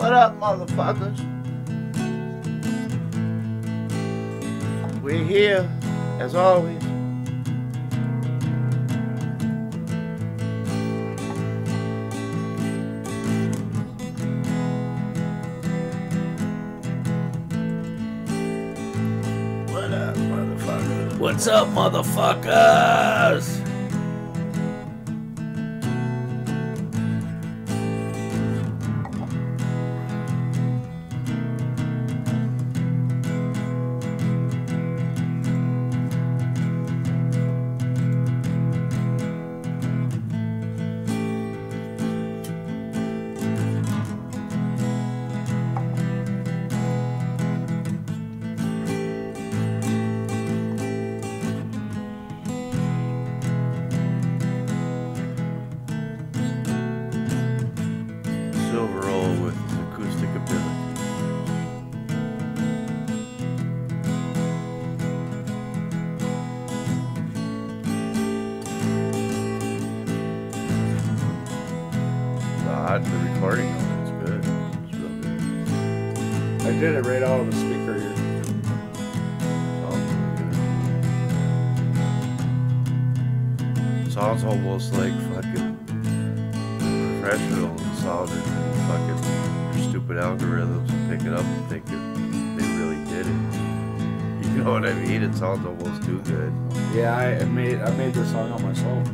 What up, motherfuckers? We're here, as always. What up, motherfuckers? What's up, motherfuckers? Silverroll with acoustic ability. The recording of it's good. It's real good. I did it right out of the speaker here. Sounds almost like fucking professional sounding, and fucking your stupid algorithms pick it up and think they really did it. You know what I mean? It sounds almost too good. Yeah, I made this song on myself.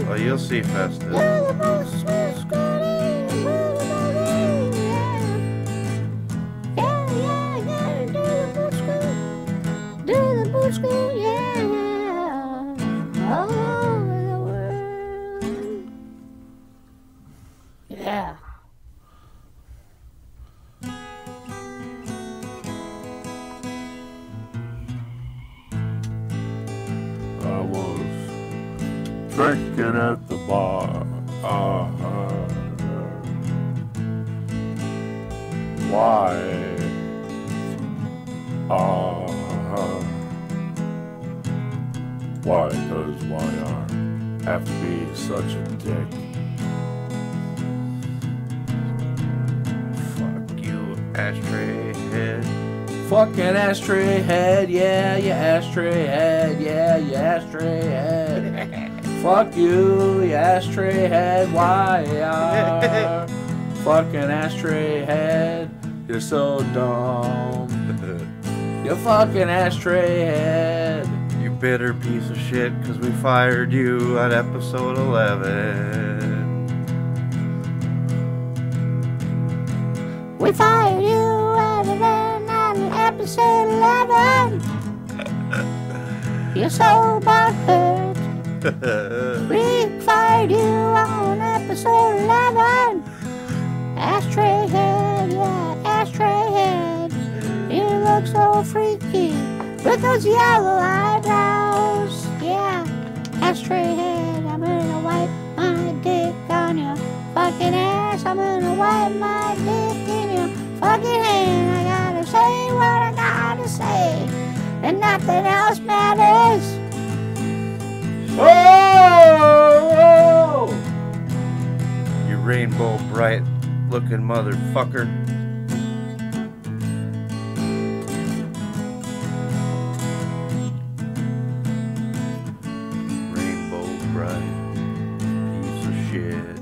Oh, you'll see Festive. Yeah. I was drinking at the bar. Why? Why does YR have to be such a dick? Fuck you, ashtray head. Fucking ashtray head, yeah, you ashtray head, yeah, you ashtray head. Fuck you, you ashtray head, YR. Fucking ashtray head, you're so dumb. You fucking ashtray head. You bitter piece of shit, cause we fired you on episode 11. We fired you on episode 11. You're so butthurt. We fired you on episode 11. Ashtray head, yeah, ashtray head. You look so freaky with those yellow eyebrows. Yeah, ashtray head. I'm gonna wipe my dick on your fucking ass. I'm gonna wipe my dick in your fucking hand. I gotta say what I gotta say, and nothing else matters. Oh! You rainbow bright looking motherfucker. Rainbow bright piece of shit.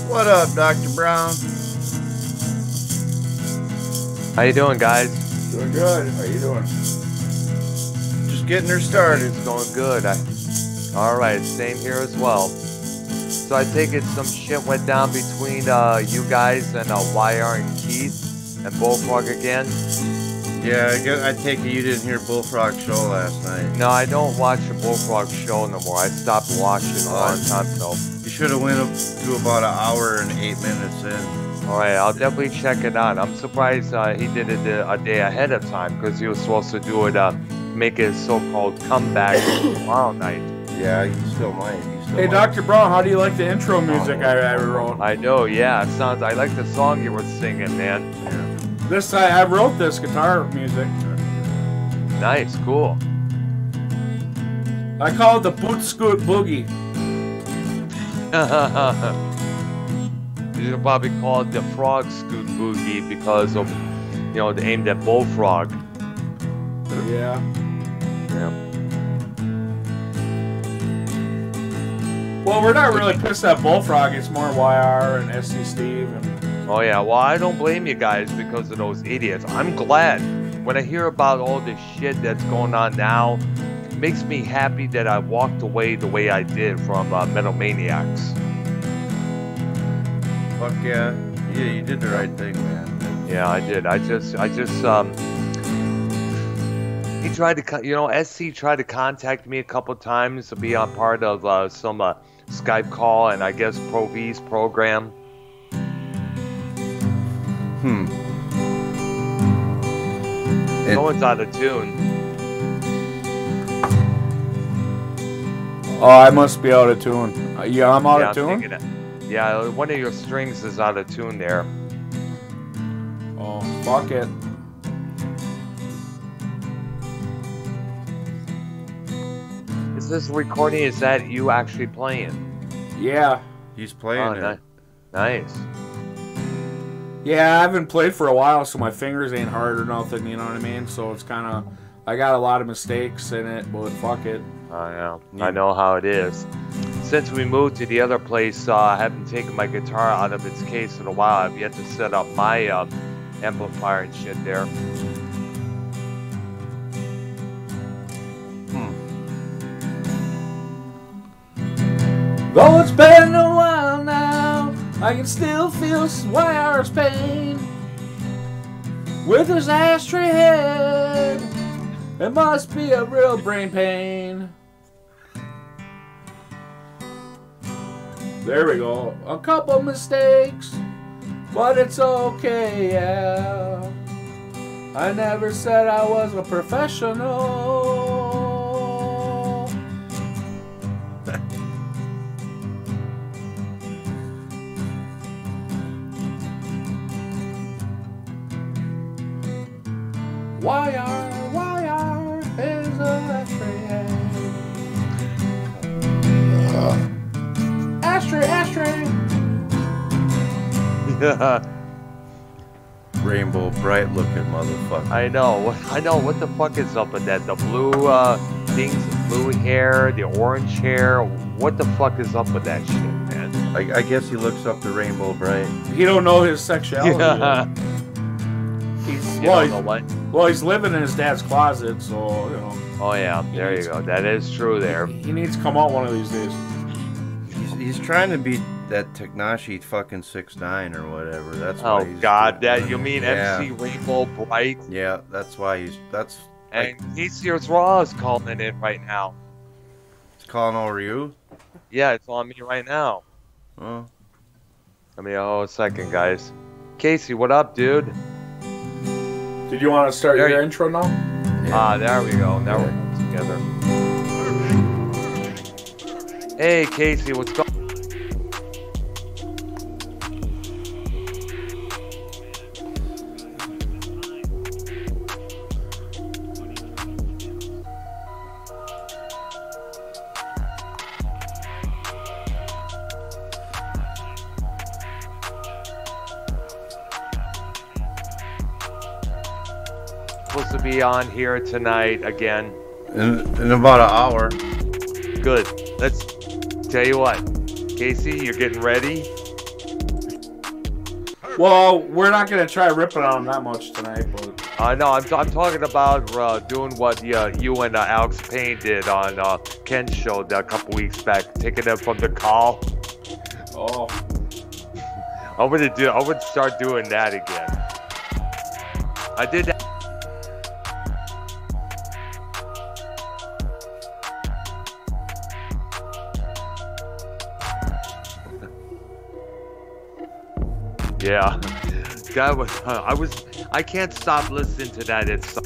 What up, Dr. Brown? How you doing, guys? Doing good. How you doing? Just getting her started. It's going good. All right, same here as well. So I take it some shit went down between you guys and YR and Keith and Bullfrog again? Yeah, I take it you didn't hear Bullfrog show last night. No, I don't watch the Bullfrog show no more. I stopped watching a long time ago. You should have went up to about an hour and 8 minutes in. All right, I'll definitely check it out. I'm surprised he did it a day ahead of time because he was supposed to do it, make it so-called comeback tomorrow night. Yeah, you still might. Hey, Dr. Brown, how do you like the intro music I wrote? I know, yeah. It sounds. I like the song you were singing, man. Yeah. I wrote this guitar music. Nice, cool. I call it the Boot Scoot Boogie. You should probably call it the Frog Scoot Boogie because of, you know, aimed at Bullfrog. Yeah. Yeah. Well, we're not really pissed at Bullfrog. It's more YR and SC Steve. And... Oh yeah. Well, I don't blame you guys because of those idiots. I'm glad when I hear about all this shit that's going on now. It makes me happy that I walked away the way I did from Metal Maniacs. Fuck yeah. Yeah, you did the right thing, man. Yeah, I did. I just he tried to, you know, SC tried to contact me a couple times to be on part of some Skype call and I guess Pro V's program. No one's out of tune. Oh, I must be out of tune. Yeah, I'm out of tune? Yeah, one of your strings is out of tune there. Oh, fuck it. Is this recording? Is that you actually playing? Yeah. He's playing it. Nice. Yeah, I haven't played for a while, so my fingers ain't hard or nothing, you know what I mean? So it's kind of... I got a lot of mistakes in it, but fuck it. Oh, yeah. I know how it is. Since we moved to the other place, I haven't taken my guitar out of its case in a while. I've yet to set up my amplifier and shit there. Though it's been a while now, I can still feel YR's pain. With his ashtray head, it must be a real brain pain. There we go. A couple mistakes, but it's okay, yeah. I never said I was a professional. YR is a ashtray head. Ashtray. Rainbow bright looking motherfucker. I know. What the fuck is up with that? The blue things, the blue hair, the orange hair. What the fuck is up with that shit, man? I guess he looks up to Rainbow Bright. He don't know his sexuality. Yeah. Well, he's living in his dad's closet, so, you know. Oh, yeah. There you go. That is true there. He needs to come out one of these days. He's trying to beat that Takashi fucking 6ix9ine or whatever. That's why oh he's God, doing that you mean yeah. MC Rainbow Bright? Yeah, that's why that's. And Keith Raw is calling it right now. It's calling over you? Yeah, it's on me right now. Oh. Let me hold a second, guys. Casey, what up, dude? Did you want to start your intro now? Ah, there we go. Now we're together. Hey, Casey, what's going? Supposed to be on here tonight again. In about an hour. Good. Let's tell you what, Casey, you're getting ready. Well, we're not gonna try ripping on him that much tonight, but No, I'm talking about doing what you and Alex Payne did on Ken's show a couple weeks back, taking them from the call. oh, I would start doing that again. I did that. Yeah, that was. I can't stop listening to that. It's.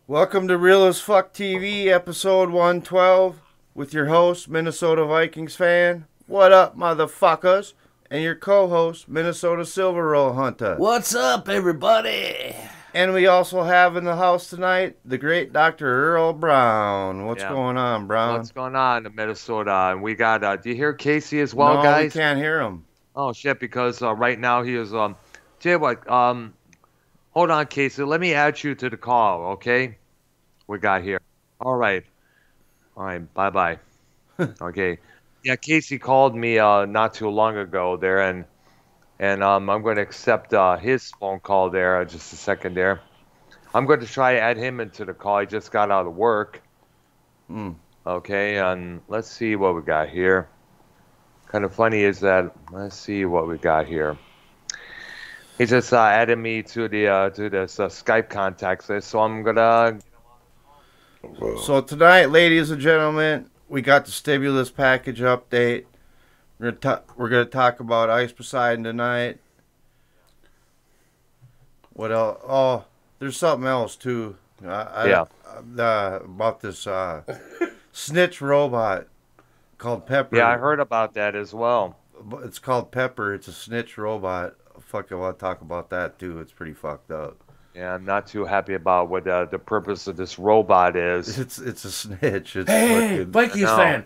Welcome to Real as Fuck TV, episode 112, with your host, Minnesota Vikings fan. What up, motherfuckers? And your co-host, Minnesota Silver Roll Hunter. what's up, everybody? And we also have in the house tonight the great Dr. Earl Brown. What's Yeah. going on, Brown? What's going on in Minnesota? And we got. Do you hear Casey as well, no, guys? we can't hear him. Oh shit! Because right now he is. Tell you what. Hold on, Casey. Let me add you to the call, okay? We got here. All right. Bye bye. Okay. Yeah, Casey called me not too long ago there, and I'm going to accept his phone call there. Just a second there. I'm going to try to add him into the call. He just got out of work. Okay, and let's see what we got here. Kind of funny is that let's see what we got here. He just added me to the to this Skype contacts list, so I'm gonna. So tonight, ladies and gentlemen, we got the stimulus package update. We're gonna talk about Ice Poseidon tonight. What else? Oh, there's something else too. About this snitch robot called Pepper. Yeah, I heard about that as well. It's called Pepper. It's a snitch robot. Fucking want to talk about that too. It's pretty fucked up. Yeah, I'm not too happy about what the purpose of this robot is. It's a snitch. It's Hey, fucking, Vikings No. fan,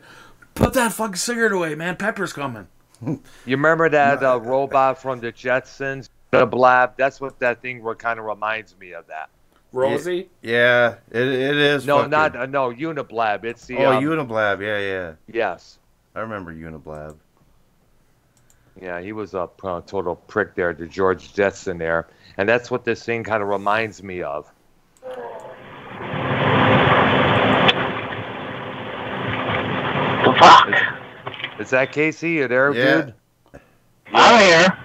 put that fucking cigarette away, man. Pepper's coming. You remember that robot from the Jetsons, the Blab? That's what that thing kind of reminds me of. That. Rosie? yeah, it is. No, fucking, not no Uniblab. It's the Uniblab. Yeah. yes. I remember Uniblab. Yeah, he was a total prick there, to George Jetson there, and that's what this thing kind of reminds me of. The fuck? Is that Casey? You there, Yeah. dude? I'm here.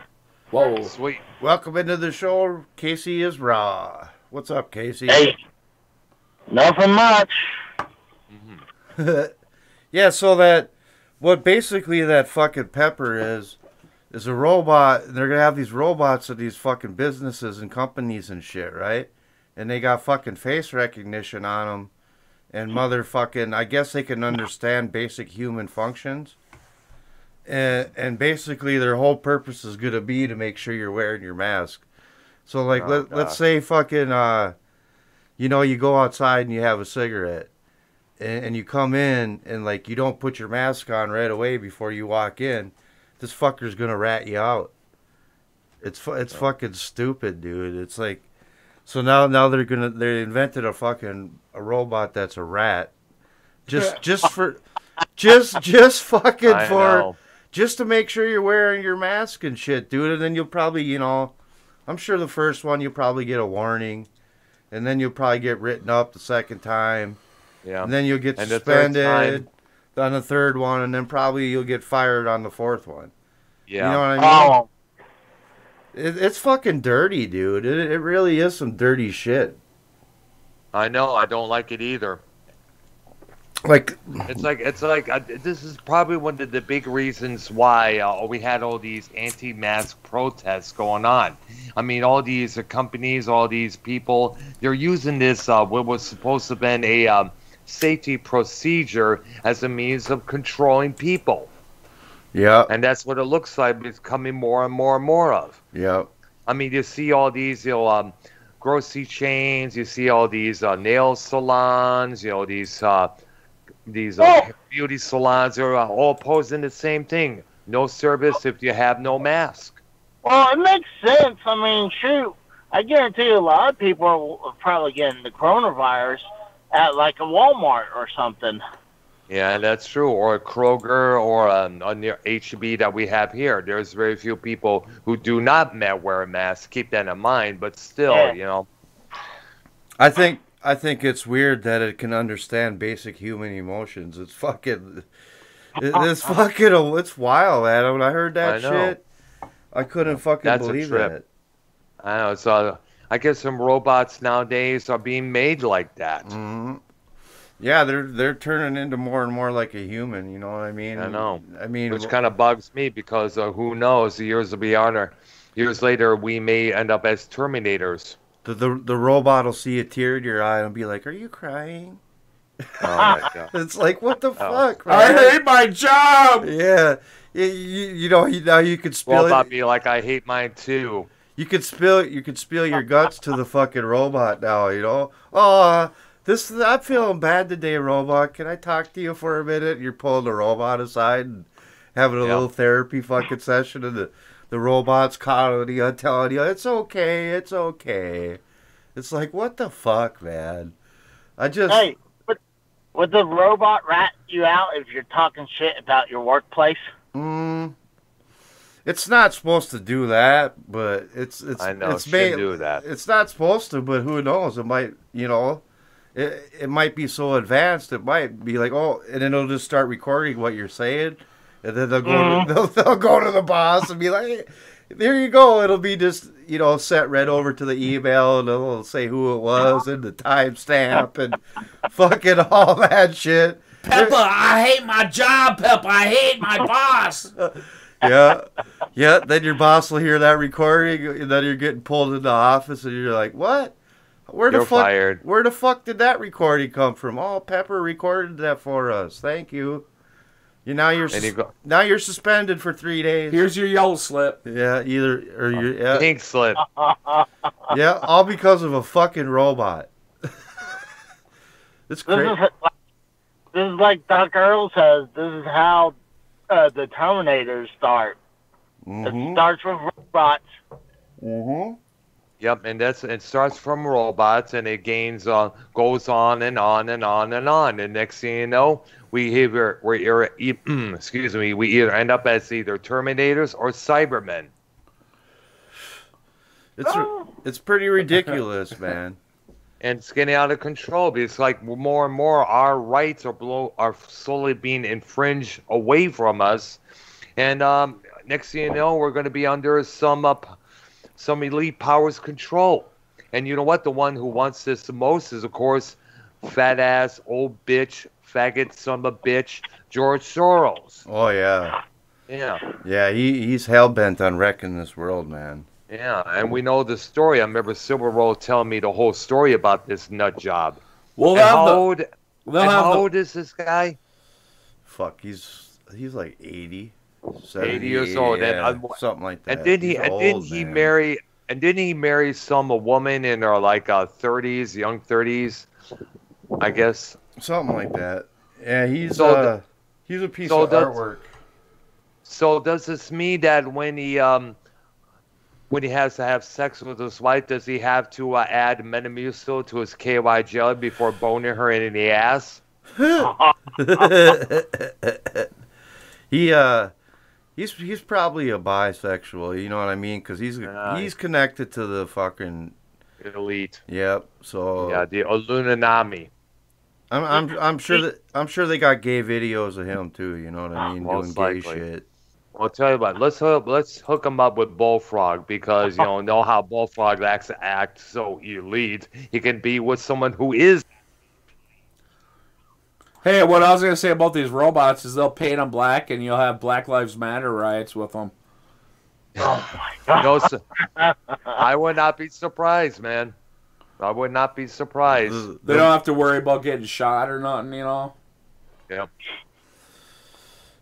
Whoa. Sweet. Welcome into the show. Casey is raw. What's up, Casey? Hey. Nothing much. Yeah, so that what basically that fucking Pepper is a robot. They're gonna have these robots at these fucking businesses and companies and shit, right? And they got fucking face recognition on them, and motherfucking. I guess they can understand basic human functions. And basically their whole purpose is gonna be to make sure you're wearing your mask. So like Oh, let's say fucking you know, you go outside and you have a cigarette. And you come in and like you don't put your mask on right away before you walk in, this fucker's gonna rat you out. It's fucking stupid, dude. It's like, so now they invented a robot that's a rat, just fucking I for know. just to make sure you're wearing your mask and shit, dude. And then you'll probably, you know, I'm sure the first one you'll probably get a warning, and then you'll probably get written up the second time. Yeah. And then you'll get And the third suspended on the third one, and then probably you'll get fired on the fourth one. Yeah. You know what I mean? Oh, It's fucking dirty, dude. It really is some dirty shit. I know. I don't like it either. Like, It's like this is probably one of the big reasons why we had all these anti-mask protests going on. I mean, all these companies, all these people, they're using this what was supposed to have been a safety procedure as a means of controlling people, yeah, and that's what it looks like. It's coming more and more and more of. yeah, I mean, you see all these, grocery chains. You see all these nail salons. These beauty salons are all posing the same thing. No service if you have no mask. Well, it makes sense. I mean, shoot, I guarantee you a lot of people are probably getting the coronavirus at like a Walmart or something. Yeah, that's true. Or a Kroger or a near HEB that we have here. There's very few people who do not wear a mask. Keep that in mind. But still, Yeah. I think it's weird that it can understand basic human emotions. It's fucking, it's wild, man. When I heard that I know. shit, I couldn't fucking That's a believe trip. it. I know. So I guess some robots nowadays are being made like that. Hmm. Yeah, they're turning into more and more like a human. You know what I mean? I know. I mean, Which kind of bugs me because who knows? The years will be on, or years later we may end up as Terminators. the robot will see a tear in your eye and be like, "Are you crying?" Oh my god! It's like, what the fuck, I man? hate my job. Yeah, now you could spill Robot it. be like, I hate mine too. You could spill your guts to the fucking robot now. You know. Oh, I'm feeling bad today, robot. Can I talk to you for a minute? You're pulling the robot aside and having a Yep. little therapy fucking session, and the robot's calling you, telling you it's okay, it's okay. It's like, what the fuck, man? Hey, would the robot rat you out if you're talking shit about your workplace? It's not supposed to do that, but it's I know, it's it shouldn't do that. It's not supposed to, but who knows? It might, it might be so advanced. It might be like, oh, and then it'll just start recording what you're saying, and then they'll go they'll go to the boss and be like, hey, there you go. It'll be just sent right over to the email, and it'll say who it was and the timestamp and fucking all that shit. Peppa, I hate my job, Peppa. I hate my boss. Yeah. Then your boss will hear that recording, and then you're getting pulled into the office, and you're like, "What? You're fired. Where the fuck did that recording come from? Oh, Pepper recorded that for us. Thank you. Now you're suspended for 3 days. Here's your yellow slip. Yeah, Pink slip. yeah, all because of a fucking robot. It's crazy. This is like Doc Earl says. This is how the Terminators start. It starts with robots. Yep, and it starts from robots, and it goes on and on and on and on. And next thing you know, we either end up as either Terminators or Cybermen. It's pretty ridiculous, man. And it's getting out of control because, like, more and more our rights are slowly being infringed away from us. And next thing you know, we're going to be under some elite powers control. And you know what? The one who wants this the most is, of course, fat ass old bitch, faggot son of a bitch, George Soros. Oh yeah. Yeah, he's hell bent on wrecking this world, man. Yeah, and we know the story. I remember Silver Roll telling me the whole story about this nut job. Well, how old is this guy? Fuck, he's like 80. 80 years old, yeah, and something like that. And didn't he marry some woman in her like 30s, young 30s, I guess. Something like that. Yeah, he's a piece of artwork. So does this mean that when he has to have sex with his wife, does he have to add Metamucil to his KY jelly before boning her in the ass? He's probably a bisexual, you know what I mean? Because he's connected to the fucking elite. Yep. So yeah, the Illuminati. I'm sure they got gay videos of him too. You know what I mean? Doing gay shit. Well, I'll tell you what. Let's hook him up with Bullfrog because know how Bullfrog likes to act so elite. He can be with someone who is. Hey, what I was gonna say about these robots is they'll paint them black, and you'll have Black Lives Matter riots with them. Oh my god. No, sir. I would not be surprised, man. I would not be surprised. They don't have to worry about getting shot or nothing, you know. Yep.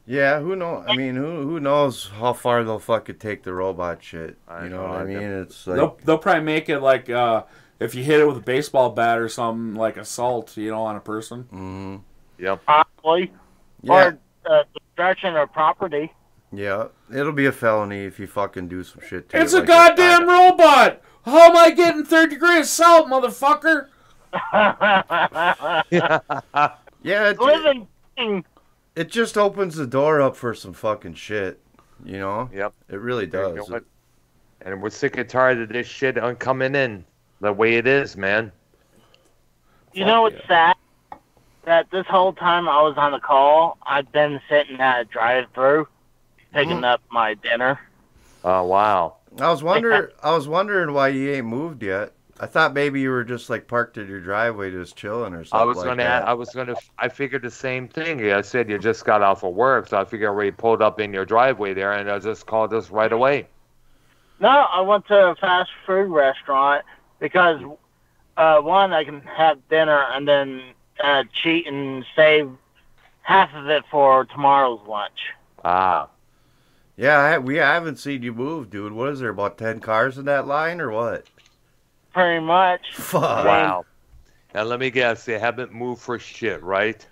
Yeah, who knows? I mean, who knows how far they'll fucking take the robot shit? I You know know, what I I mean? know. It's like, They'll probably make it like if you hit it with a baseball bat or something, like assault, you know, on a person. mhm. Yep. Possibly. Yeah, Or destruction of property. yeah, it'll be a felony if you fucking do some shit to It's it a like goddamn robot. How am I getting 3rd-degree assault, motherfucker? Yeah, Living thing. it just opens the door up for some fucking shit. You know? Yep. It really You know does. what? And we're sick and tired of this shit coming in the way it is, man. You know what's sad? That this whole time I was on the call, I've been sitting at a drive-through, picking up my dinner. Oh, wow. I was wondering why you ain't moved yet. I thought maybe you were just like parked in your driveway just chilling or something. I figured the same thing. Yeah, I said you just got off of work, so I figured I already pulled up in your driveway there, and I just called us right away. No, I went to a fast food restaurant because, one, I can have dinner and then cheat and save half of it for tomorrow's lunch. Ah. Yeah, I haven't seen you move, dude. What is there, about 10 cars in that line or what? Pretty much. Fuck. Wow. Now let me guess, they haven't moved for shit, right?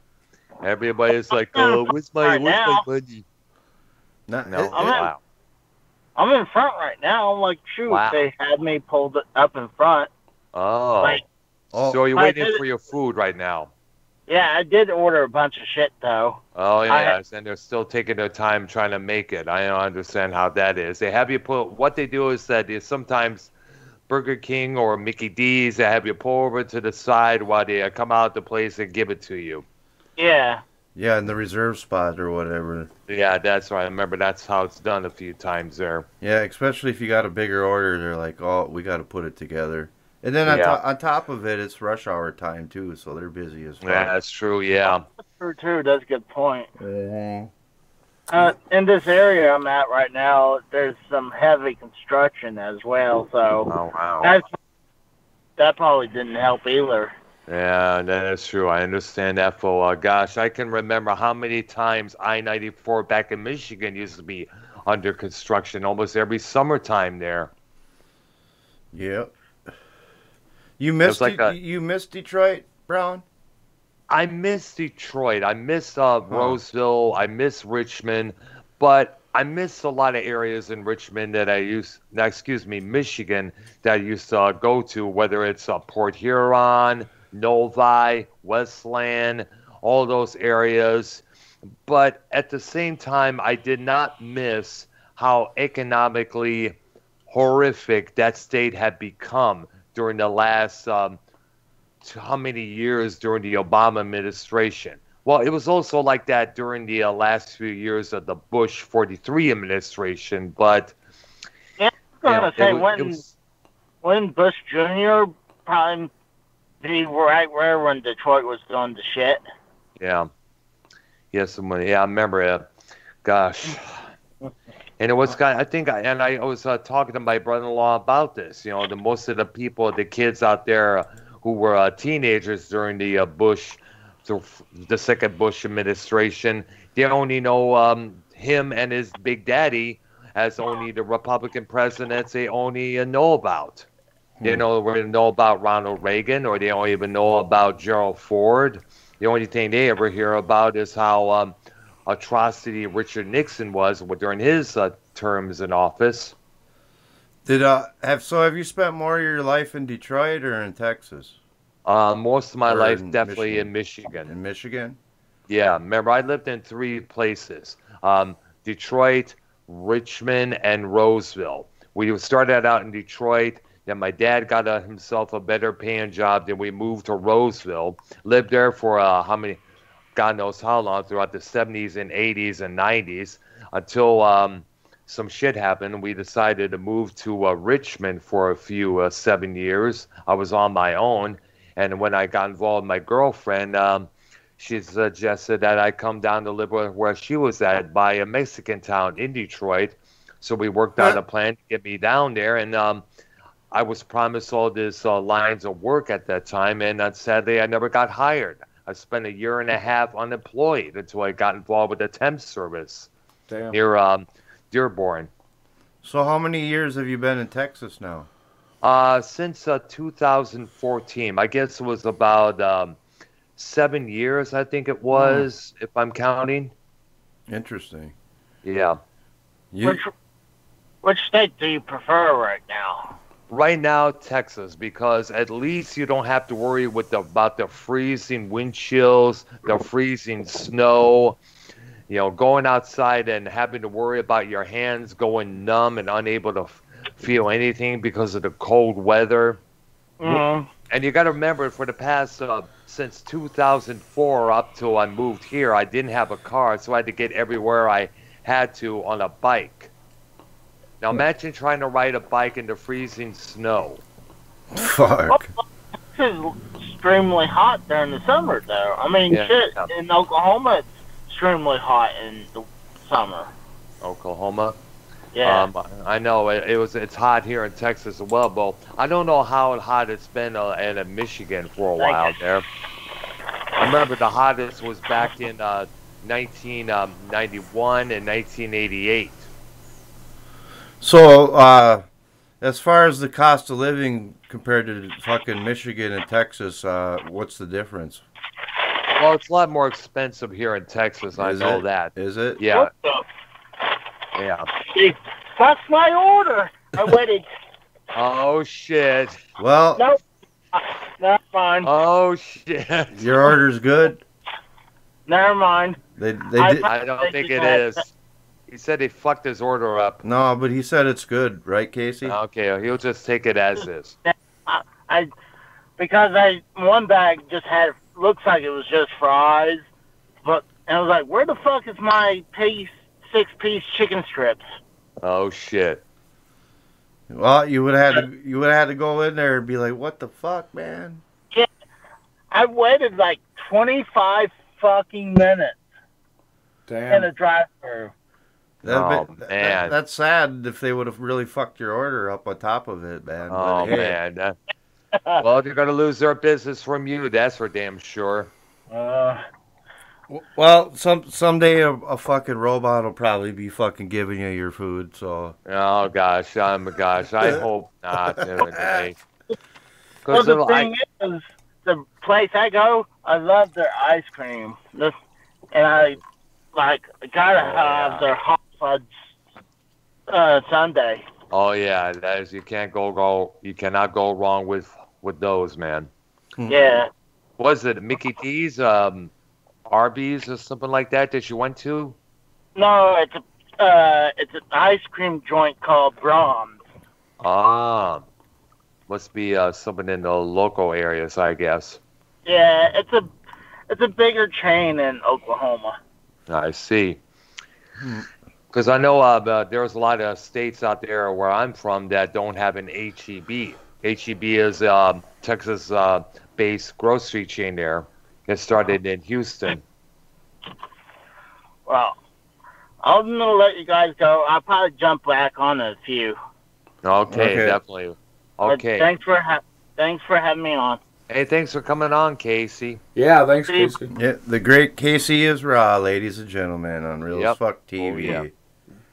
Everybody's like, "Oh, where's my money?" Not, No, wow. I'm in front right now. I'm like, shoot, Wow. they had me pulled up in front. Oh. Like, So you're I waiting did it- for your food right now. yeah, I did order a bunch of shit, though. Oh, yes, and they're still taking their time trying to make it. I don't understand how that is. They have you put, what they do is that is sometimes Burger King or Mickey D's, they have you pull over to the side while they come out the place and give it to you. Yeah. yeah, in the reserve spot or whatever. Yeah, that's right. I remember that's how it's done a few times there. Yeah, especially if you got a bigger order, they're like, oh, we got to put it together. And then Yeah. on top of it, it's rush hour time too, so they're busy as fuck. Yeah, that's true, yeah. True, too. That's a good point. In this area I'm at right now, there's some heavy construction as well, so Oh, wow. that probably didn't help either. Yeah, that is true. I understand that for, gosh, I can remember how many times I-94 back in Michigan used to be under construction almost every summertime there. Yep. You missed like you missed Detroit, Brown? I miss Detroit. I miss Roseville. I miss Richmond. But I miss a lot of areas in Richmond that Michigan, that I used to go to, whether it's Port Huron, Novi, Westland, all those areas. But at the same time, I did not miss how economically horrific that state had become during the last how many years during the Obama administration. Well, it was also like that during the last few years of the Bush 43 administration, but Yeah, I was you know, going to say, when Bush Jr. probably be right where when Detroit was going to shit. yeah. Yes, I remember it. Gosh. And it was I was talking to my brother-in-law about this. You know, most of the people, the kids out there who were teenagers during the the second Bush administration, they only know him and his big daddy as only the Republican presidents they only know about. They don't really know about Ronald Reagan, or they don't even know about Gerald Ford. The only thing they ever hear about is how atrocity Richard Nixon was during his terms in office. Have you spent more of your life in Detroit or in Texas? Most of my Or life in definitely Michigan? in Michigan. In Michigan? Yeah, remember I lived in 3 places: Detroit, Richmond, and Roseville. We started out in Detroit. Then my dad got himself a better paying job. Then we moved to Roseville. Lived there for God knows how long, throughout the 70s and 80s and 90s, until some shit happened. We decided to move to Richmond for a few 7 years. I was on my own, and when I got involved with my girlfriend, she suggested that I come down to live where she was at by a Mexican town in Detroit. So we worked out a plan to get me down there, and I was promised all these lines of work at that time, and sadly I never got hired. I spent a year and a half unemployed until I got involved with the temp service Damn. near Dearborn. So how many years have you been in Texas now? Since 2014. I guess it was about 7 years, I think it was, if I'm counting. Interesting. Yeah. Which state do you prefer right now? Right now, Texas, because at least you don't have to worry about the freezing wind chills, the freezing snow, going outside and having to worry about your hands going numb and unable to feel anything because of the cold weather. Mm-hmm. And you got to remember, for the past, since 2004 up till I moved here, I didn't have a car, so I had to get everywhere I had to on a bike. Now imagine trying to ride a bike in the freezing snow. Fuck. This is extremely hot during the summer, though. I mean, shit, in Oklahoma, it's extremely hot in the summer. Oklahoma? Yeah. I know it's hot here in Texas as well, but I don't know how hot it's been in Michigan for a while there. I remember the hottest was back in 1991 and 1988. So, as far as the cost of living compared to fucking Michigan and Texas, what's the difference? Well, it's a lot more expensive here in Texas. I know that. Is it? Yeah. Yeah. That's my order. I waited. Oh shit. Well. Nope. That's fine. Oh shit. Your order's good. Never mind. They did. I don't think it is. He said he fucked his order up. No, but he said it's good, right, Casey? Okay, he'll just take it as is. Because one bag just had, looks like it was just fries, and I was like, where the fuck is my 6-piece chicken strips? Oh shit. Well, you would have had to go in there and be like, what the fuck, man? Yeah, I waited like 25 fucking minutes in a drive-thru. That's sad if they would have really fucked your order up on top of it, man. Oh, man. Well, they're going to lose their business from you. That's for damn sure. Well, someday a fucking robot will probably be fucking giving you your food, so. Oh, gosh. I hope not. Well, the thing is, the place I go, I love their ice cream. And I gotta have their hot fudge sundae. Oh yeah, you cannot go wrong with those, man. Yeah. Was it Mickey D's, Arby's or something like that you went to? No, it's an ice cream joint called Brahms. Ah, must be something in the local areas, I guess. Yeah, it's a bigger chain in Oklahoma. I see. Because I know there's a lot of states out there where I'm from that don't have an H-E-B. H-E-B is Texas-based grocery chain there. It started in Houston. Well, I'm going to let you guys go. I'll probably jump back on a few. Okay. Definitely. Okay. Thanks for having me on. Hey, thanks for coming on, Casey. Yeah, thanks, Casey. Yeah, the great Casey is Raw, ladies and gentlemen, on Real as Fuck TV. Oh, yeah.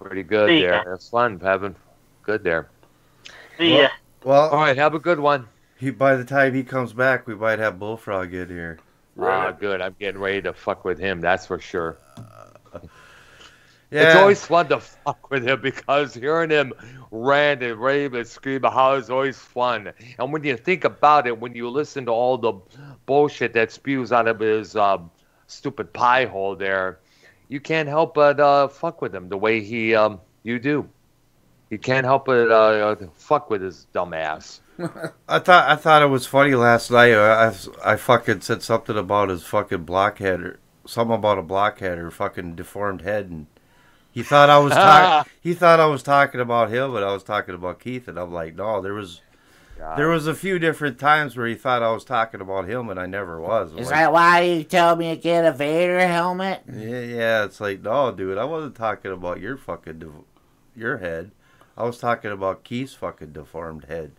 Pretty good there. That's fun, having good there. See ya. Well, all right, have a good one. By the time he comes back, we might have Bullfrog in here. Good. I'm getting ready to fuck with him, that's for sure. Yeah. It's always fun to fuck with him because hearing him rant and rave and scream is always fun. And when you think about it, when you listen to all the bullshit that spews out of his stupid pie hole there, you can't help but fuck with him the way you do. You can't help but fuck with his dumb ass. I thought it was funny last night. I fucking said something about his fucking blockhead, or something about a blockhead or fucking deformed head, and he thought I was talking about him, but I was talking about Keith, and I'm like, no, there was God. There was a few different times where he thought I was talking about him, and I never was. Is Like, that why you told me to get a Vader helmet? yeah, it's like, no, dude, I wasn't talking about your fucking, your head. I was talking about Keith's fucking deformed head.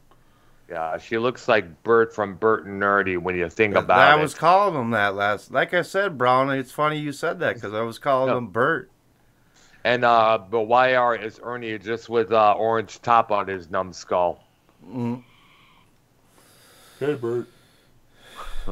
Yeah, she looks like Bert from Bert and Nerdy when you think about I it. was calling him that like I said, Brown, it's funny you said that, because I was calling him Bert. And but YR is Ernie just with orange top on his numbskull. Mm. Hey, Bert.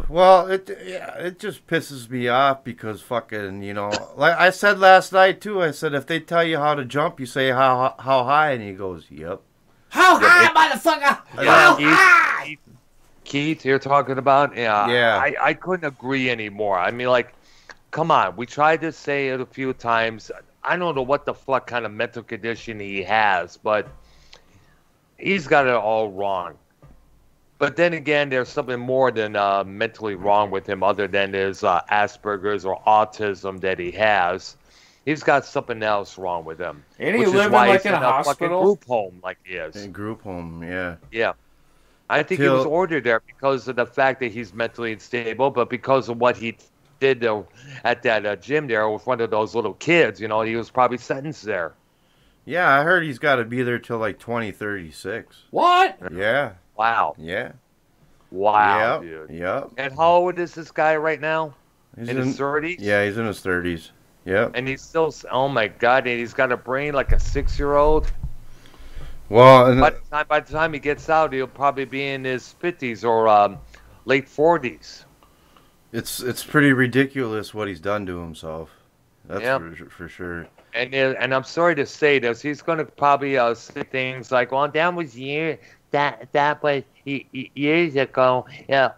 Well, it just pisses me off because fucking, you know, like I said last night too, I said if they tell you how to jump, you say how high, and he goes, yep. How high, motherfucker? How high? Keith, you're talking about? Yeah. I couldn't agree anymore. I mean, like, come on. We tried to say it a few times. I don't know what the fuck kind of mental condition he has, but he's got it all wrong. But then again, there's something more than mentally wrong with him other than his Asperger's or autism that he has. He's got something else wrong with him. Ain't he which is living why like he's in a fucking hospital? group home like he is. In group home, yeah. Yeah. I think he was ordered there because of the fact that he's mentally unstable, but because of what he did at that gym there with one of those little kids, you know, he was probably sentenced there. Yeah, I heard he's got to be there till like 2036. What? Yeah. Wow. Yeah. Wow, Yep. dude. Yep. And how old is this guy right now? He's In his 30s? Yeah, he's in his 30s. Yep. And he's still, oh my God, and he's got a brain like a 6-year-old. Well, and By the time he gets out, he'll probably be in his 50s or late 40s. it's pretty ridiculous what he's done to himself. That's Yeah. for sure. And I'm sorry to say this, he's going to probably say things like, "Well, that was that was years ago. Yeah,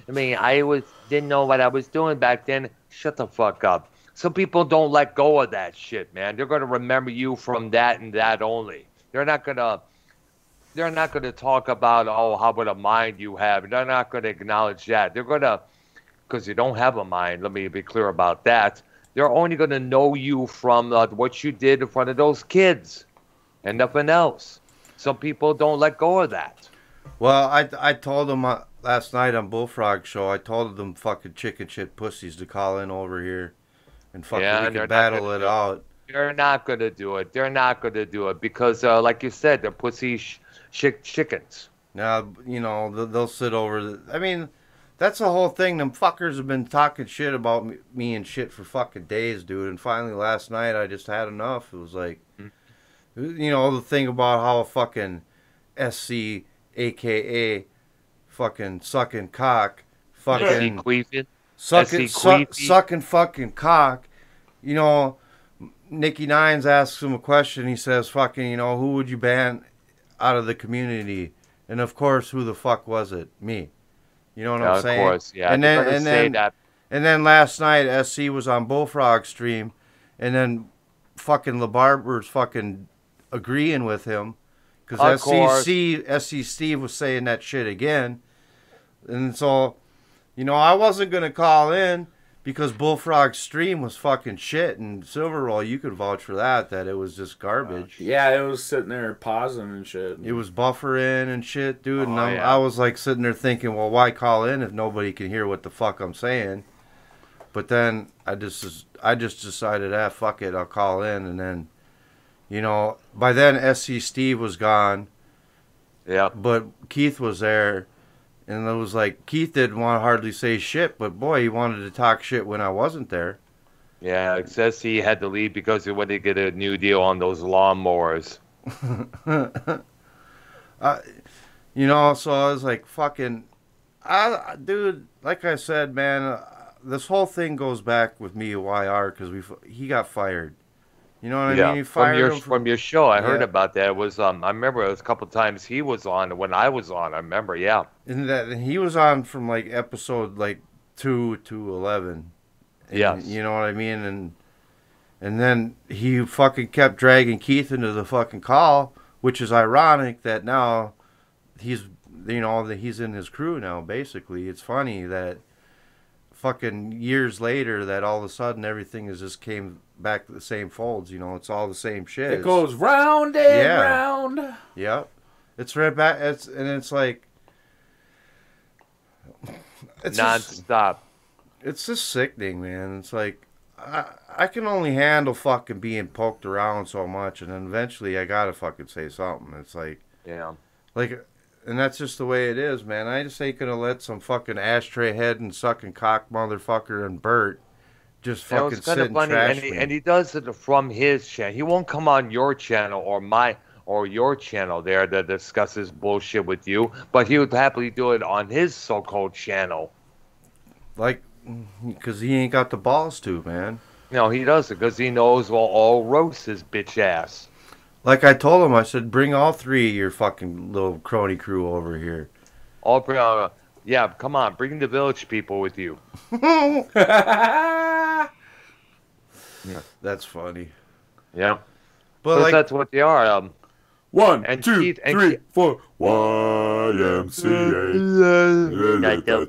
didn't know what I was doing back then." Shut the fuck up. Some people don't let go of that shit, man. They're going to remember you from that and that only. They're not going to talk about, oh, how about a mind you have. They're not going to acknowledge that. They're going to, because you don't have a mind, let me be clear about that. They're only going to know you from what you did in front of those kids and nothing else. Some people don't let go of that. Well, I told them last night on Bullfrog Show, I told them fucking chicken shit pussies to call in over here and fucking Yeah, we they're can not battle gonna it do it. out. They're not going to do it. They're not going to do it because, like you said, they're pussy chickens. Now, you know, they'll sit over. I mean, that's the whole thing. Them fuckers have been talking shit about me and shit for fucking days, dude. And finally last night I just had enough. It was like, you know, the thing about how a fucking SC, a.k.a. fucking sucking cock, fucking sucking fucking cock. You know, Nicky Nines asks him a question. He says, fucking, you know, who would you ban out of the community? And of course, who the fuck was it? Me. You know what I'm saying? Of course, yeah. And then last night, SC was on Bullfrog stream, and then fucking LeBarber's fucking agreeing with him because SC Steve was saying that shit again, and so, you know, I wasn't gonna call in because Bullfrog's stream was fucking shit, and Silver Roll, you could vouch for that it was just garbage. Yeah, it was sitting there pausing and shit. It was buffering and shit, dude. And yeah. I was like sitting there thinking, well, why call in if nobody can hear what the fuck I'm saying? But then I just decided, fuck it, I'll call in. And then, you know, by then SC Steve was gone. Yeah. But Keith was there. And it was like, Keith didn't want to hardly say shit, but boy, he wanted to talk shit when I wasn't there. Yeah, it says he had to leave because he wanted to get a new deal on those lawnmowers. You know, so I was like, fucking, dude, like I said, man, this whole thing goes back with me to YR because he got fired. You know what I mean? He fired him from your show. I heard about that. It was I remember it was a couple times he was on when I was on. I remember, yeah. And he was on from like episode like 2 to 11. Yeah. You know what I mean? And then he fucking kept dragging Keith into the fucking call, which is ironic that now he's in his crew now, basically. It's funny that fucking years later that all of a sudden everything has just came back to the same folds. You know, it's all the same shit. It goes round and round. Yep. It's right back. It's like it's Non-stop. It's just sickening, man. It's like I can only handle fucking being poked around so much, and then eventually I gotta fucking say something. It's like, Yeah. like, and that's just the way it is, man. I just ain't gonna let some fucking ashtray head and sucking cock motherfucker and Bert just You know, fucking it's sit kind of and funny, trash and me. he does it from his channel. He won't come on your channel or your channel there that discusses bullshit with you, but he would happily do it on his so-called channel. Like, because he ain't got the balls to, man. No, he does it because he knows we'll all roast his bitch ass. Like I told him, I said, bring all three of your fucking little crony crew over here. All yeah, come on, bring the village people with you. That's funny. Yeah, But but like, that's what they are. 1, And 2, Keith- and 3, Keith- 4. YMCA. Look at the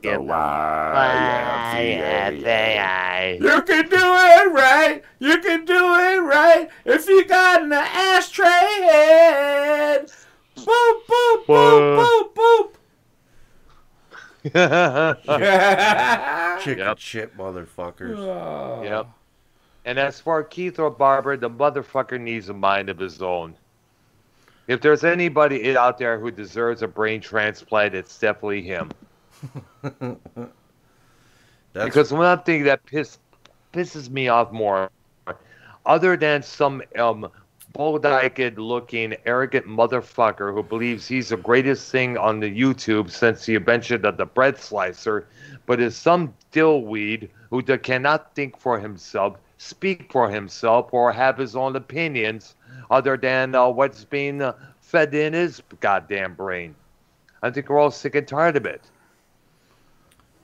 YMCA. You can do it right. You can do it right if you got an ashtray head. Boop, boop, boop, boop, boop. chicken Yep. shit motherfuckers. Yep. And as for Keith or Barbara, the motherfucker needs a mind of his own. If there's anybody out there who deserves a brain transplant, it's definitely him. That's Because one thing that pisses me off more, other than some bull-dyed looking arrogant motherfucker who believes he's the greatest thing on the YouTube since the invention of the bread slicer, but is some dillweed who cannot think for himself, speak for himself, or have his own opinions other than what's being fed in his goddamn brain. I think we're all sick and tired of it.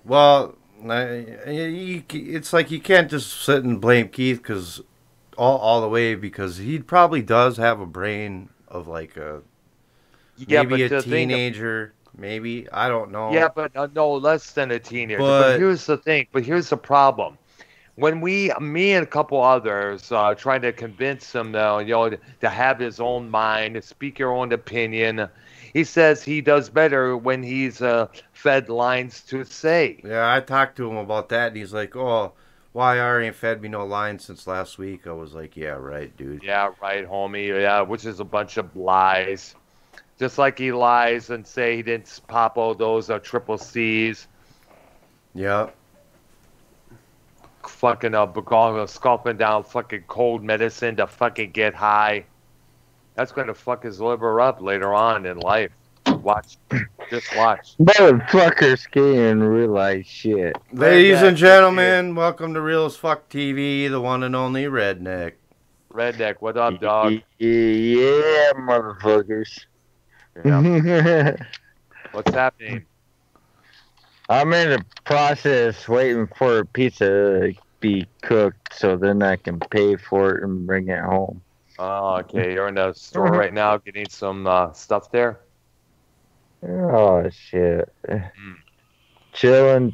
well. It's like you can't just sit and blame Keith because all the way because he probably does have a brain of like a maybe a the thing- teenager. Maybe I don't know. Yeah, but no, less than a teenager. But- But here's the thing. But here's the problem. When me and a couple others trying to convince him, to have his own mind, to speak your own opinion, he says he does better when he's fed lines to say. Yeah, I talked to him about that, and he's like, "Oh, YR ain't fed me no lines since last week." I was like, "Yeah, right, dude." Yeah, right, homie. Yeah, which is a bunch of lies. Just like he lies and say he didn't pop all those triple C's. Yeah. Fucking sculpting down fucking cold medicine to fucking get high. That's gonna fuck his liver up later on in life. Watch. Just watch. Motherfuckers can't realize shit. Ladies and gentlemen, welcome to Real as Fuck TV, the one and only Redneck. Redneck, what up, dog? Yeah, motherfuckers. Yeah. What's happening? I'm in the process waiting for a pizza to be cooked so then I can pay for it and bring it home. Oh, okay. You're in the store right now getting some stuff there? Oh, shit. Chilling.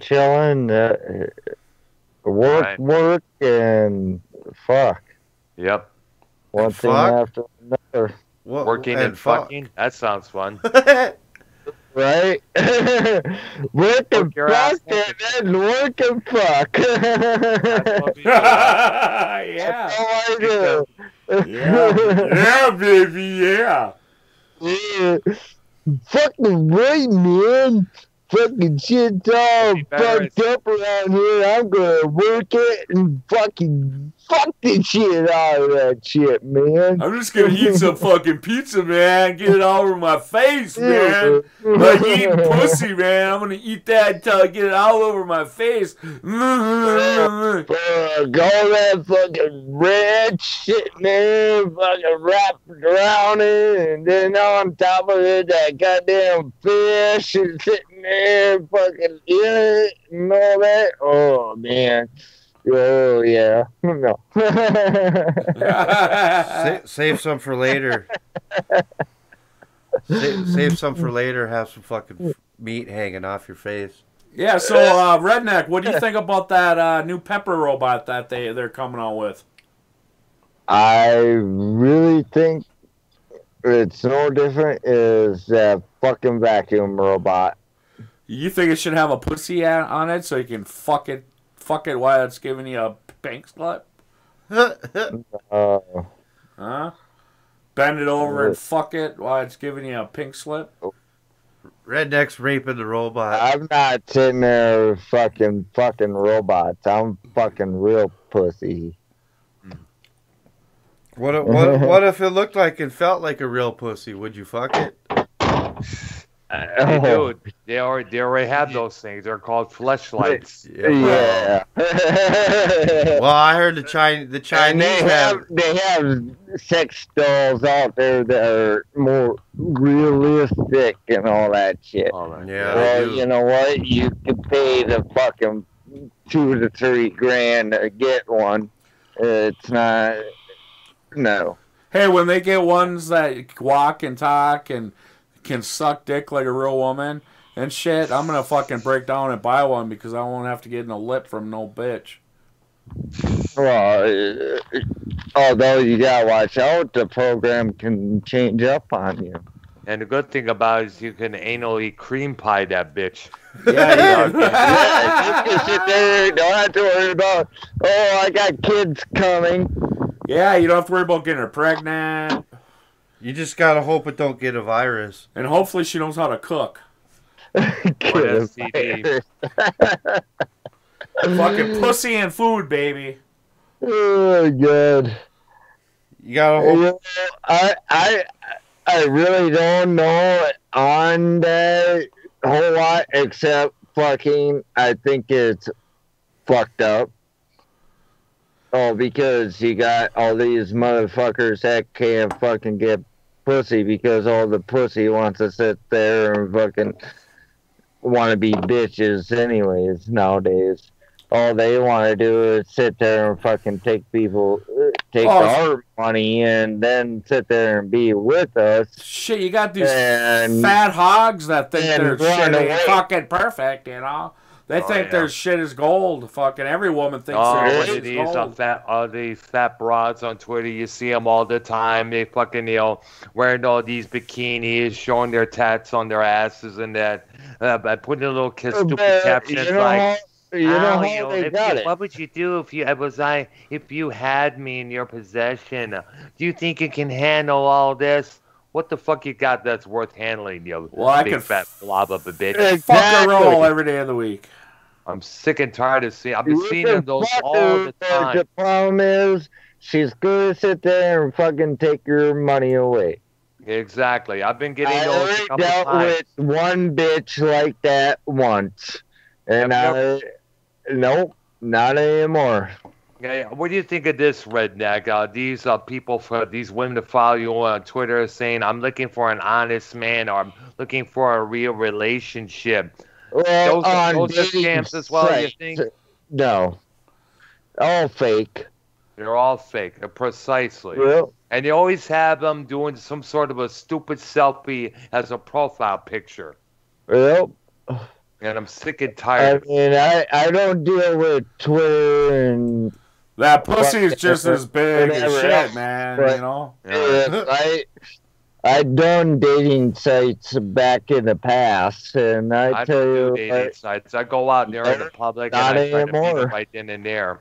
Right. Work, and fuck. Yep. One thing fuck? after another. What, Working and fuck. fucking? That sounds fun. Right? Work and your fuck ass and then work and fuck. That's what we do. Yeah. Oh, I do. Yeah, baby, yeah. Yeah. Fucking right, man. Fucking shit's all Be better fucked up around here. I'm gonna work it and fucking fuck the shit out of that shit, man. I'm just gonna eat some fucking pizza, man. Get it all over my face, man. Like eating pussy, man. I'm gonna eat that until I get it all over my face. Fuck, all that fucking red shit, man, fucking wrapped around it, and then on top of it, that goddamn fish is sitting there, fucking in it, and all that. Oh, man. Oh, yeah. No. Save some for later. Save some for later. Have some fucking meat hanging off your face. Yeah, so Redneck, what do you think about that new pepper robot that they're coming out with? I really think it's no different is that fucking vacuum robot. You think it should have a pussy on it so you can fuck it while it's giving you a pink slip? Uh, Huh? Bend it over and fuck it while it's giving you a pink slip? Redneck's raping the robot. I'm not sitting there fucking robots. I'm fucking real pussy. What if it looked like and felt like a real pussy? Would you fuck it? They do. They already have those things. They're called fleshlights. Yeah. Well, I heard the And Chinese they have sex dolls out there that are more realistic and all that shit. Yeah, Well, they do. you know what? You could pay the fucking $2 to $3 grand to get one. It's not. No. Hey, when they get ones that walk and talk and can suck dick like a real woman and shit, I'm gonna fucking break down and buy one because I won't have to get no lip from no bitch. Well, although you gotta watch out, the program can change up on you. And the good thing about it is you can anally cream pie that bitch. Yeah, you can. Yeah, you can sit there, don't have to worry about, oh, I got kids coming. Yeah, you don't have to worry about getting her pregnant. You just gotta hope it don't get a virus. And hopefully she knows how to cook. STD. Fucking pussy and food, baby. Oh, God. You gotta You hope. know, I really don't know on that whole lot except fucking I think it's fucked up. Oh, because you got all these motherfuckers that can't fucking get pussy because all the pussy wants to sit there and fucking want to be bitches anyways nowadays. All they want to do is sit there and fucking take our money and then sit there and be with us. Shit, you got these And- fat hogs that think and their run shit ain't away. fucking perfect, you know? They think yeah. their shit is gold. Fucking every woman thinks Oh, their what shit it is is, gold. these fat broads on Twitter, you see them all the time. They fucking, wearing all these bikinis, showing their tats on their asses and that. By putting a little stupid But captions you know like, how, you know "Oh, how they if got you- it. what would you do if you had me in your possession? Do you think you can handle all this? What the fuck you got that's worth handling, you Well, I big can fat blob of a bitch? Fuck a roll Exactly. every day of the week. I'm sick and tired of seeing. I've been You seeing can those fuck all her, the but time. the problem is, she's gonna sit there and fucking take your money away. Exactly. I've been getting I those a already couple dealt times. with one bitch like that once, and Yep, nope, not anymore. Okay, what do you think of this, Redneck? These people, these women that follow you on Twitter saying, I'm looking for an honest man or I'm looking for a real relationship. Well, Those are on scams dating as well, you sites, think? No, all fake. They're all fake. Precisely. Well, And you always have them doing some sort of a stupid selfie as a profile picture. well. And I'm sick and I tired. mean, I don't deal with Twitter and That pussy is just as big as Whatever shit, else, man, but- you know? I done dating sites back in the past, and I tell don't do you, dating sites. I go out there in the public and Not I try to meet anymore. them right then and there.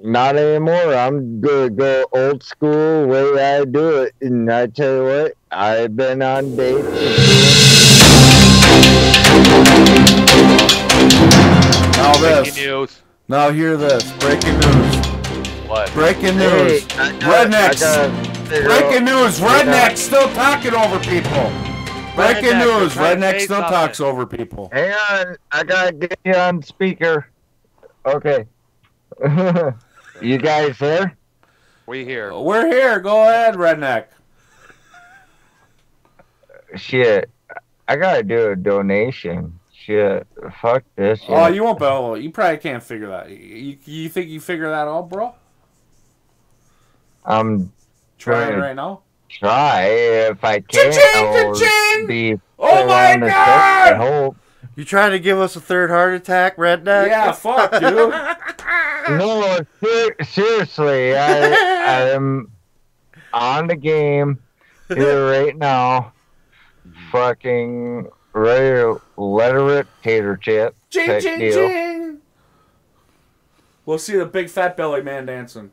not anymore. I'm gonna go old school way I do it, and I tell you what, I've been on dates. Now Breaking this. news. Now hear this. Breaking news. What? Breaking Hey, news. Rednecks. Breaking news. Redneck still talking over people. Breaking Redneck, news. you're trying to Redneck say still something. talks over people. Hang on, I gotta get you on speaker. Okay. You guys there? We here. We're here. Go ahead, Redneck. Shit, I gotta do a donation. Shit, fuck this shit. Oh, you won't be able. You probably can't figure that. You think you figure that out, bro? I'm Trying Right. right now. try if I can. Cha-ching, cha-ching! Be Oh my on the show, God! I hope. You trying to give us a third heart attack, Redneck? Yeah, fuck, dude. No, seriously, I am on the game. here right now. Fucking regular literate tater chip. Ching, type ching, deal. ching. We'll see the big fat belly man dancing.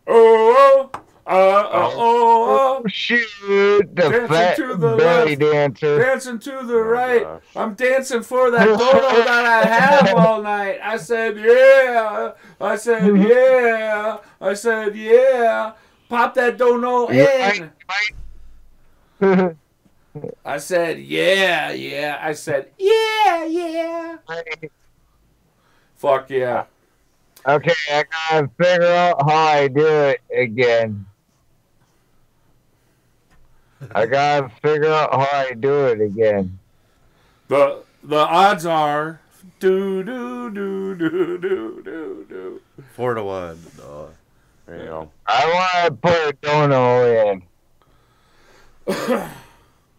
Oh, Oh shit! The Dancing fat to the belly left. dancer. dancing to the right. gosh. I'm dancing for that dono that I have all night. I said, yeah. I said, yeah. I said, yeah. Pop that dono in. I said, yeah, yeah. I said, yeah, yeah. Fuck yeah. Okay, I gotta figure out how I do it again. I gotta figure out how I do it again. The odds are do do do do do do do. 4-1. Oh. There you go. I wanna put a dono in.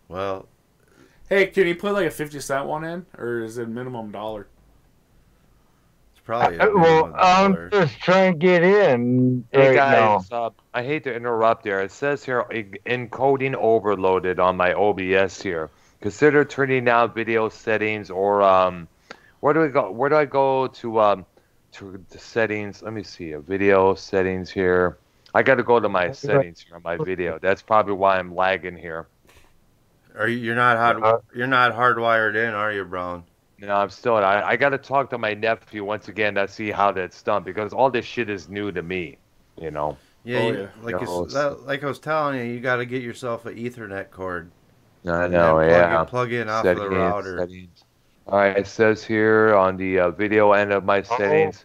Well, Hey, can you put like a 50-cent one in, or is it minimum $1? it's probably a Well, minimum I'm dollar. just trying to get in Hey right now. guys, I hate to interrupt there. It says here encoding overloaded on my OBS here. Consider turning down video settings or where do we go? Where do I go to the settings? Let me see. Video settings here. I got to go to my settings here on my video. That's probably why I'm lagging here. You're not hardwired in, are you, Brown? No, I'm still. I got to talk to my nephew once again to see how that's done because all this shit is new to me. You know. Yeah, Oh, you- yeah. like No, like I was telling you got to get yourself an Ethernet cord. I and know. then Yeah. Plug in off of the router. Settings. All right, it says here on the video end of my settings,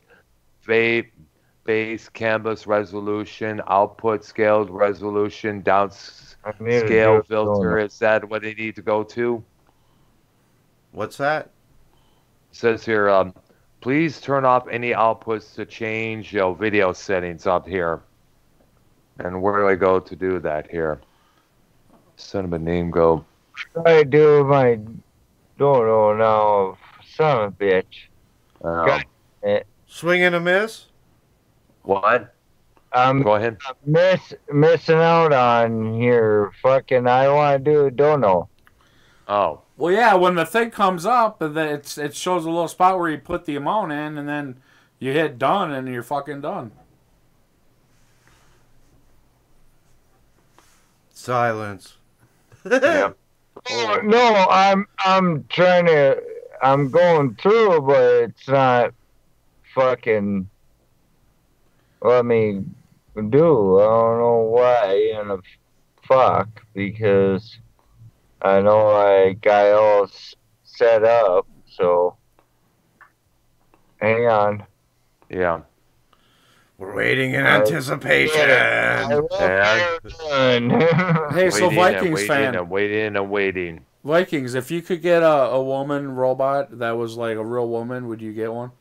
vape, base, canvas resolution, output scaled resolution, down I need to scale do filter. dono. Is that what they need to go to? What's that? It says here, please turn off any outputs to change video settings up here. And where do I go to do that here? Son of a name go. Try to do my dono now, son of a bitch. Um, Swing and a miss? what? I'm Go ahead. missing out on here. Fucking, I want to do a dono. Oh. Well, yeah, when the thing comes up, it shows a little spot where you put the amount in, and then you hit done, and you're fucking done. Silence. Yeah. Oh, no, I'm trying to. I'm going through, but it's not fucking. Let me do. I don't know why in the fuck because I know I got it all set up. So hang on. Yeah. We're waiting in I anticipation. will Yeah. get it done. Hey, so Waiting Vikings and fan, waiting and waiting and waiting. Vikings, if you could get a woman robot that was like a real woman, would you get one?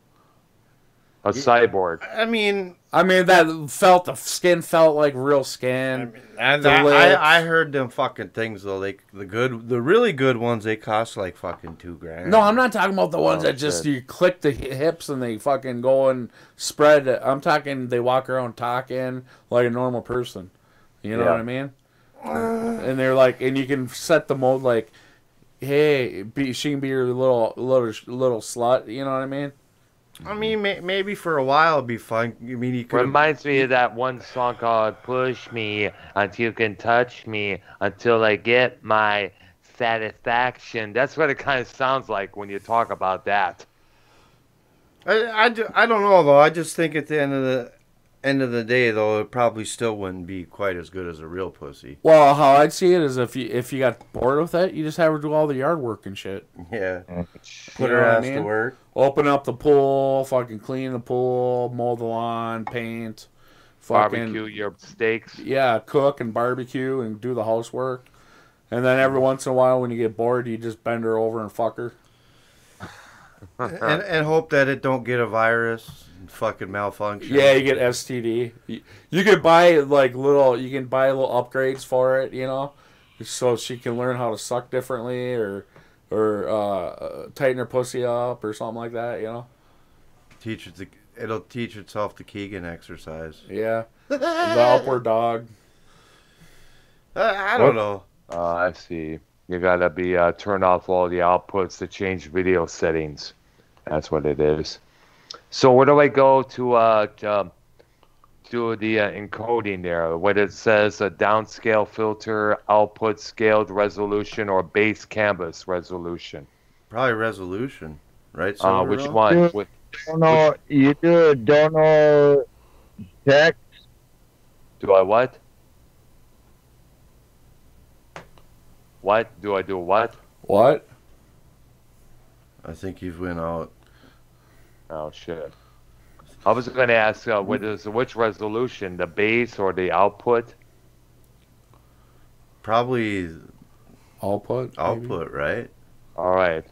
A cyborg. I mean, I mean, the skin felt like real skin. and The lips. I heard them fucking things though. The really good ones, they cost like fucking $2,000. No, I'm not talking about the ones Oh, that just shit. you click the hips and they fucking go and spread it. I'm talking they walk around talking like a normal person. You know Yeah. what I mean? And they're like, and you can set the mode like, hey, she can be your little slut. You know what I mean? I mean, maybe for a while it'd be fun. I mean, you could. Reminds me of that one song called Push Me Until You Can Touch Me Until I Get My Satisfaction. That's what it kind of sounds like when you talk about that. I don't know though. I just think at the end of the day though, it probably still wouldn't be quite as good as a real pussy. Well, how I'd see it is if you got bored with it, you just have her do all the yard work and shit. Yeah. You Put know her what I ass to mean? work. Open up the pool, fucking clean the pool, mow the lawn, paint, fucking Barbecue your steaks. yeah, cook and barbecue and do the housework. And then every once in a while, when you get bored, you just bend her over and fuck her. and hope that it don't get a virus and fucking malfunction. Yeah, you get STD. You can buy little upgrades for it, you know, so she can learn how to suck differently or tighten her pussy up or something like that, you know. It'll teach itself the Keegan exercise. Yeah, the upward dog. I don't know. I see. You gotta be turn off all the outputs to change video settings. That's what it is. So where do I go to do the encoding there? What it says, a downscale filter, output scaled resolution, or base canvas resolution? Probably resolution, right? Which one? Dono, you do a dono text. Do I what? What? Do I do what? What? I think you've went out. Oh, shit. I was going to ask which resolution, the base or the output? Probably Output? output, right? All right.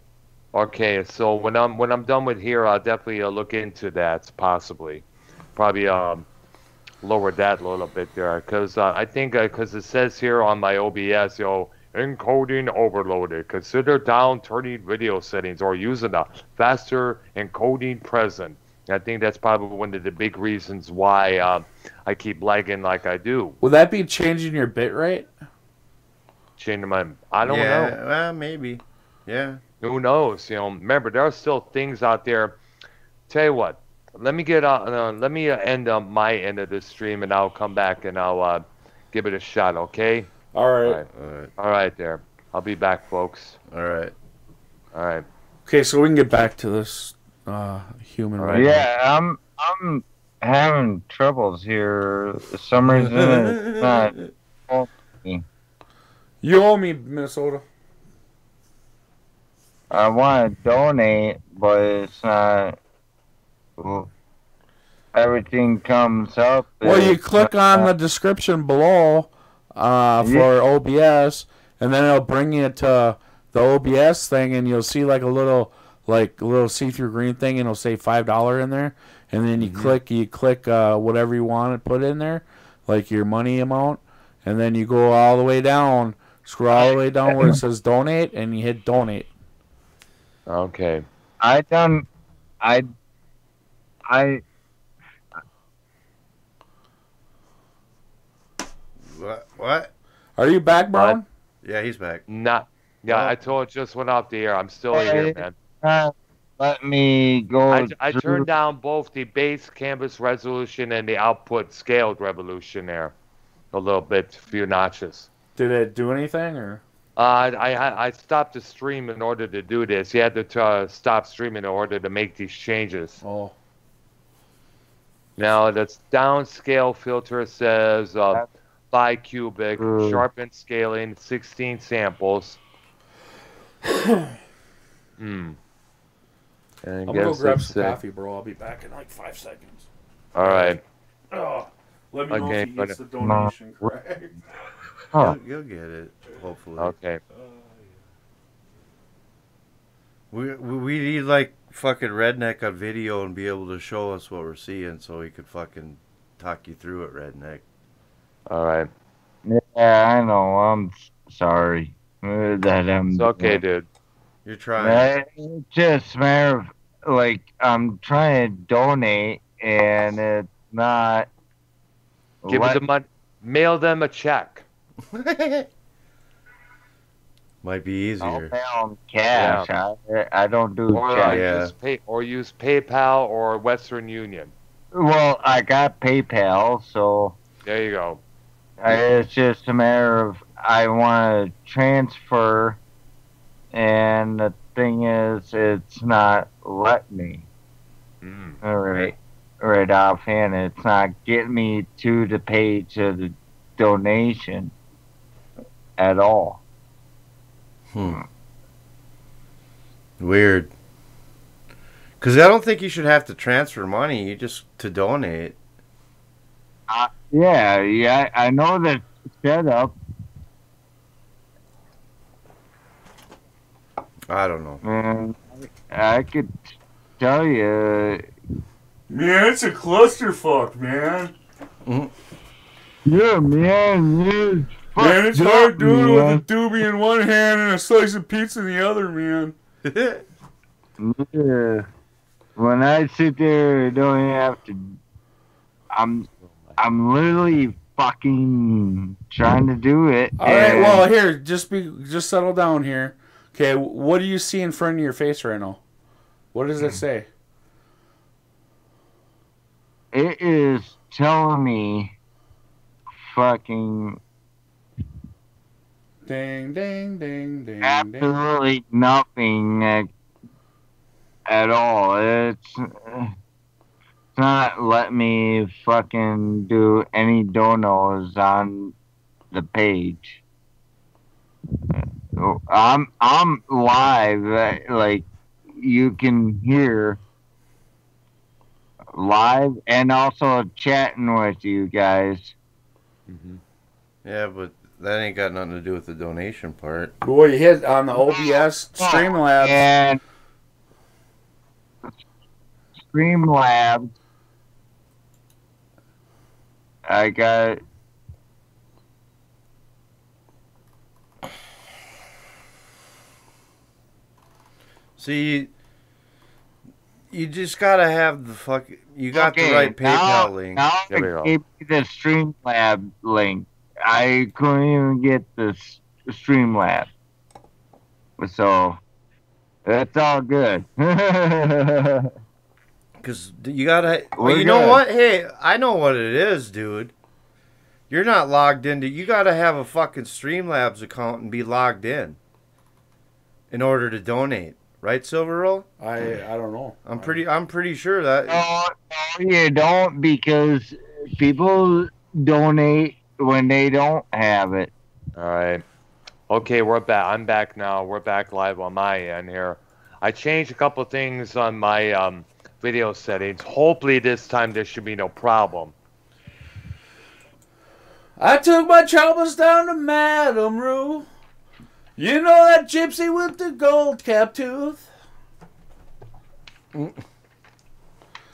Okay, so when I'm done with here, I'll definitely look into that, possibly. Probably lower that a little bit there, because I think, because it says here on my OBS, encoding overloaded. Consider down turning video settings or using a faster encoding present. I think that's probably one of the big reasons why I keep lagging like I do. Would that be changing your bit rate? Changing my, I don't know. Yeah, well, maybe. Yeah. Who knows? Remember, there are still things out there. Tell you what, let me get let me end my end of the stream, and I'll come back and I'll give it a shot. Okay? All right. All right, there. I'll be back, folks. All right. All right. Okay, so we can get back to this human right Yeah, I'm having troubles here. For some reason it's not. You owe me, Minnesota. I want to donate, but it's not. Everything comes up. Well, you click on the description below for OBS, and then it'll bring you to the OBS thing, and you'll see like a little see-through green thing, and it'll say $5 in there, and then you click whatever you want to put in there, like your money amount, and then you go all the way down, scroll all the way down where it says donate, and you hit donate. Okay. What? Are you back, Brown? Yeah, he's back. Not. Yeah, I told just went off the air. I'm still here, man. Let me go. I turned down both the base canvas resolution and the output scaled resolution there, a little bit, a few notches. Did it do anything, or? I stopped the stream in order to do this. You had to stop streaming in order to make these changes. Oh. Now, that's downscale filter says bicubic, sharpened scaling, 16 samples. I'm gonna go grab some coffee, bro. I'll be back in like 5 seconds. All right. Oh, let me know if he gets the donation correct. You'll get it, hopefully. Okay. We need like fucking Redneck on video and be able to show us what we're seeing, so we could fucking talk you through it, Redneck. All right. Yeah, I know. I'm sorry that I'm. It's okay, dude. You're trying. It's just a matter of like I'm trying to donate and it's not. Give them the money. Mail them a check. Might be easier. I'll mail them cash. Yeah. I don't do checks. Or use PayPal or Western Union. Well, I got PayPal, so. There you go. It's just a matter of I want to transfer, and the thing is, it's not letting me. All right. Right offhand, it's not getting me to the page of the donation at all. Weird. Because I don't think you should have to transfer money. You just to donate. Yeah, I know the setup. I don't know. And I could tell you. Man, it's a clusterfuck, man. Yeah, man. Man, it's hard doing it with a doobie in one hand and a slice of pizza in the other, man. Yeah. When I sit there, I don't have to. I'm literally fucking trying to do it. All right, well, here, just settle down here. Okay, what do you see in front of your face right now? What does it say? It is telling me fucking Ding, ding, ding, ding, absolutely nothing at all. It's not letting me fucking do any donos on the page. I'm live, like you can hear live and also chatting with you guys. Mm-hmm. Yeah, but that ain't got nothing to do with the donation part. Boy, you hit on the OBS Streamlabs. And Streamlabs, I got. See, you just gotta have the fuck. You got the right PayPal link. Now There we I gave you the Streamlabs link. I couldn't even get the Streamlabs. So, that's all good. Because you gotta. Well, We're you know good. what? Hey, I know what it is, dude. You're not logged into. You gotta have a fucking Streamlabs account and be logged in order to donate, right, Silver Roll? I don't know. I'm pretty sure that. No, you don't, because people donate when they don't have it. All right. Okay, we're back. I'm back now. We're back live on my end here. I changed a couple things on my video settings. Hopefully this time there should be no problem. I took my troubles down to Madame Rue. You know that gypsy with the gold cap tooth? All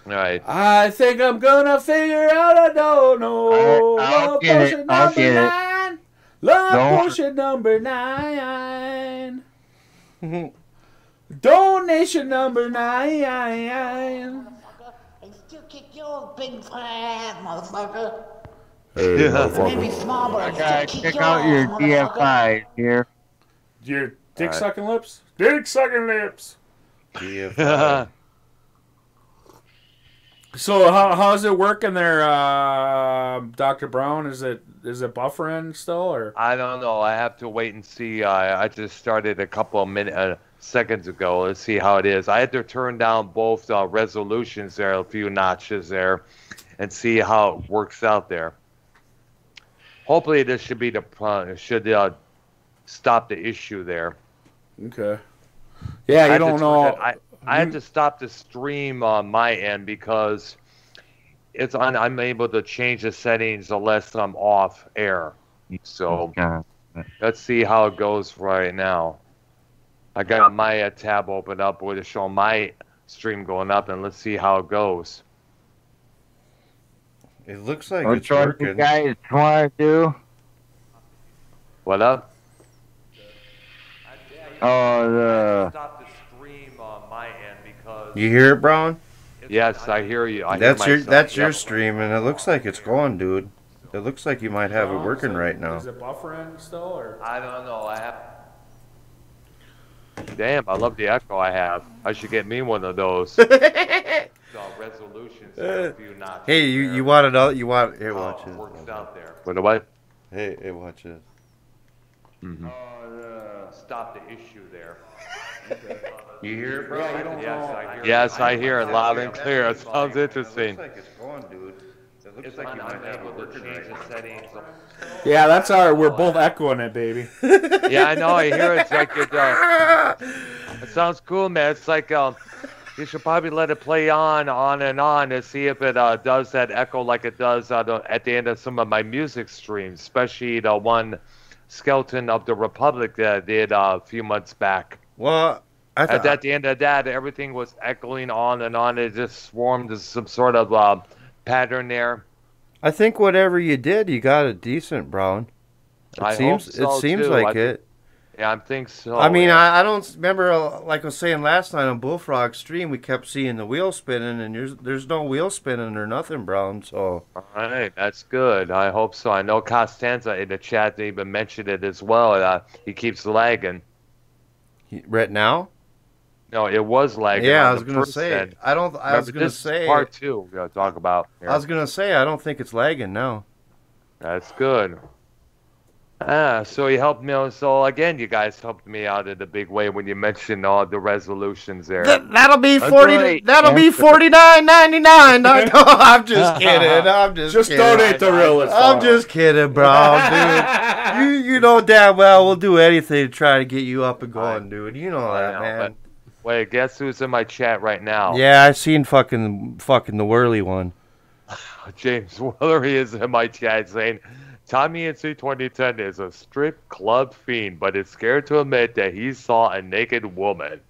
right. I think I'm gonna figure out I don't know. I'll Love get it, potion I'll number get it. 9. Love Don't- potion number 9. Donation number 9. And still kick your big fat ass, motherfucker. Hey, Maybe small, but I Guys, still kick check out your motherfucker. DFI here. Your dick sucking lips? Dick sucking lips. DFI. So how's it working there, Dr. Brown? Is it buffering still, or? I don't know. I have to wait and see. I just started a couple of seconds ago. Let's see how it is. I had to turn down both resolutions there, a few notches there, and see how it works out there. Hopefully, this should be stop the issue there. Okay. Yeah, you don't know. I had to stop the stream on my end because I'm able to change the settings unless I'm off air. So let's see how it goes right now. I got my tab open up with it showing my stream going up, and let's see how it goes. It looks like Which it's one working. you guys want to do? What up? Oh, Stop the stream on my end because You hear it, Brown? yes, I hear you. I hear That's your myself. Yep. stream, and it looks like it's going, dude. It looks like you might have it working right now. Is it buffering still, or? I don't know. I have. Damn, I love the echo I have. I should get me one of those. Resolutions. A few notches Hey, you there. want it out? You want? Here, watch How it works this. out there. What? Hey, watch this. Stop the issue there. You hear it, bro? Yeah, you don't know. Yes, I hear it loud and clear. It sounds interesting. It looks like it's going, dude. It looks It's like like you I'm might have able it to working change right the now. settings. Yeah, that's we're both echoing it, baby. Yeah, I know. I hear it. It's like it sounds cool, man. It's like you should probably let it play on and on to see if it does that echo like it does at the end of some of my music streams, especially the one Skeleton of the Republic that I did a few months back. Well, At the end of that, everything was echoing on and on. It just swarmed as some sort of pattern there. I think whatever you did, you got it decent, Brown. I It seems hope so, it seems too. like it. Yeah, I think so. I mean, yeah. I don't remember, like I was saying last night on Bullfrog Stream, we kept seeing the wheel spinning, and there's no wheel spinning or nothing, Brown. So All right, that's good. I hope so. I know Costanza in the chat even mentioned it as well. He keeps lagging. right now, No, it was lagging. yeah, on I was the gonna first say, end. I don't. I was Remember, gonna this is say, part 2 we're gonna talk about. Here. I was gonna say, I don't think it's lagging now. That's good. So you helped me. So again, you guys helped me out in a big way when you mentioned all the resolutions there. That'll be That's 40. right. That'll be $49.99. No, I'm just kidding. I'm just kidding. donate the realist. I'm just kidding, bro, dude. You know damn well we'll do anything to try to get you up and going, dude. You know that, know, man. Wait, guess who's in my chat right now? Yeah, I seen fucking the whirly one. James Willery is in my chat saying, Tommy NC 2010 is a strip club fiend, but is scared to admit that he saw a naked woman.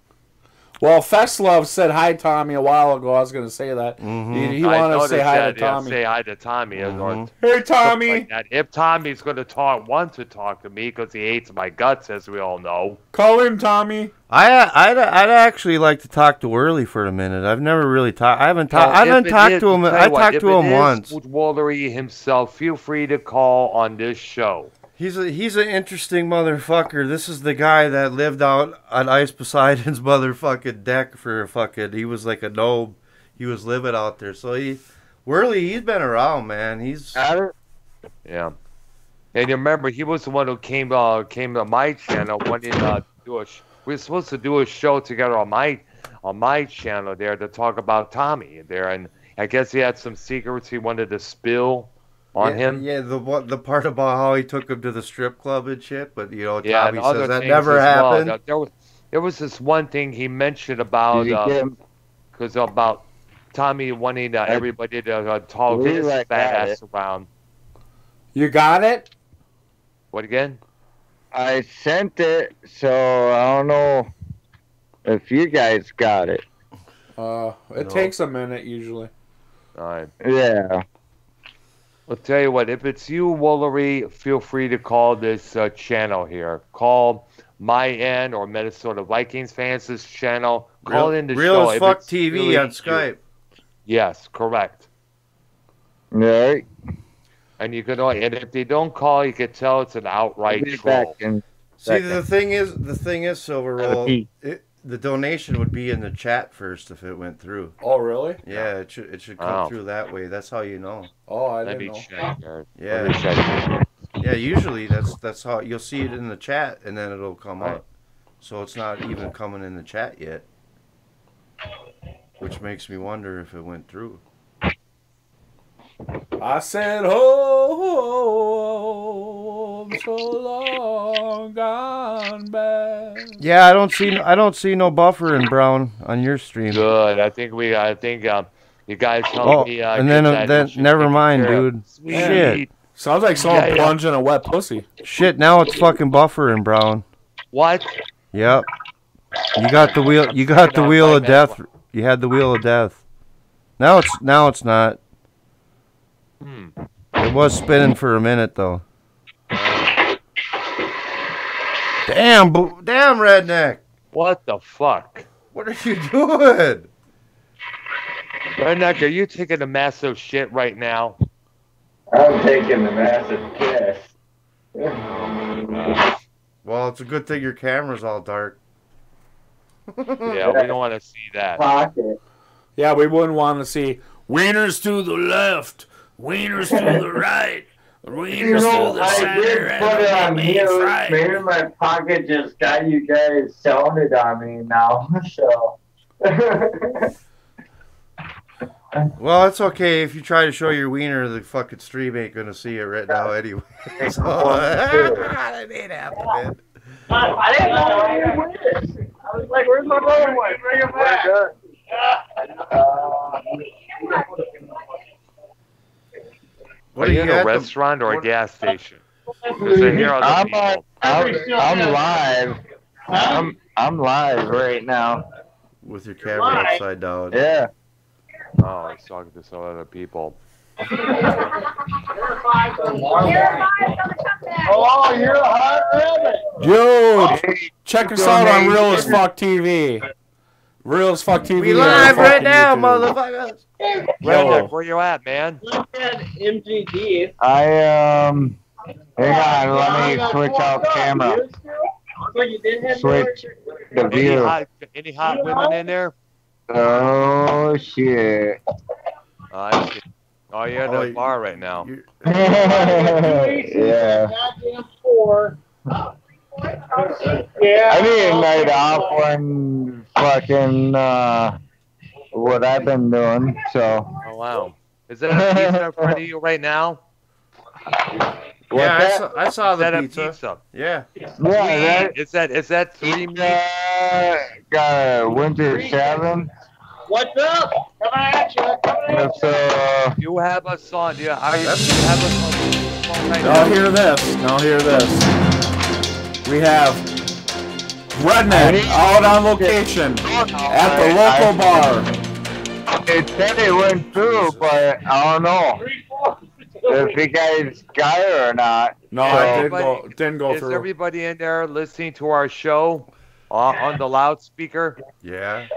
Well, Festlove said hi, Tommy, a while ago. I was going to say that. He I wanted to say noticed hi that, to Tommy. Say hi to Tommy. Or Hey, Tommy. like that. If Tommy's going to want to talk to me because he hates my guts, as we all know. Call him, Tommy. I'd actually like to talk to Whirly for a minute. I've never really talked. I haven't talked. I haven't talked to him. I talked to him once. Woolery himself, feel free to call on this show. He's an interesting motherfucker. This is the guy that lived out on Ice Poseidon's motherfucking deck for fucking. He was like a gnome. He was living out there. So Whirly, he's been around, man. Yeah. And you remember, he was the one who came to my channel wanting to do we were supposed to do a show together on my channel there to talk about Tommy there, and I guess he had some secrets he wanted to spill on him. Yeah, the part about how he took him to the strip club and shit, but Tommy and other says that things never as well. happened. There was this one thing he mentioned about about Tommy wanting everybody to talk his fat ass around. You got it? What again? I sent it, so I don't know if you guys got it. It takes a minute usually. All right. Yeah. I'll tell you what, if it's you, Woolery, feel free to call this channel here. Call my end or Minnesota Vikings fans' channel. Call in the show. Real as fuck TV really on Skype. Yes, correct. Right. And you can, and if they don't call, you can tell it's an outright troll. See, the thing is, Silver Roll, the donation would be in the chat first if it went through. Oh, really? Yeah, it should come through that way. That's how you know. Oh, I Let didn't me know. check here. Yeah. Yeah, usually that's how you'll see it in the chat and then it'll come up. So it's not even coming in the chat yet. Which makes me wonder if it went through. I said, oh, I'm so long gone back. Yeah, I don't see no buffer in Brown on your stream. Good. I think you guys helped me. And then never mind, dude. Shit. Sounds like someone plunged in a wet pussy. Shit, now it's fucking buffering, Brown. What? Yep. You got the wheel. You got the wheel of death. You had the wheel of death. Now it's not. It was spinning for a minute though. Damn, redneck. What the fuck? What are you doing? Redneck, are you taking a massive shit right now? I'm taking a massive piss. Well, it's a good thing your camera's all dark. Yeah, we don't want to see that. Pocket. Yeah, we wouldn't want to see wieners to the left, wieners to the right, wieners to the I center, did put it on and mute. right. Maybe my pocket just got you guys sounded on me now. So. Well, it's okay if you try to show your wiener. The fucking stream ain't gonna see it right now anyway. So, that ain't happening. I didn't know where you went. I was like, where's my phone? Bring it back. Are you in a restaurant or a gas station? Because I hear other people. I'm live. I'm live right now. With your camera upside down. Yeah. Oh, he's talking to some other people. Oh, you're a hot rabbit. Dude, check us out on Real as Fuck TV. Real as Fuck TV. We live on right now, YouTube. motherfuckers. Redneck, where you at, man? Look at MGD. Hang on, let me switch out camera. Switch the view. Any hot women in there? Oh shit. I see. Oh, you're at the bar right now. Yeah. I need a night off when fucking what I've been doing, so. Oh, wow. Is that a pizza in front of you right now? Yeah, I saw Is the that a pizza. pizza? Yeah. Yeah, Is that 3 meat? got a Winter 7. What's up? Coming at you. It's You have a song. You have a song right Now now. hear this. Now hear this. We have Redneck out on location at the local bar. it said it went through, but I don't know if you guys got it or not. No, it didn't go Is through. everybody in there listening to our show on the loudspeaker? Yeah.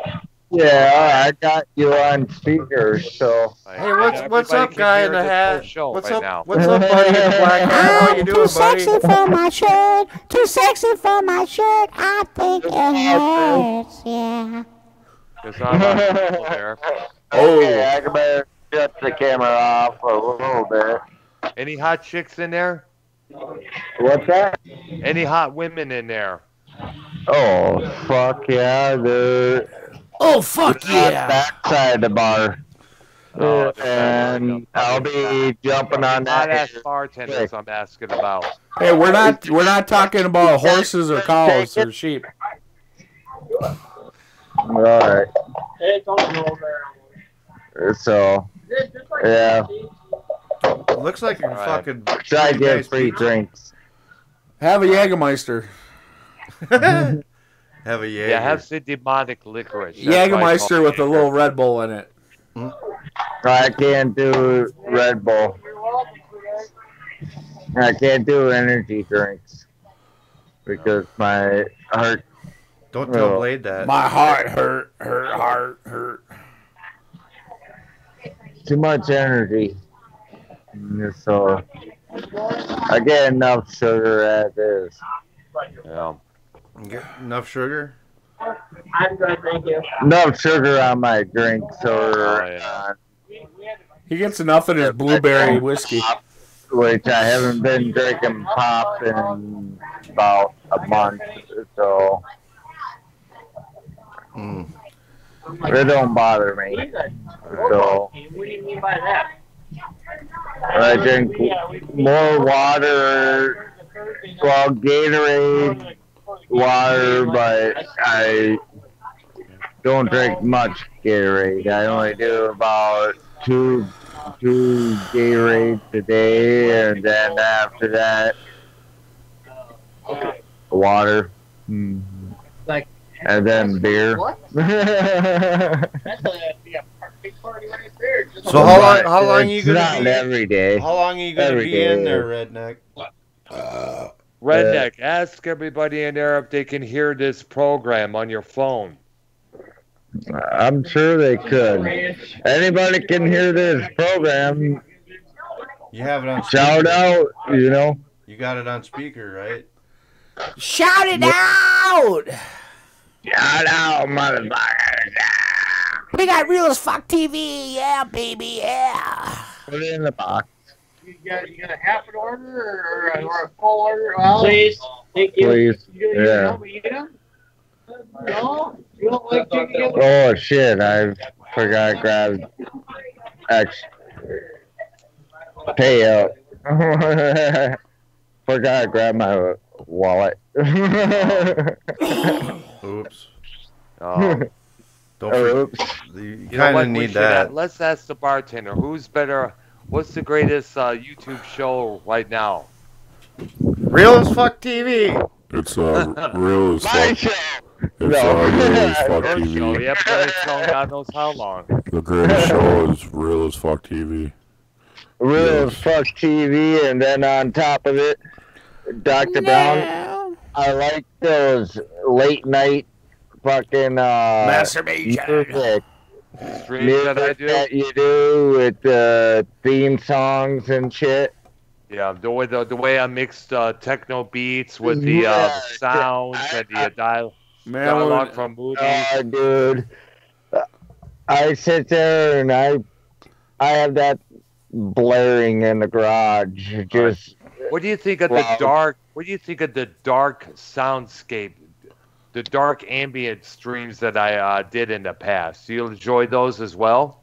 Yeah, I got you on speaker, so. Hey, what's Everybody up, can guy hear in the this whole hat? show What's right up? now. What's up, buddy in the black hat? How you I'm doing, too sexy buddy? for my shirt. Too sexy for my shirt. I think it hurts. Yeah. There's not a lot of people there. Okay, I can better shut the camera off a little bit. Any hot chicks in there? What's that? Any hot women in there? Oh, fuck yeah, they're Oh, fuck on the backside of the bar. Oh, And I'll be jumping on Hot that. ass bartenders I'm asking about. Hey, we're not talking about horses or cows or sheep. Alright. So, yeah. Looks like you're All right. fucking. Try to get nice free pizza. drinks. Have a Jägermeister. Have a Jaeger. Yeah, have some demonic licorice. That's why I call Jägermeister it with a Jaeger. little Red Bull in it. I can't do Red Bull. I can't do energy drinks because my heart. Don't tell Oh. Blade that. My heart hurt. Too much energy. So I get enough sugar as is. Yeah. Get enough sugar? I'm good, thank you. Enough sugar on my drinks or Oh, yeah. He gets enough in his blueberry whiskey. which I haven't been drinking pop in about a month, so it don't bother me. So What do you mean by that? I drink more water, well, Gatorade water, but I don't drink much Gatorade. I only do about two Gatorades a day, and then after that, water, Like, and then beer. what? That's a big party right there. Just So how long you It's gonna not be? every day. How long are you gonna Every be in day. there, Redneck? Redneck, ask everybody in there if they can hear this program on your phone. I'm sure they could. Anybody can hear this program. You have it on Shout speaker. out, you know. You got it on speaker, right? Shout it out! Shout out, motherfuckers. We got Real as Fuck TV. Yeah, baby. Yeah. Put it in the box. You got a half an order or a full order? Well, please. Thank you. Please. You Yeah. help me eat them? No? You don't like chicken? Oh shit! I forgot to grab extra payout. Forgot to grab my wallet. Oops. Oh, Don't forget. Oops. You you know kind what? of We need should that. let's ask the bartender. Who's better? What's the greatest YouTube show right now? Real as fuck TV. It's real as My fuck. show. It's No. real as fuck Your show. TV. Yeah, but it's shown God knows how long. The greatest show is real as fuck TV. real as fuck TV, and then on top of it, Dr. Brown. I like those late night fucking Masturbation. music Streams that I do. that you do with theme songs and shit. Yeah, the way I mixed techno beats with the Yeah, sounds and the dialogue from movies. Dude, I sit there and I have that blaring in the garage. Just What do you think of Wow. the dark? What do you think of the dark soundscape, the dark ambient streams that I did in the past? Do you enjoy those as well?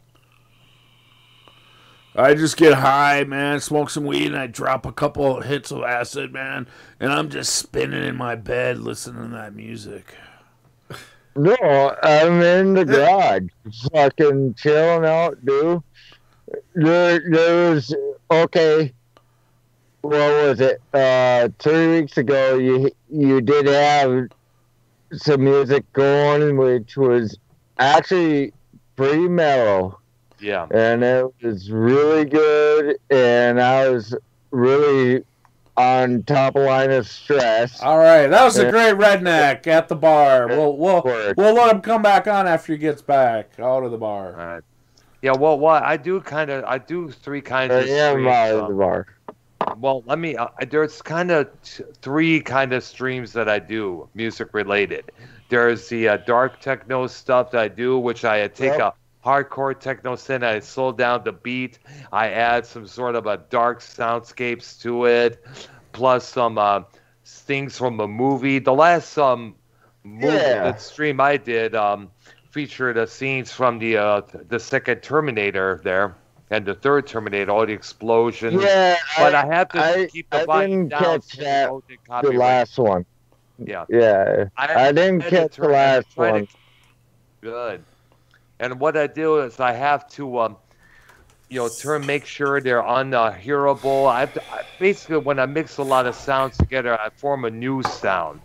I just get high, man, smoke some weed, and I drop a couple hits of acid, man, and I'm just spinning in my bed listening to that music. no, I'm in the garage, fucking chilling out, dude. There's okay. What was it? 3 weeks ago, you did have some music going, which was actually pretty mellow, Yeah. and it was really good. And I was really on top of line of stress. All right, that was a great redneck at the bar. We'll let him come back on after he gets back out of the bar. All right. Yeah. Well, I do three kinds of Yeah, streams. out of the bar. Well, let me. There's kind of three kind of streams that I do, music related. There's the dark techno stuff that I do, which I take a hardcore techno scene, I slow down the beat, I add some sort of a dark soundscapes to it, plus some things from a movie. The last stream I did featured scenes from the second Terminator there. And the third Terminator, all the explosions. Yeah, but I have to keep the I volume didn't down. catch so that. don't get The copyright. last one. Yeah. Yeah, I didn't catch the last one. Good. And what I do is I have to, make sure they're unhearable. Basically, when I mix a lot of sounds together, I form a new sound.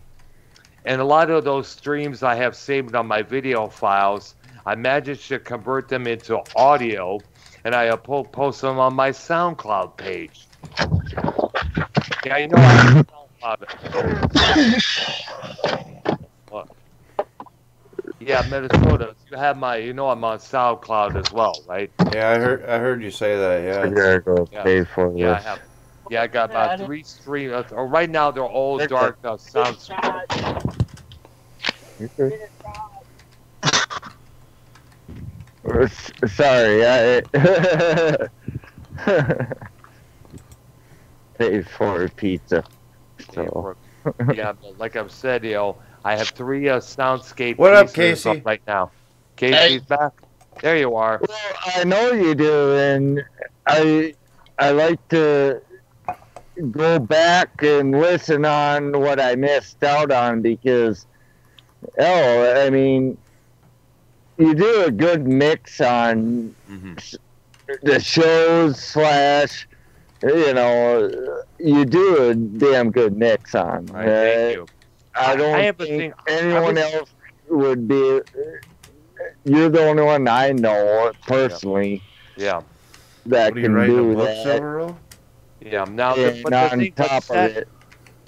And a lot of those streams I have saved on my video files, I managed to convert them into audio, and I post them on my SoundCloud page. Yeah, I have SoundCloud. What? Yeah, Minnesota. You have I'm on SoundCloud as well, right? Yeah, I heard you say that. I Yeah. gotta go pay for Yeah, I this. have. Yeah, I got about 3 streams. Right now, they're all dark sounds. Sorry, I paid for pizza. So. Yeah, but like I've said, I have 3 soundscape. What up, pieces Casey? up right now. Casey's back. There you are. Well, I know you do, and I like to go back and listen on what I missed out on because, I mean, you do a good mix on the shows / you do a damn good mix on. Right, thank you. I don't have a think thing- anyone else would be. You're the only one I know personally Yeah. that What are you can writing a do book, that. Silverroll? Yeah. Now, And but on top of it,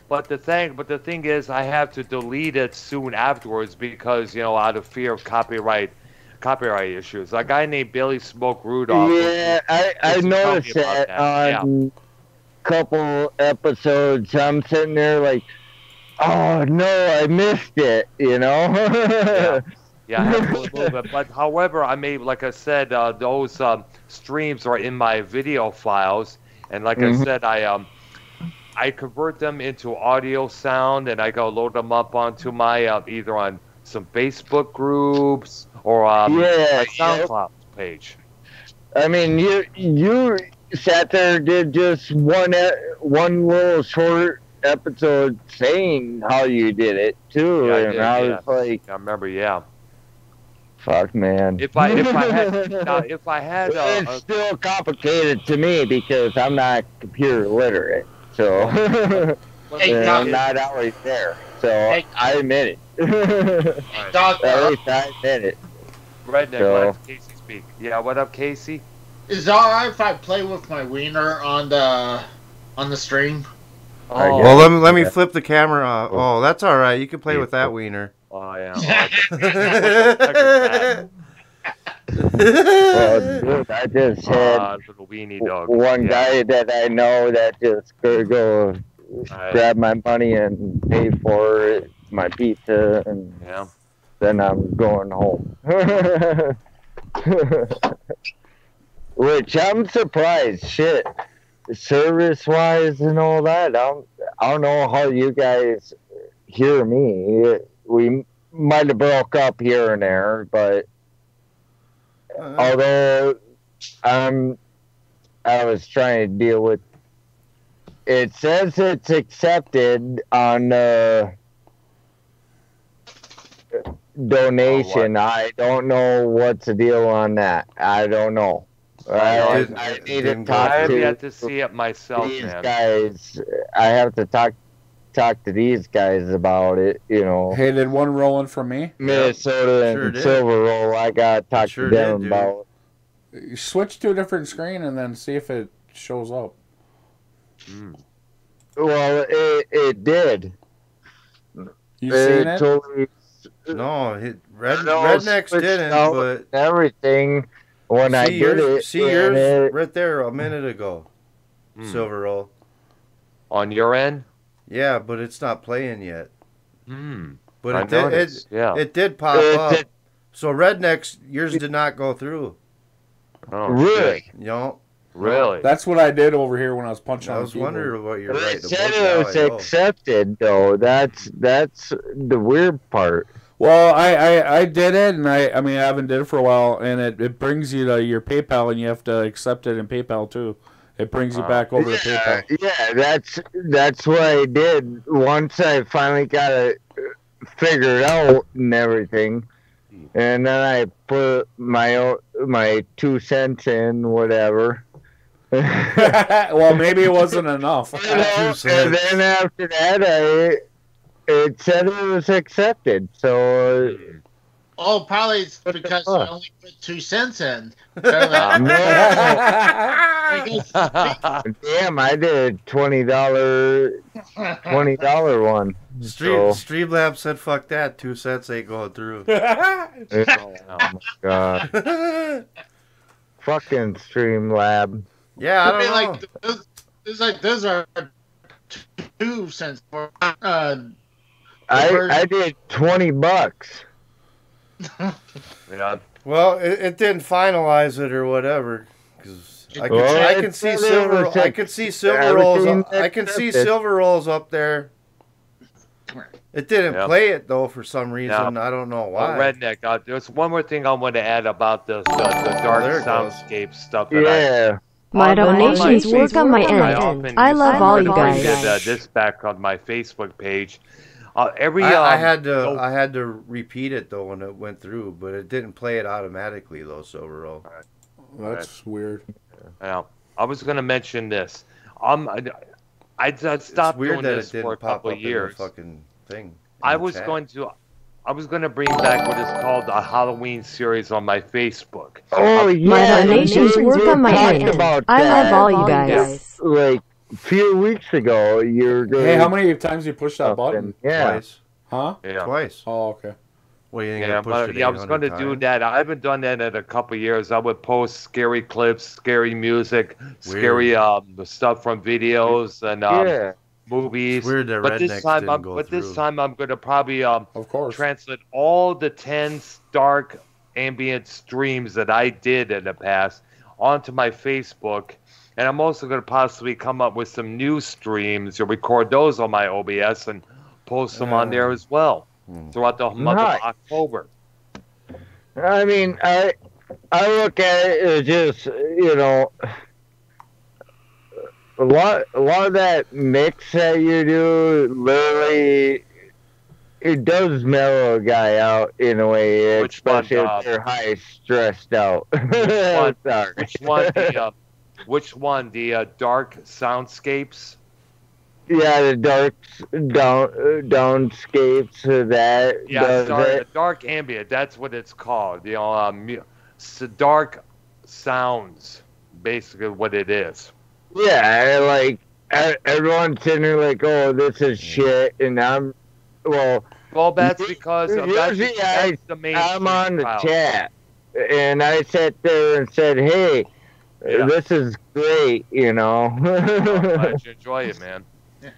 But the thing is, I have to delete it soon afterwards because out of fear of copyright issues. A guy named Billy Smoke Rudolph. yeah, I Just tell noticed me about that on a couple episodes. I'm sitting there like, oh no, I missed it. Yeah, I have to remove it. But however, like I said, those streams are in my video files, and like I said, I convert them into audio sound, and I go load them up onto my either on some Facebook groups or my SoundCloud page. I mean, you sat there and did just one little short episode saying how you did it too, Yeah, I and did, I yeah. was like, I remember, yeah. "Fuck, man." If I had it's still complicated to me because I'm not computer literate, so and I'm not always there. So I admit it. At least I admit it. Redneck, So- let Casey speak. Yeah, what up, Casey? Is it alright if I play with my wiener on the stream? Oh, Well, let me flip the camera off. Oh, that's all right. You can play with that wiener. oh yeah. Well, dude, I just had Little weenie dog. one guy that I know that just could go grab my money and pay for it, my pizza, and Yeah. then I'm going home. Which I'm surprised. Shit, service-wise and all that. I don't know how you guys hear me. We might have broke up here and there, but although I was trying to deal with. It says it's accepted on donation. I don't know what's the deal on that. I don't know. I need to talk I have to yet to see it myself, these man. guys. I have to talk to these guys about it. You know, Hey, did one roll in from me? Minnesota Sure and did. Silver Roll. I got to talk Sure to them did, dude. about. You switch to a different screen and then see if it shows up. Well, it did. You seen it? Totally No, No, Rednecks switched didn't, out but everything when I see did yours, it. see and yours it- right there a minute ago. Silver Roll. On your end? Yeah, but it's not playing yet. But I it did, noticed, yeah. it did pop It up. did. So Rednecks, yours did not go through. Oh, Really? shit. You know, Really? That's what I did over here when I was punching I on was the keyboard. wondering what you're It right. said it was accepted, though. That's the weird part. Well, I did it, and I mean, I haven't did it for a while, and it brings you to your PayPal, and you have to accept it in PayPal, too. It brings you back over to PayPal. Yeah, that's what I did once I finally got it figured out and everything, and then I put my 2 cents in, whatever. Well, maybe it wasn't enough. And then after that, it said it was accepted. So Oh, probably it's because I only put 2 cents in. damn, I did $20 one. Streamlabs said, "Fuck that, 2 cents ain't going through." Oh my god! Fucking Streamlab. Yeah, I don't know. Like those are 2 cents for. I did $20. Yeah. Well, it didn't finalize it or whatever. Because I Well, can it see said it silver. was I can see silver rolls. everything I can see accepted. silver rolls up there. It didn't Yeah. play it though for some reason. Yeah. I don't know why. Well, Redneck, there's one more thing I want to add about the there dark it goes. soundscape stuff. That Yeah. My On donations my work on my often end. I love all you guys. did, this back on my Facebook page. I had to so- I had to repeat it though when it went through, but it didn't play it automatically though. Silver roll. That's weird. Yeah, I was going to mention this. I stopped It's weird doing that this it didn't for a pop couple up of years. in the fucking thing. in I the was chat. going to bring back what is called a Halloween series on my Facebook. Oh yeah. My donations work on my talked end. about I that, love all you guys. Like a few weeks ago, you're going. Hey, how many times you pushed that button? Yeah. Twice. Huh? Yeah. Twice. Oh, okay. What do you think? Yeah, I pushed but it I was going to 800 do times? that. I haven't done that in a couple of years. I would post scary clips, scary music, scary stuff from videos and Yeah. movies. It's weird that but this Rednecks time, didn't I'm, go but this through. time I'm going to probably Of course. translate all the 10 dark ambient streams that I did in the past onto my Facebook. And I'm also going to possibly come up with some new streams or record those on my OBS and post them on there as well throughout the month Nice. of October. I mean, I look at it as just, you know, a lot of that mix that you do, literally, it does mellow a guy out in a way, Which one, especially if they're high stressed out. one? Sorry. Which one? The dark soundscapes? Yeah, the downscapes of that. Yeah, does it. dark ambient. That's what it's called. Dark sounds. basically what it is. Yeah, like everyone's sitting there like, oh, this is shit, and well, that's because usually that's the I'm mainstream on the crowd. chat, and I sat there and said, hey, this is great, you know. Glad you enjoy it, man.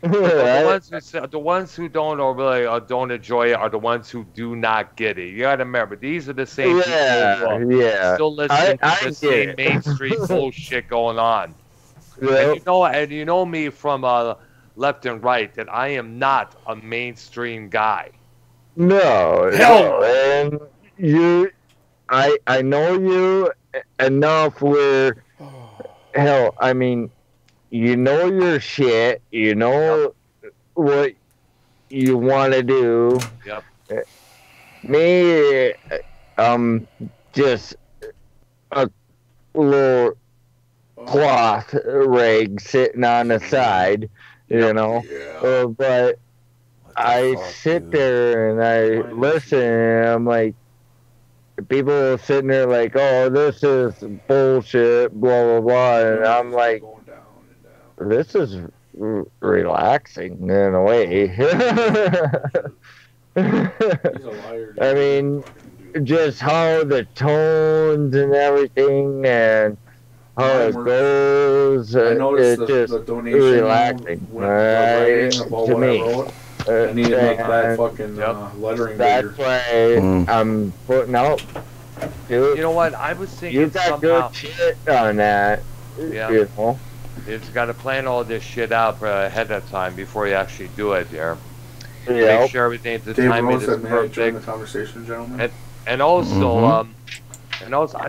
The ones who don't or really don't enjoy it are the ones who do not get it. You gotta remember, these are the same people who still listen to the same mainstream bullshit going on. Yep. And you know me from left and right that I am not a mainstream guy. No, and I know you enough where, hell, I mean, you know your shit, you know what you want to do. Yep. Me, just a little cloth rag sitting on the side, you know, but I sit there and I listen, and I'm like, people sitting there like, oh, this is bullshit, blah, blah, blah. And I'm like, this is relaxing in a way. I mean, just how the tones and everything and how it goes, I noticed it's just the donation relaxing. About To what me. I wrote. I need to make that fucking lettering bigger. That's why I'm putting out. Dude, You know what? I was thinking you got somehow. good shit on that. Yeah. You know? It's got to plan all this shit out ahead of time before you actually do it there. Yep. Make sure everything at the Dave time Rose is said, may I join the perfect. conversation, gentlemen? And also, I'm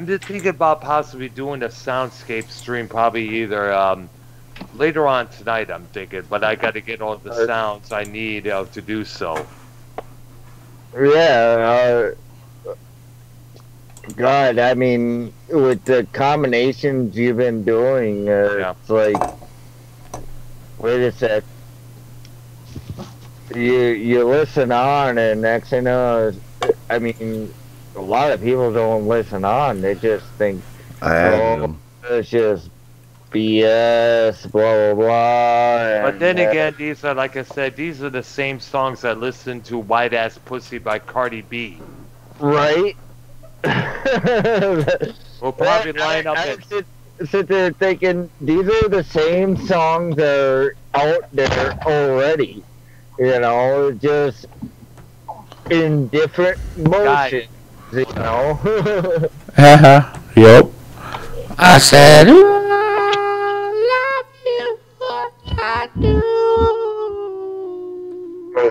just thinking about possibly doing a soundscape stream, probably either later on tonight. I'm thinking, but I got to get all the sounds I need to do so. Yeah. God, I mean, with the combinations you've been doing, it's like, wait a sec. You listen on, and next thing you know, I mean, a lot of people don't listen on. They just think, it's just BS, blah, blah, blah. But then again, these are, like I said, these are the same songs I listen to White Ass Pussy by Cardi B. Right? We'll probably line up I sit there thinking, these are the same songs that are out there already. You know, just in different motions, you know? Yep. I said, ooh, I love you, what I do.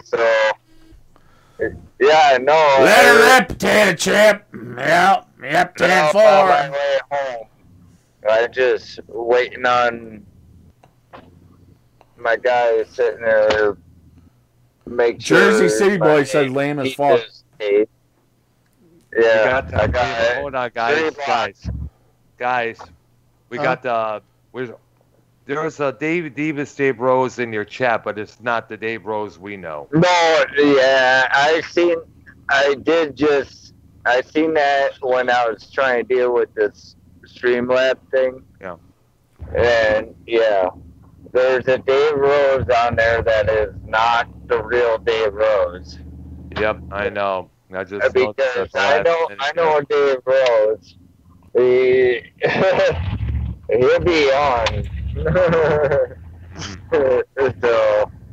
So, yeah, no. Let her rip, potato chip. Yep, 10-4. On my way home, I just waiting on my guy sitting there. Make sure Jersey City Boy said lame as fuck. Yeah, I got it. Hold on, guys. We got the. There was a Dave Rose in your chat, but it's not the Dave Rose we know. No, yeah, I seen that when I was trying to deal with this Streamlab thing. Yeah. And yeah, there's a Dave Rose on there that is not the real Dave Rose. Yep, I know. I just because I know Dave Rose. He'll be on. So,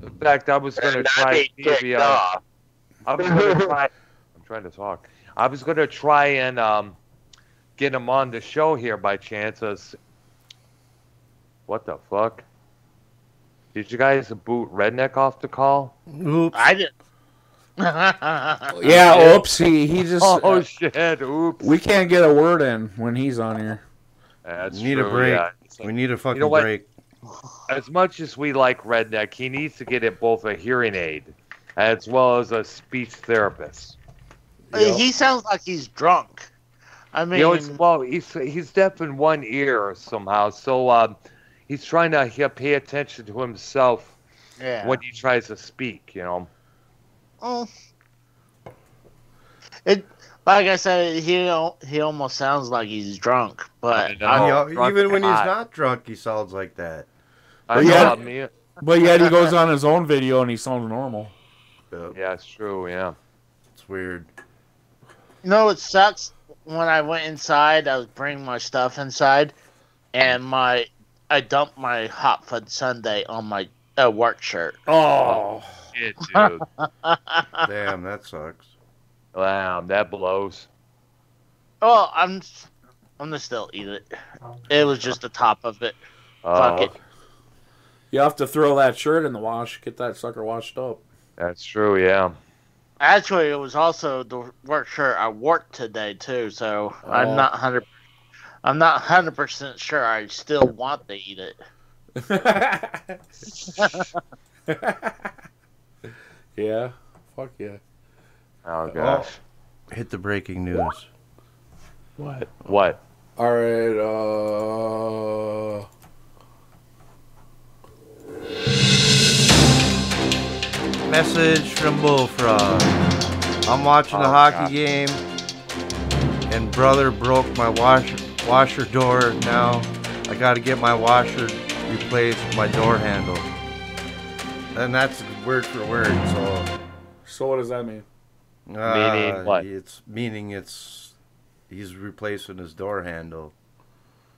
in fact, I was going to try to I'm trying to talk. I was going to try and get him on the show here by chance. What the fuck? Did you guys boot Redneck off the call? Oops. I did. Yeah, oops. He just. Oh shit! Oops. We can't get a word in when he's on here. That's We need true, a break. yeah. We need a fucking You know what? break. As much as we like Redneck, he needs to get it both a hearing aid as well as a speech therapist. He sounds like he's drunk. I mean, he's deaf in one ear somehow, so he's trying to pay attention to himself when he tries to speak. You know. Oh. Like I said, he almost sounds like he's drunk. But know. Even when he's hot. not drunk, he sounds like that. I yeah. know, me. But yet he goes on his own video and he sounds normal. Yeah, it's true. Yeah. It's weird. you know what sucks? When I went inside, I was bringing my stuff inside, and I dumped my Hot Fudge Sundae on my work shirt. Oh. Shit, dude. Damn, that sucks. Wow, that blows. Oh, I'm gonna still eat it. It was just the top of it. Fuck it. You have to throw that shirt in the wash. Get that sucker washed up. That's true. Yeah. Actually, it was also the work shirt I wore today too. So I'm not 100% sure I still want to eat it. Yeah. Fuck yeah. Oh gosh. Hit the breaking news. What? What? All right. Message from Bullfrog. I'm watching the hockey game, and brother broke my washer door. Now I got to get my washer replaced with my door handle. And that's word for word. So what does that mean? Meaning what? He's replacing his door handle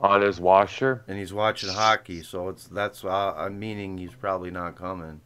On his washer? and he's watching hockey. So I'm meaning he's probably not coming.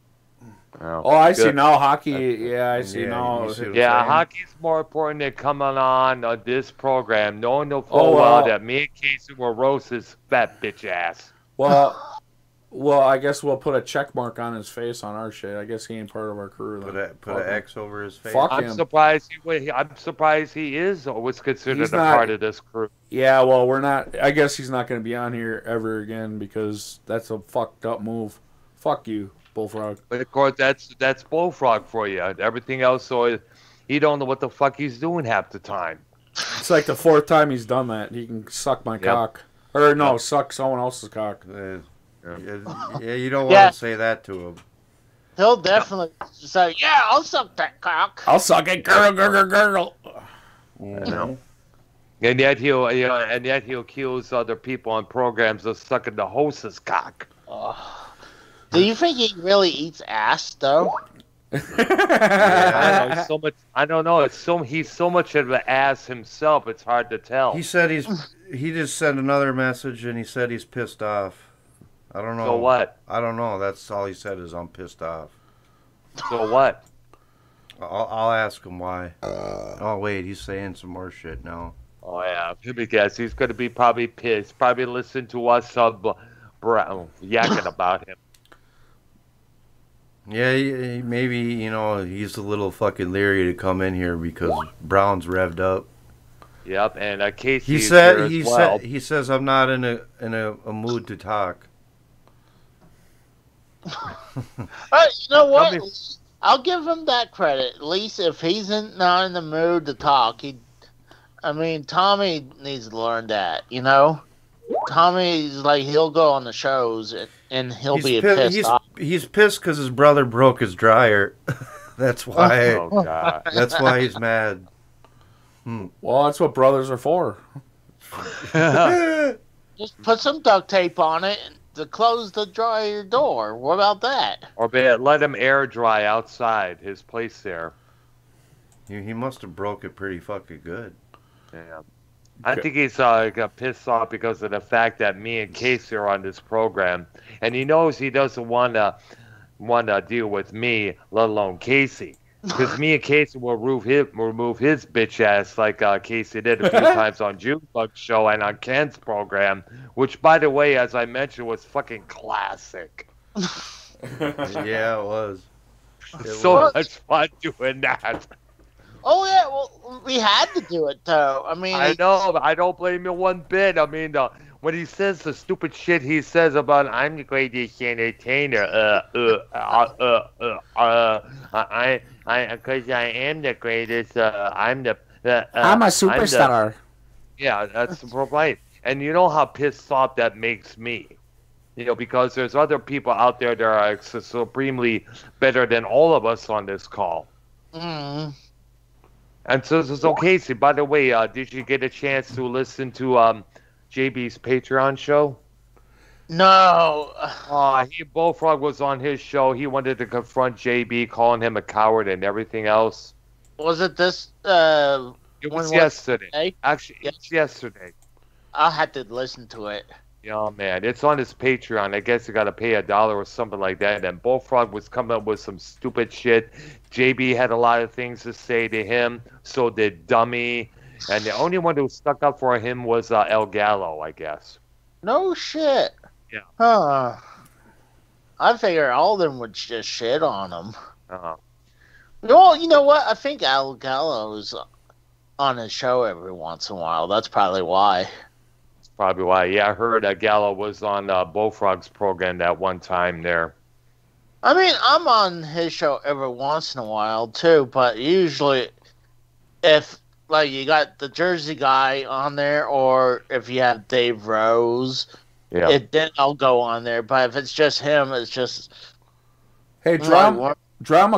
Oh, I see good. now. Hockey. Yeah, I see Yeah, now. you see what I'm Yeah, saying? hockey's more important than coming on this program, knowing the full Oh, well well. that me and Casey will roast his fat bitch ass. Well, I guess we'll put a check mark on his face on our shit. I guess he ain't part of our crew. Then. Put an X over his face. Fuck I'm him. surprised he is or was considered He's a not- part of this crew. Yeah, well, we're not. I guess he's not going to be on here ever again because that's a fucked up move. Fuck you, Bullfrog. But of course, that's Bullfrog for you. Everything else, so he don't know what the fuck he's doing half the time. It's like the fourth time he's done that. He can suck my cock. Or no, suck someone else's cock. Yeah, you don't want Yeah. to say that to him. He'll definitely say, "Yeah, I'll suck that cock." I'll suck it, girl. And yet he'll accuse other people on programs of sucking the host's cock. Do you think he really eats ass though? I don't know. He's so much. I don't know. He's so much of an ass himself. It's hard to tell. He said he just sent another message and he said he's pissed off. I don't know. So what? I don't know. That's all he said is I'm pissed off. So what? I'll ask him why. Oh wait, he's saying some more shit now. Oh yeah, let me guess. He's gonna be probably pissed. Probably listen to us yakking about him. Yeah, maybe he's a little fucking leery to come in here because Brown's revved up. Yep, and Casey. He says I'm not in a mood to talk. You know what? I'll give him that credit. At least if he's not in the mood to talk, Tommy needs to learn that. Tommy's like he'll go on the shows and he'll be pissed off. He's pissed because his brother broke his dryer. That's why. Oh God. That's why he's mad. Well, that's what brothers are for. Just put some duct tape on it to close the dryer door. What about that? Or let him air dry outside his place there. He must have broke it pretty fucking good. Yeah. I think he's got pissed off because of the fact that me and Casey are on this program, and he knows he doesn't want to deal with me, let alone Casey, because me and Casey will remove his bitch ass like Casey did a few times on Junebug's show and on Ken's program, which, by the way, as I mentioned, was fucking classic. Yeah, it was. So much fun doing that. Oh yeah, well we had to do it though. I know, but I don't blame you one bit. When he says the stupid shit he says about I'm the greatest entertainer, because I am the greatest. I'm a superstar. Yeah, that's right. And you know how pissed off that makes me. Because there's other people out there that are supremely better than all of us on this call. Mm. And so Casey, by the way, did you get a chance to listen to JB's Patreon show? No. Bullfrog was on his show. He wanted to confront JB, calling him a coward and everything else. Was it this? It was yesterday. Actually, it's yesterday. I'll have to listen to it. Yeah, man. It's on his Patreon. I guess you got to pay $1 or something like that. And Bullfrog was coming up with some stupid shit. JB had a lot of things to say to him. So did Dummy. And the only one who stuck up for him was El Gallo, I guess. No shit. Yeah. Huh. I figured all of them would just shit on him. Well, you know what? I think El Gallo's on his show every once in a while. That's probably why. That's probably why. Yeah, I heard Gallo was on Bullfrog's program that one time there. I mean, I'm on his show every once in a while, too. But usually, if, like, you got the Jersey guy on there, or if you have Dave Rose... Yeah. Then I'll go on there, but if it's just him, it's just... Hey, Drama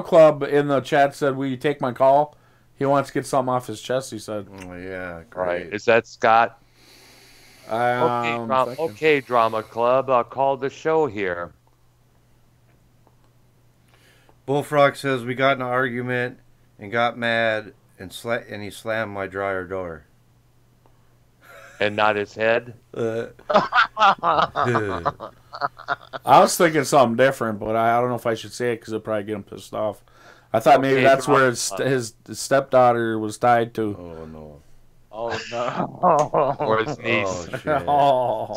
Club in the chat said, will you take my call? He wants to get something off his chest, he said. Oh, yeah, great. Right. Is that Scott? Okay, okay, Drama Club, I'll call the show here. Bullfrog says, we got in an argument and got mad and he slammed my dryer door. And not his head? I was thinking something different, but I don't know if I should say it because it'll probably get him pissed off. I thought maybe that's where his stepdaughter was tied to. Oh, no. Oh, no. Or his niece. Oh, shit. Oh.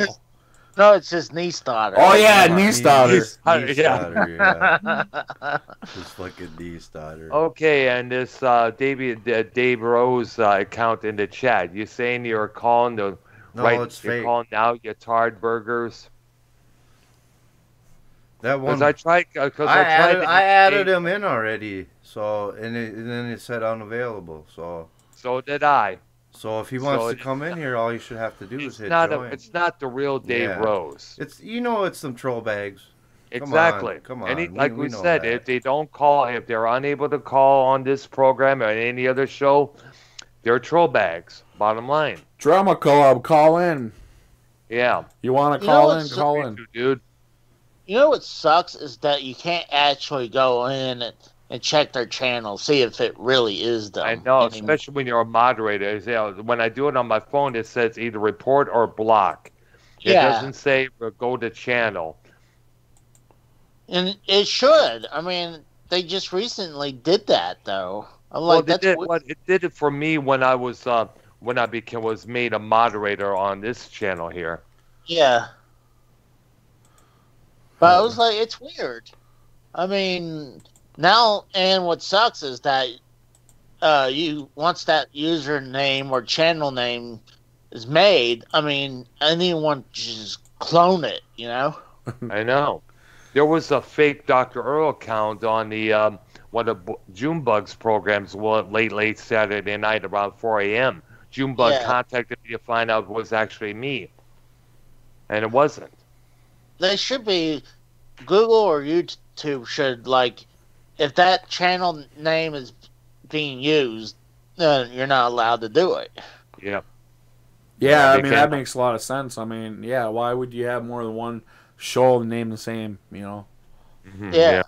No, it's his niece daughter. Oh, yeah, niece daughter. Niece daughter, yeah. His fucking niece daughter. Okay, and this Dave Rose account in the chat. You saying you're calling the... No, right, it's you're fake. calling out your Tard Burgers? That one... Because I added him in already, so... And then it said unavailable, so... So did I. So if he wants to come in here, all you should have to do is hit join. It's not the real Dave Rose. It's it's some troll bags. Exactly. Come on. Like we know said, that. if they don't call, if they're unable to call on this program or any other show, they're troll bags. Bottom line. Drama Club, call in. Yeah. You want to call in? Call in. Dude. You know what sucks is that you can't actually go in and check their channel, see if it really is them. I know, especially when you're a moderator. When I do it on my phone, it says either report or block. It doesn't say go to channel. And it should. I mean, they just recently did that, though. It did it for me when I was was made a moderator on this channel here. Yeah. But I was like, it's weird. I mean, now, and what sucks is that once that username or channel name is made, I mean, anyone just clone it, you know? I know. There was a fake Dr. Earl account on the one of Junebug's programs late Saturday night around 4 a.m. Junebug contacted me to find out it was actually me. And it wasn't. They should be, Google or YouTube should, like, if that channel name is being used, then you're not allowed to do it. Yep. Yeah, I mean, that makes a lot of sense. I mean, yeah, why would you have more than one show named the same, you know? Mm-hmm. Yeah.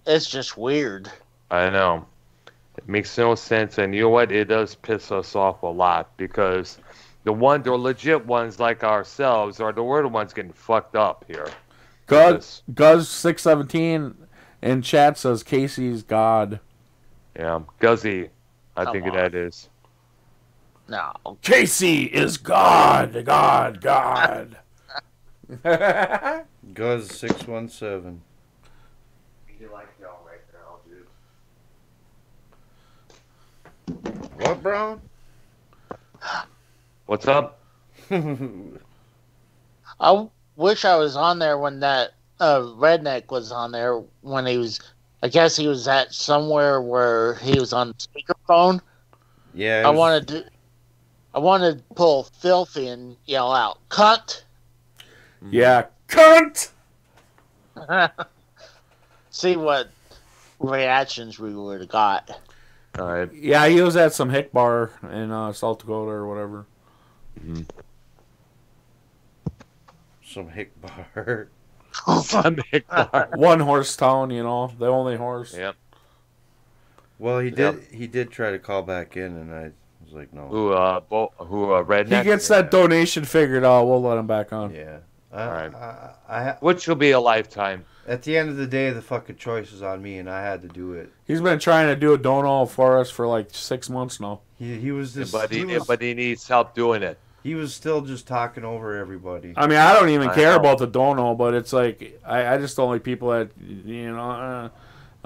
It's just weird. I know. It makes no sense, and you know what? It does piss us off a lot, because the legit ones like ourselves we're the ones getting fucked up here. Guz617 in chat says Casey's God. Yeah, Guzzy, I think that is. No. Casey is God. God. Guz617. You like y'all right now, dude. What, Brown? What's up? I wish I was on there when that redneck was on there, when he was, I guess he was at somewhere where he was on speakerphone. Yeah. I wanted to pull Filthy and yell out, "Cunt!" Yeah, cunt! See what reactions we would have got. All right. Yeah, he was at some hick bar in South Dakota or whatever. Mm-hmm. Some hick bar. Some hick bar. One horse town, you know, the only horse. Yep. Well, he did try to call back in, and I was like, no. Who Redneck? He gets that donation figured out. We'll let him back on. Yeah. All right. I Which will be a lifetime. At the end of the day, the fucking choice is on me, and I had to do it. He's been trying to do a dono for us for like 6 months now. He was just, but he needs help doing it. He was still just talking over everybody. I mean, I don't even care about the dono, but it's like I just don't like people that I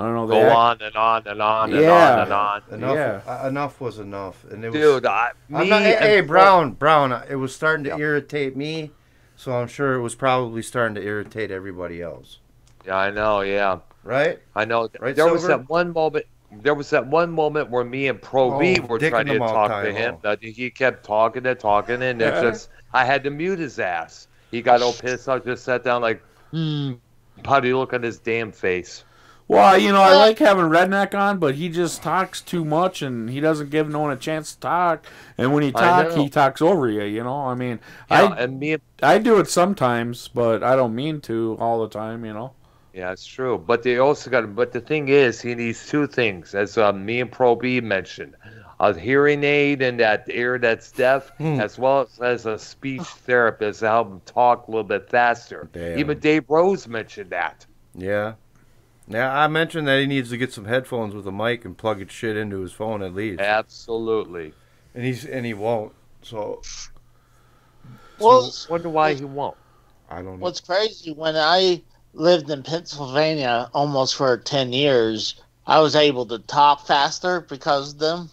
don't know. Go on and on and on and on and on. Enough was enough, and it was. Dude, hey, Brown, it was starting to irritate me, so I'm sure it was probably starting to irritate everybody else. Yeah, I know. Yeah. Right. I know. Right, there was Silver? that one moment. There was that one moment where me and Pro V were trying to talk to him. He kept talking and talking, and it's just I had to mute his ass. He got all pissed. I just sat down like, how do you look at his damn face? Well, I like having Redneck on, but he just talks too much, and he doesn't give no one a chance to talk. And when he talks over you. You know, I mean, I do it sometimes, but I don't mean to all the time. You know. Yeah, it's true. But they also got. But the thing is, he needs two things, as me and Pro B mentioned: a hearing aid in that ear that's deaf, as well as a speech therapist to help him talk a little bit faster. Damn. Even Dave Rose mentioned that. Yeah. Yeah, I mentioned that he needs to get some headphones with a mic and plug his shit into his phone at least. Absolutely. And he won't. So. Well, wonder why he won't. I don't know. What's crazy, when I lived in Pennsylvania almost for 10 years, I was able to talk faster because of them.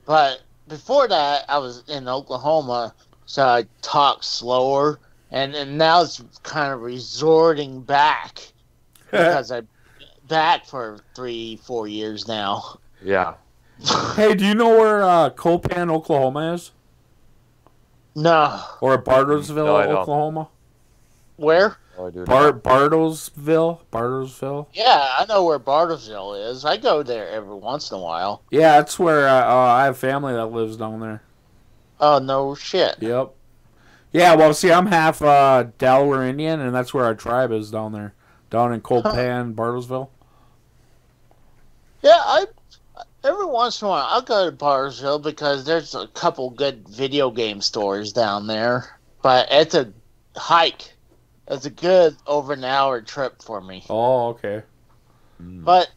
But before that, I was in Oklahoma, so I talked slower. And now it's kind of resorting back because I'm back for 3-4 years now. Yeah. Hey, do you know where Copan, Oklahoma is? No. Or Bartlesville, No, I don't. Oklahoma? Where? No, I do not. Bartlesville? Yeah, I know where Bartlesville is. I go there every once in a while. Yeah, that's where I have family that lives down there. Oh, no shit. Yep. Yeah, well, see, I'm half Delaware Indian, and that's where our tribe is down there. Down in Copan, Bartlesville. Yeah, every once in a while I'll go to Bartlesville because there's a couple good video game stores down there. But it's a hike. It's a good over an hour trip for me. Oh, okay. But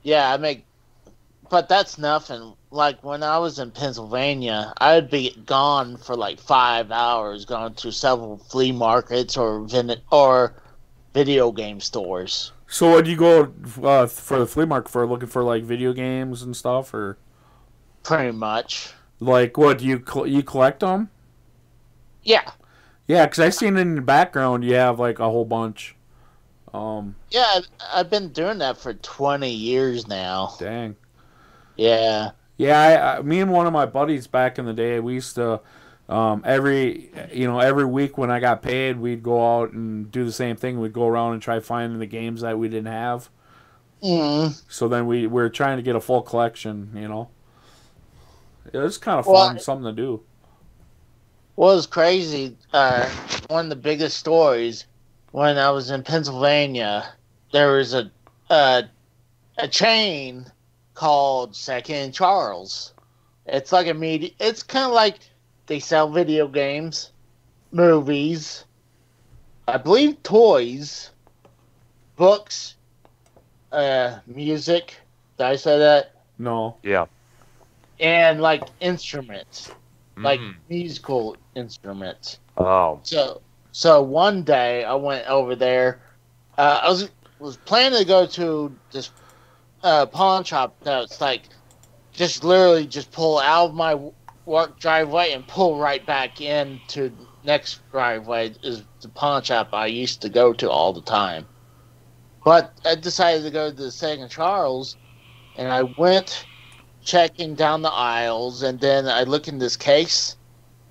yeah, but that's nothing. Like when I was in Pennsylvania, I'd be gone for like 5 hours, going to several flea markets or video game stores. So would you go for the flea market for looking for like video games and stuff, or pretty much? Like what, do you collect them? Yeah. Yeah, because I seen in the background you have like a whole bunch. Yeah, I've been doing that for 20 years now. Dang. Yeah. Yeah, me and one of my buddies back in the day, we used to every week when I got paid, we'd go out and do the same thing. We'd go around and try finding the games that we didn't have. So then we were trying to get a full collection. You know, it was kind of fun, something to do. What was crazy, one of the biggest stories, when I was in Pennsylvania, there was a chain called Second Charles. It's like it's kind of like they sell video games, movies, I believe toys, books, music. Did I say that? No. Yeah. And like instruments. Like musical instruments. Oh. So one day I went over there. I was planning to go to this pawn shop that's like just literally just pull out of my work driveway and pull right back into the next driveway is the pawn shop I used to go to all the time. But I decided to go to the Second Charles, and I went checking down the aisles, and then I look in this case.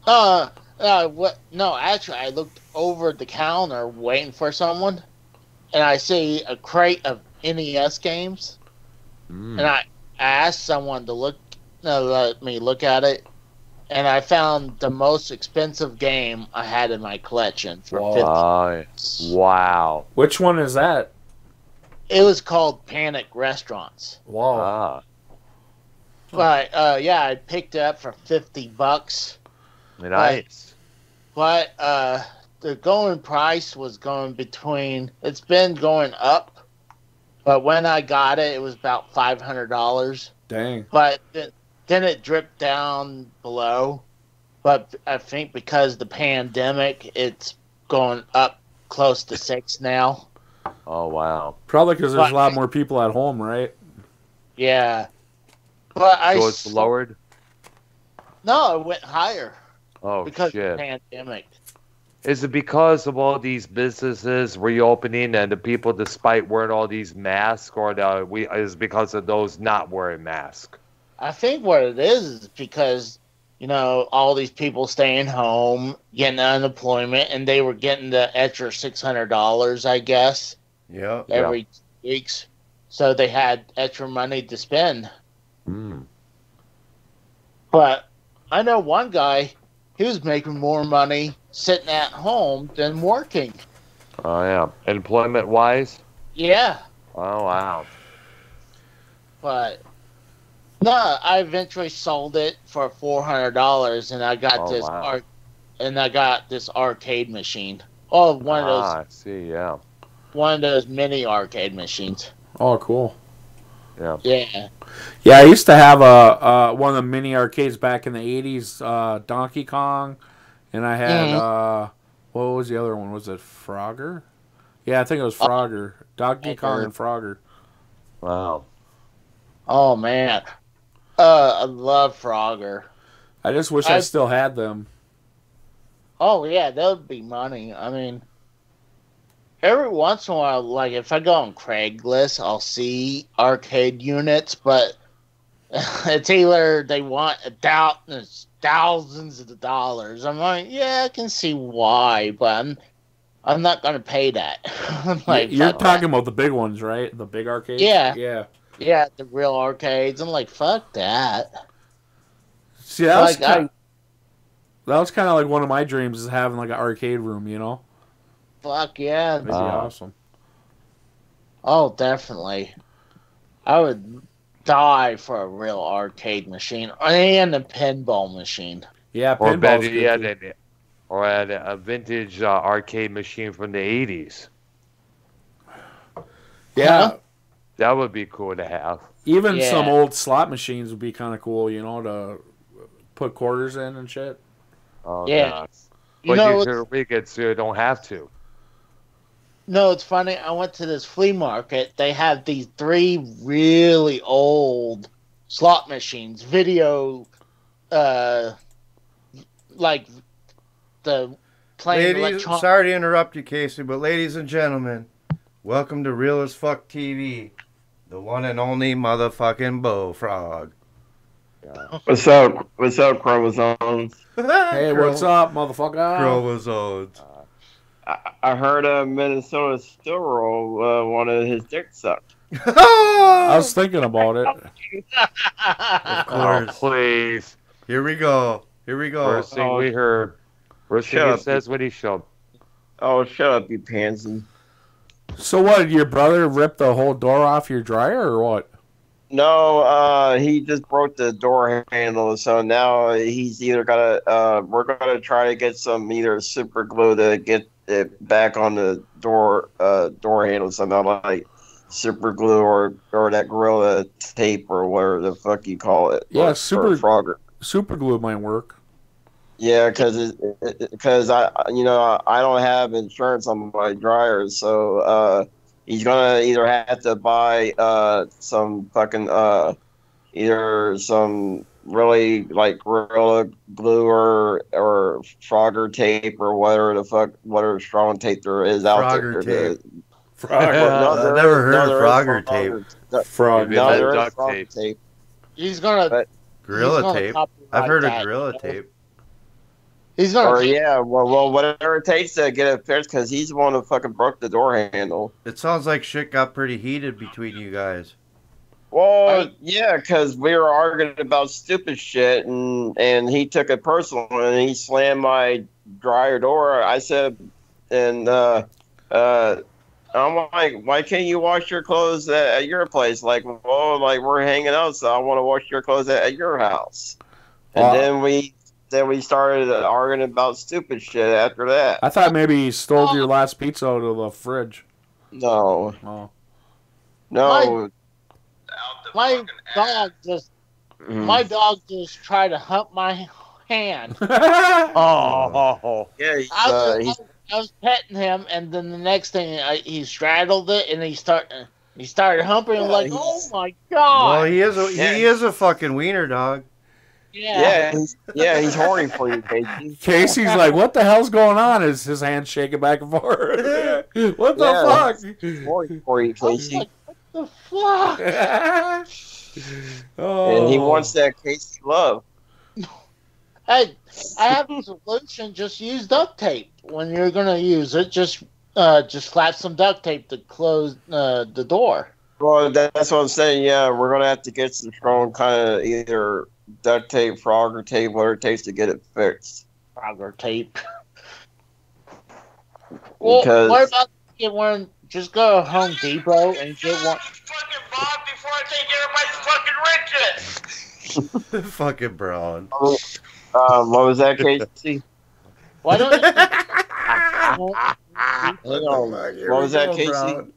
No, actually, I looked over the counter waiting for someone, and I see a crate of NES games, and I asked someone to let me look at it, and I found the most expensive game I had in my collection for Whoa. $50. Wow. Which one is that? It was called Panic Restaurants. Whoa. Ah. But yeah, I picked it up for $50. Nice. But the going price was going between. It's been going up, but when I got it, it was about $500. Dang. But then it dripped down below. But I think because of the pandemic, it's going up close to $6 now. Oh, wow. Probably because there's a lot more people at home, right? Yeah. But So it's lowered? No, it went higher. Oh, Because shit. of the pandemic. Is it because of all these businesses reopening and the people, despite wearing all these masks, or is it because of those not wearing masks? I think what it is because, all these people staying home, getting unemployment, and they were getting the extra $600, I guess, every 2 weeks. So they had extra money to spend. Mm. But I know one guy, he was making more money sitting at home than working. Oh, yeah. Employment-wise? Yeah. Oh, wow. But no, I eventually sold it for $400, and I got this arcade machine. Oh, one of those. I see. Yeah. One of those mini arcade machines. Oh, cool. Yeah. Yeah. Yeah, I used to have one of the mini arcades back in the 80s, Donkey Kong, and I had, what was the other one? Was it Frogger? Yeah, I think it was Frogger. Donkey Kong and Frogger. Wow. Oh, man. I love Frogger. I just wish I still had them. Oh, yeah, that would be money. I mean, every once in a while, like, if I go on Craigslist, I'll see arcade units, but it's either they want thousands of dollars. I'm like, yeah, I can see why, but I'm not going to pay that. Like, You're talking about the big ones, right? The big arcades? Yeah. Yeah. Yeah, the real arcades. I'm like, fuck that. See, that was Like, kind of like one of my dreams is having like an arcade room, you know? Fuck yeah. That'd be awesome. Oh, definitely. I would die for a real arcade machine and a pinball machine. Yeah, Or pinball's better yet, or a vintage arcade machine from the 80s. Yeah. That would be cool to have. Even some old slot machines would be kind of cool, you know, to put quarters in and shit. Oh, Yeah. God. You But know, you should rig it so you don't have to. No, it's funny. I went to this flea market. They have these 3 really old slot machines, video, like the playing electronic. Sorry to interrupt you, Casey, but ladies and gentlemen, welcome to Real as Fuck TV, the one and only motherfucking Bullfrog. What's up? What's up, chromosomes? Hey, what's up, motherfucker? Chromosomes. I heard Minnesota Stillroll wanted his dick sucked. I was thinking about it. Of course. Oh, please. Here we go. First thing we heard. First thing he says when he showed. Oh, shut up, you pansy. So what, did your brother rip the whole door off your dryer or what? No, he just broke the door handle, so now he's either gotta, we're gonna try to get some either super glue to get it back on the door handle somehow, like super glue or that Gorilla tape or whatever the fuck you call it. Yeah, or super glue might work. Yeah, because I don't have insurance on my dryers, so he's gonna either have to buy some fucking either some really like Gorilla glue or Frogger tape or whatever strong tape there is out Frogger there. tape. I've never heard of Frogger tape. No, there is Frogger tape. He's gonna Gorilla tape. I've heard of Gorilla tape. He's gonna. Or yeah, well, whatever it takes to get it fixed, because he's the one who fucking broke the door handle. It sounds like shit got pretty heated between you guys. Well, yeah, because we were arguing about stupid shit, and he took it personal, and he slammed my dryer door. I said, and I'm like, why can't you wash your clothes at your place? Like, well, like we're hanging out, so I want to wash your clothes at your house. And then we started arguing about stupid shit after that. I thought maybe he stole your last pizza out of the fridge. No. Oh. No. My dog just tried to hump my hand. Oh. Yeah, I was petting him, and then the next thing he straddled it, and he started humping. I'm like, oh my god! Well, he is a fucking wiener dog. Yeah. He's horny for you, Casey. Casey's like, what the hell's going on? Is his hand shaking back and forth? What the fuck? He's horny for you, Casey. Like, what the fuck? Oh. And he wants that Casey love. Hey, I have a solution. Just use duct tape when you're gonna use it. Just slap some duct tape to close the door. Well, that's what I'm saying. Yeah, we're gonna have to get some strong kind of either duct tape, Frogger tape, whatever it takes to get it fixed. Frogger tape. Well, what about get one? Just go to Home Depot and get one. Fucking Bob before I take everybody's fucking riches. Fucking Braun. What was that, Casey? Why don't you? What was that, Casey?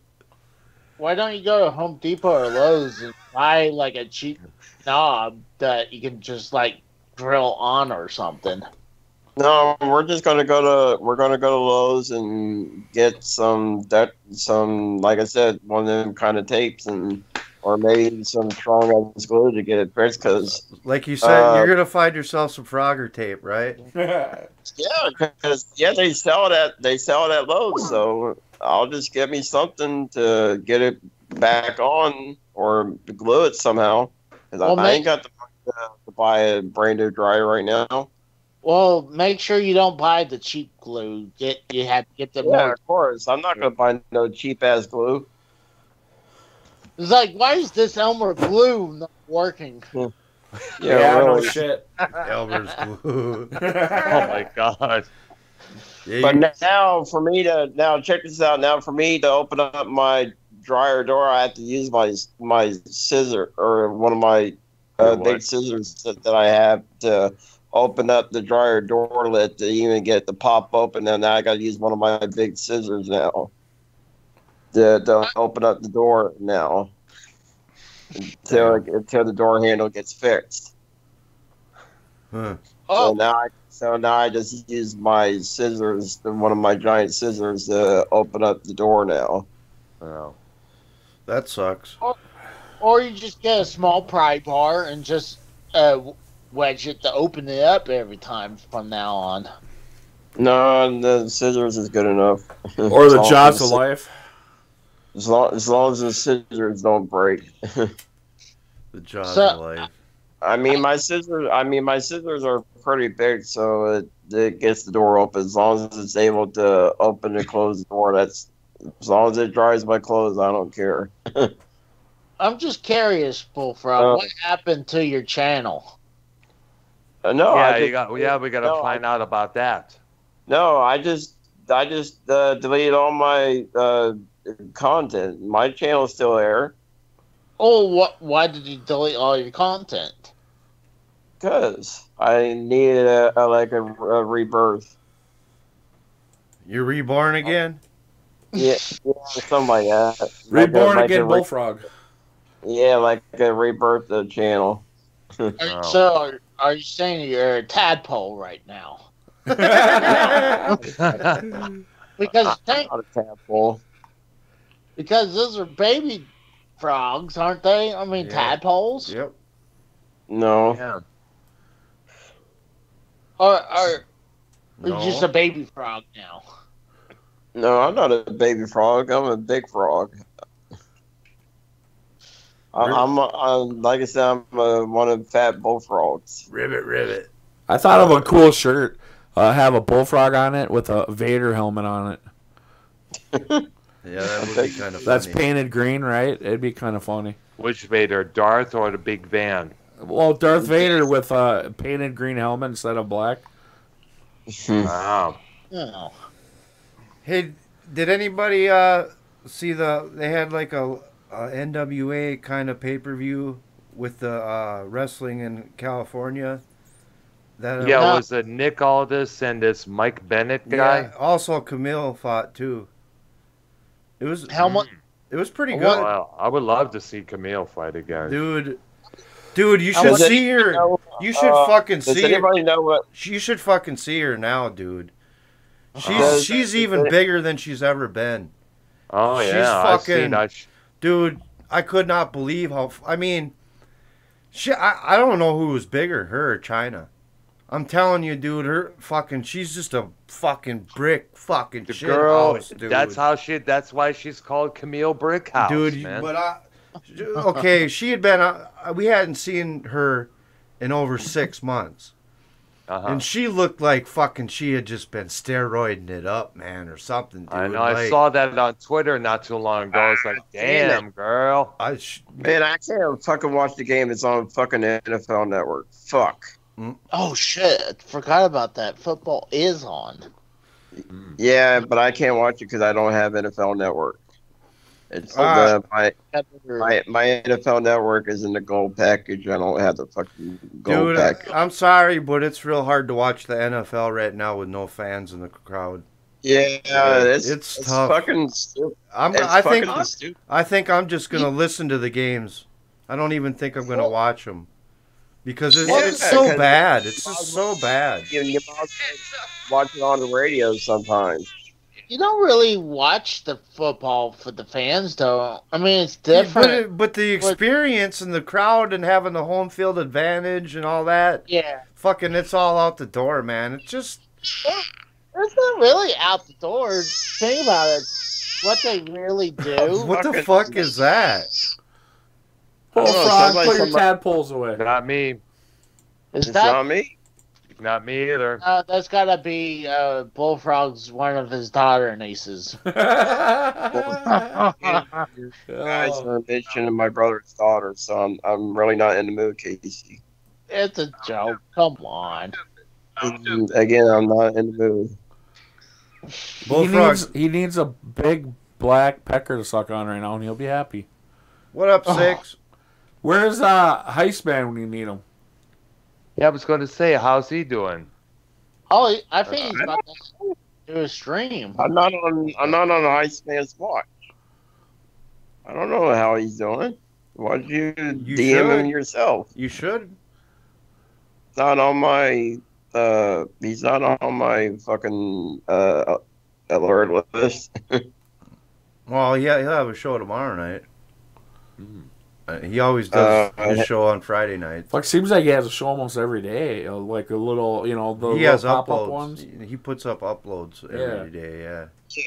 Why don't you go to Home Depot or Lowe's and buy like a cheap knob that you can just like drill on or something? No, we're gonna go to Lowe's and get some like I said, one of them kind of tapes or maybe some strong ass glue to get it fixed. Because like you said, you're gonna find yourself some Frogger tape, right? Yeah, because they sell it at Lowe's, so I'll just get me something to get it back on or glue it somehow. Because I ain't got the money to buy a brand new dryer right now. Well, make sure you don't buy the cheap glue. You have to get the more. Of course. I'm not going to buy no cheap ass glue. It's like, why is this Elmer glue not working? Yeah, no shit. Elmer's glue. Oh my god. Yeah, but now check this out. Now for me to open up my dryer door, I have to use my scissor or one of my big scissors that I have to open up the dryer door lid to even get the pop open. And now I got to use one of my big scissors now to open up the door now until the door handle gets fixed. Huh. So now I just use my scissors, one of my giant scissors, to open up the door now. Oh. That sucks. Or you just get a small pry bar and just wedge it to open it up every time from now on. No, the scissors is good enough. Or the jaws of life. As long as the scissors don't break. The jaws of life. I mean, my scissors are pretty big, so it gets the door open. As long as it's able to open and close the door, as long as it dries my clothes, I don't care. I'm just curious, Bullfrog, what happened to your channel? No, we got to find out about that. No, I just deleted all my content. My channel's still there. Oh, why did you delete all your content? Because I needed a rebirth. You're reborn again? Yeah, something like that. Reborn again, Bullfrog. Yeah, like a rebirth the channel. So, are you saying you're a tadpole right now? Because not a tadpole. Because those are baby frogs, aren't they? I mean, tadpoles. Yep. No. Yeah. Or you're just a baby frog now? No, I'm not a baby frog. I'm a big frog. I'm like I said, I'm one of the fat bullfrogs. Ribbit. I thought of a cool shirt. Have a bullfrog on it with a Vader helmet on it. Yeah, that would be kind of funny. That's painted green, right? It'd be kind of funny. Which Vader, Darth or the big van? Well, Darth Vader with a painted green helmet instead of black. Wow. Oh. Hey, did anybody see they had like a NWA kind of pay-per-view with the wrestling in California? That Yeah, was it Nick Aldis and this Mike Bennett guy? Yeah, also Camille fought too. It was Helmet. It was pretty good. Well, I would love to see Camille fight again. Dude, you should see her. You should fucking see her. Does anybody know what? You should fucking see her now, dude. Does- She's even bigger than she's ever been. Oh She's yeah, I've fucking, seen that. Dude, I could not believe how. I mean, I don't know who was bigger, her or China. I'm telling you, dude, she's just a fucking brick fucking The shit girl, house, dude. that's why she's called Camille Brickhouse, Dude, man. but okay, she had been. We hadn't seen her in over 6 months, and she looked like fucking. She had just been steroiding it up, man, or something. Dude. I know. I saw that on Twitter not too long ago. It's like, damn, girl. Man, I can't fucking watch the game. It's on fucking NFL Network. Fuck. Oh shit! Forgot about that. Football is on. Yeah, but I can't watch it because I don't have NFL Network. It's my NFL Network is in the gold package. I don't have the fucking gold Dude, package. I'm sorry, but it's real hard to watch the NFL right now with no fans in the crowd. Yeah, it's tough. Fucking stupid. I think I'm just gonna listen to the games. I don't even think I'm gonna watch them because it's so bad. It's just so bad. You watch it on the radio sometimes. You don't really watch the football for the fans, though. I mean, it's different. But the experience and the crowd and having the home field advantage and all that. Yeah. Fucking, it's all out the door, man. It's just. It's not really out the door. Think about it. What they really do. What the fuck is that? Bullfrog, put your tadpoles away. Not me. Is that not me? Not me either. That's gotta be Bullfrog's one of his daughter nieces. Guys are mentioning my brother's daughter, so I'm really not in the mood, Casey. It's a joke. Come on. Again, I'm not in the mood. He needs a big black pecker to suck on right now, and he'll be happy. What up, Six? Where's Heistman when you need him? Yeah, I was going to say, how's he doing? Oh, I think he's about to do a stream. I'm not on Iceman's watch. I don't know how he's doing. Why'd you DM him yourself? You should. Not on my. He's not on my fucking alert list. Well, yeah, he'll have a show tomorrow night. He always does his show on Friday night. Like, seems like he has a show almost every day. Like a little, the he has pop-up uploads. ones. He puts up uploads every day. Yeah.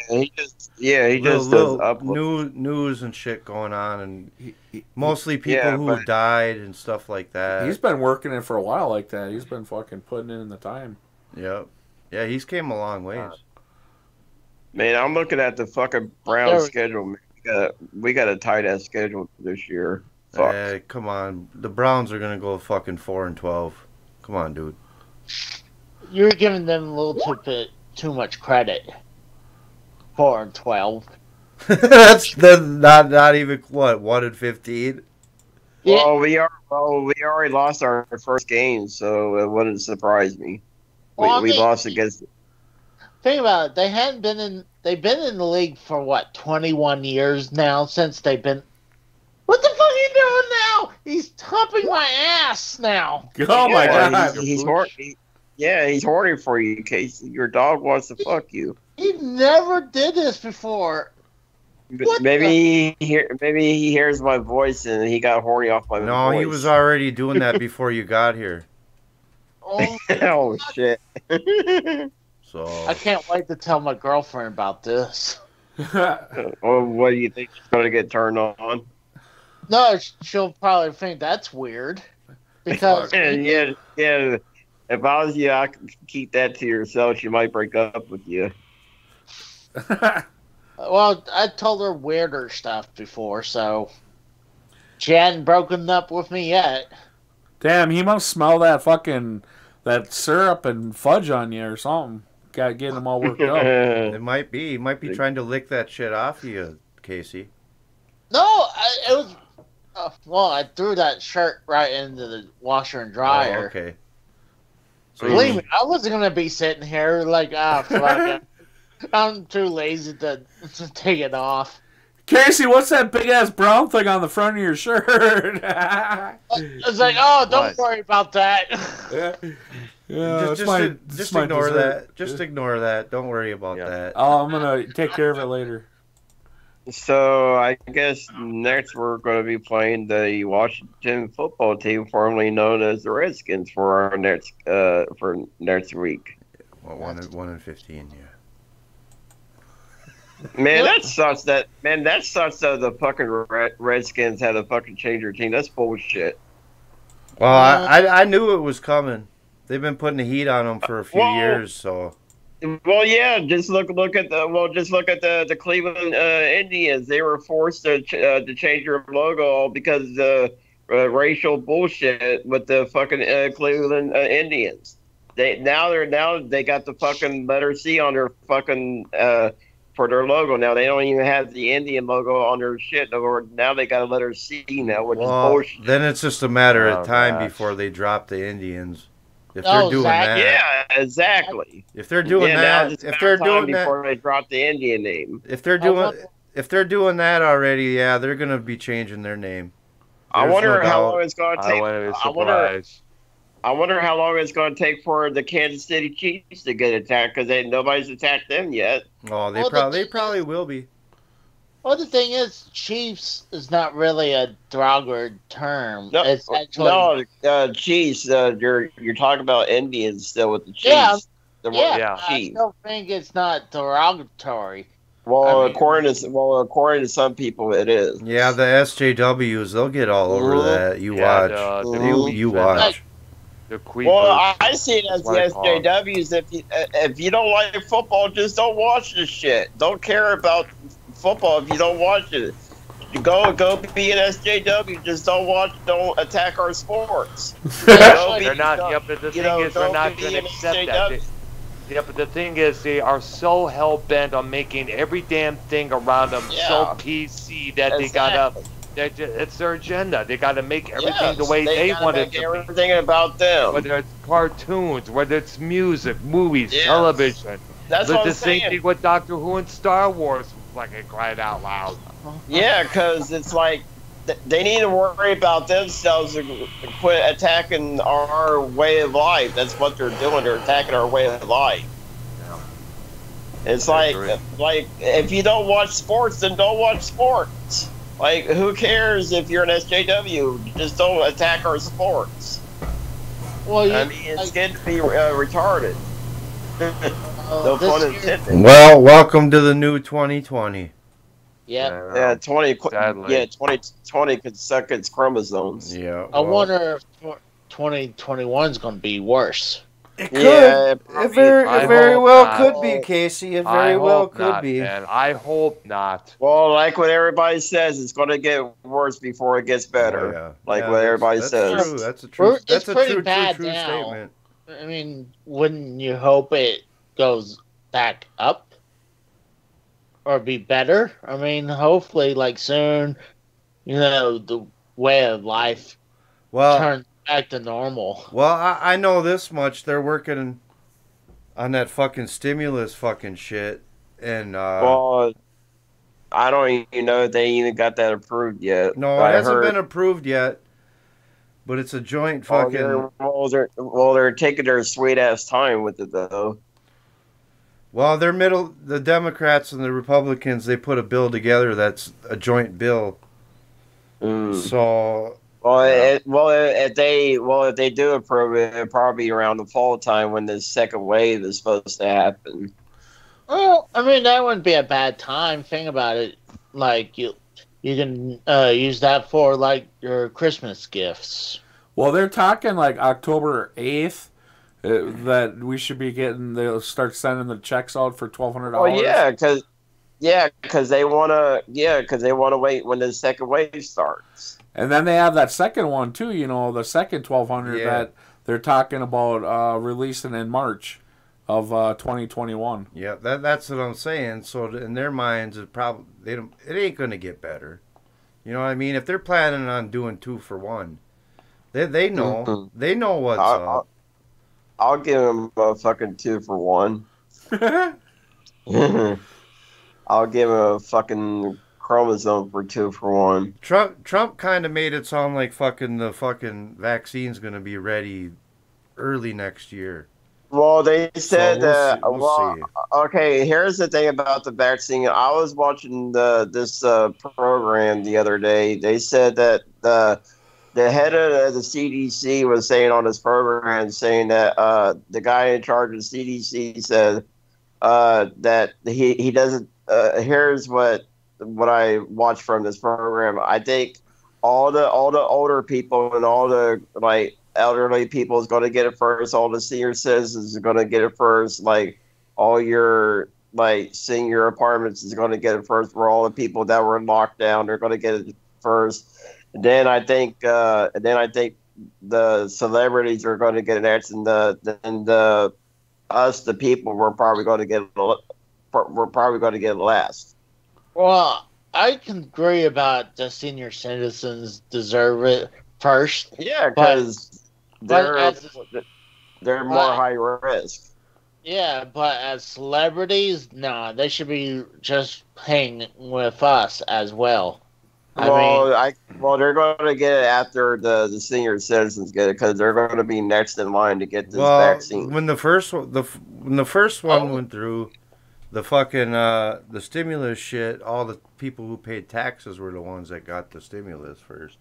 He just does uploads. News and shit going on, and mostly people who died and stuff like that. He's been working it for a while like that. He's been fucking putting in the time. Yep. Yeah, he's came a long ways. Man, I'm looking at the fucking Browns schedule. Man. We got a tight ass schedule this year. Fuck. Come on, the Browns are gonna go fucking 4-12. Come on, dude. You're giving them a little too much credit. 4-12. That's not even what 1-15. Well, we already lost our first game, so it wouldn't surprise me. We lost against. Think about it. They've been in the league for what, 21 years now since they've been. What the fuck are you doing now? He's humping my ass now. Oh my god! He's horny. Yeah, he's horny for you, Casey. Your dog wants to fuck you. He never did this before. Maybe he hears my voice and he got horny off my voice. No, he was already doing that before you got here. Oh shit. So I can't wait to tell my girlfriend about this. Well, what do you think she's gonna get turned on? No, she'll probably think that's weird. Because yeah. If I was you, I could keep that to yourself. She might break up with you. Well, I told her weirder stuff before, so. She hadn't broken up with me yet. Damn, he must smell that syrup and fudge on you or something. Got getting him all worked up. It might be. He might be trying to lick that shit off of you, Casey. No, it was. Well, I threw that shirt right into the washer and dryer. Oh, okay. So Believe me, I wasn't gonna be sitting here like, fuck it. I'm too lazy to take it off. Casey, what's that big ass brown thing on the front of your shirt? It's like, oh, don't worry about that. Just ignore that. Just ignore that. Don't worry about that. Oh, I'm gonna take care of it later. So I guess next we're going to be playing the Washington football team, formerly known as the Redskins, for our next week. Well, 1-15, yeah. Man, that sucks. That the fucking Redskins had to fucking change their team. That's bullshit. Well, I knew it was coming. They've been putting the heat on them for a few years, so. Well, yeah. Just look at the Cleveland Indians. They were forced to change their logo because of the racial bullshit with the fucking Cleveland Indians. They got the fucking letter C on their fucking for their logo. Now they don't even have the Indian logo on their shit. Now they got a letter C now, which is bullshit. Then it's just a matter of time before they drop the Indians. If they're doing that, yeah, exactly. If they're doing that, before they drop the Indian name, if they're doing that already, yeah, they're gonna be changing their name. I wonder how long it's gonna take. I wonder how long it's gonna take for the Kansas City Chiefs to get attacked because nobody's attacked them yet. Oh, they probably will be. Well, the thing is, Chiefs is not really a derogatory term. No, it's actually Chiefs. You're talking about Indians still with the Chiefs. I still think it's not derogatory. Well, according to some people, it is. Yeah, the SJWs, they'll get all over that. You watch. You watch. Well, I see it as the SJWs. If you don't like football, just don't watch this shit. Don't care about football if you don't watch it. You go be an SJW. Just don't attack our sports. They're not. Yeah, but the thing is, they're not going to accept that. Yeah, but the thing is, they are so hell bent on making every damn thing around them so PC that they gotta. It's their agenda. They gotta make everything the way they want it to be. Everything about them. Whether it's cartoons, whether it's music, movies, television. That's what I'm the same saying. thing with Doctor Who and Star Wars. Fucking cried out loud. Yeah, because it's like they need to worry about themselves and quit attacking our way of life. That's what they're doing. They're attacking our way of life. Yeah. It's like if you don't watch sports, then don't watch sports. Like, who cares if you're an SJW? Just don't attack our sports. Well, I mean, it's good to be retarded. No pun intended. Well, welcome to the new 2020. Yeah. 2020 could suck its chromosomes. Yeah. I wonder if 2021 is going to be worse. It could. It very well could be, Casey. It very well could be. Man, I hope not. Well, like what everybody says, it's going to get worse before it gets better. Oh, yeah. Like what everybody says. True. That's a true. That's It's pretty true bad now. statement. I mean, wouldn't you hope it goes back up or be better? I mean, hopefully, like soon, the way of life turns back to normal. Well, I know this much. They're working on that fucking stimulus fucking shit. And, well, I don't even know if they even got that approved yet. No, it hasn't been approved yet. But it's a joint fucking... They're taking their sweet-ass time with it, though. Well, the Democrats and the Republicans, they put a bill together that's a joint bill. So... if they do approve it, it'll probably be around the fall time when the second wave is supposed to happen. Well, I mean, that wouldn't be a bad time. Think about it. Like, you can use that for, like, your Christmas gifts. Well, they're talking, like, October 8th that we should be they'll start sending the checks out for $1,200. Oh, because they want to wait when the second wave starts. And then they have that second one too. You know, the second 1200 that they're talking about releasing in March of 2021. Yeah, that's what I'm saying. So in their minds, it ain't gonna get better. You know what I mean? If they're planning on doing 2 for $1, they know they know what's up. I'll give him a fucking 2 for $1. I'll give him a fucking chromosome for 2 for $1. Trump kind of made it sound like the fucking vaccine's gonna be ready early next year. Well, they said that. We'll see. Okay. Here's the thing about the vaccine. I was watching this program the other day. They said that the head of the CDC was saying on his program, saying that the guy in charge of the CDC said that he doesn't. Here's what I watched from this program. I think all the older people and all the elderly people is going to get it first. All the senior citizens are going to get it first. Like all your senior apartments is going to get it first. For all the people that were in lockdown, they're going to get it first. And then I think the celebrities are going to get it next, and the people we're probably going to get it last. Well, I can agree about the senior citizens deserve it first. Yeah, because they're more high risk. Yeah, but as celebrities, no, they should be just hanging with us as well. They're going to get it after the senior citizens get it, because they're going to be next in line to get this vaccine. When the first one went through, the fucking the stimulus shit, all the people who paid taxes were the ones that got the stimulus first.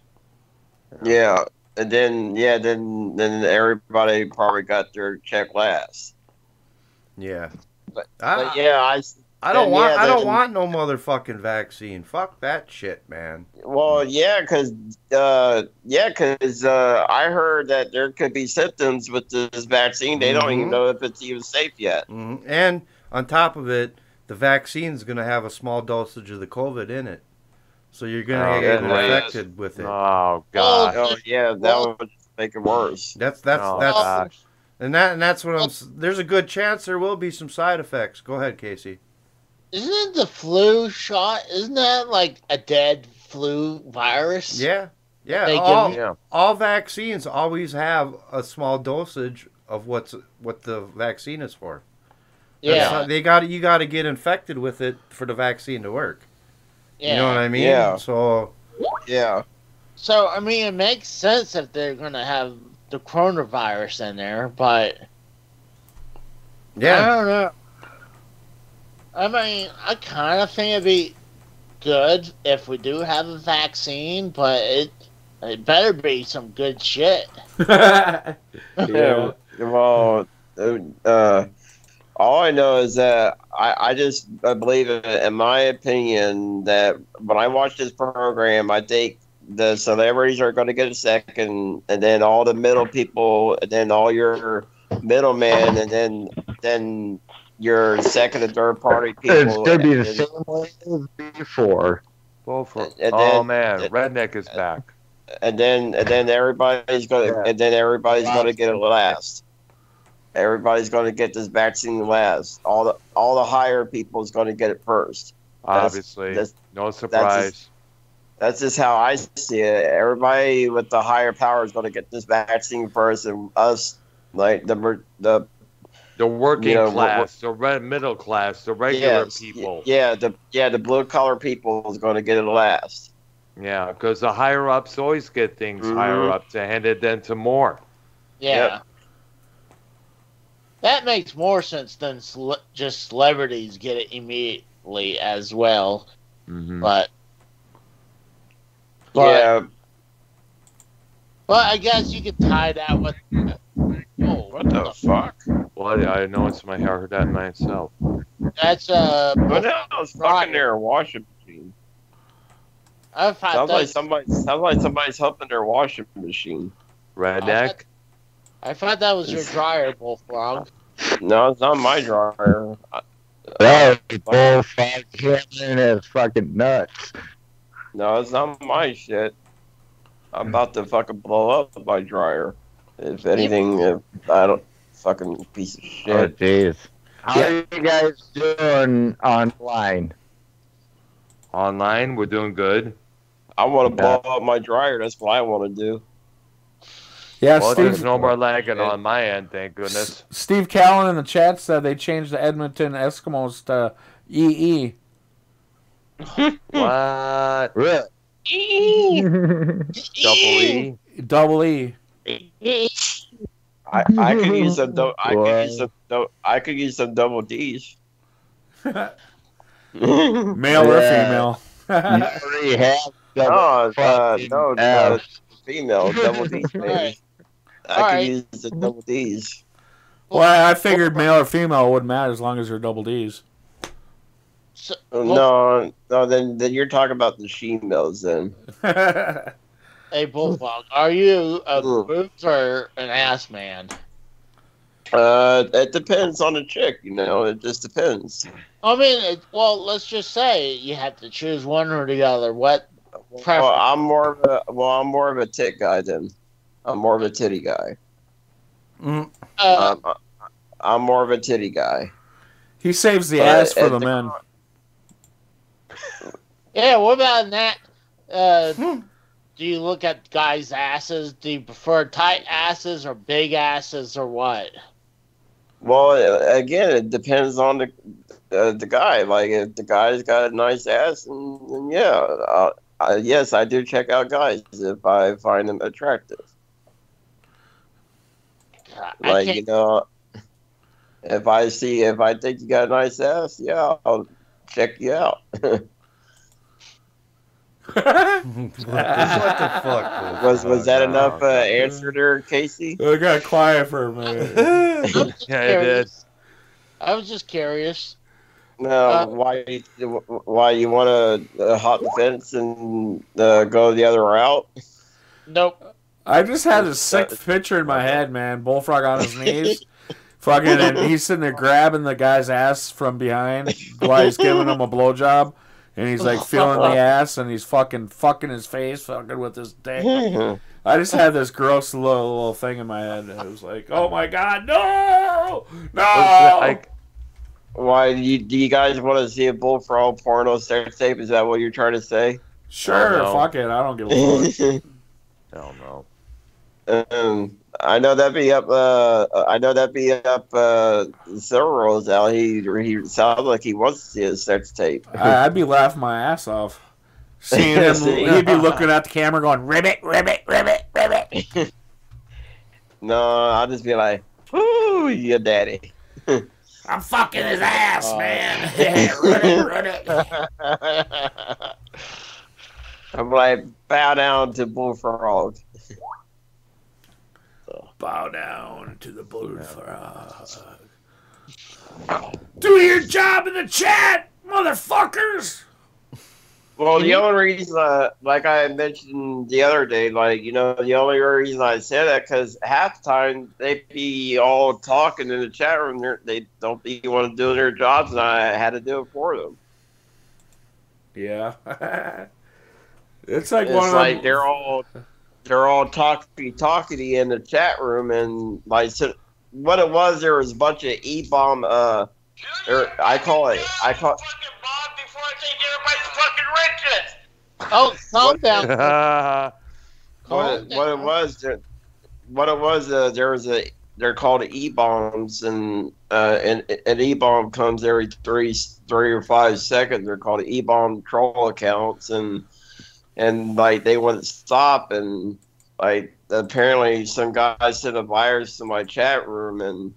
Yeah, and then everybody probably got their check last. Yeah, I don't want no motherfucking vaccine. Fuck that shit, man. Well, because I heard that there could be symptoms with this vaccine. They don't even know if it's even safe yet. Mm-hmm. And on top of it, the vaccine's going to have a small dosage of the COVID in it. So you're going to get infected with it. Oh, God. Oh, yeah, that would make it worse. That's what there's a good chance there will be some side effects. Go ahead, Casey. Isn't the flu shot, isn't that like a dead flu virus? Yeah. All vaccines always have a small dosage of what the vaccine is for. Yeah. You got to get infected with it for the vaccine to work. Yeah. You know what I mean? Yeah. So, yeah. So, I mean, it makes sense if they're going to have the coronavirus in there, but yeah. I don't know. I mean, I kind of think it'd be good if we do have a vaccine, but it better be some good shit. Yeah. Well, all I know is that I just believe, in my opinion, that when I watch this program, I think the celebrities are going to get a second, and then all the middle people, and then all your middlemen, and then your second and third party people. It's going to be the same way as before. Redneck is back. And then everybody's going to get it last. Everybody's going to get this vaccine last. All the higher people is going to get it first. Obviously, no surprise. That's just how I see it. Everybody with the higher power is going to get this vaccine first, and us, like the working class, the middle class, the regular people. The blue collar people is going to get it last. Yeah, because the higher ups always get things higher up to hand it then to more. Yeah. Yep. That makes more sense than just celebrities get it immediately as well. Mm-hmm. But I guess you could tie that with. What the fuck? Well, I know it's my hair. I heard that myself. That's What else? Fucking their washing machine. Sounds like somebody's helping their washing machine. Redneck. I thought that was your dryer, Bullfrog. No, it's not my dryer. Bullfrog him in his fucking nuts. No, it's not my shit. I'm about to fucking blow up my dryer. If anything, I don't fucking piece of Oh, shit. jeez. How are you guys doing online? Online, we're doing good. I want to blow up my dryer. That's what I want to do. Yeah, Well, there's Steve. no more lagging on my end, thank goodness. Steve Callen in the chat said they changed the Edmonton Eskimos to EE. What? Really? Double E. I could use some. I could use some double D's. Male or female? You already have No, double female double D's. Baby. I could use the double D's. Well, I figured male or female wouldn't matter as long as they're double D's. No, then you're talking about the she-males then. Hey, Bullfrog, are you a boobs or an ass man? It depends on the chick, you know. It just depends. I mean, let's just say you have to choose one or the other. What preference? Well, I'm more of a tit guy then. I'm more of a titty guy. I'm more of a titty guy. He saves the ass for the men. Yeah, what about that? Do you look at guys' asses? Do you prefer tight asses or big asses or what? Well, again, it depends on the guy. Like, if the guy's got a nice ass, then yeah, yes, I do check out guys if I find them attractive. Like, you know, if I think you got a nice ass, yeah, I'll check you out. What the fuck? Was that enough answer there, Casey? I got quiet for a minute. Yeah, it did. I was just curious. No, why you want to hop the fence and go the other route? Nope. I just had a sick picture in my head, man. Bullfrog on his knees. Fucking, and he's sitting there grabbing the guy's ass from behind while he's giving him a blowjob. And he's like feeling the ass, and he's fucking his face, fucking with his dick. I just had this gross little thing in my head. I was like, "Oh my god, no, no!" Why do you guys want to see a Bullfrog porno sex tape? Is that what you're trying to say? Sure, fuck it. I don't give a fuck. Hell no. I know that'd be up. Several out. He sounds like he wants to see a sex tape. I'd be laughing my ass off. Seeing him, he'd be looking at the camera, going, "Ribbit, ribbit, ribbit, ribbit." No, I'll just be like, "Ooh, your daddy." I'm fucking his ass, man. Run it. I'm like, bow down to Bullfrog. Bow down to the Bullfrog. Do your job in the chat, motherfuckers! Well, the only reason, like I mentioned the other day, like, you know, the only reason I say that because half the time they be all talking in the chat room, they don't be want to do their jobs, and I had to do it for them. Yeah, it's like they're all talky in the chat room, and like so what it was, there was a bunch of E-bomb. I call it. Oh, calm down. What it was, they're called E-bombs, and an E-bomb comes every three or 5 seconds. They're called E-bomb troll accounts, and like they wouldn't stop, and like apparently some guy sent a virus to my chat room,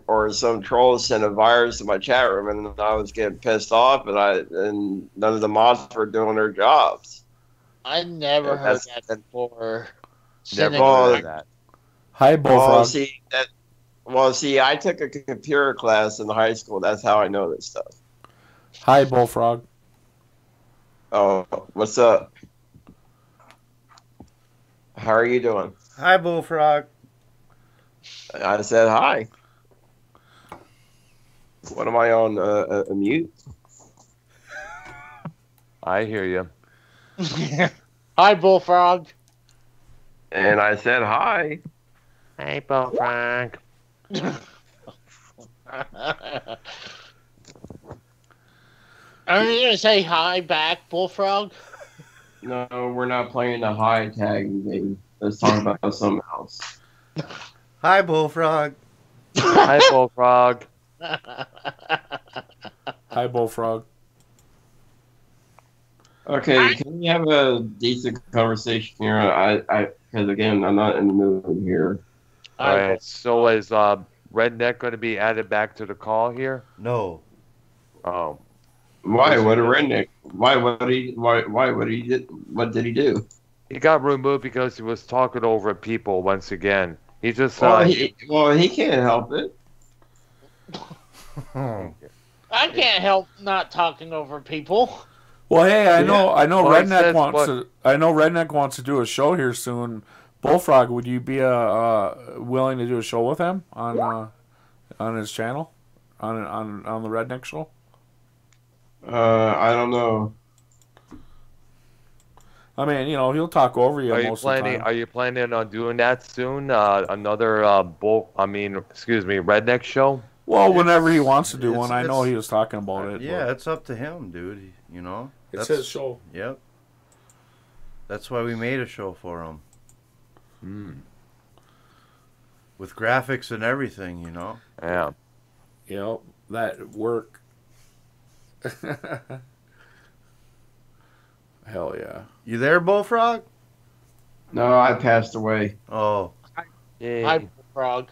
or some troll sent a virus to my chat room, and I was getting pissed off, and none of the mods were doing their jobs. I never heard that before. Never heard that. Hi, Bullfrog. See, I took a computer class in high school. That's how I know this stuff. Hi, Bullfrog. Oh, what's up? How are you doing? Hi, Bullfrog. I said hi. What am I on a mute? I hear you. Hi, Bullfrog. And I said hi. Hey, Bullfrog. Are you gonna say hi back, Bullfrog? No, we're not playing the high tag game. Let's talk about something else. Hi, Bullfrog. Hi, Bullfrog. Hi, Bullfrog. Okay, can we have a decent conversation here? Because again, I'm not in the mood here. All right. So is Redneck going to be added back to the call here? No. Oh. Why? What a redneck? Why? What did he? Why? What did he do? What did he do? He got removed because he was talking over people once again. He just he can't help it. I can't help not talking over people. Well, hey, I know Well, Redneck wants to do a show here soon. Bullfrog, would you be willing to do a show with him on his channel, on the Redneck show? I don't know. I mean, he'll talk over you most of the time. Are you planning on doing that soon? Another Redneck show? Well, whenever he wants to do one. I know he was talking about it. Yeah, it's up to him, dude. It's his show. Yep. That's why we made a show for him. With graphics and everything, Yeah. Yep, that work. Hell yeah. You there, Bullfrog? No, I passed away. Oh. Hi, Bullfrog.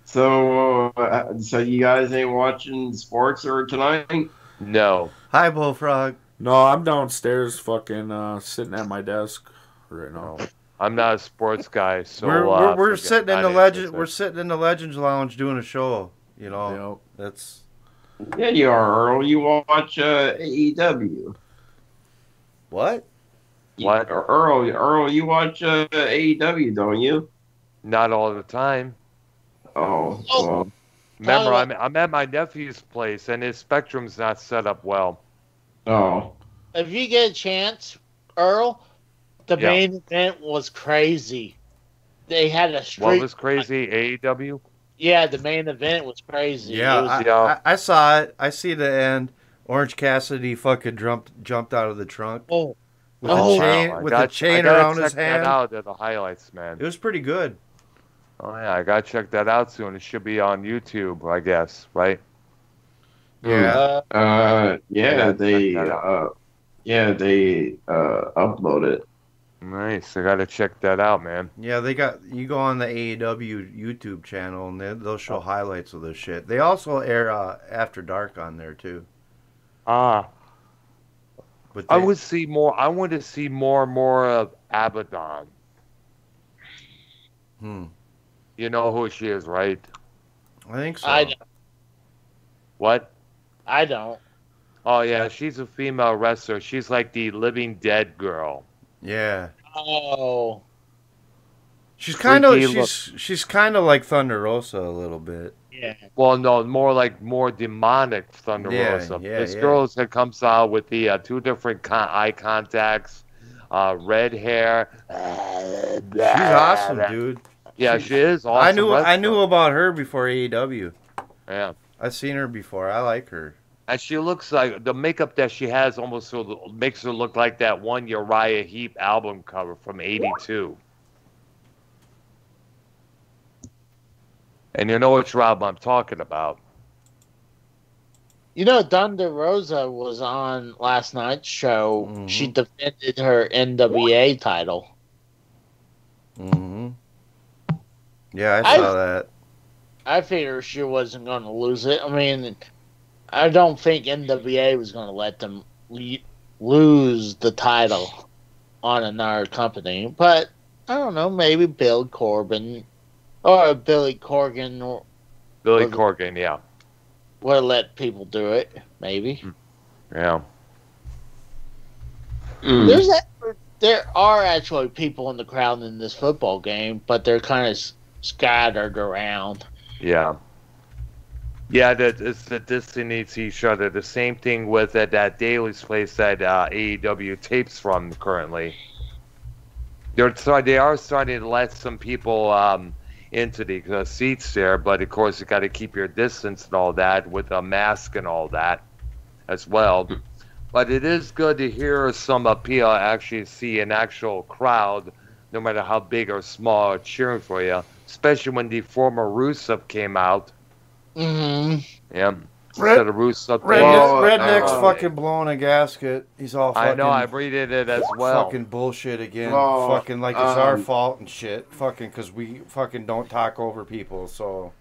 So you guys ain't watching sports or tonight? No. Hi, Bullfrog. No, I'm downstairs fucking sitting at my desk right now. I'm not a sports guy, so we're sitting in the Legends Lounge doing a show, That's Yeah, you are, Earl. You watch AEW. What? What? Earl, you watch AEW, don't you? Not all the time. Oh, well. Remember, I'm at my nephew's place, and his Spectrum's not set up well. Oh. If you get a chance, Earl, the main event was crazy. They had a street. What was crazy? AEW? Yeah, the main event was crazy. Yeah, I saw it. I see the end. Orange Cassidy fucking jumped out of the trunk. Oh. With the chain around his hand. That out. They're the highlights, man. It was pretty good. Oh yeah, I gotta check that out soon. It should be on YouTube, I guess, right? Yeah. They upload it. Nice. I gotta check that out, man. Yeah, you go on the AEW YouTube channel and they'll show highlights of this shit. They also air After Dark on there too. But I want to see more and more of Abaddon. You know who she is, right? I think so. I don't. What? I don't. Oh yeah, she's a female wrestler. She's like the Living Dead girl. Yeah. Oh. She's kind of like Thunder Rosa a little bit. Yeah. Well, no, more demonic Thunder Rosa. This girl that comes out with the two different eye contacts, red hair. She's awesome, dude. Yeah, she is awesome. I knew about her before AEW. Yeah. I've seen her before. I like her. And she looks like the makeup that she has almost makes her look like that one Uriah Heep album cover from '82. And you know which album I'm talking about. Thunder Rosa was on last night's show. Mm-hmm. She defended her NWA title. Mm-hmm. Yeah, I saw that. I figured she wasn't going to lose it. I mean, I don't think NWA was going to let them lose the title on another company. But, I don't know, maybe Bill Corbin or Billy Corgan. Billy Corgan, yeah. Would let people do it, maybe. Yeah. There are actually people in the crowd in this football game, but they're kind of scattered around. Yeah. Yeah, it's the Disney T-shirt. They're the same thing with that Daly's place that AEW tapes from currently. They are starting to let some people into the seats there, but of course you got to keep your distance and all that with a mask and all that as well. But it is good to hear some appeal, actually see an actual crowd, no matter how big or small, cheering for you. Especially when the former Rusev came out. Mm-hmm. Yeah. Instead of Rusev. Redneck's fucking blowing a gasket. He's all fucking... I know, I read it as well. Fucking bullshit again. Well, fucking like it's our fault and shit. Fucking because we fucking don't talk over people, so...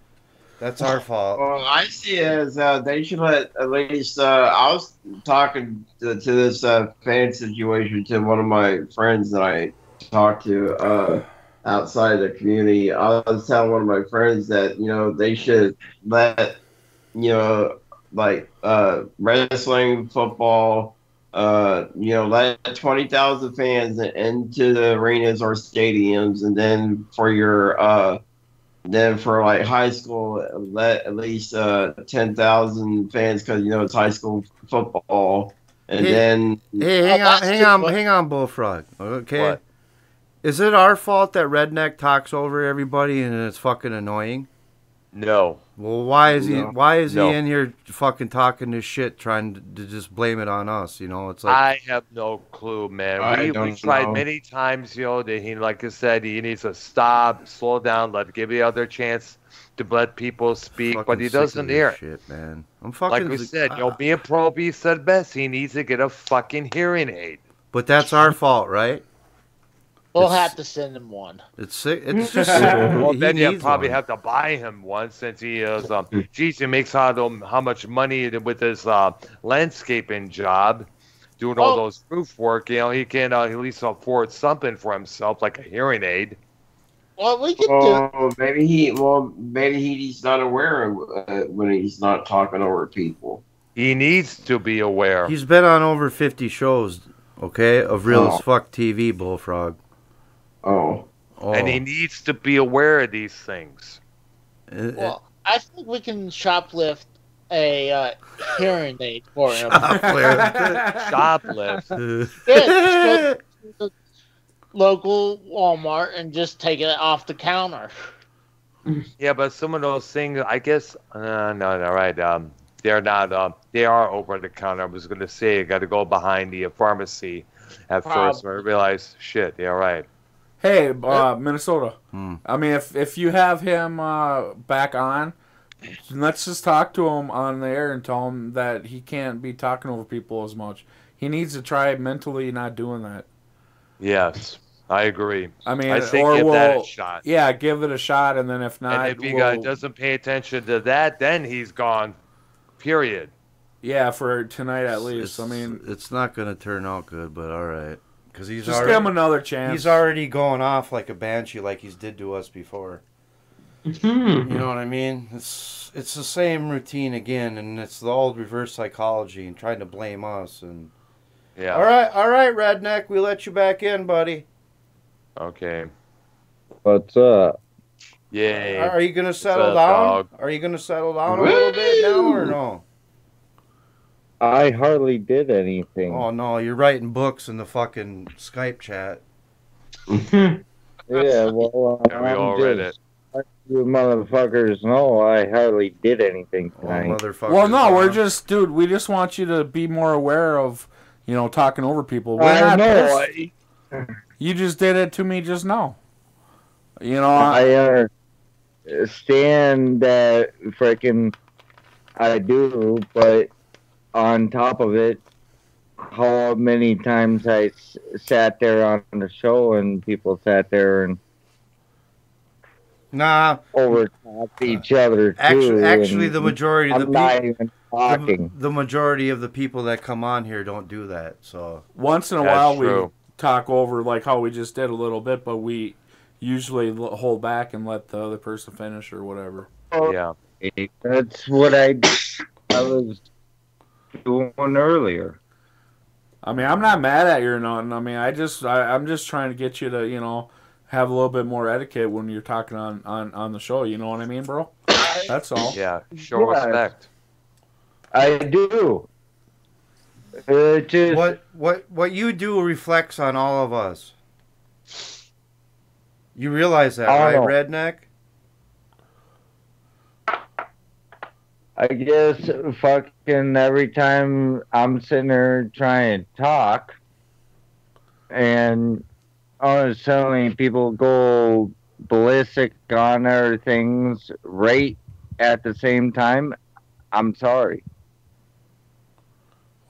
That's our fault. Well, I see it as they should at least. I was talking to this fan situation to one of my friends that I talked to outside the community. I was telling one of my friends that they should let like wrestling, football, let 20,000 fans into the arenas or stadiums, and then for your then for like high school, let at least 10,000 fans because it's high school football, and then hang on, Bullfrog. Okay, What? Is it our fault that Redneck talks over everybody and it's fucking annoying? No. Well, why is he? No. Why is No. he in here fucking talking this shit, trying to just blame it on us? It's like I have no clue, man. I We don't tried know. many times, that he, like I said, he needs to stop, slow down, give the other chance to let people speak, but fucking he sick of doesn't this hear it. shit, man. I'm fucking. Like we said, being pro-B said best. He needs to get a fucking hearing aid. But that's our fault, right? We'll It's- have to send him one. It's sick. It's just. Well, he then you needs probably one. have to buy him one since he is. Geez, he makes how much money with his landscaping job, doing all those roof work. He can at least afford something for himself, like a hearing aid. Well, we could do. Well, maybe he's not aware when he's not talking over people. He needs to be aware. He's been on over 50 shows, okay, of Real Oh. as Fuck TV, Bullfrog. Oh. And he needs to be aware of these things. Well, I think we can shoplift a hearing aid for him. Shoplift. Yeah, just go to the local Walmart and just take it off the counter. Yeah, but some of those things, I guess, no, right. They're not. They are over the counter. I was going to say, you got to go behind the pharmacy at first. But I realized, shit, yeah, right. Hey, Minnesota. Hmm. I mean, if you have him back on, let's just talk to him on the air and tell him that he can't be talking over people as much. He needs to try mentally not doing that. Yes, I agree. I mean, I think or give we'll, that a shot. Yeah, give it a shot, and then if not, And if he we'll, doesn't pay attention to that, then he's gone. Period. yeah, for tonight at least. I mean, it's not going to turn out good, but all right. Because he's just already, give him another chance. He's already going off like a banshee, like he's did to us before. You know what I mean? It's the same routine again, and it's the old reverse psychology and trying to blame us. And Yeah. all right, Redneck, we let you back in, buddy. Okay. What's up? Yay. Are you gonna settle up, down? dog? Are you gonna settle down a little bit now, or no? I hardly did anything. Oh no, you're writing books in the fucking Skype chat. Yeah, well, Yeah, we all read it. You motherfuckers know I hardly did anything tonight. Motherfucker. Well, no, we're just, dude. We just want you to be more aware of, talking over people. We're I not know. pissed. You just did it to me just now. I understand that frickin' I do, but on top of it, how many times I sat there on the show and people sat there and overtopped each other too. Actually, and the majority of the I'm not people, even talking. the majority of the people that come on here don't do that. So Once in a That's while, true. we talk over like how we just did a little bit, but we usually hold back and let the other person finish or whatever. Yeah. That's what I was doing earlier. I mean, I'm not mad at you or nothing. I mean, I'm just trying to get you to, have a little bit more etiquette when you're talking on the show. You know what I mean, bro? That's all. Yeah, show Yeah. respect. I do. It just What you do reflects on all of us. You realize that, I right, don't know. Redneck? I guess fucking every time I'm sitting there trying to talk, and all of a sudden people go ballistic on other things right at the same time, I'm sorry.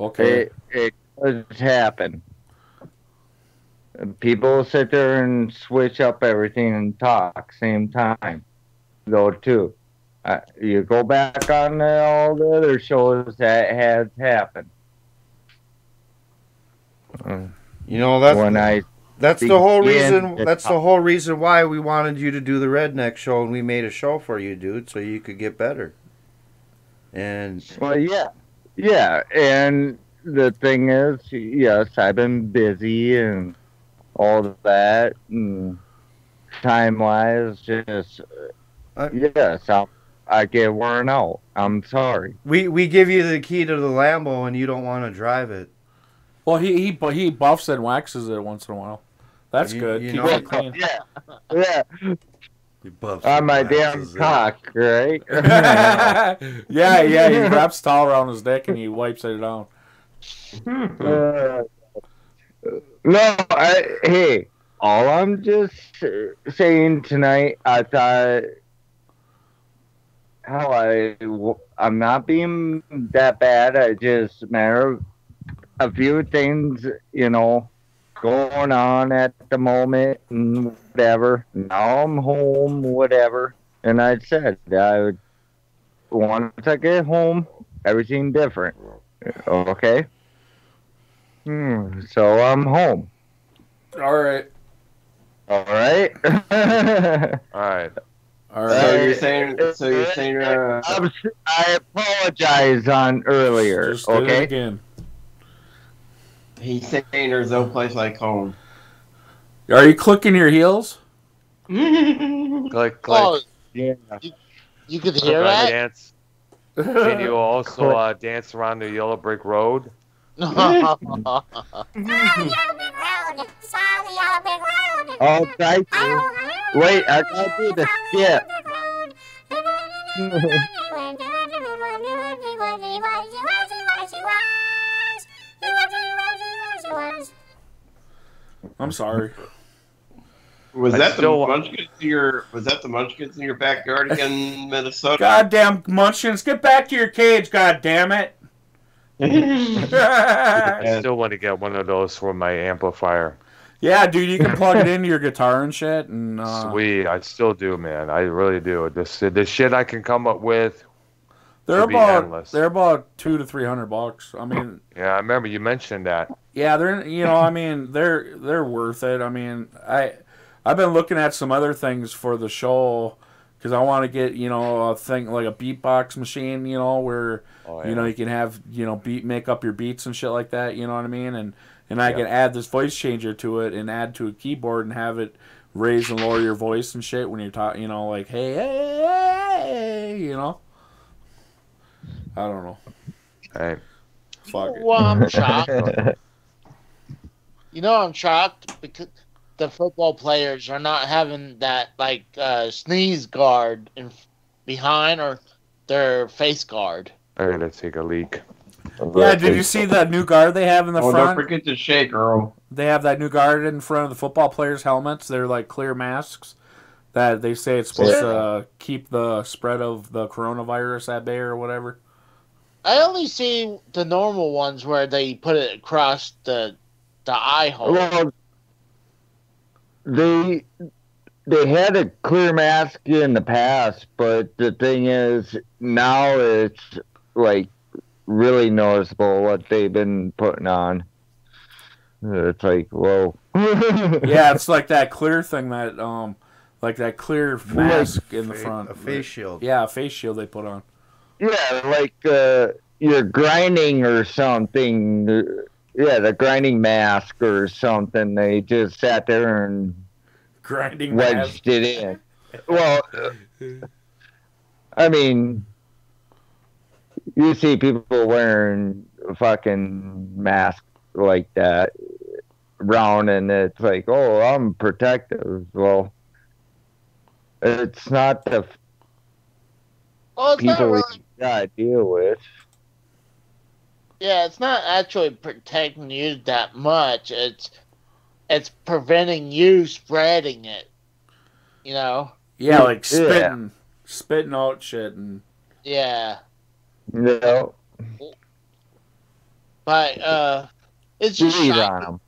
Okay. It does happen. People sit there and switch up everything and talk same time, though, too. You go back on all the other shows that has happened. You know, that's when that's the whole begin reason. to That's the talk. whole reason why we wanted you to do the Redneck show, and we made a show for you, dude, so you could get better. And Well, yeah, and the thing is, yes, I've been busy and all of that, and time-wise, just yes, I get worn out. I'm sorry. we give you the key to the Lambo, and you don't want to drive it. Well, he buffs it and waxes it once in a while. That's You- good. you Keeps know- it clean. Yeah. On my damn cock, right? yeah. He wraps a towel around his dick and he wipes it down. No, hey, all I'm just saying tonight, I thought I'm not being that bad. I just matter of a few things, going on at the moment and whatever. Now I'm home, whatever. And I said once I get home, everything different. Okay? So I'm home. All right. All right. All right. All So right. you're saying I apologize on earlier. Just did it Okay. again. he's saying there's no place like home. Are you clicking your heels? Click, click. Oh, Yeah. you could Can hear I that? dance? Can you also dance around the yellow brick road? Oh, thank you. Wait, I gotta do the skip. I'm sorry. Was I that still- the Munchkins in your backyard again in Minnesota? Goddamn Munchkins, get back to your cage, goddamn it. I still want to get one of those for my amplifier. Yeah, dude, you can plug it into your guitar and shit. And Sweet, I still do, man. I really do. The shit I can come up with. they're would be about endless. $200 to $300. I mean, Yeah, I remember you mentioned that. yeah, they're worth it. I mean, I've been looking at some other things for the show because I want to get a thing like a beatbox machine, where you can have make up your beats and shit like that. You know what I mean? And I can add this voice changer to it and add to a keyboard and have it raise and lower your voice and shit when you're talking. Like hey, I don't know. Hey. Fuck it. Well, I'm shocked. I'm shocked because the football players are not having that sneeze guard behind or their face guard. I gotta take a leak. Yeah, did you see that new guard they have in the Oh, front? don't forget to shake, Earl. They have that new guard in front of the football players' helmets. They're like clear masks that they say it's supposed to keep the spread of the coronavirus at bay or whatever. I only see the normal ones where they put it across the eye hole. Well, they had a clear mask in the past, but the thing is, now it's like really noticeable what they've been putting on. It's like, whoa. Yeah, it's like that clear thing that like that clear mask in the front. A face shield. Yeah, a face shield they put on. Yeah, like you're grinding or something. Yeah, the grinding mask or something. They just sat there and grinding mask. wedged it in. Well, I mean, you see people wearing fucking masks like that around, and it's like, oh, I'm protective. Well, it's not the Well, it's not people we really. gotta deal with. Yeah, it's not actually protecting you that much. It's preventing you spreading it. You know? Yeah, like Yeah. spitting out shit and Yeah. No, But it's just breathe shocking. on them.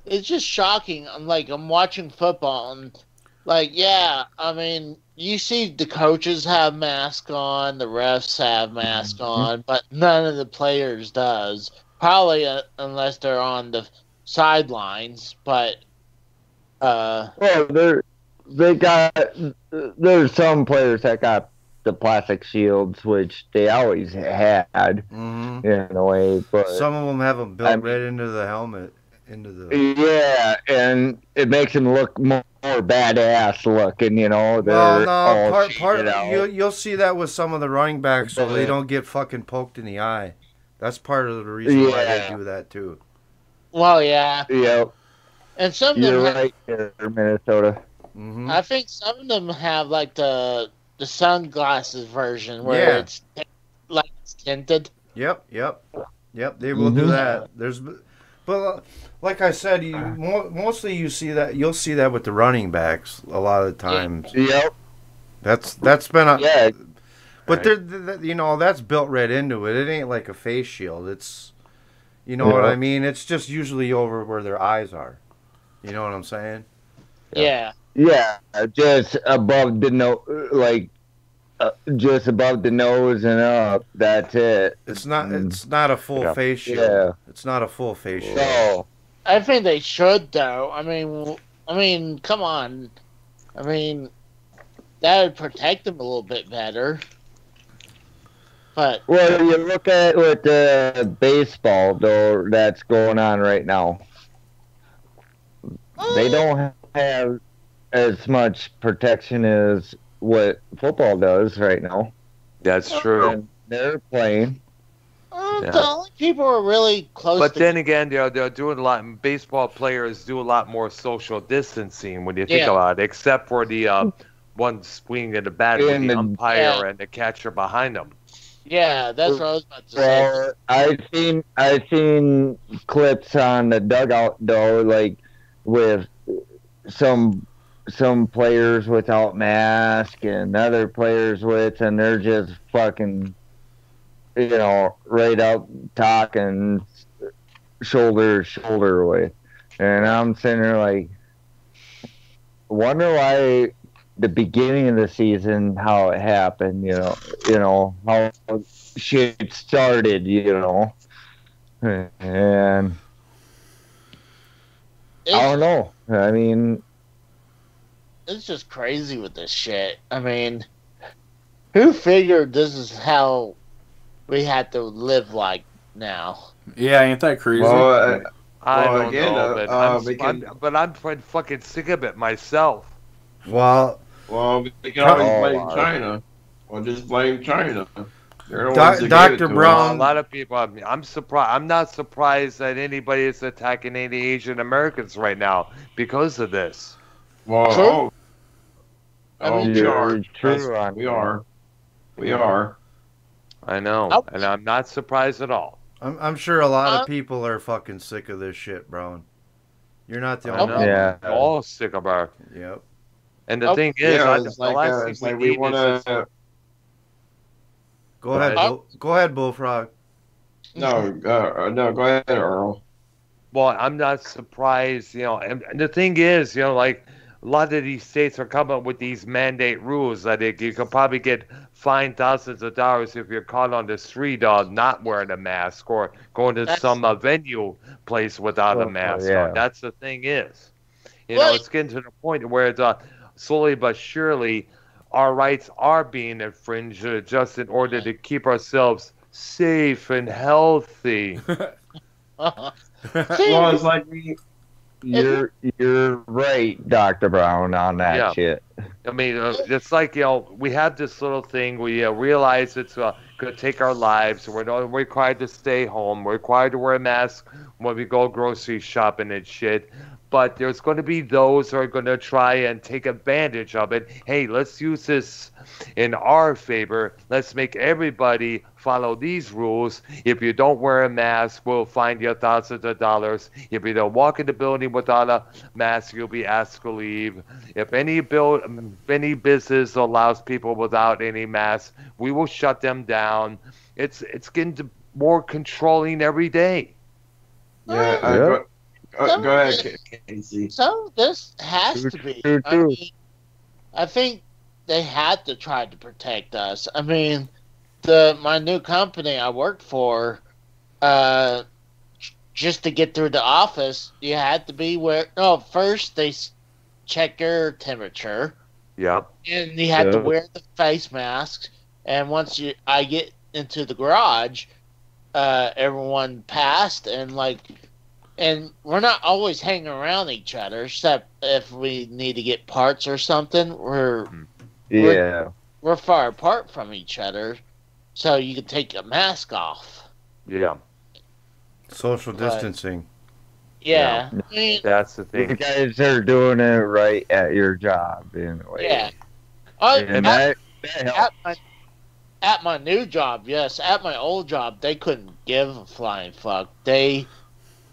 It's just shocking. I'm watching football and like, yeah, I mean, you see the coaches have masks on, the refs have masks on, but none of the players does. Probably unless they're on the sidelines. But Well, there's some players that got the plastic shields, which they always had Mm-hmm. in a way, but Some of them have them built right into the helmet, into the. yeah, and it makes them look more badass looking, you know. They're Well, all no, part cheated out. you'll see that with some of the running backs, so they don't get fucking poked in the eye. That's part of the reason why they Yeah. do that too. well, yeah, Yep, and some of you're them. right there, Minnesota. Mm-hmm. I think some of them have like the sunglasses version where Yeah. it's like it's tinted. Yep. They will do Mhm. that. But like I said, mostly you'll see that with the running backs a lot of the times. Yep, That's been a. yeah, But that's built right into it. It ain't like a face shield. It's, you know what Yeah. I mean? It's just usually over where their eyes are. You know what I'm saying? Yeah. yeah, just above the just above the nose and up. That's it. It's not a full Yeah. face shield. Yeah. It's not a full face shield. So I think they should though. I mean, come on. I mean, that would protect them a little bit better. But well, you look at with the baseball though that's going on right now. They don't have as much protection as what football does right now. That's true. And they're playing. Yeah. the only people who are really close. But to then again, they're doing a lot. Baseball players do a lot more social distancing when you think Yeah. about it, except for the one swinging the bat with And the the- umpire Yeah. and the catcher behind them. yeah, that's what I was about to say. Well, I've seen clips on the dugout though, like with some players without mask and other players with, and they're just fucking, right out talking shoulder to shoulder with, and I'm sitting there like, wonder why the beginning of the season how it happened, how shit started, and I don't know. I mean, It's just crazy with this shit. I mean, who figured this is how we had to live like now? yeah, ain't that crazy? Well, I Well, don't again, know, but we I'm fucking sick of it myself. Well, we can always Oh, blame wow. China. Or just blame China. They're the Doc- ones that gave Dr. it to us. Brown- A lot of people. I'm surprised. I'm not surprised that anybody is attacking any Asian Americans right now because of this. Well, True. oh, I mean, we are. you're true Yes, on we that. are. We are. I know, Oh. and I'm not surprised at all. I'm sure a lot of people are fucking sick of this shit, bro. You're not the I only know. one. Yeah. We're all sick of our. Yep. And the Oh, thing is, Yeah, I, it's the like, last it's thing like we we need want is to. Go ahead. Right. Go ahead, Bullfrog. No, no, go ahead, Earl. Well, I'm not surprised, and the thing is, like a lot of these states are coming up with these mandate rules that you could probably get fined thousands of dollars if you're caught on the street not wearing a mask or going to That's- some venue place without a Oh, mask yeah. on. That's the thing is, Well- it's getting to the point where it's slowly but surely our rights are being infringed just in order to keep ourselves safe and healthy. Well, it's like we. You're right, Dr. Brown, on that Yeah. shit. I mean, it's like, we have this little thing. We realize it's going to take our lives. We're not required to stay home. We're required to wear a mask when we go grocery shopping and shit. But there's going to be those who are going to try and take advantage of it. Hey, let's use this in our favor. Let's make everybody follow these rules. If you don't wear a mask, we'll fine you thousands of dollars. If you don't walk in the building without a mask, you'll be asked to leave. If any business allows people without any mask, we will shut them down. It's getting more controlling every day. Yeah. Go ahead, Casey. So this has to be. I think they had to try to protect us. I mean, my new company I worked for, just to get through the office, you had to be first they check your temperature. Yep. And you had to wear the face masks. And once I get into the garage, everyone passed and we're not always hanging around each other, except if we need to get parts or something. We're far apart from each other, so you can take your mask off. Yeah. Social distancing. Yeah. Yeah. I mean, That's the thing. You guys are doing it right at your job, anyway. yeah. And that helps. At my new job, yes. At my old job, they couldn't give a flying fuck. They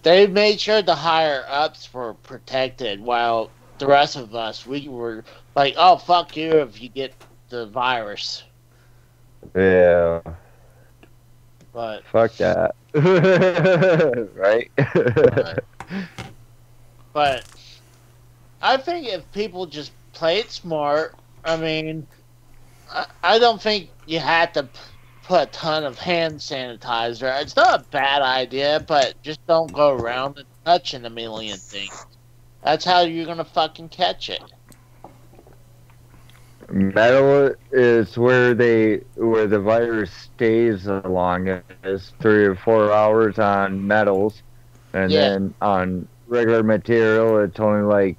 made sure the higher ups were protected, while the rest of us, we were like, "Oh, fuck you if you get the virus." Yeah. But fuck that. Right? But I think if people just play it smart, I mean, I don't think you had to put a ton of hand sanitizer. It's not a bad idea, but just don't go around and touching a million things. That's how you're gonna fucking catch it. Metal is where the virus stays the longest, 3 or 4 hours on metals, and then on regular material it's only like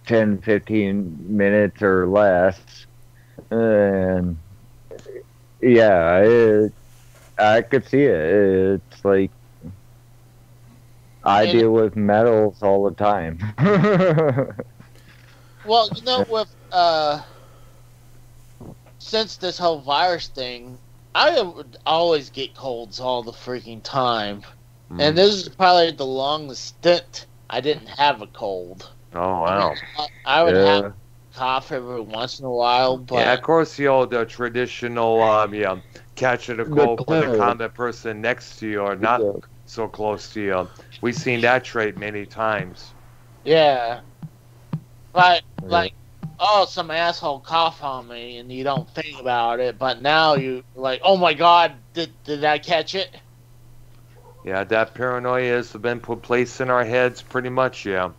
10-15 minutes or less. And I could see it. It's like I deal with metals all the time. Well, with since this whole virus thing, I would always get colds all the freaking time. And this is probably the longest stint I didn't have a cold. Oh, wow. I would have cough every once in a while, but... Yeah, of course, the traditional, catching a cold with a common person next to you or not so close to you. We've seen that trait many times. Yeah. Like, some asshole cough on me, and you don't think about it, but now you like, oh my god, did I catch it? Yeah, that paranoia has been placed in our heads pretty much, yeah.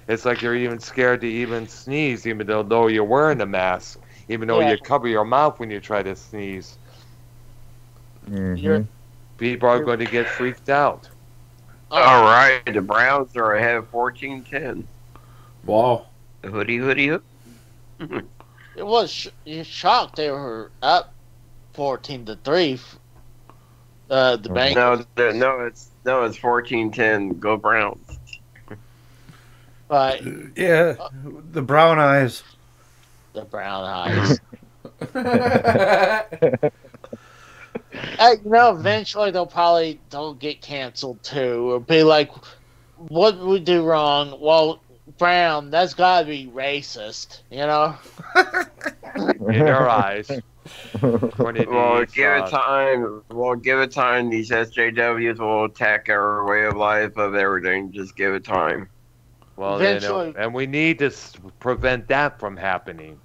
It's like you're even scared to even sneeze, even though you're wearing a mask, even though you cover your mouth when you try to sneeze. Mm-hmm. People are going to get freaked out. All right, the Browns are ahead of 14-10. Wow. Hoodie. It was shocked they were up 14-3. The bank. No, it's 14-10. Go Browns. But the brown eyes. The brown eyes. Eventually they'll get canceled too. Or be like, what did we do wrong? Well, brown, that's gotta be racist, In their eyes. Well, give it time. Give it time. These SJWs will attack our way of life of everything. Just give it time. Well, and we need to prevent that from happening.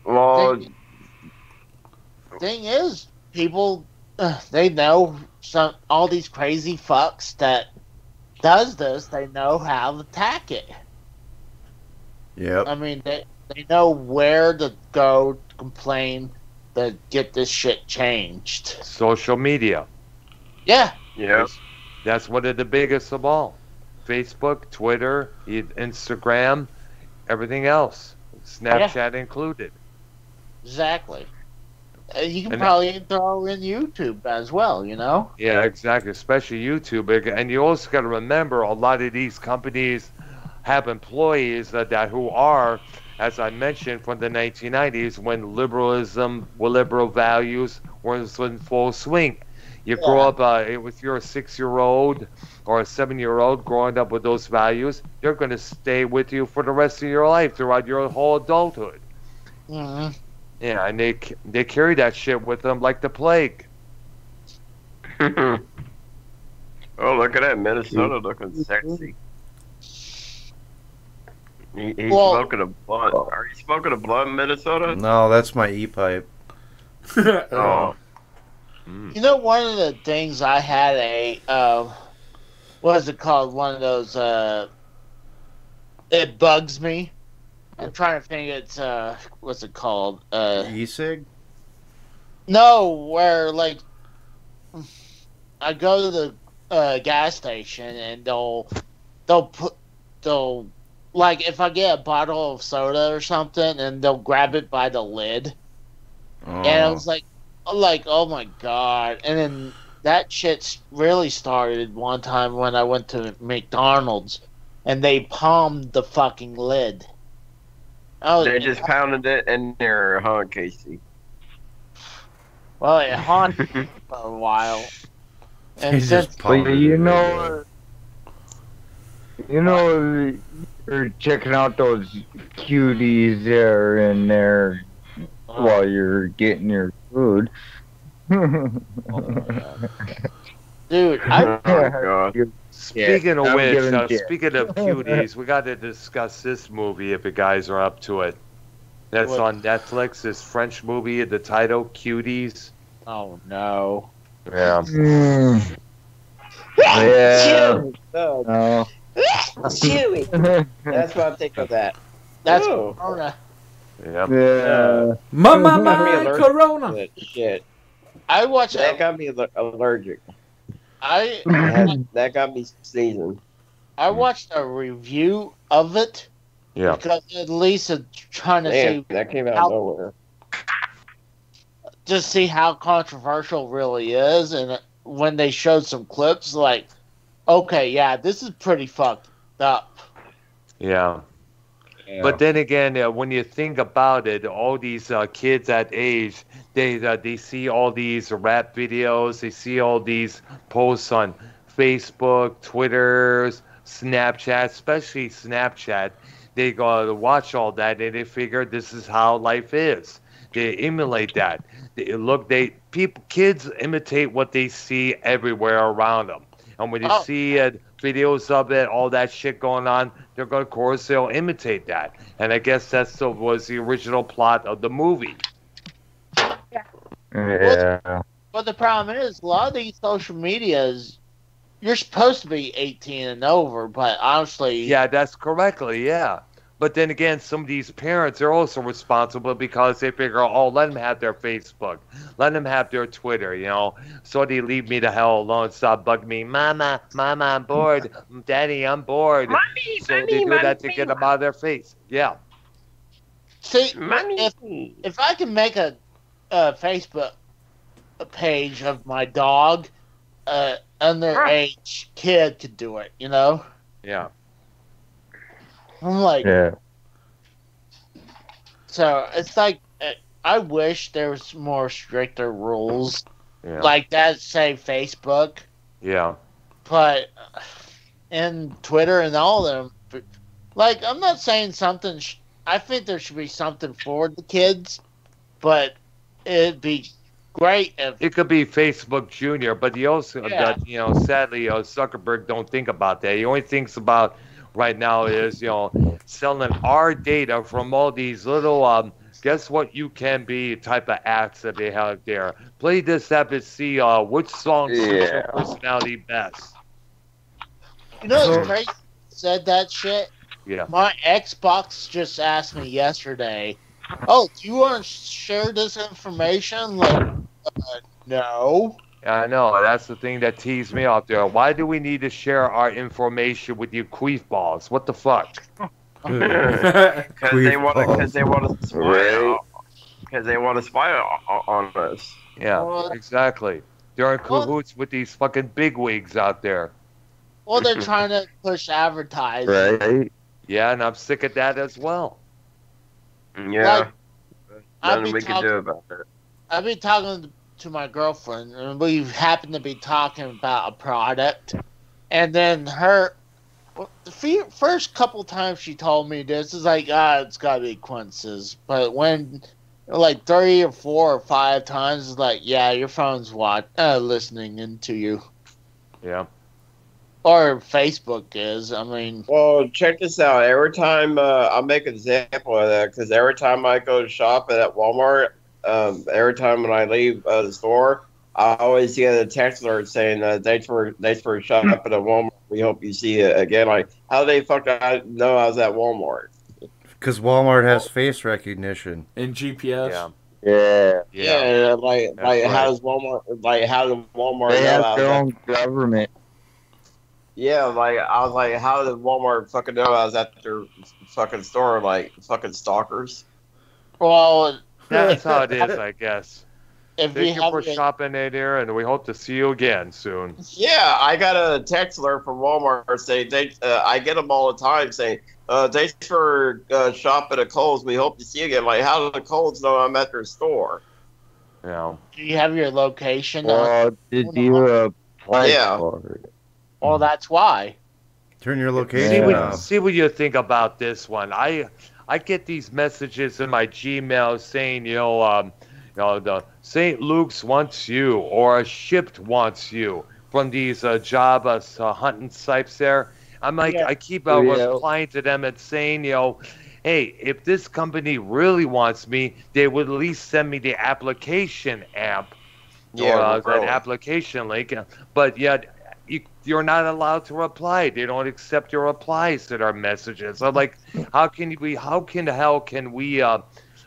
Well, thing is, people, they know all these crazy fucks that does this. They know how to attack it. Yep. I mean, they know where to go to complain to get this shit changed. Social media. Yeah. Yeah. That's one of the biggest of all. Facebook, Twitter, Instagram, everything else. Snapchat included. Exactly. You can And- probably throw in YouTube as well, you know? Yeah, exactly. Especially YouTube. And you also got to remember a lot of these companies have employees that who are, as I mentioned, from the 1990s when liberal values were in full swing. You grow up, if you're a 6-year-old or a 7-year-old growing up with those values, they're going to stay with you for the rest of your life, throughout your whole adulthood. Mm-hmm. Yeah, and they carry that shit with them like the plague. Oh, look at that. Minnesota looking sexy. He's smoking a blunt. Are you smoking a blunt in Minnesota? No, that's my e-pipe. Oh. You know, one of the things I had what is it called? One of those, it bugs me. I'm trying to think it's, what's it called? E-cig? No, where, like, I go to the gas station and they'll, like, if I get a bottle of soda or something, and they'll grab it by the lid. Oh. And I was like, oh my god. And then that shit really started one time when I went to McDonald's and they palmed the fucking lid. They just pounded it in there, huh, Casey? Well, it haunted me for a while. And since you're checking out those cuties there and there while you're getting your food. Dude, Speaking of I'm which, giving shit. speaking of cuties, we got to discuss this movie if you guys are up to it. That's What? on Netflix. This French movie, the title Cuties. Oh no. Yeah. Yeah. Oh, No. chewy. That's what I'm thinking of that. That's Oh. Corona. Yep. Yeah. My Got me allergic Corona. to that shit. I watched That got me allergic. I That got me sneezing. I watched a review of it Yeah. because at least it's trying to Man, see that came out how- of nowhere. just see how controversial it really is, and when they showed some clips, like, okay, yeah, this is pretty fucked up. Yeah. But then again, when you think about it, all these kids that age, they see all these rap videos, they see all these posts on Facebook, Twitter, Snapchat, especially Snapchat. They go to watch all that and they figure this is how life is. They emulate that. Kids imitate what they see everywhere around them. And when you see videos of it, all that shit going on, of course, they'll imitate that. And I guess was the original plot of the movie. Yeah. But the problem is, a lot of these social medias, you're supposed to be 18 and over, but honestly... Yeah, that's correctly, yeah. But then again, some of these parents are also responsible because they figure, oh, let them have their Facebook. Let them have their Twitter, you know. So they leave me the hell alone, stop bugging me. Mama, I'm bored. Daddy, I'm bored. Mommy, so they do that to get them out of their face. Yeah. See, if I can make a Facebook page of my dog, underage kid could do it, you know? Yeah. I'm like, Yeah. so it's like, I wish there was more stricter rules Yeah. like that, say Facebook, Yeah. but in Twitter and all of them, like, I'm not saying something, I think there should be something for the kids, but it'd be great if... It could be Facebook Junior, but he also, Yeah. sadly, Zuckerberg don't think about that. He only thinks about right now is, selling our data from all these little, guess what you can be type of acts that they have there. Play this app and see which song suits your personality best. You know what's crazy? Said that shit? Yeah. My Xbox just asked me yesterday, oh, do you want to share this information? Like, no. Yeah, I know. That's the thing that teased me off there. Why do we need to share our information with you queef balls? What the fuck? Because they want to spy on us. Yeah, exactly. They're in cahoots with these fucking bigwigs out there. Well, they're trying to push advertising. Right. Yeah, and I'm sick of that as well. Yeah. I've Nothing been we can do about it. I've been talking to my girlfriend, and we happened to be talking about a product, and then the first couple times she told me this is like, it's gotta be Quince's, but when like 3 or 4 or 5 times, it's like, yeah, your phone's listening into you. Yeah. Or Facebook is. I mean, well, check this out. Every time I'll make an example of that, because every time I go to shop at Walmart, every time when I leave the store, I always get a text alert saying, "Thanks for shopping at Walmart. We hope you see it again." Like, how do they fuck I know I was at Walmart? Because Walmart has face recognition and GPS. Yeah. How does Walmart? How does Walmart? They know have their own government. Yeah, like I was like, how did Walmart fucking know I was at their fucking store? Like fucking stalkers. Well, that's how it is, I guess. If Thank you for shopping in here, and we hope to see you again soon. Yeah, I got a text alert from Walmart saying I get them all the time saying, "Thanks for shopping at Kohl's. We hope to see you again." Like, how do the Kohl's know I'm at their store? Yeah. Do you have your location? Well, did you apply for it? Well, that's why. Turn your location off. See what you think about this one. I get these messages in my Gmail saying, the St. Luke's wants you, or Shipped wants you, from these job hunting sites there. I'm like, I keep replying to them and saying, hey, if this company really wants me, they would at least send me the application app or an application link. But yet, you're not allowed to reply. They don't accept your replies to their messages. I'm like, how the hell can we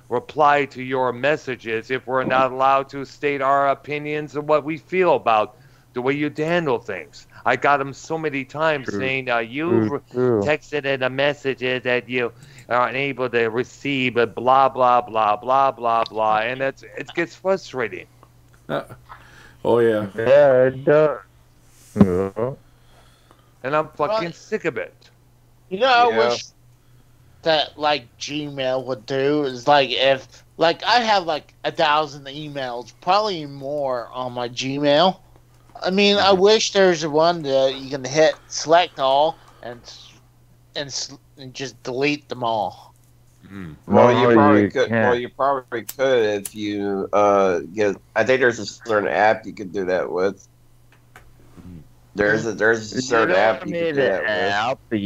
reply to your messages if we're not allowed to state our opinions and what we feel about the way you handle things? I got them so many times saying you texted in a message that you are unable to receive, but blah blah blah blah blah blah, and it gets frustrating. Oh yeah. Yeah, it does. And I'm fucking sick of it. I wish that like Gmail would do is like if like I have like 1,000 emails, probably more on my Gmail. I mean, I wish there's one that you can hit select all and just delete them all. Well, you probably could. Well, you probably could if you get. I think there's a certain app you could do that with. There's a certain app you can do that with.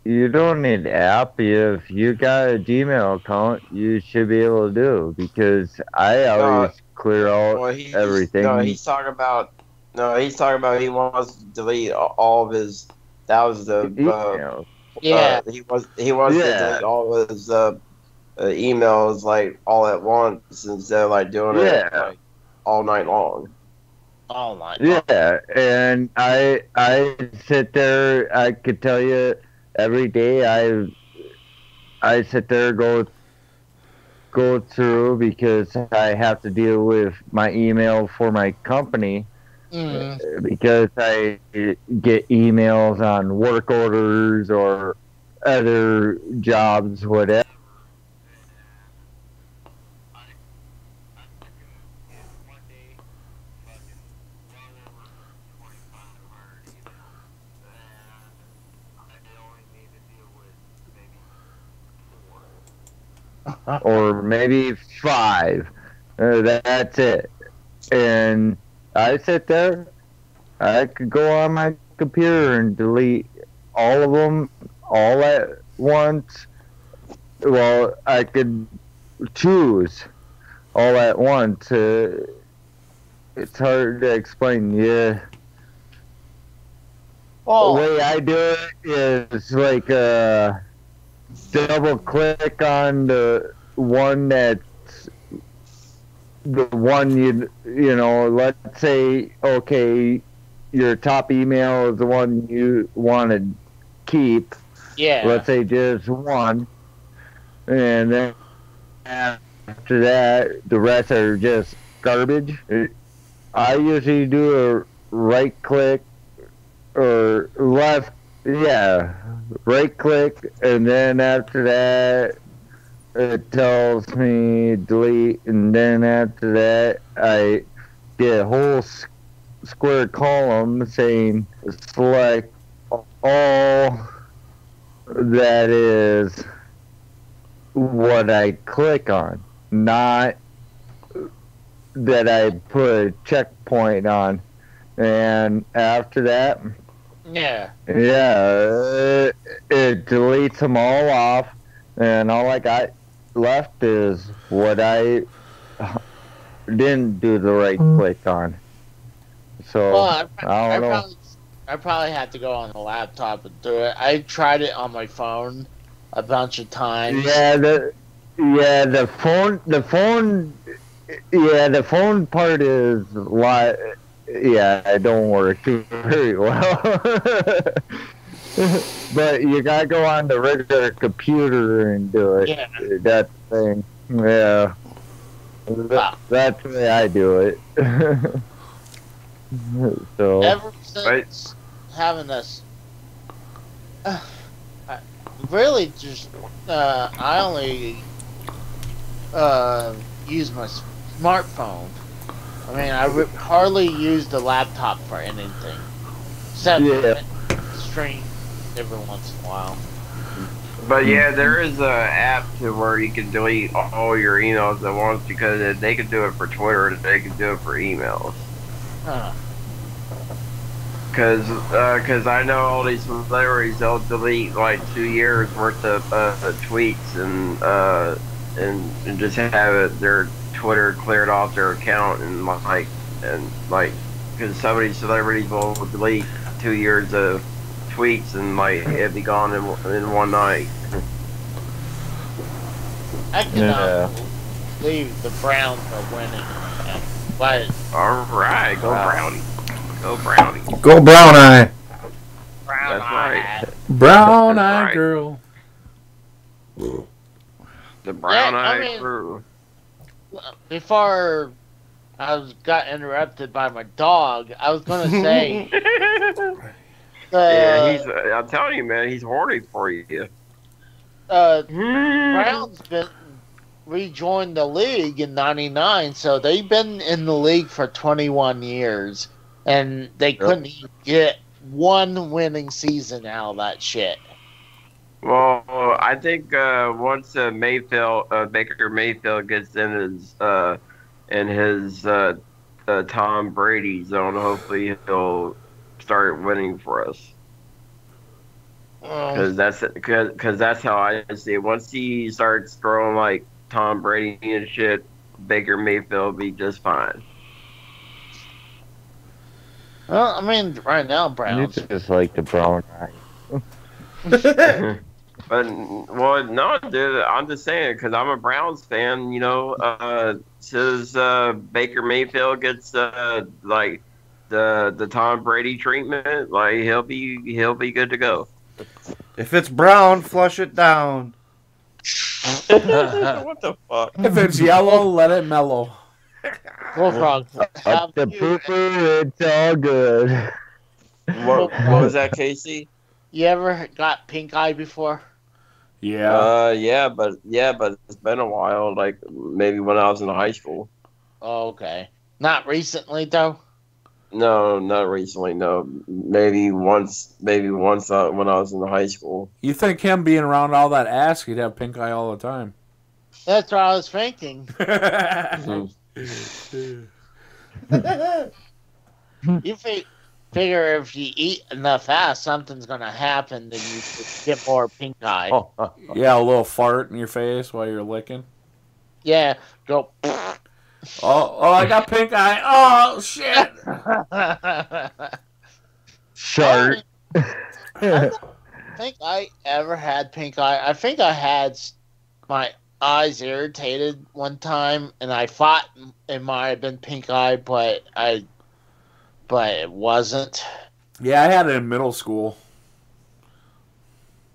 You don't need an app. If you got a Gmail account, you should be able to do, because I always clear out everything. No, he's talking about he wants to delete all of his thousands of emails. He wants to delete all of his emails like all at once instead of like doing it like all night long. All night. Yeah, and I sit there. I could tell you every day. I sit there go through, because I have to deal with my email for my company, because I get emails on work orders or other jobs, whatever. Or maybe 5. That's it. And I sit there. I could go on my computer and delete all of them all at once. Well, I could choose all at once. It's hard to explain. Yeah. The way I do it is like double click on the one that's the one you know, let's say, okay, your top email is the one you want to keep. Yeah. Let's say just one, and then after that, the rest are just garbage. I usually do a right click or left, right click, and then after that, it tells me delete, and then after that, I get a whole square column saying select all that is what I click on, not that I put a checkpoint on. And after that, Yeah. it deletes them all off, and all I got left is what I didn't do the right click on. So, Well, I don't know. I probably have to go on the laptop and do it. I tried it on my phone a bunch of times. The phone part is a lot. Yeah, it don't work very well. But you gotta go on the regular computer and do it. Yeah. That's the thing. Yeah. That's the way I do it. So. Ever since having this, I really just I only use my smartphone. I mean, I hardly use the laptop for anything, except stream every once in a while. But yeah, there is a app to where you can delete all your emails at once, because they can do it for Twitter, they can do it for emails. Huh. Cause I know all these celebrities, they'll delete like 2 years worth of tweets and just have their Twitter cleared off their account, and because some of these celebrities will delete 2 years of tweets and it'd be gone in one night. I cannot believe the Browns are winning. But alright, go Brownie. Go Brownie. Go Brown Eye. That's right. Brown Eye Girl. The Brown Eye Crew. Before I got interrupted by my dog, I was going to say... yeah, I'm telling you, man, he's horny for you. Browns rejoined the league in '99, so they've been in the league for 21 years, and they couldn't even get one winning season out of that shit. Well, I think once Baker Mayfield gets in his Tom Brady zone, hopefully he'll start winning for us. Because that's how I see it. Once he starts throwing like Tom Brady and shit, Baker Mayfield will be just fine. Well, I mean, right now, Browns. It's just like the Brown Eye. But, well, no, dude, I'm just saying, because I'm a Browns fan, you know, says Baker Mayfield gets, like, the Tom Brady treatment, like, he'll be good to go. If it's brown, flush it down. What the fuck? If it's yellow, let it mellow. Bullfrog. Up the pooper, it's all good. What was that, Casey? You ever got pink eye before? Yeah. Yeah, but it's been a while. Like maybe when I was in high school. Oh, okay. Not recently though. No, not recently. No, maybe once when I was in high school. You think him being around all that ass, he'd have pink eye all the time? That's what I was thinking. You figure if you eat enough ass, something's gonna happen, then you get more pink eye. Yeah, a little fart in your face while you're licking. Yeah, go. Oh, I got pink eye. Oh, shit. Shark. I don't think I ever had pink eye. I think I had my eyes irritated one time, and I thought it might have been pink eye, but it wasn't. Yeah, I had it in middle school.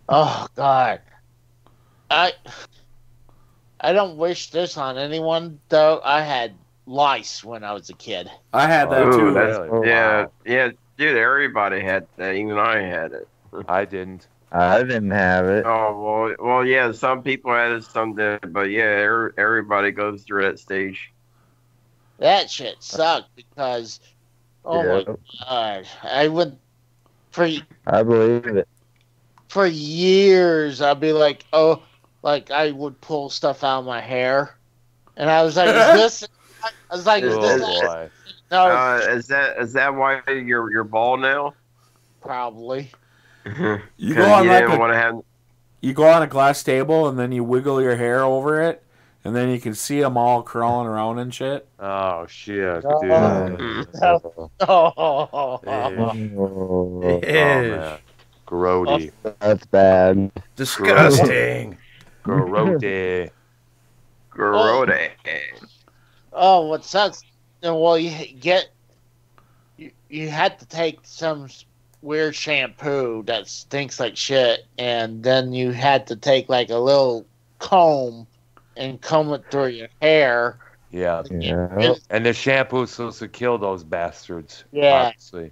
Oh God, I don't wish this on anyone though. I had lice when I was a kid. I had that Ooh, too. that's, Really? yeah, yeah, dude. Everybody had that. Even I had it. I didn't. I didn't have it. Oh well, yeah. Some people had it, some did, but yeah, everybody goes through that stage. That shit sucked because, oh my God, I would I believe it. for years. I'd be like, oh, like I would pull stuff out of my hair, and I was like, is this? I was like, is Oh this? boy. No, Is that why you're bald now? probably. You go on like didn't want to have. you go on a glass table and then you wiggle your hair over it, and then you can see them all crawling around and shit. Oh shit, dude. Oh, Oh, man. Grody. that's bad. Disgusting. Grody. Grody. oh, what sucks? Well, you had to take some weird shampoo that stinks like shit, and then you had to take like a little comb and comb it through your hair. Yeah. Yeah. And the shampoo's supposed to kill those bastards. Yeah. Obviously.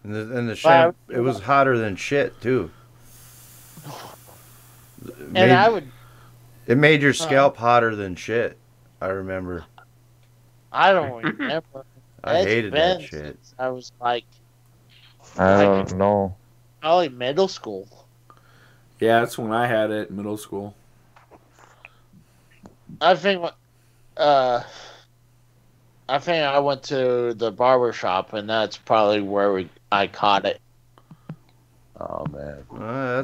And the shampoo, it was hotter than shit too. And I would. It made your scalp hotter than shit. I remember. I don't remember. I It's hated been that shit. since I was like I don't know. probably middle school. Yeah, that's when I had it in middle school. I think I went to the barber shop, and that's probably where I caught it. Oh man.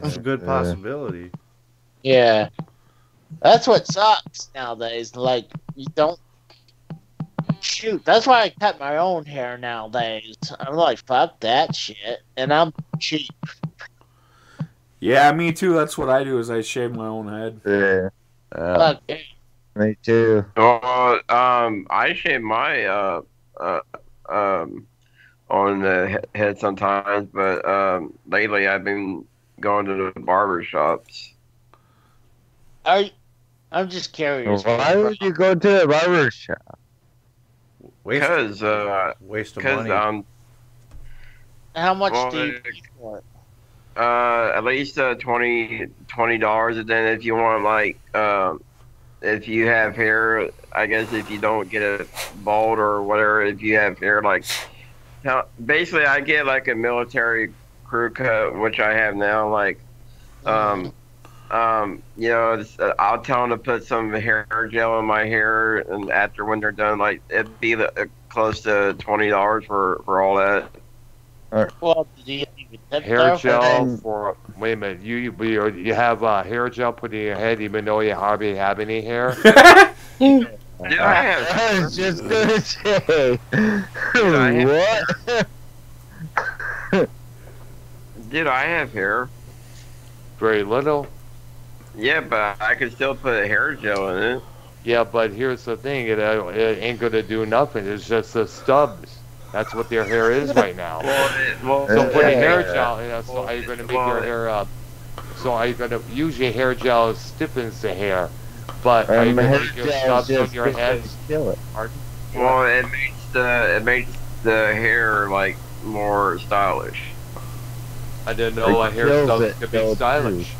That's a good possibility. Yeah, that's what sucks nowadays. Like you don't shoot. That's why I cut my own hair nowadays. I'm like, fuck that shit, and I'm cheap. Yeah, me too. That's what I do. Is I shave my own head. Yeah. Fuck it. Me too. I shave my on the head sometimes, but lately I've been going to the barber shops. I'm just curious. Why would you go to a barber shop? Because waste of money. How much well, do you pay for it? At least $20, and then if you want like if you have hair, I guess if you don't get it bald or whatever, if you have hair like, basically I get like a military crew cut, which I have now. Like, you know, I'll tell them to put some hair gel in my hair, and after when they're done, like it'd be close to $20 for all that. Well, do you even tip Hair though? gel for wait a minute. You have hair gel put in your head even though you hardly have any hair. Dude, I have. I was just gonna say. What? Dude, I have hair. Very little. Yeah, but I can still put hair gel in it. Yeah, but here's the thing. It ain't gonna do nothing. It's just the stubs. That's what their hair is right now. So putting hair gel, so are you going to make your hair so are you going to use your hair gel stiffens the hair, but are you going to make your stubs on your head? Well, it makes the hair like more stylish. I didn't know a hair stub could be stylish.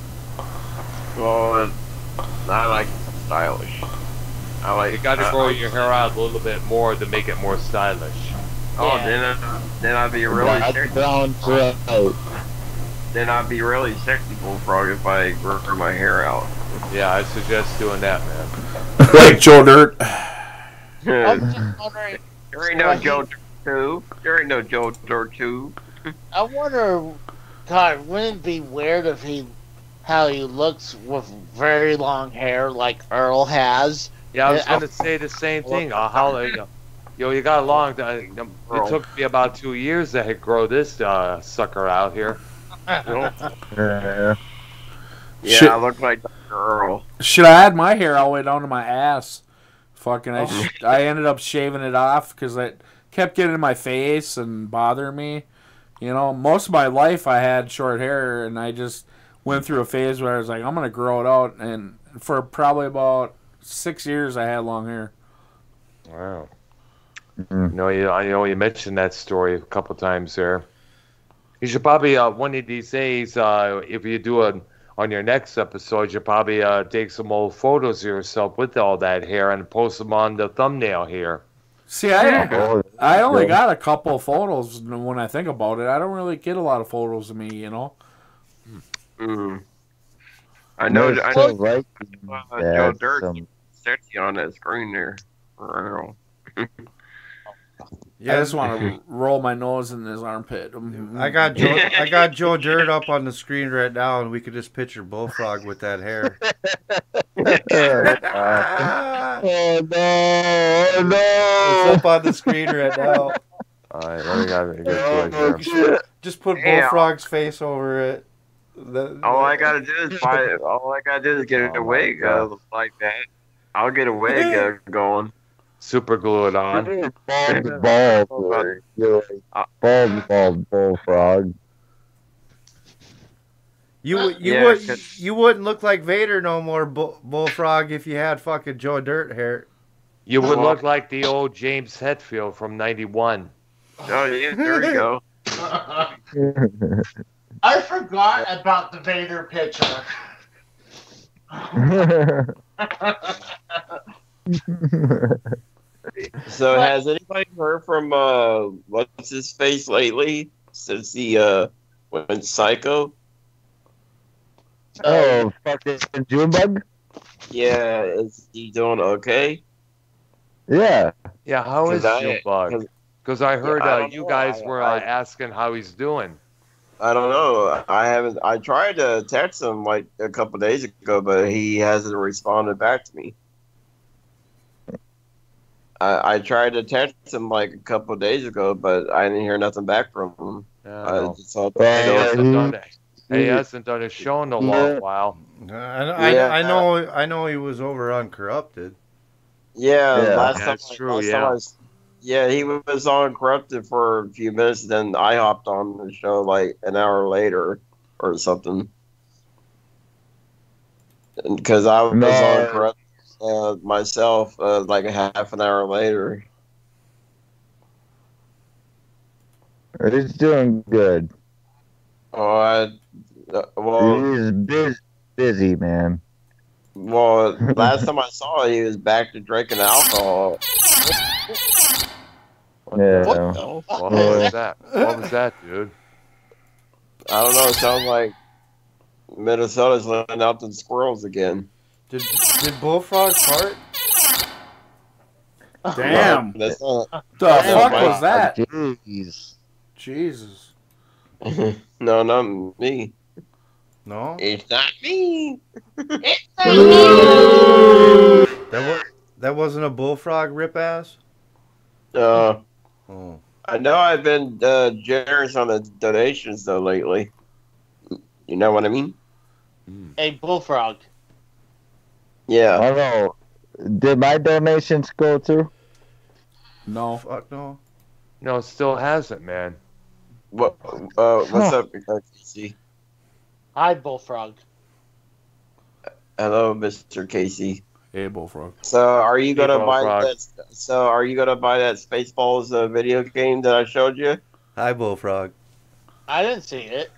Well, I like stylish. You got to grow your hair out a little bit more to make it more stylish. Oh, then I'd be really sexy. Then I'd be really sexy bullfrog if I grew my hair out. Yeah, I suggest doing that, man. Like Joe Dirt. I'm just wondering. There ain't no Joe Dirt 2. There ain't no Joe Dirt 2. I wonder, God, wouldn't it be weird if how he looks with very long hair like Earl has? Yeah, I was going to say the same thing. How you got a long time. It took me about 2 years to grow this sucker out here. Yeah, Shit. I look like Dr. Earl. Shit, I had my hair all the way down to my ass. Fucking, I ended up shaving it off because it kept getting in my face and bothering me. You know, most of my life I had short hair, and I just went through a phase where I was like, I'm gonna grow it out, and for probably about 6 years, I had long hair. Wow. I know you mentioned that story a couple times there. You should probably one of these days, if you do it on your next episode, you probably take some old photos of yourself with all that hair and post them on the thumbnail here. See, I only got a couple of photos when I think about it. I don't really get a lot of photos of me, you know. I know. Joe That's Dirt sexy on that screen there. Wow. I just want to roll my nose in his armpit. I got Joe Dirt up on the screen right now, and we could just picture Bullfrog with that hair. Oh no! It's up on the screen right now. All right, let me get to it here. Just put Bullfrog's face over it. All I gotta do is get a wig like that. I'll get a wig going. Super glue it on. Bald Bullfrog. You wouldn't look like Vader no more, Bullfrog, if you had fucking Joe Dirt hair. You would look like the old James Hetfield from '91. Oh yeah, there you go. I forgot about the Vader picture. So has anybody heard from what's his face lately since he went psycho? Oh, fucking Junebug? Yeah, is he doing okay? Yeah. Yeah, how is Junebug? Because I heard you guys were asking how he's doing. I don't know. I tried to text him like a couple days ago, but he hasn't responded back to me. I tried to text him like a couple days ago, but I didn't hear nothing back from him. He hasn't done a show in a long while. I know he was over on Corrupted. Last time he was on Corrupted for a few minutes, then I hopped on the show like an hour later or something. Because I was on Corrupted myself like a half an hour later. He's doing good. He's busy, man. Well, last time I saw he was back to drinking alcohol. Yeah. What was that? What was that, dude? I don't know. It sounds like Minnesota's letting out the squirrels again. Did Bullfrog fart? Damn. The fuck was that? Jesus. No, not me. No? It's not me. That wasn't a Bullfrog rip ass? I know I've been generous on the donations though lately. You know what I mean? A Bullfrog. Yeah. I don't know. Did my donations go through? No. Fuck no. No, it still hasn't, man. What's up, Casey? Hi, Bullfrog. Hello, Mr. Casey. Hey, Bullfrog. So, are you gonna buy that? So, are you gonna buy that Spaceballs video game that I showed you? Hi, Bullfrog. I didn't see it.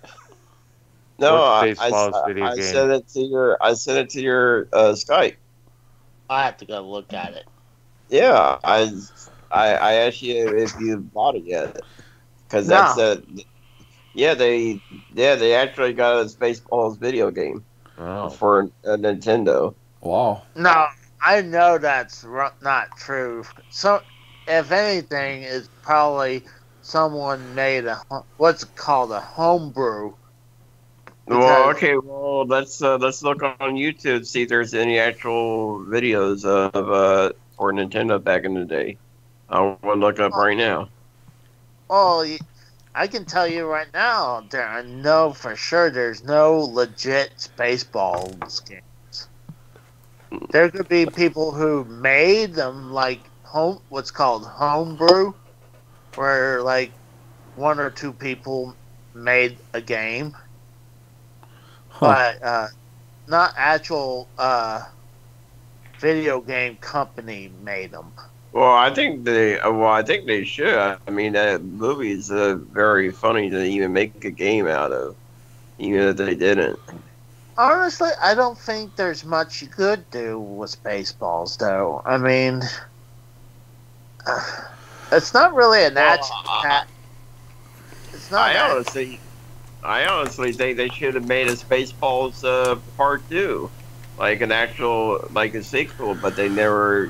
No, I sent it to your. I sent it to your Skype. I have to go look at it. Yeah, I asked you if you bought it yet, because that's they actually got a Spaceballs video game for a Nintendo. Wow. No, I know that's not true. So, if anything, it's probably someone made what's called a homebrew. Well, okay. Well, let's look on YouTube, see if there's any actual videos of for Nintendo back in the day. I want to look up right now. Well, I can tell you right now, I know for sure there's no legit Spaceballs games. There could be people who made them, like what's called homebrew, where like one or two people made a game. but not actual video game company made them. Well, I think they should. I mean, that movie is very funny to even make a game out of, even if they didn't. Honestly, I don't think there's much you could do with Spaceballs, though. I mean, it's not really a natural. It's not. I honestly think they should have made a Spaceballs Part 2, like an actual a sequel, but they never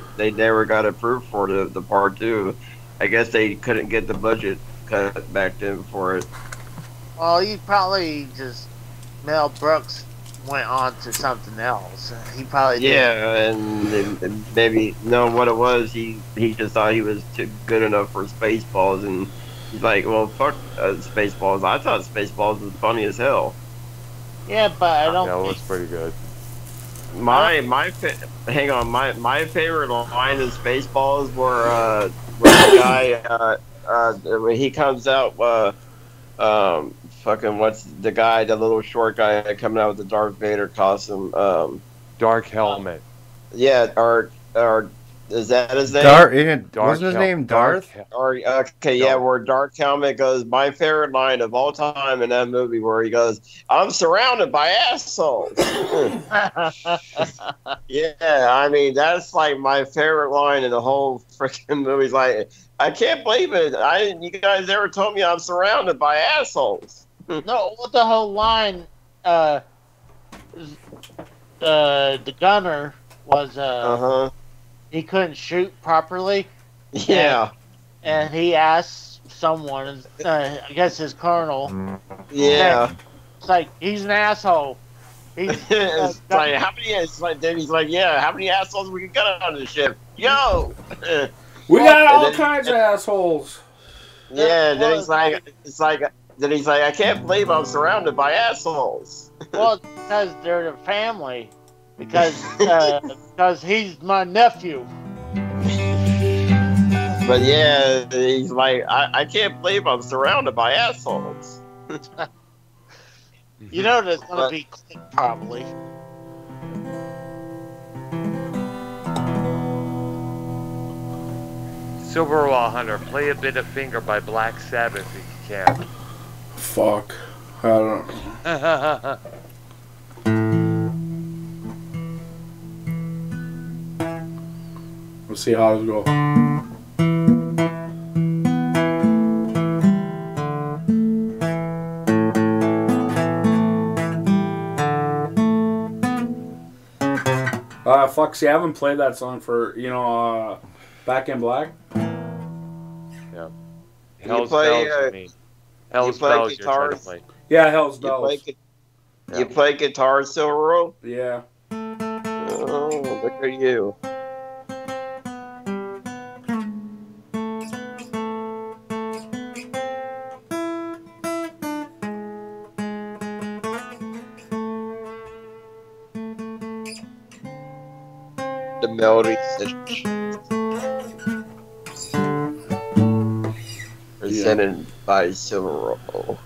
got approved for the Part 2. I guess they couldn't get the budget cut back then for it. Well, you probably just Mel Brooks went on to something else. He probably did. And maybe what it was. He just thought he was too good enough for Spaceballs, and he's like, well, fuck Spaceballs. I thought Spaceballs was funny as hell. Yeah, but I don't. Yeah, it was pretty good. My favorite line in Spaceballs were the guy when he comes out. Fucking what's the guy, the little short guy coming out with the Darth Vader costume? Dark Helmet. Yeah, or is that his name? Wasn't his name Darth? Where Dark Helmet goes, my favorite line of all time in that movie, where he goes, I'm surrounded by assholes. Yeah, I mean, that's like my favorite line in the whole freaking movie. Like, I can't believe it. You guys ever told me I'm surrounded by assholes? No, what the whole line, the gunner was, he couldn't shoot properly. Yeah. And he asked someone, I guess his colonel. Yeah. It's like, he's an asshole. It's like, how many? It's like, then he's like, yeah, how many assholes we can get on the ship? Yo. We got all kinds of assholes. Yeah. Then he's like, I can't believe I'm surrounded by assholes. Well, because they're the family. Because he's my nephew. But yeah, he's like, I can't believe I'm surrounded by assholes. You know there's going to be click, probably. Silver Wall Hunter, play a bit of Finger by Black Sabbath if you can. Fuck. I don't know. We'll see how it goes. Fuck, see, I haven't played that song for, Back in Black. Yeah. Hell's Bells, you mean. Hell's Bells, you're trying to play. Yeah, Hell's Bells. You play guitar, Silver Roll? Yeah. Oh, look at you. The melody presented by Silver Roll.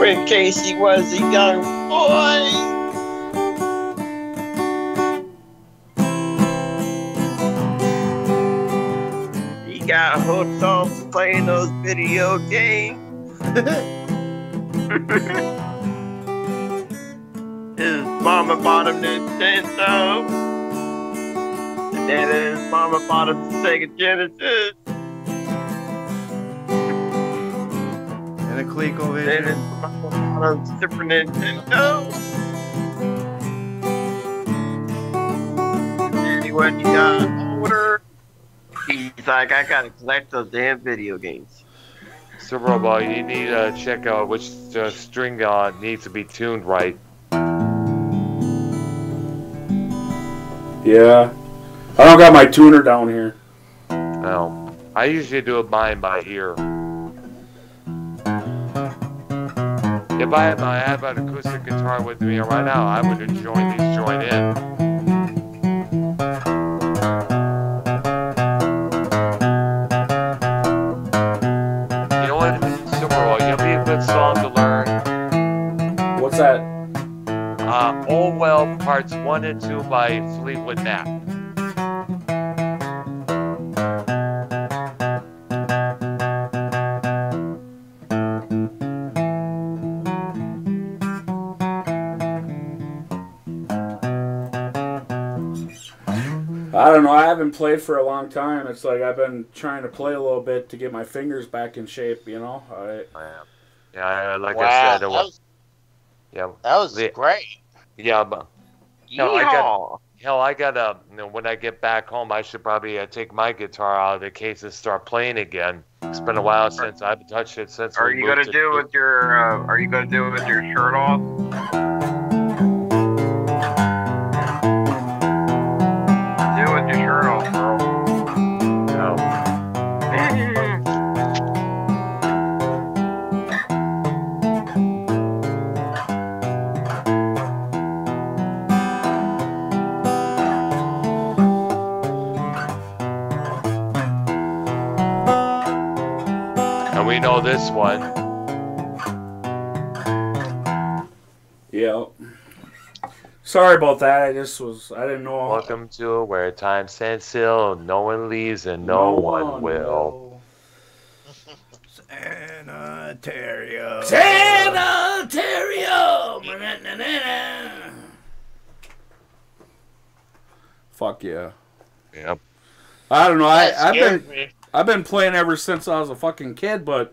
When Casey was a young boy, got hooked on playing those video games. His mama bought him Nintendo, and then his mama bought him Sega Genesis, and a ColecoVision. Then his mama bought him Super Nintendo. And then when he got older, he's like, I gotta collect those damn video games. Silver Ball, you need to check out which string needs to be tuned right. Yeah. I don't got my tuner down here. No. I usually do mine by ear. If I had an acoustic guitar with me right now, I would have joined in. You know what, Super Bowl, you'll be a good song to learn. What's that? Oh Well, Parts 1 and 2 by Fleetwood Mac. I don't know. I haven't played for a long time. It's like I've been trying to play a little bit to get my fingers back in shape. You know. Yeah, like Wow, I said, that was the- great. Yeah, but no, I gotta. When I get back home, I should probably take my guitar out of the case and start playing again. It's been a while since I've touched it since. Are you gonna do it with your? Are you gonna do it with your shirt off? Do it with your shirt off, bro. No. And we know this one. Yeah. Sorry about that. I didn't know. Welcome to where time stands still, no one leaves and no one will. Sanitarium. Sanitarium. Fuck yeah. Yep. I don't know. I've scared been me. I've been playing ever since I was a fucking kid, but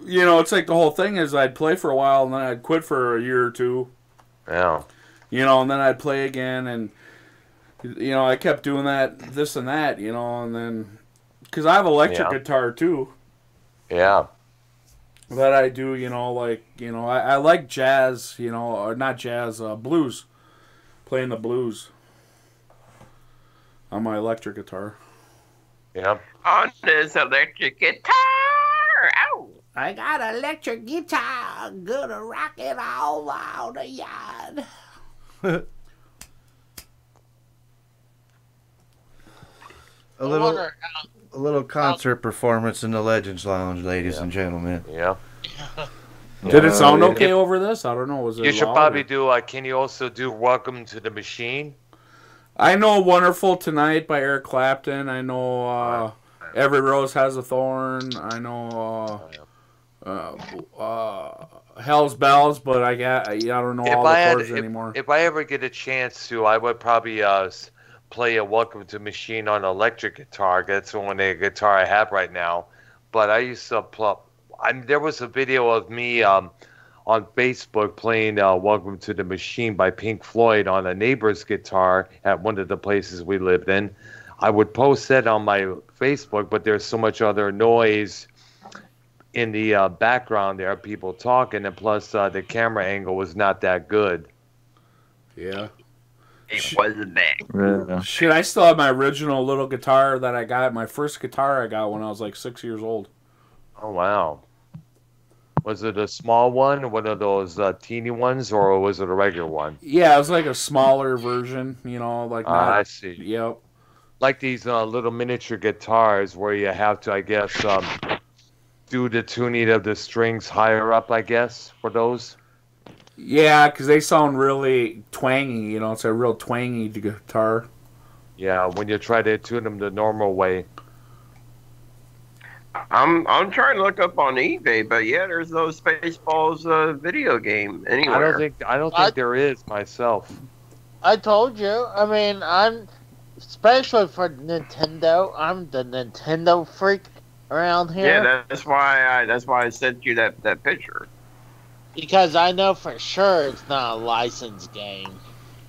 you know, it's like the whole thing is I'd play for a while and then I'd quit for a year or two. Yeah. You know, and then I'd play again, and you know, I kept doing that, this and that, you know, and then because I have electric guitar too. Yeah. That I do, you know, like, you know, I like jazz, you know, or not jazz, blues, playing the blues on my electric guitar. Yep. On this electric guitar. Ow. I got an electric guitar, gonna rock it all around the yard. A I little wonder concert performance in the Legends Lounge, ladies and gentlemen. Yeah. Did it sound okay over this? I don't know. Was it You should loud probably or- do. Can you also do "Welcome to the Machine"? I know "Wonderful Tonight" by Eric Clapton. I know "Every Rose Has a Thorn." I know "Hell's Bells," but I don't know all the chords anymore. If I ever get a chance to, I would probably play a "Welcome to the Machine" on electric guitar. That's the only guitar I have right now. But I used to there was a video of me on Facebook playing "Welcome to the Machine" by Pink Floyd on a neighbor's guitar at one of the places we lived in. I would post that on my Facebook, but there's so much other noise in the background there, people talking, and plus the camera angle was not that good. Yeah. It wasn't that. Shit, I still have my original little guitar that I got. My first guitar I got when I was like 6 years old. Oh, wow. Was it a small one, one of those teeny ones, or was it a regular one? Yeah, it was like a smaller version, you know, like not, I see. Yep. Like these little miniature guitars where you have to, I guess, do the tuning of the strings higher up, I guess, for those. Yeah, because they sound really twangy, you know, it's a real twangy guitar. Yeah, when you try to tune them the normal way. I'm trying to look up on eBay, but yeah, there's no Spaceballs video game anywhere. I don't think there is myself. I told you. I mean, I'm especially for Nintendo. I'm the Nintendo freak around here. Yeah, that's why I sent you that picture. Because I know for sure it's not a licensed game.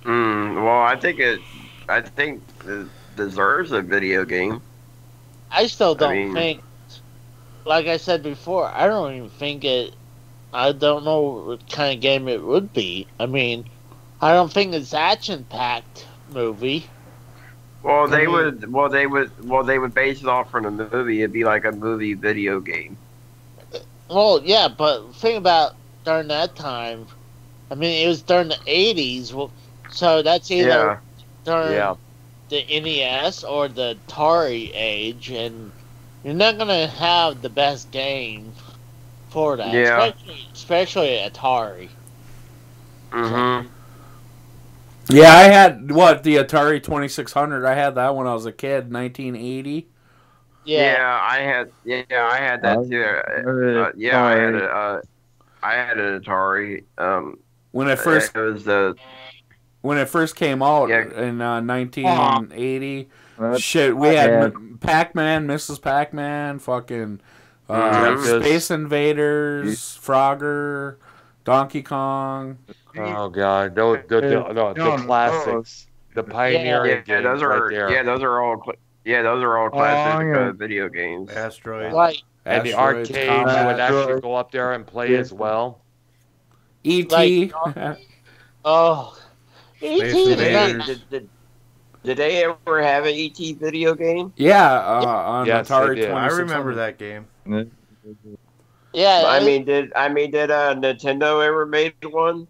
Well, I think it deserves a video game. I still don't think. Like I said before, I don't even think it. I don't know what kind of game it would be. I mean, I don't think it's action-packed movie. Well, they would base it off from the movie. It'd be like a movie video game. Well, yeah, but think about during that time. I mean, it was during the 80s. Well, so that's either during the NES or the Atari age, and you're not gonna have the best game for that. Yeah. Especially Atari. Mm-hmm. Yeah, I had the Atari 2600. I had that when I was a kid, 1980. I had that too. I had an Atari. When it first when it first came out in 1980, shit, we had Pac-Man, Mrs. Pac-Man, fucking Space Invaders, Frogger, Donkey Kong. Oh god, the classics, the pioneering games those are right there. those are all classic video games. Asteroid. Like, and the Asteroids, arcade, you would actually go up there and play as well. E.T. Oh, E.T. Did they ever have an ET video game? Yeah, on Atari 2600. I remember that game. Yeah, I mean, did Nintendo ever made one?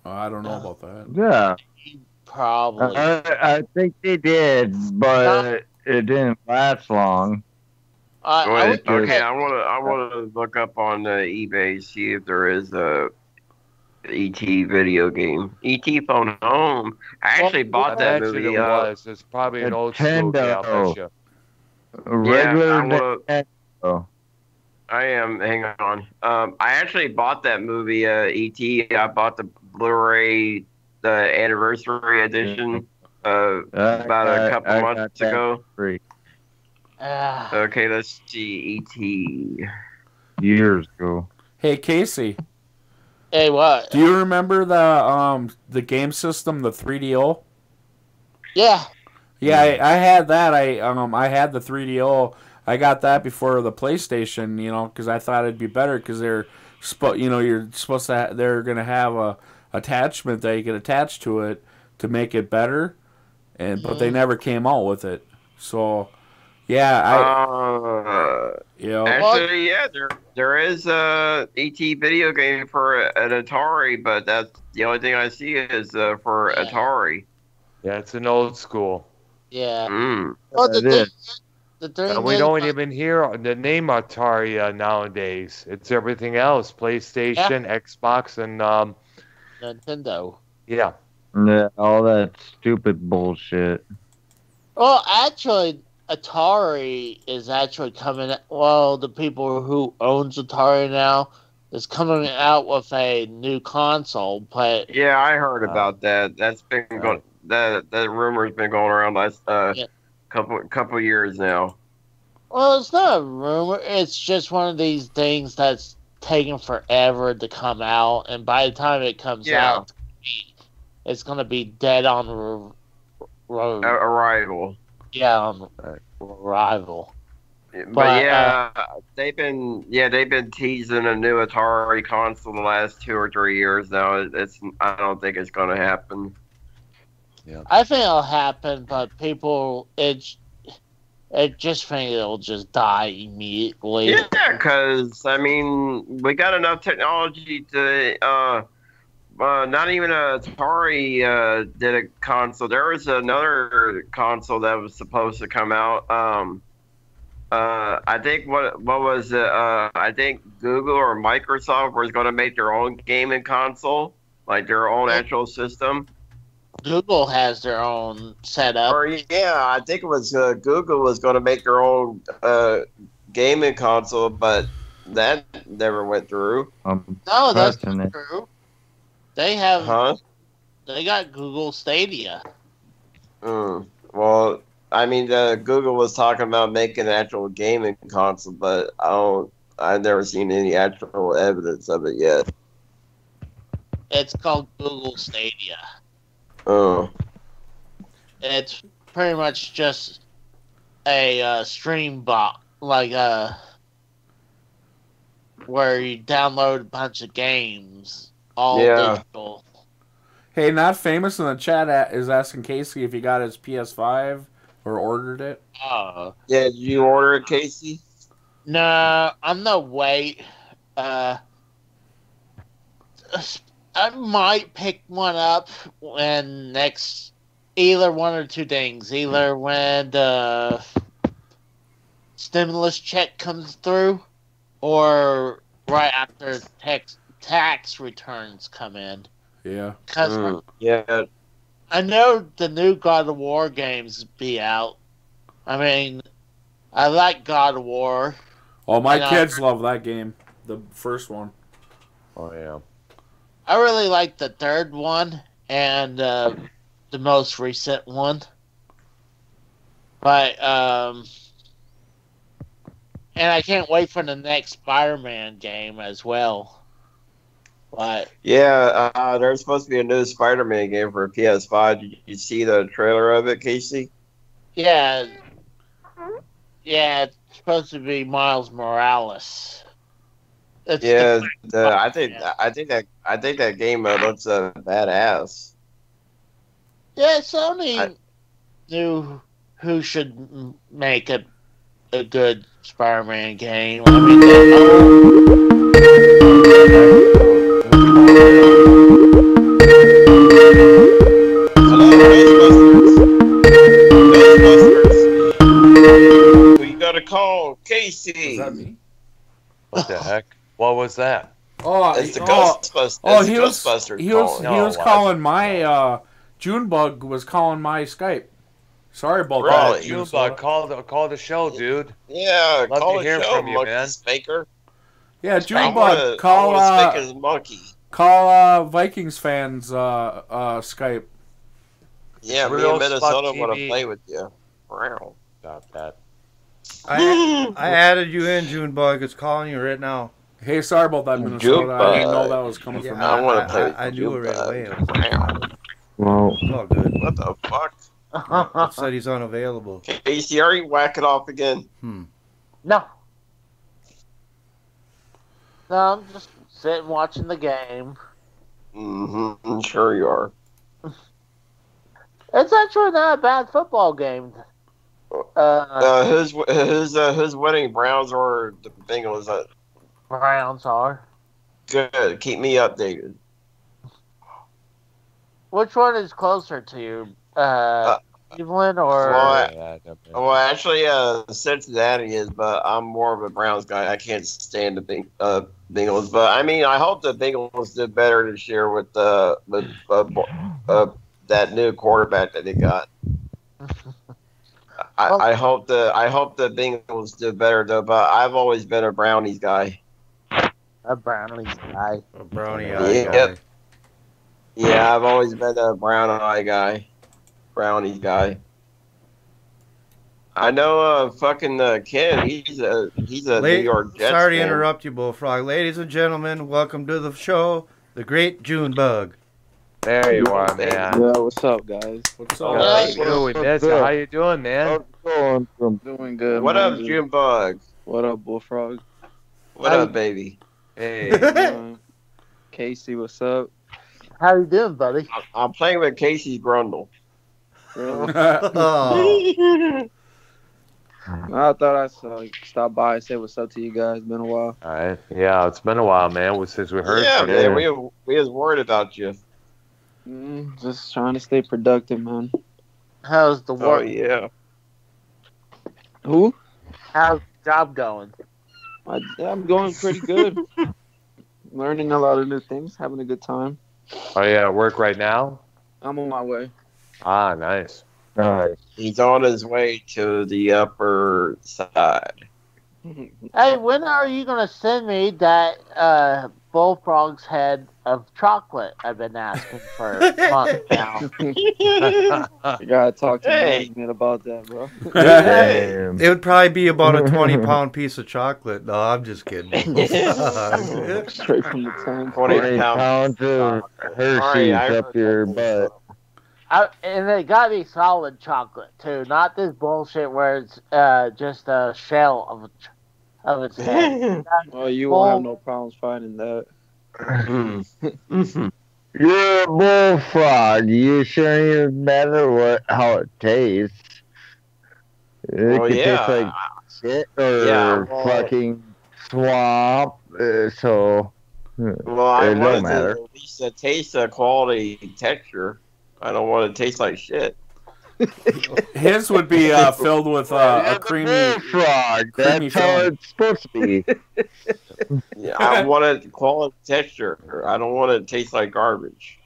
Oh, I don't know about that. Yeah. Probably. I think they did, but it didn't last long. I want to look up on eBay, see if there is a ET video game. ET Phone Home. I actually bought that movie. It's probably an old school game. I'll bet you. Regular I am. Hang on. I actually bought that movie, E.T. I bought the Blu-ray, the anniversary edition, about a couple months ago. Okay, let's see. E.T. Years ago. Hey, Casey. Hey, what? Do you remember the game system, the 3DO? Yeah. Yeah, I had that. I had the 3DO. I got that before the PlayStation, because I thought it'd be better because they're they're gonna have a attachment that you can attach to it to make it better, but they never came out with it. So, actually, there is a ET video game for an Atari, but that's the only thing I see is for Atari. Yeah, it's an old school. Yeah. Well, we don't even hear the name Atari nowadays. It's everything else: PlayStation, Xbox, and Nintendo. Yeah. Yeah, all that stupid bullshit. Well, actually, Atari is actually coming. Well, the people who owns Atari now is coming out with a new console. But yeah, I heard about that. That's been going. That rumor's been going around last couple years now. Well, it's not a rumor. It's just one of these things that's taking forever to come out, and by the time it comes out, it's gonna be dead on arrival. Yeah, on arrival. But they've been teasing a new Atari console the last 2 or 3 years now. I don't think it's gonna happen. Yeah. I think it'll happen, but people, it just think it'll just die immediately. Yeah, because we got enough technology to. Not even Atari did a console. There was another console that was supposed to come out. I think what was it? I think Google or Microsoft was going to make their own gaming console, like their own actual system. Google has their own setup. I think it was Google was going to make their own gaming console, but that never went through. No, that's not true. They have. They got Google Stadia. Well, Google was talking about making an actual gaming console, but I've never seen any actual evidence of it yet. It's called Google Stadia. Oh. It's pretty much just a stream bot, like where you download a bunch of games, all digital. Hey, Not Famous in the chat is asking Casey if he got his PS5 or ordered it. Yeah, did you order it, Casey? No, I'm no wait. I might pick one up when next, either one or two things. Either when the stimulus check comes through, or right after tax returns come in. Yeah. Because Yeah. I know the new God of War games be out. I mean, I like God of War. Oh, my And, kids love that game. The first one. Oh yeah. I really like the third one and the most recent one. But and I can't wait for the next Spider-Man game as well. But Yeah, there's supposed to be a new Spider-Man game for PS5. Did you see the trailer of it, Casey? yeah, it's supposed to be Miles Morales. It's Yeah, I think that game looks badass. Yeah, Sony knew who should make a good Spider-Man game. I mean, Who you gotta call? Casey. Is that me? What the heck? What was that? Oh, It's the Ghostbusters. Oh, It's he the was Ghostbusters he was calling. he was calling my Junebug was calling my Skype. Sorry about that. Really? Junebug, call the show, dude. Yeah, Love call to the hear show, from you, monkey man. Spaker. Yeah, Junebug, call Spaker's monkey. call Vikings fans Skype. Yeah, me Real and Minnesota Spot want to TV. play with you. Wow. Stop that. I added you in, Junebug. It's calling you right now. Hey, sorry about that, Minnesota. I didn't know that was coming from. I want to play with I knew it right away. Wow. It's all good. What the fuck? It said he's unavailable. Casey, are you whacking off again? no. No, I'm just sitting watching the game. Mm-hmm. Sure you are. It's actually not a bad football game. Who's winning? Browns or the Bengals? Browns are. Good. Keep me updated. Which one is closer to you? Cleveland or? Well, actually, Cincinnati is, but I'm more of a Browns guy. I can't stand the Bengals, but I mean, I hope the Bengals did better this year with that new quarterback that they got. I hope the Bengals did better though, but I've always been a Brownies guy. A Brownies guy. A brownie eye guy. Yeah, I've always been a brown eye guy. Brownies guy. I know fucking Ken, he's a New York Jets Sorry to fan. interrupt you, Bullfrog. Ladies and gentlemen, welcome to the show, the Great Junebug. There you are, man. Yeah, what's up, guys? What's up? We missed you. How you doing, man? I'm doing good. What man. up, Junebug? What up, Bullfrog? What up, baby? Hey. Casey, what's up? How you doing, buddy? I'm playing with Casey's Grundle. Really? Oh. I thought I'd stop by and say what's up to you guys. Been a while. All right. Yeah, it's been a while, man. Since we heard Yeah, from man, you. we was worried about you. Just trying to stay productive, man. How's the Oh work? yeah. Who? How's the job going? I'm going pretty good. Learning a lot of new things, having a good time. Are you at work right now? I'm on my way. Ah, nice. He's on his way to the upper side. Hey, when are you gonna send me that Bullfrog's head of chocolate I've been asking for a month now? You gotta talk to Hey. management about that, bro. It would probably be about a 20-pound piece of chocolate. No, I'm just kidding. Straight from the tank. 20 pounds of Hershey's up your butt. And they gotta be solid chocolate too, not this bullshit where it's just a shell of its head. Well, you won't have no problems finding that. You're a bullfrog. You sure even matter how it tastes. It Well, could yeah. taste like shit or Yeah, well- fucking swamp. So Well, I It don't wanted matter. to at least taste a quality texture. I don't want it to taste like shit. His would be filled with a creamy frog. creamy That's how filling. it's supposed to be. Yeah, I want it quality texture. I don't want it to taste like garbage.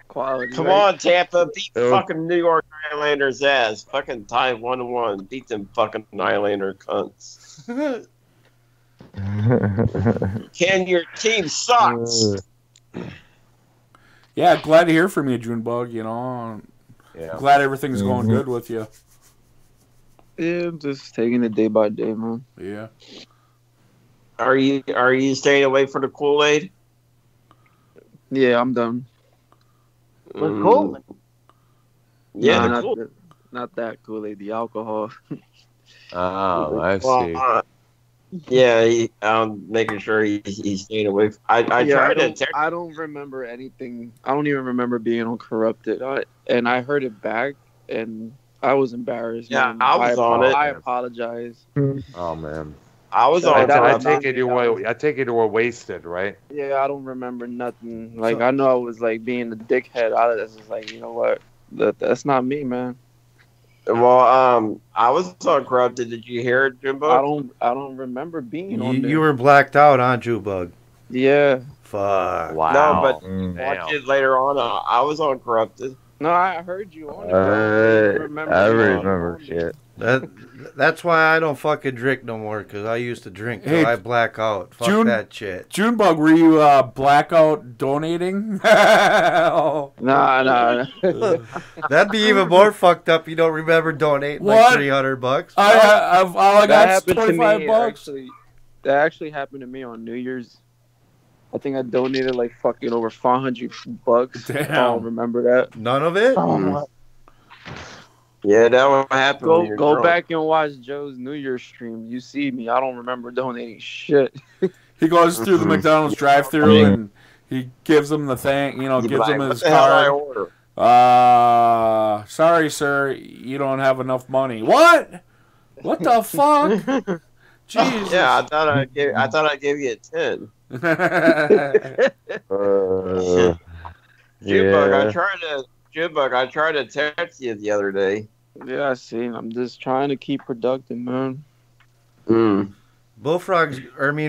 Quality. Come right? on, Tampa, beat Oh. fucking New York Islanders' ass. Fucking tie 1-1. Beat them fucking Islander cunts. Ken, your team sucks. Yeah, glad to hear from you, Junebug. You know, Yeah. glad everything's going good with you. Yeah, I'm just taking it day by day, man. Yeah. Are you staying away from the Kool-Aid? Yeah, I'm done. With Kool-Aid? Yeah, Nah, the not, Kool- not that Kool-Aid, the alcohol. Oh, I Well, see. yeah, I'm making sure he's staying away. I Yeah, tried to don't, text. I don't remember anything. I don't even remember being on Corrupted. And I heard it back, and I was embarrassed. Yeah, man. I was on it. I apologize. Oh man. I was I on. thought- I Corrupted. take it you were wasted, right? Yeah, I don't remember nothing. Like, I know I was, like, being a dickhead. I was just like, you know what? That's not me, man. Well, I was on Corrupted. Did you hear it, Jimbo? I don't remember being on there. You were blacked out, aren't you, Bug? Yeah. Fuck. Wow. No, but Mm. watch it later on. I was on Corrupted. No, I heard you on it. Bro. I didn't remember I you remember on shit. That's why I don't fucking drink no more, because I used to drink till Hey, I black out. Fuck June- that shit. Junebug, were you blackout donating? Oh. Nah. That'd be even more fucked up. You don't remember donating What? like $300. All I That got is happened to me, 25 bucks. Actually, that actually happened to me on New Year's. I think I donated like fucking over $500. Damn. I don't remember that. None of it? Yeah, that would happen. when Go you're go drunk. back and watch Joe's New Year's stream. You see me. I don't remember donating shit. He goes through the McDonald's drive-through and he gives them the thing, You'd be gives like, them what his the hell did I card. order? Sorry, sir, you don't have enough money. What? What the fuck? Jesus. Yeah, I thought I gave you a 10. Jitbug, I tried to text you the other day. Yeah, I seen. I'm just trying to keep productive, man. Bullfrog's,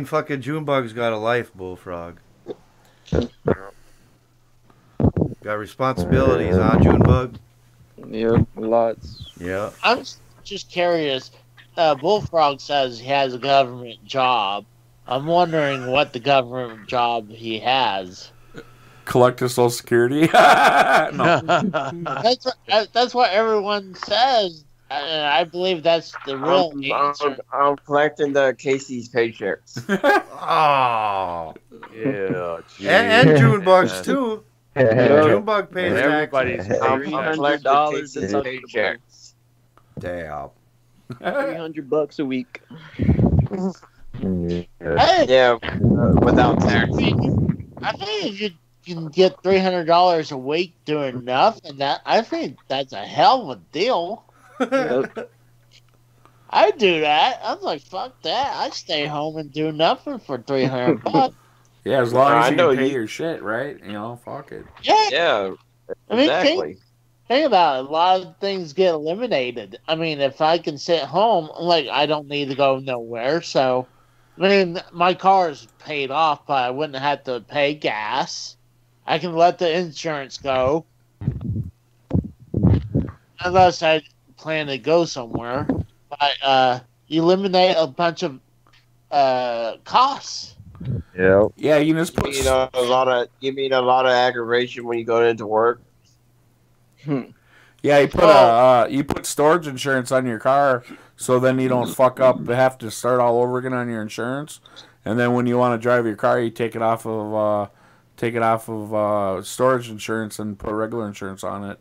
fucking Junebug's got a life, Bullfrog. Got responsibilities, huh, Junebug? Yeah, lots. Yeah. I'm just curious. Bullfrog says he has a government job. I'm wondering what the government job he has. Collect his Social Security. No. That's what everyone says. I believe that's the real answer. I'm collecting the Casey's paychecks. Oh. Yeah. And Junebug's, too. Yeah. Junebug pays taxes. Everybody's I'm paycheck. collecting $300 Casey's is up to paychecks. Damn. $300 a week. Hey, Yeah, without tax. I think if you can get $300 a week doing nothing, I think that's a hell of a deal. Yep. I do that. I'm like, fuck that. I stay home and do nothing for $300. Yeah, as long as I you know can pay you- your shit, right? Fuck it. Yeah. Yeah, I mean, exactly. think about it. A lot of things get eliminated. I mean, if I can sit home, like, I don't need to go nowhere. So, I mean, my car is paid off, but I wouldn't have to pay gas. I can let the insurance go. Unless I plan to go somewhere. But you eliminate a bunch of costs. Yeah. Yeah, you just put. You mean a lot of aggravation when you go into work. Yeah, you put storage insurance on your car, so then you don't fuck up. Have to start all over again on your insurance, and then when you want to drive your car, you take it off of storage insurance and put regular insurance on it.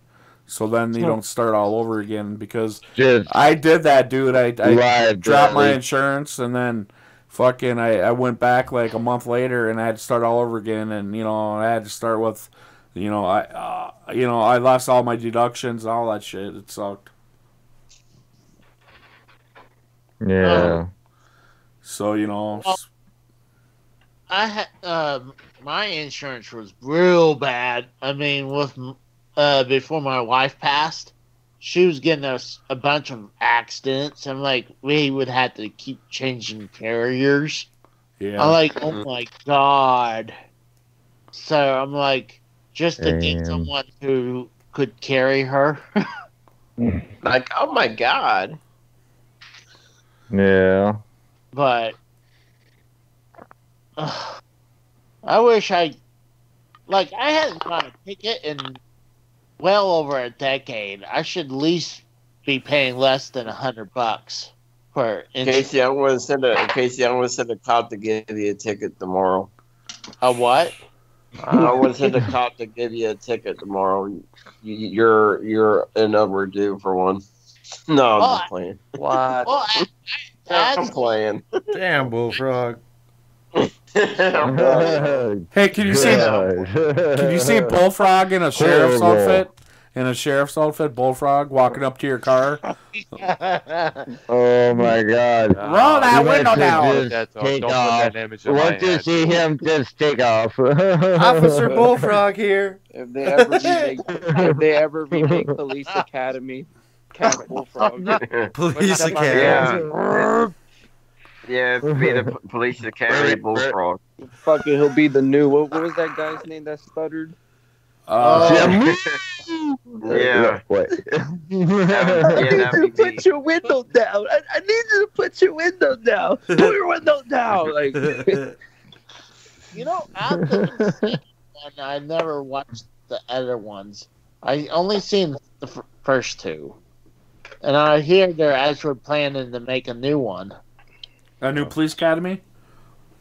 So then you don't start all over again because Just I did that, dude. I dropped my liability. insurance and then fucking I went back like a month later and I had to start all over again, and I had to start with. I lost all my deductions and all that shit. It sucked. Yeah. So, my insurance was real bad. I mean, with before my wife passed, she was getting us a bunch of accidents, and like we would have to keep changing carriers. Yeah. I'm like, oh my god. So I'm like, just to get someone who could carry her. Like, oh my god. Yeah. But I wish I hadn't bought a ticket in well over a decade. I should at least be paying less than $100 for Casey, I'm going to send a cop to give you a ticket tomorrow. A what? I'm going to send a cop to give you a ticket tomorrow. You're in overdue for one. No, I'm just playing. What? Well, I'm playing. Damn, Bullfrog. Hey, can you see Bullfrog in a sheriff's outfit? In a sheriff's outfit, Bullfrog walking up to your car. Oh my god. Roll that window down. Take off. Once you see him, just take off. Officer Bullfrog here. If they ever remake Police Academy, Cat Bullfrog. Police Academy. Yeah, it'll be the Police Academy Bullfrog. Fucking, he'll be the new. What was that guy's name that stuttered? Yeah. What? I need you to put your window down. I need you to put your window down. Put your window down. Like, you know, after the second one, I never watched the other ones. I only seen the first two, and I hear they're actually planning to make a new one. A new Police Academy?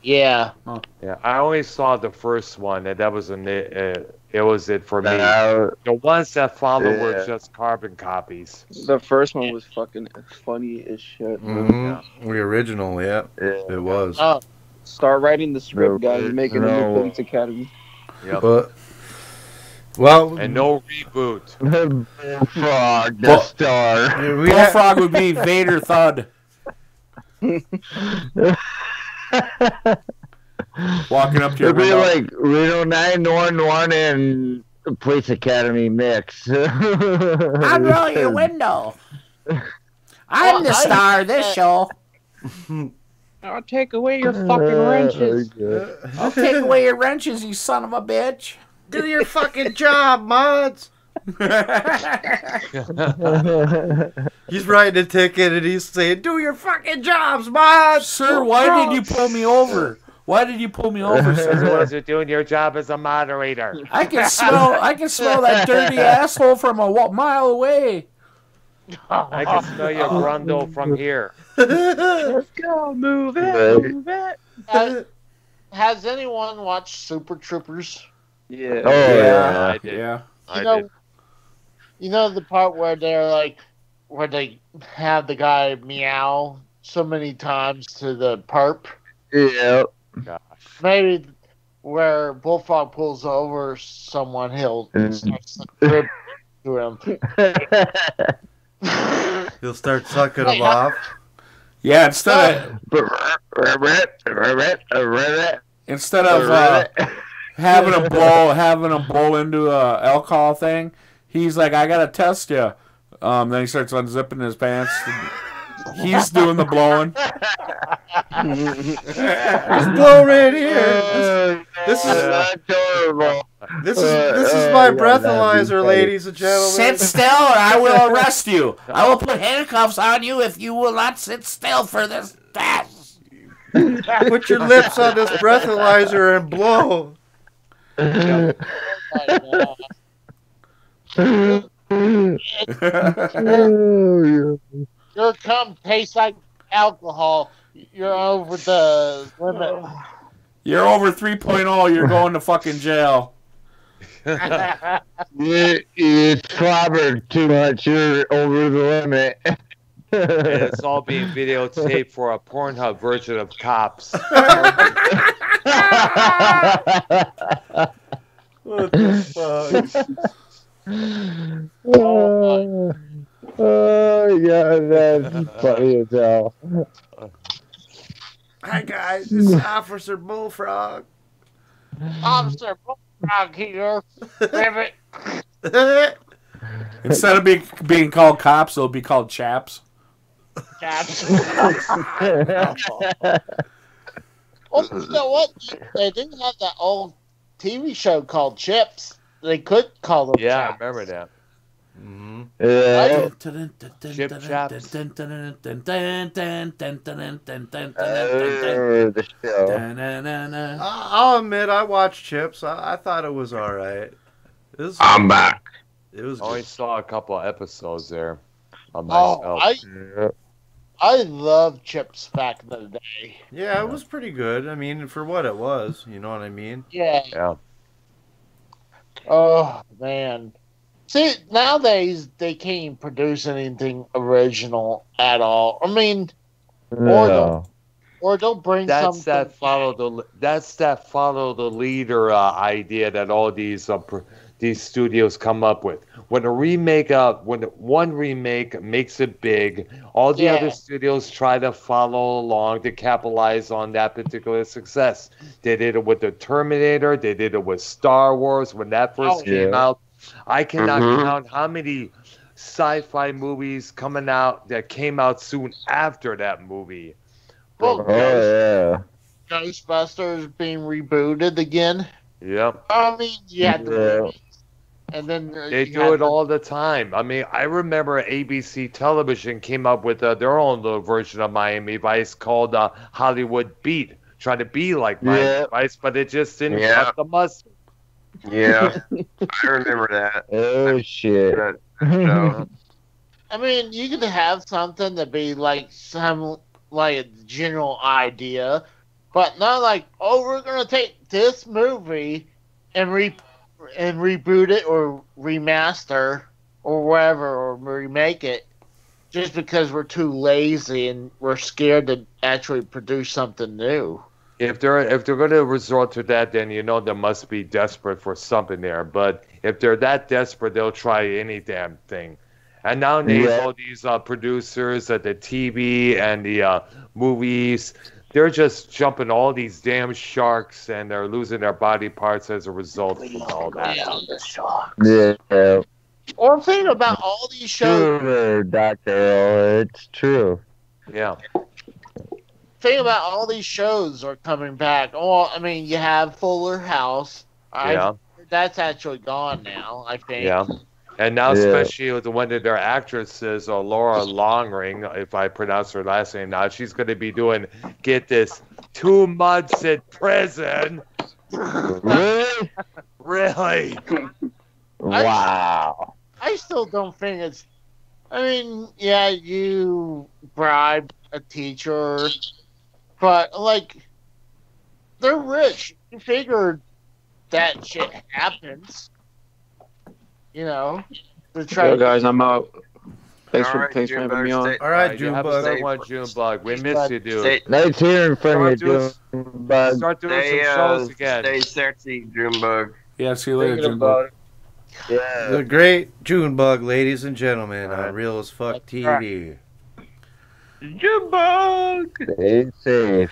Yeah. Oh. Yeah, I only saw the first one, and that was it was it for me. The ones that followed were just carbon copies. The first one was fucking funny as shit. Mm-hmm. The original, yeah, it was. Oh. Start writing the script, guys, making a new Police Academy. Yep. But, well, and no reboot. Bullfrog, the star. Bullfrog would be Vader Thud. Walking up to your It'd be window. like Reno 911 and Police Academy mix. I'll roll your window. I'm the star of this show. I'll take away your fucking wrenches. I'll take away your wrenches, you son of a bitch. Do your fucking job, mods. He's writing a ticket and he's saying, "Do your fucking jobs, mods." Sir, why did you pull me over? Why did you pull me over, sir? Because you're doing your job as a moderator. I can smell that dirty asshole from a mile away. I can smell your grundle from here. Let's go, move it. Has anyone watched Super Troopers? Yeah. Oh, yeah. I did. Yeah. You know the part where they're like, where they have the guy meow so many times to the perp? Yeah. Gosh. Maybe where Bullfrog pulls over someone, he'll start ripping to him. He'll start sucking them off. Yeah, instead of having him blow into a alcohol thing, he's like, "I gotta test you." Then he starts unzipping his pants. He's doing the blowing. Just blow right here. This is adorable. This is my breathalyzer, ladies and gentlemen. Sit still or I will arrest you. I will put handcuffs on you if you will not sit still for this test. Put your lips on this breathalyzer and blow. Your cum tastes like alcohol. You're over the limit. You're over 3.0. You're going to fucking jail. You slobbered too much. You're over the limit. And it's all being videotaped for a Pornhub version of Cops. What the fuck? Oh, yeah, that's funny as hell. Hi guys, this is Officer Bullfrog. Officer Bullfrog here. Ribbit. Instead of being called cops, they'll be called chaps. Chaps. Oh, you know what? They didn't have that old TV show called Chips. They could call them Yeah, Chaps. I remember that. Yeah. Chip chaps. The show. I'll admit, I watched Chips. I thought it was all right. I'm back. It was. I only saw a couple of episodes there of Oh, myself. I love Chips back in the day. Yeah, it was pretty good. I mean, for what it was, you know what I mean? Yeah. Yeah. Oh man. See, nowadays they can't even produce anything original at all. I mean, or they'll bring That's something. that follow the leader idea that all these studios come up with. When one remake makes it big, all the other studios try to follow along to capitalize on that particular success. They did it with the Terminator. They did it with Star Wars when that first came out. I cannot count how many sci-fi movies came out soon after that movie. Ghostbusters being rebooted again. Yep. I mean, you had the movies, and then They do it all the time. I mean, I remember ABC Television came up with their own little version of Miami Vice called Hollywood Beat. Trying to be like Miami Vice, but it just didn't cut the mustard. Yeah, I remember that. Oh shit. I mean, you could have something to be like a general idea, but not like, oh, we're gonna take this movie and reboot it or remaster or whatever or remake it just because we're too lazy and we're scared to actually produce something new. If they're going to resort to that, then you know they must be desperate for something there. But if they're that desperate, they'll try any damn thing. And nowadays, all these producers at the TV and the movies, they're just jumping all these damn sharks, and they're losing their body parts as a result from all that. Yeah. Or think about all these shows. True, Dr. It's true. Yeah. Think about all these shows are coming back. Oh, I mean, you have Fuller House. That's actually gone now, I think. Yeah. And now, especially with one of their actresses, Laura Longring, if I pronounce her last name now, she's going to be doing, get this, 2 months in prison. Really? Really? Wow. I still don't think it's. I mean, yeah, you bribe a teacher, but like, they're rich. You figure that shit happens. You know, guys, I'm out. Thanks for Junebug, having me on. All right, You have a good one, Junebug. We miss you, dude. Nice hearing from you, Junebug. Start doing some shows again. Stay sexy, Junebug. Yeah, see you later, Junebug. Yeah. The great Junebug, ladies and gentlemen, on Real as Fuck TV. Junebug! Stay safe.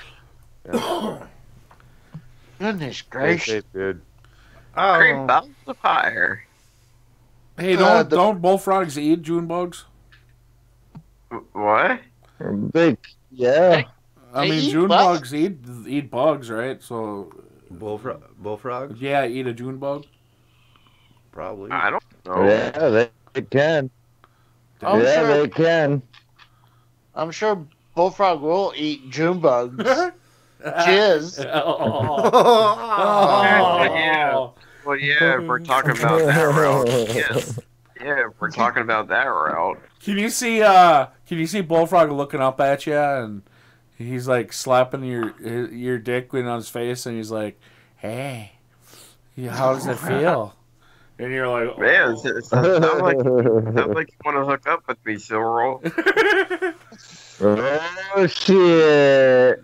Goodness Stay gracious. safe, dude. Creep out the fire. Hey, don't bullfrogs eat Junebugs? What? Big, yeah. I mean, Junebugs eat bugs, right? So bullfrogs? Yeah, eat a Junebug. Probably. I don't know. Yeah, they can. They can. I'm sure Bullfrog will eat Junebug. Jizz. Yeah. Well, yeah, if we're talking about that route. Yes. Yeah, if we're talking about that route. Can you see Bullfrog looking up at you and he's like slapping your dick on his face and he's like, "Hey, how does it feel?" And you're like, "Oh." Man, it sounds like you want to hook up with me, Silroll. Oh shit!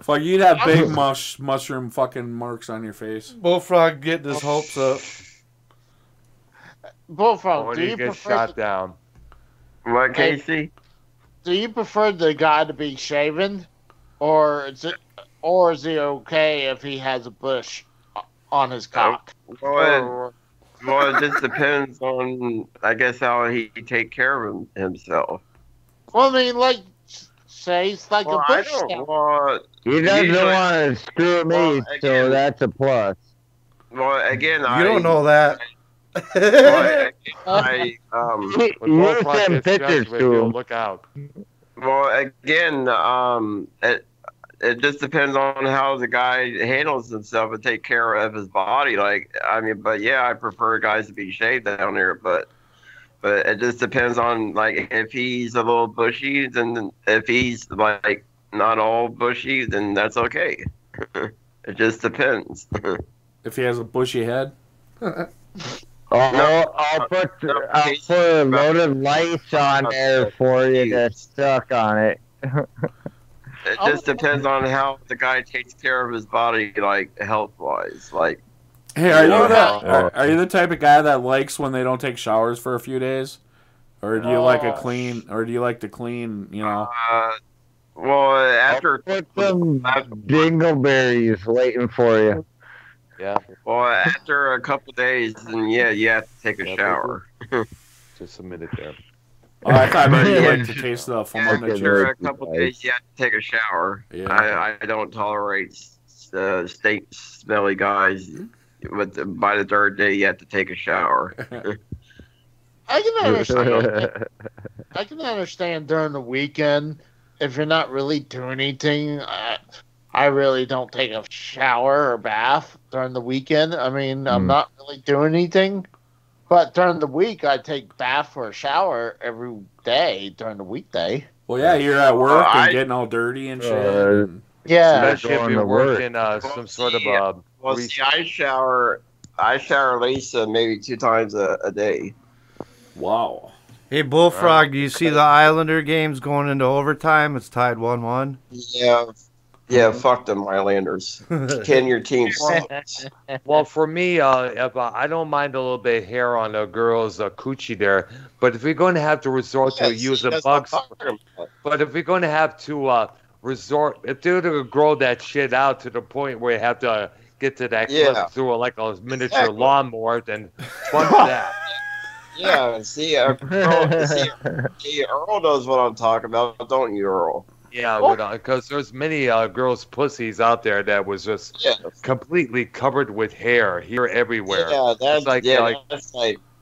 Fuck, you'd have big mushroom fucking marks on your face. Bullfrog getting his hopes up. Bullfrog, When do you you get prefer shot down. What, Casey? do you prefer the guy to be shaven Or is he okay if he has a bush on his cock? Well, it just depends on, I guess, how he take care of himself. Well, I mean, like, say it's like Well, a I bush don't scout. want. He doesn't Usually- want to screw me, Well, so again- that's a plus. Well, again, You don't know that. I You Bullfrog send gets pictures Joshua, to you'll him. look out. Well, again, it just depends on how the guy handles himself and take care of his body. Like, I mean, but yeah, I prefer guys to be shaved down there, but it just depends on, like, if he's a little bushy, then if he's like not all bushy, then that's okay. It just depends. If he has a bushy head. I'll put a load of lights on there for you that's stuck on it. It just depends on how the guy takes care of his body, like, health-wise. Like, Hey, are you Yeah. are you the type of guy that likes when they don't take showers for a few days, or do you like a clean, or do you like to clean? You know. well, after Put some dingleberries waiting for you. Yeah. Well, after a couple days, then yeah, you have to take a shower. Just a minute there. Oh, I thought maybe you Yeah. like to taste the foam. After a couple days, you have to take a shower. Yeah. I don't tolerate stink, smelly guys. But by the third day, you have to take a shower. I can understand. I can understand during the weekend if you're not really doing anything. I really don't take a shower or bath during the weekend. I mean, I'm not really doing anything. But during the week, I take bath or a shower every day during the weekday. Well, yeah, you're at work and I- getting all dirty and shit. Yeah. Especially if you're working some sort of Well, see, I shower at least maybe 2 times a day. Wow. Hey, Bullfrog, do you see the Islander games going into overtime? It's tied 1-1. Yeah, fuck them Islanders. Can your team sucks. Well, for me, if, I don't mind a little bit of hair on a girl's coochie there, but if we're going to have to resort to use a bug, but if we're going to have to resort, if they're going to grow that shit out to the point where you have to get to that clip Yeah. through like a miniature Exactly. lawnmower, then fuck that. Yeah, see, Earl knows what I'm talking about, don't you, Earl? Yeah, because there's many girls' pussies out there that was just completely covered with hair here everywhere. Yeah, It's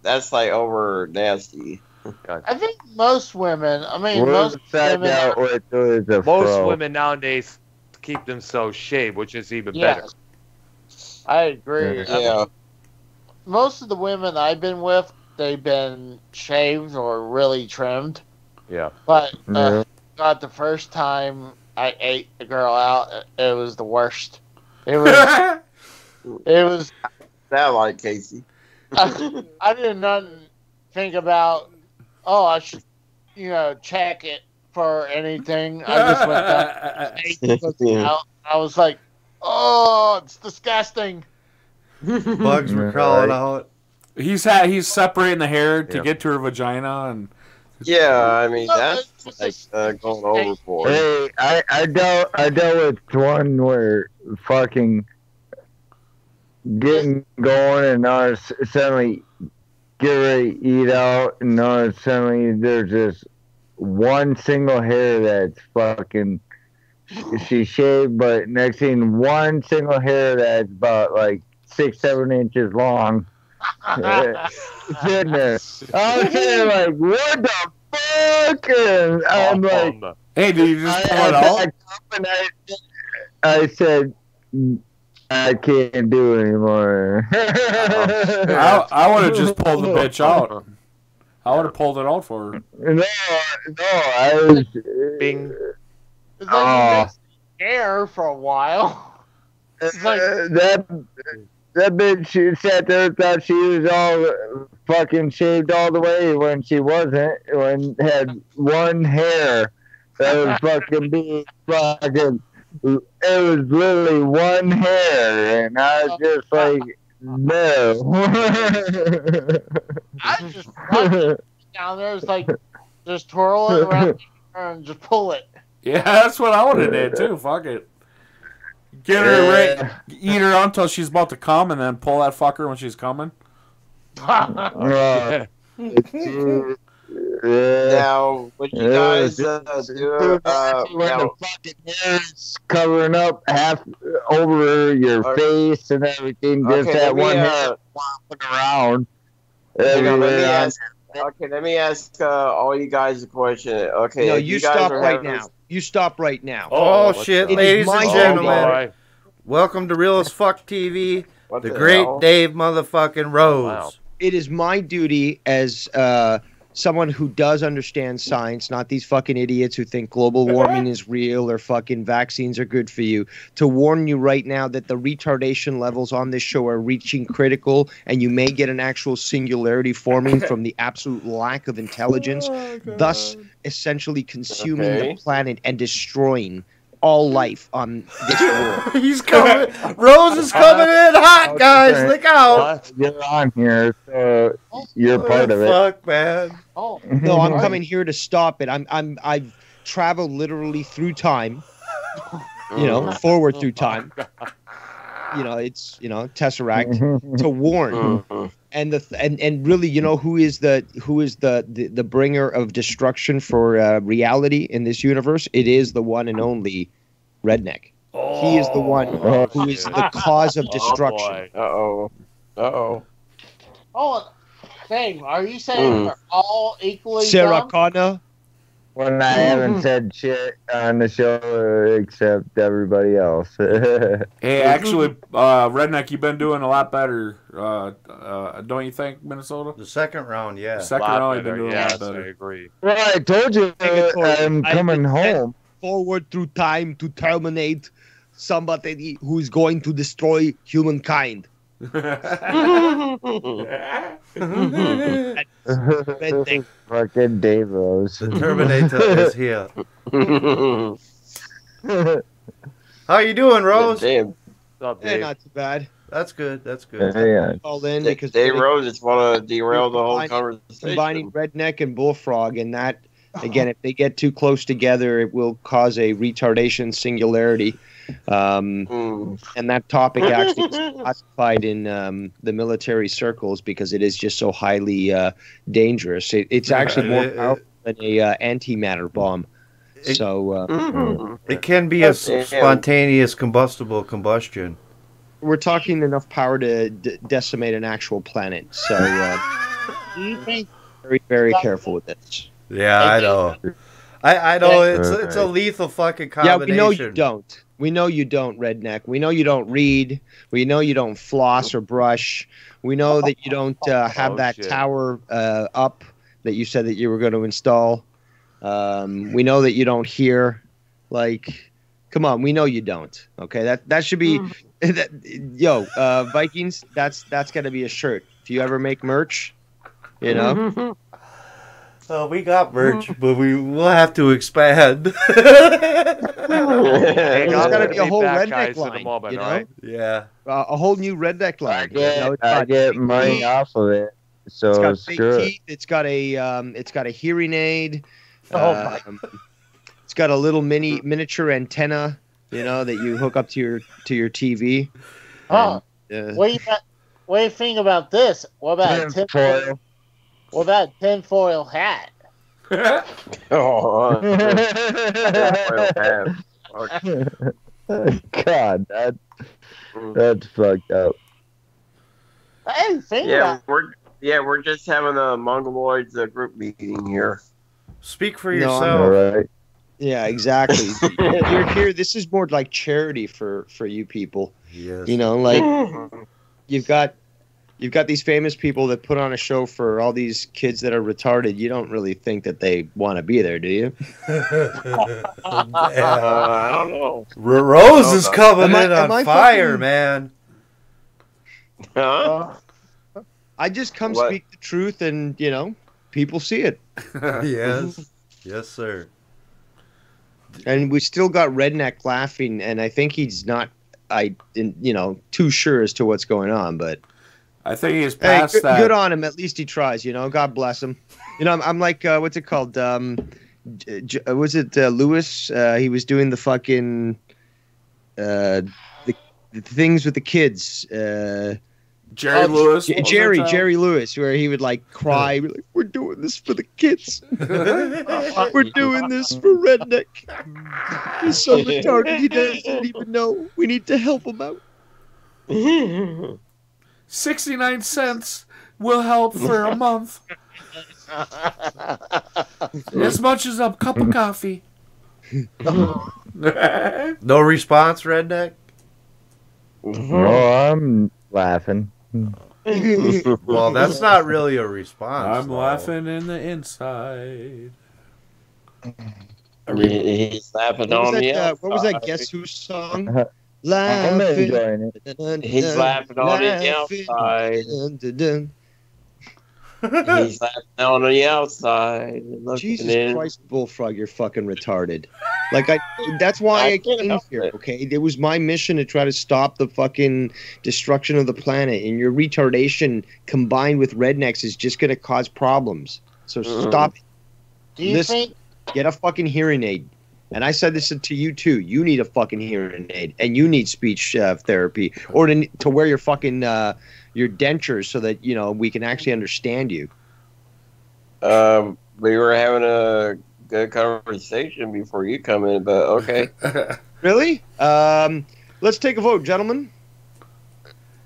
that's like over nasty. I think most women, Most Most women nowadays keep themselves shaved, which is even Yes. better. I agree. I Yeah. mean, most of the women I've been with, they've been shaved or really trimmed. Yeah. But God, the first time I ate a girl out, it was the worst. It was. It was. That like Casey. I didn't nothing think about. Oh, I should, check it for anything. I just went down. Ate the pussy out. I was like, oh, it's disgusting. Bugs were crawling out. He's separating the hair to get to her vagina, and Yeah, I mean that's like going overboard. Hey, I dealt with one where fucking getting going and now suddenly get ready to eat out and now suddenly there's this one single hair that's fucking she shaved, but next thing one single hair that's about like 6-7 inches long. Sitting there. I was sitting like, what the fuck? And I'm like, hey, did you just pull it out? And I said, I can't do it anymore. I would have just pulled the bitch out. I would have pulled it out for her. No, I was. Bing. It's like hair for a while. It's like, That bitch, she sat there and thought she was all fucking shaved all the way when she wasn't. When had one hair that was fucking being fucking. It was literally one hair, and I was just like, no. I just down there. It's like, just twirl it around and just pull it. Yeah, that's what I would have did too. Fuck it. Get her right, eat her until she's about to come, and then pull that fucker when she's coming. Now, would you guys do? When the fucking hair is covering up half over your face and everything, just that one hair flopping around. Let me ask all you guys a question. Okay, No, if you guys stop are right having- now. You stop right now. Oh, shit, It is ladies my and duty. gentlemen. Welcome to Real as Fuck TV. What the the great hell? Dave motherfucking Rose. It is my duty as someone who does understand science, not these fucking idiots who think global warming is real or fucking vaccines are good for you, to warn you right now that the retardation levels on this show are reaching critical, and you may get an actual singularity forming from the absolute lack of intelligence, thus essentially consuming the planet and destroying all life on this world. He's coming. Rose is coming in hot, guys. Look out. You're on here, so you're part of it. Fuck, man. No, I'm coming here to stop it. I've traveled literally through time. Forward through time. It's Tesseract to warn. And and really, who is the bringer of destruction for reality in this universe? It is the one and only Redneck. He is the one who is the cause of destruction. Oh, Dave, are you saying we're all equally Sarah dumb? Connor. When I haven't said shit on the show except everybody else. Hey, actually, Redneck, you've been doing a lot better, don't you think, Minnesota? The second round, yeah. Second round, you've been doing a lot Yes, better. I agree. Well, I told you I'm coming home. Forward through time to terminate somebody who is going to destroy humankind. Fucking Dave Rose. The Terminator is here. How you doing, Rose? Damn. Not too bad. That's good. That's good. Yeah. Called in because Dave Rose just want to derail the whole conversation. combining Redneck and Bullfrog, and that again, if they get too close together, it will cause a retardation singularity. And that topic actually is classified in the military circles because it is just so highly dangerous. It's actually more powerful than a antimatter bomb. It can be a spontaneous combustible combustion. We're talking enough power to decimate an actual planet. So Do you think very, very careful with this. Yeah, I know. I know it's a lethal fucking Yeah, combination. we know you don't. We know you don't, Redneck. We know you don't read. We know you don't floss or brush. We know that you don't have that tower up that you said that you were going to install. We know that you don't hear. Like, come on, we know you don't. Okay, that should be. Vikings. That's got to be a shirt. If you ever make merch, Oh, we got merch, but we'll have to expand. There's got to be a whole redneck line, right? Yeah. A whole new redneck line. I get money off of it, so It's got screw fake it. teeth. It's got a hearing aid. Oh, It's got a little miniature antenna, that you hook up to your TV. Oh, And, what do you think about this? What about Tinfoil. What about tinfoil hat? God, that's fucked up. I didn't think about. We're just having a Mongoloids group meeting here. Speak for No, yourself. All right. Yeah, exactly. You're here. This is more like charity for you people. Yes. You've got these famous people that put on a show for all these kids that are retarded. You don't really think that they want to be there, do you? I don't know. Rose is coming Am in I on fire, fucking- man. Huh? I just come What? speak the truth, and people see it. Yes. Yes, sir. And we still got Redneck laughing, and I think he's not, too sure as to what's going on. But I think he's hey, past that. good on him. At least he tries. God bless him. I'm like, what's it called? was it Lewis? He was doing the fucking the things with the kids. Jerry Lewis. What was that time? Jerry Lewis, where he would like cry, be like, "We're doing this for the kids. We're doing this for Redneck. He's so retarded he doesn't even know. We need to help him out." 69 cents will help for a month. As much as a cup of coffee. No response, Redneck? Oh, I'm laughing. Well, that's not really a response. I'm laughing in the inside. He's laughing on me. What was that Guess Who song? I'm Laughing. enjoying it. He's laughing on the outside. He's laughing on the outside. Jesus Christ, Bullfrog, you're fucking retarded. Like that's why I came here. Okay, it was my mission to try to stop the fucking destruction of the planet, and your retardation combined with rednecks is just going to cause problems. So stop. Do you think? Get a fucking hearing aid. And I said this to you too. You need a fucking hearing aid, and you need speech therapy, or to wear your fucking your dentures so that we can actually understand you. We were having a good conversation before you come in, but okay. Really? Let's take a vote, gentlemen.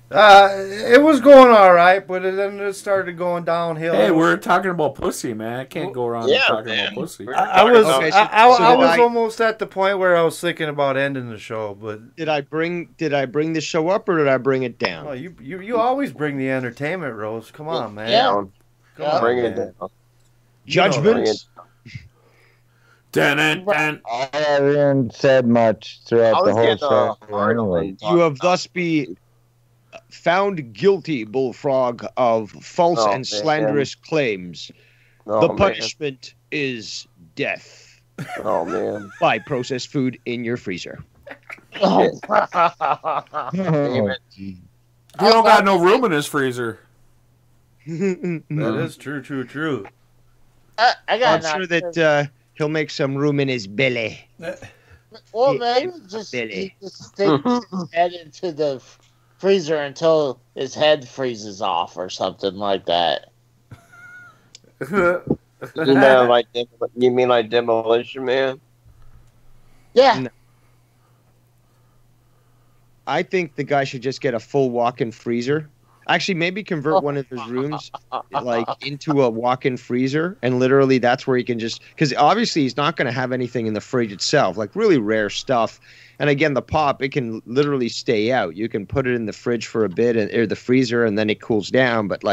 It was going all right, but then it started going downhill. Hey, we're talking about pussy, man. I can't go around talking about pussy. I was almost at the point where I was thinking about ending the show, but did I bring the show up or did I bring it down? Well, you always bring the entertainment, Rose. Come on, man. Yeah. Come on, bring man. it down. Judgments. I haven't said much throughout the whole show. Anyway. You have thus been found guilty, Bullfrog, of false and slanderous claims. The punishment is death. Oh, man. By processed food in your freezer. He don't got no room in his freezer. That is true. I'm sure that he'll make some room in his belly. Well, maybe just stick his head into the freezer until his head freezes off or something like that. You mean like Demolition Man? Yeah. No. I think the guy should just get a full walk-in freezer. Actually, maybe convert one of his rooms into a walk-in freezer, and literally that's where he can just, because obviously he's not going to have anything in the fridge itself, like really rare stuff. And again, the pop, it can literally stay out. You can put it in the fridge for a bit, or the freezer, and then it cools down. But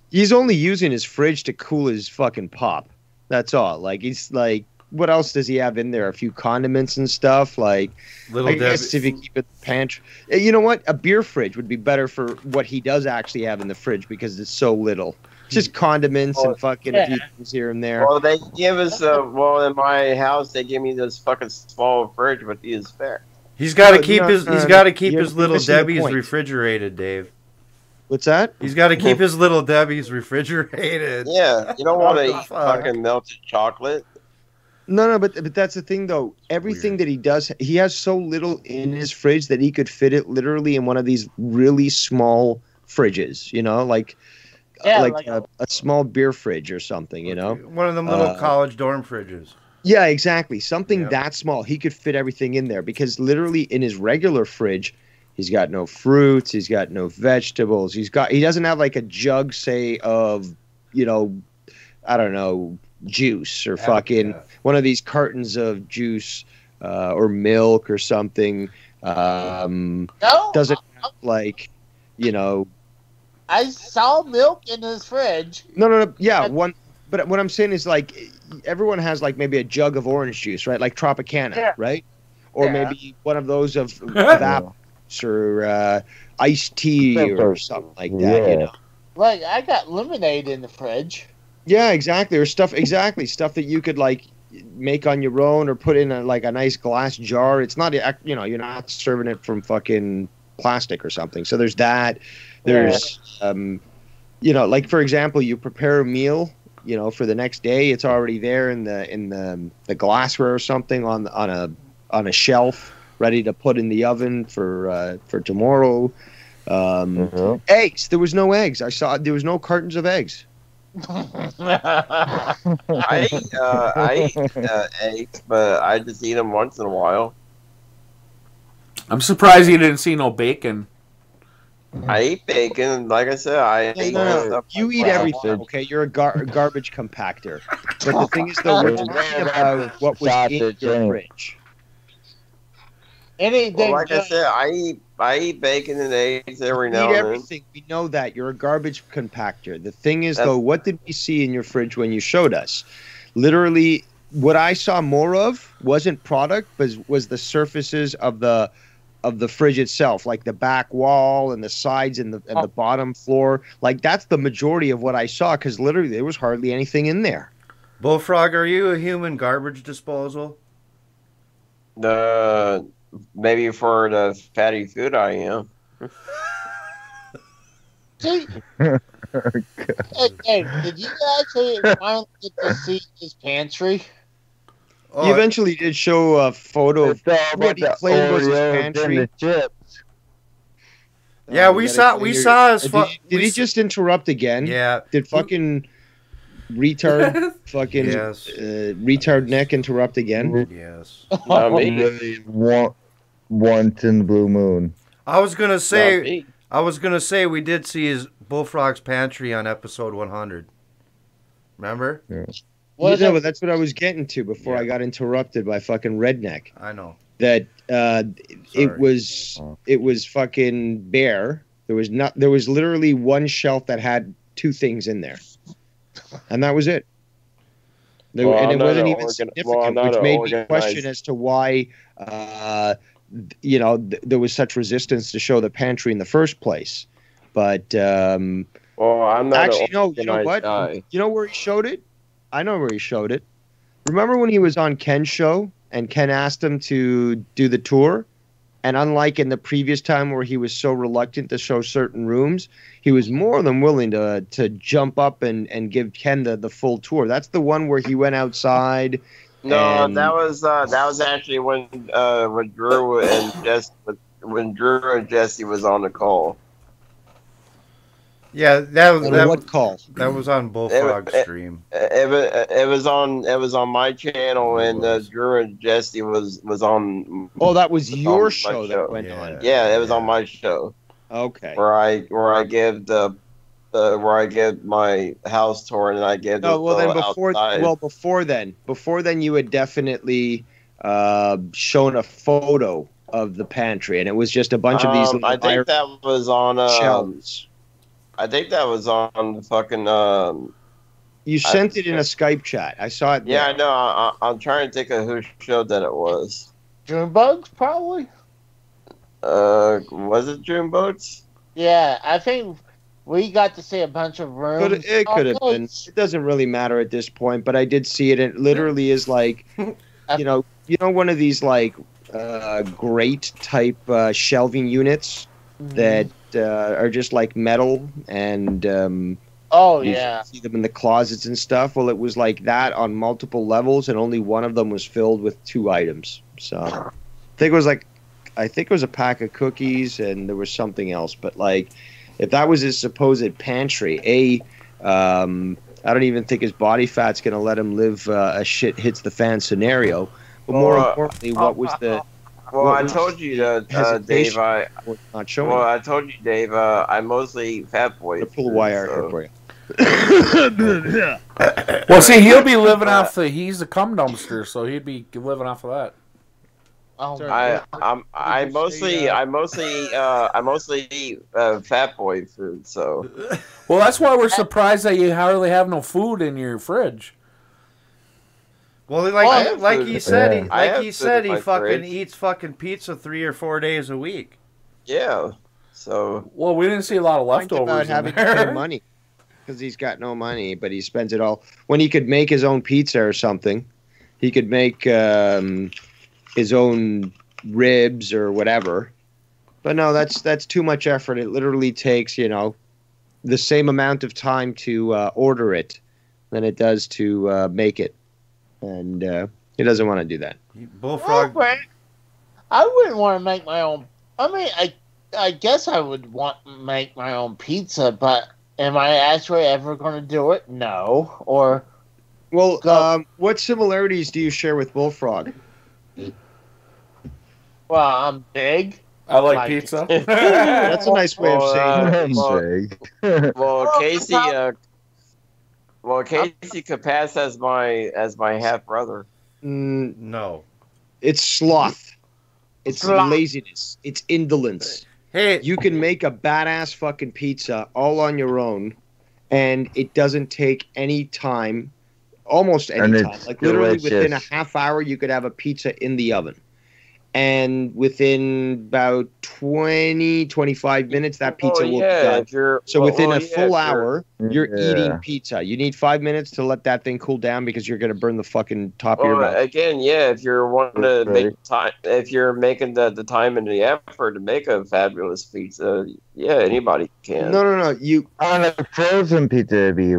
he's only using his fridge to cool his fucking pop. That's all. He's like, what else does he have in there? A few condiments and stuff. I guess if you keep it in the pantry. You know what? A beer fridge would be better for what he does actually have in the fridge because it's so little. Just condiments and fucking a few things here and there. Well, they give us in my house they give me this fucking small fridge, but he is fair. He's got to keep his little Debbie's refrigerated, Dave. What's that? He's got to keep his little Debbie's refrigerated. Yeah, you don't want to eat fucking melted chocolate. No, but that's the thing though. Everything that he does, he has so little in his fridge that he could fit it literally in one of these really small fridges. A small beer fridge or something. One of them little college dorm fridges. Yeah, exactly. Something that small. He could fit everything in there because literally in his regular fridge, he's got no fruits. He's got no vegetables. He doesn't have like a jug, say, of, I don't know, juice or one of these cartons of juice or milk or something. Doesn't have I saw milk in his fridge. No. Yeah, one. But what I'm saying is everyone has maybe a jug of orange juice, right? Like Tropicana, right? Or maybe one of those of apples or iced tea or something like that. I got lemonade in the fridge. Yeah, exactly. Or stuff that you could make on your own or put in a nice glass jar. It's not you're not serving it from fucking plastic or something. So there's that. There's for example, you prepare a meal you know, for the next day, it's already there in the glassware or something on a shelf, ready to put in the oven for tomorrow. Eggs. There was no eggs. I saw there was no cartons of eggs. I eat eggs, but I just eat them once in a while. I'm surprised you didn't see no bacon. I eat bacon. Like I said, I eat stuff. You eat everything, okay? You're a garbage compactor. But the thing is, though, we're talking about what was in your fridge. Anything. Well, like I said, I eat bacon and eggs every now and then. Everything. We know that you're a garbage compactor. The thing is, though, what did we see in your fridge when you showed us? Literally, what I saw more of wasn't product, but was the surfaces of the fridge itself, like the back wall and the sides and the bottom floor. Like that's the majority of what I saw, because literally there was hardly anything in there. Bullfrog, are you a human garbage disposal? Maybe for the fatty food I am. See? Hey, did you actually finally get to see his pantry? He eventually did show a photo of what he claimed was his pantry. The chips. Yeah, we saw his. Did he just interrupt again? Yeah. Did fucking retard fucking retard neck interrupt again? Yes. Really once in the blue moon. I was gonna say we did see his Bullfrog's pantry on episode 100. Remember? Yeah. But that's what I was getting to before I got interrupted by fucking redneck. I know that it was fucking bare. There was literally one shelf that had two things in there, and that was it. And it wasn't even significant, which made me question as to why there was such resistance to show the pantry in the first place. But I'm not actually no. You know what? You know where he showed it? I know where he showed it. Remember when he was on Ken's show and Ken asked him to do the tour? And unlike in the previous time where he was so reluctant to show certain rooms, he was more than willing to jump up and give Ken the full tour. That's the one where he went outside. No, that was actually when Drew and Jesse was on the call. Yeah, what call? That was on Bullfrog's stream. It was on my channel, and Drew and Jesse was on. Oh, that was your show that went on. Yeah, it was on my show. Okay. Where I give my house tour, and I give. Before then you had definitely shown a photo of the pantry, and it was just a bunch of these. I think that was on shelves. I think that was on fucking. You sent it in a Skype chat. I saw it. Yeah, I know. I'm trying to think of who showed that it was. Junebugs, probably. Was it Junebugs? Yeah, I think we got to see a bunch of rooms. It could have been. It doesn't really matter at this point, but I did see it. It literally is like, you know, one of these like grate type shelving units that are just like metal and you see them in the closets and stuff. Well, it was like that on multiple levels, and only one of them was filled with 2 items. So I think it was a pack of cookies, and there was something else. But like, if that was his supposed pantry, I don't even think his body fat's gonna let him live a shit hits the fan scenario. But more importantly, what was the Well, I told you, Dave. I told you, Dave. I mostly eat Fat Boy. Pull a wire here for you. Well, see, he'll be living off he's a cum dumpster, so he'd be living off of that. I mostly eat Fat Boy food. So. Well, that's why we're surprised that you hardly have no food in your fridge. Well, like he said, he fucking eats fucking pizza 3 or 4 days a week. Yeah. So. Well, we didn't see a lot of leftovers. About having to pay money because he's got no money, but he spends it all. When he could make his own pizza or something, he could make his own ribs or whatever. But no, that's too much effort. It literally takes the same amount of time to order it than it does to make it, and he doesn't want to do that. Bullfrog. Well, I wouldn't want to make my own. I mean, I guess I would want to make my own pizza, but am I actually ever going to do it? No. Or well, what similarities do you share with Bullfrog? Well, I'm big. I like pizza. That's a nice way of saying it. Well, Casey could pass as my half brother. No, it's sloth. It's laziness. It's indolence. Hey, you can make a badass fucking pizza all on your own, and it doesn't take any time, almost any time. Like literally within a half hour, you could have a pizza in the oven. And within about 20, 25 minutes, that pizza will be done. So within a full hour, you're eating pizza. You need 5 minutes to let that thing cool down because you're going to burn the fucking top of your mouth. Again, if you're wanting to make time, if you're making the time and the effort to make a fabulous pizza, anybody can. No. On a frozen pizza, it'd be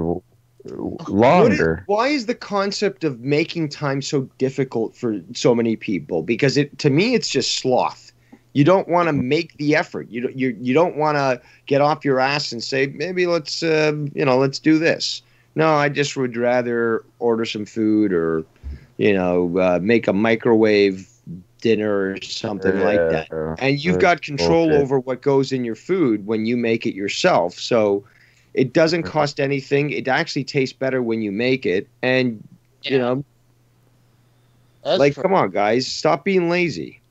longer. Why is the concept of making time so difficult for so many people? Because to me, it's just sloth. You don't want to make the effort. You don't want to get off your ass and say, maybe let's do this. No, I just would rather order some food or, make a microwave dinner or something like that. And you've got control over what goes in your food when you make it yourself. So it doesn't cost anything. It actually tastes better when you make it. And, come on, guys, stop being lazy.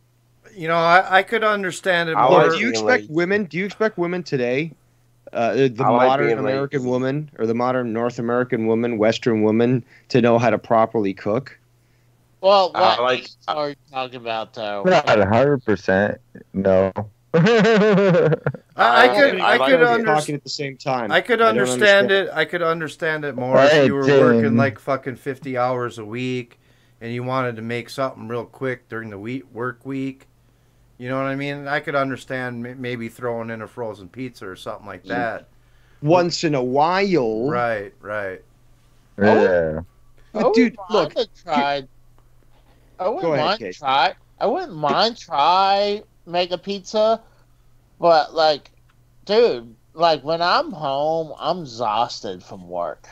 I could understand it more. Do you expect women today, the modern American woman or the modern North American woman, Western woman, to know how to properly cook? Well, what are you talking about, though? Not 100%, no. I could talking at the same time. I could understand it. I could understand it more if you were working like fucking 50 hours a week, and you wanted to make something real quick during the work week. You know what I mean? I could understand maybe throwing in a frozen pizza or something like that. Once in a while. Right. Yeah. But dude, look. I wouldn't mind try make a pizza, but dude, when I'm home, I'm exhausted from work.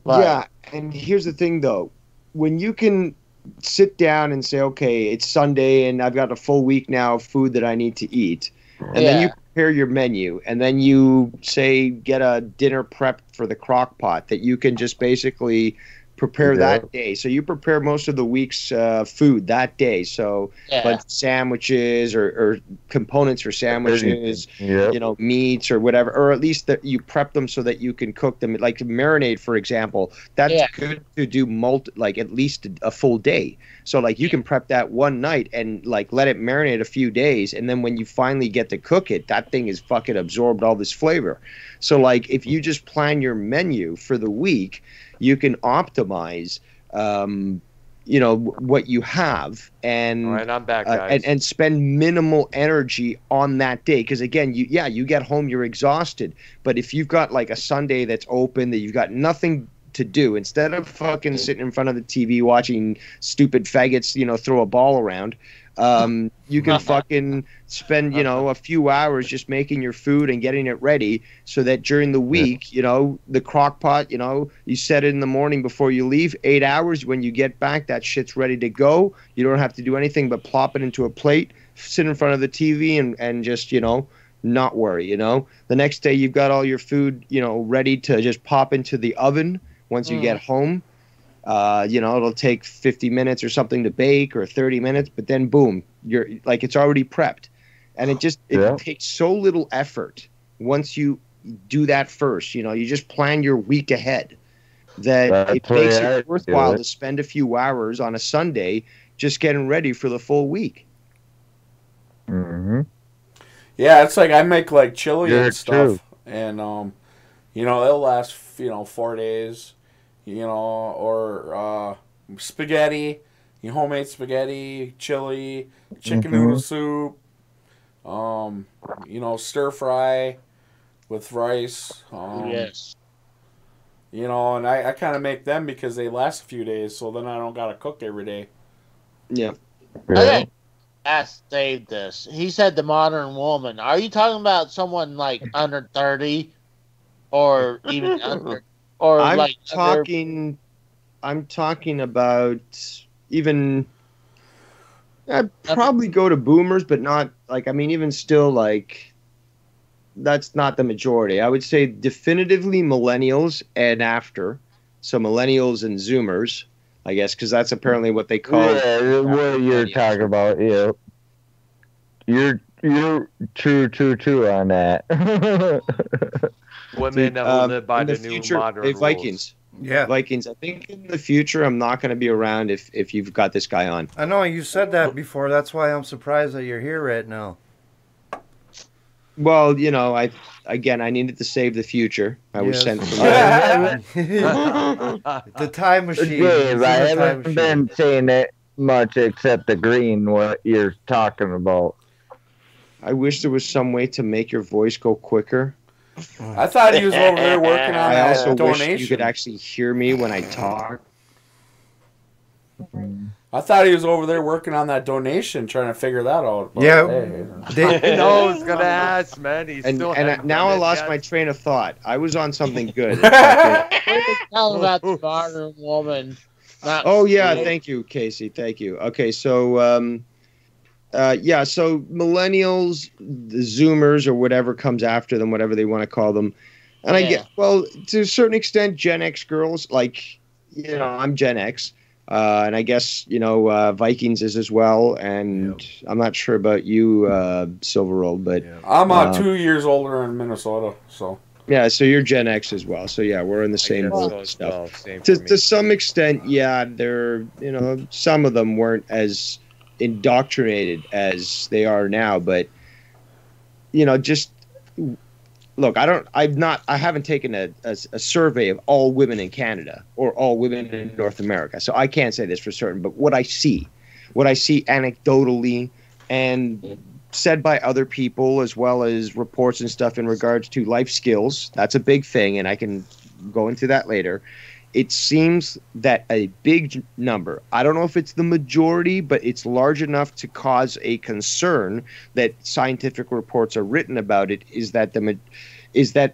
And here's the thing though, when you can sit down and say, okay, it's Sunday and I've got a full week now of food that I need to eat, and then you prepare your menu, and then you say get a dinner prepped for the crock pot that you can just basically prepare that day. So you prepare most of the week's food that day. So like sandwiches or components for sandwiches, meats or whatever, or at least that you prep them so that you can cook them. Like marinade, for example, that's good to do at least a full day. So you can prep that one night and let it marinate a few days, and then when you finally get to cook it, that thing is fucking absorbed all this flavor. So if you just plan your menu for the week, you can optimize, what you have, and all right, I'm back, guys. And spend minimal energy on that day. Because again, you get home, you're exhausted. But if you've got a Sunday that's open, that you've got nothing to do, instead of fucking sitting in front of the TV watching stupid faggots, throw a ball around. You can fucking spend, a few hours just making your food and getting it ready so that during the week, the crock pot, you set it in the morning before you leave, 8 hours. When you get back, that shit's ready to go. You don't have to do anything but plop it into a plate, sit in front of the TV and just, not worry, The next day you've got all your food, ready to just pop into the oven once you get home. It'll take 50 minutes or something to bake, or 30 minutes, but then boom, you're it's already prepped. And it takes so little effort once you do that first. You just plan your week ahead, that it makes it worthwhile to spend a few hours on a Sunday just getting ready for the full week. Mm-hmm. Yeah, it's I make chili and stuff, and it'll last 4 days. Or spaghetti, homemade spaghetti, chili, chicken noodle soup, stir fry with rice. You know, and I kind of make them because they last a few days, so then I don't gotta cook every day. Yeah. I think asked Dave this. He said the modern woman. Are you talking about someone like under 30 or even under? Or I'm like talking. I'm talking about even. I'd probably go to boomers, but not like. I mean, even still, like. That's not the majority. I would say definitively millennials and after. So millennials and Zoomers, I guess, because that's apparently what they call. Yeah, what you're talking about. Yeah, you're true on that. Women that will live by the new future, modern hey, rules. Vikings. Yeah, Vikings. I think in the future I'm not going to be around if you've got this guy on. I know you said that before. That's why I'm surprised that you're here right now. Well, you know, I needed to save the future. I was Yes. sent from the time machine. Dave, I This is a time haven't machine. been saying it much except the green, what you're talking about. I wish there was some way to make your voice go quicker. I thought he was over there working on I that also wish you donation. could actually hear me when I talk. I thought he was over there working on that donation, trying to figure that out. But, Yeah, hey. No, I was gonna ask, man. He's still hadn't now done I it lost yet. my train of thought. I was on something good. Tell about the modern woman. Not Oh yeah, thank you, Casey. Thank you. Okay, so so millennials, the Zoomers, or whatever comes after them, whatever they want to call them, and I get to a certain extent Gen X girls. Like, you know, I'm Gen X, and I guess Vikings is as well. And I'm not sure about you, Silverold, but I'm 2 years older in Minnesota, so. Yeah, so you're Gen X as well. So yeah, we're in the same guess boat so and as stuff. well. Same for me. To some extent, yeah, they're some of them weren't as indoctrinated as they are now, but just look, I haven't taken a survey of all women in Canada or all women in North America, so I can't say this for certain. But what I see anecdotally and said by other people, as well as reports and stuff in regards to life skills, that's a big thing, and I can go into that later. It seems that a big number, I don't know if it's the majority, but it's large enough to cause a concern that scientific reports are written about it, is that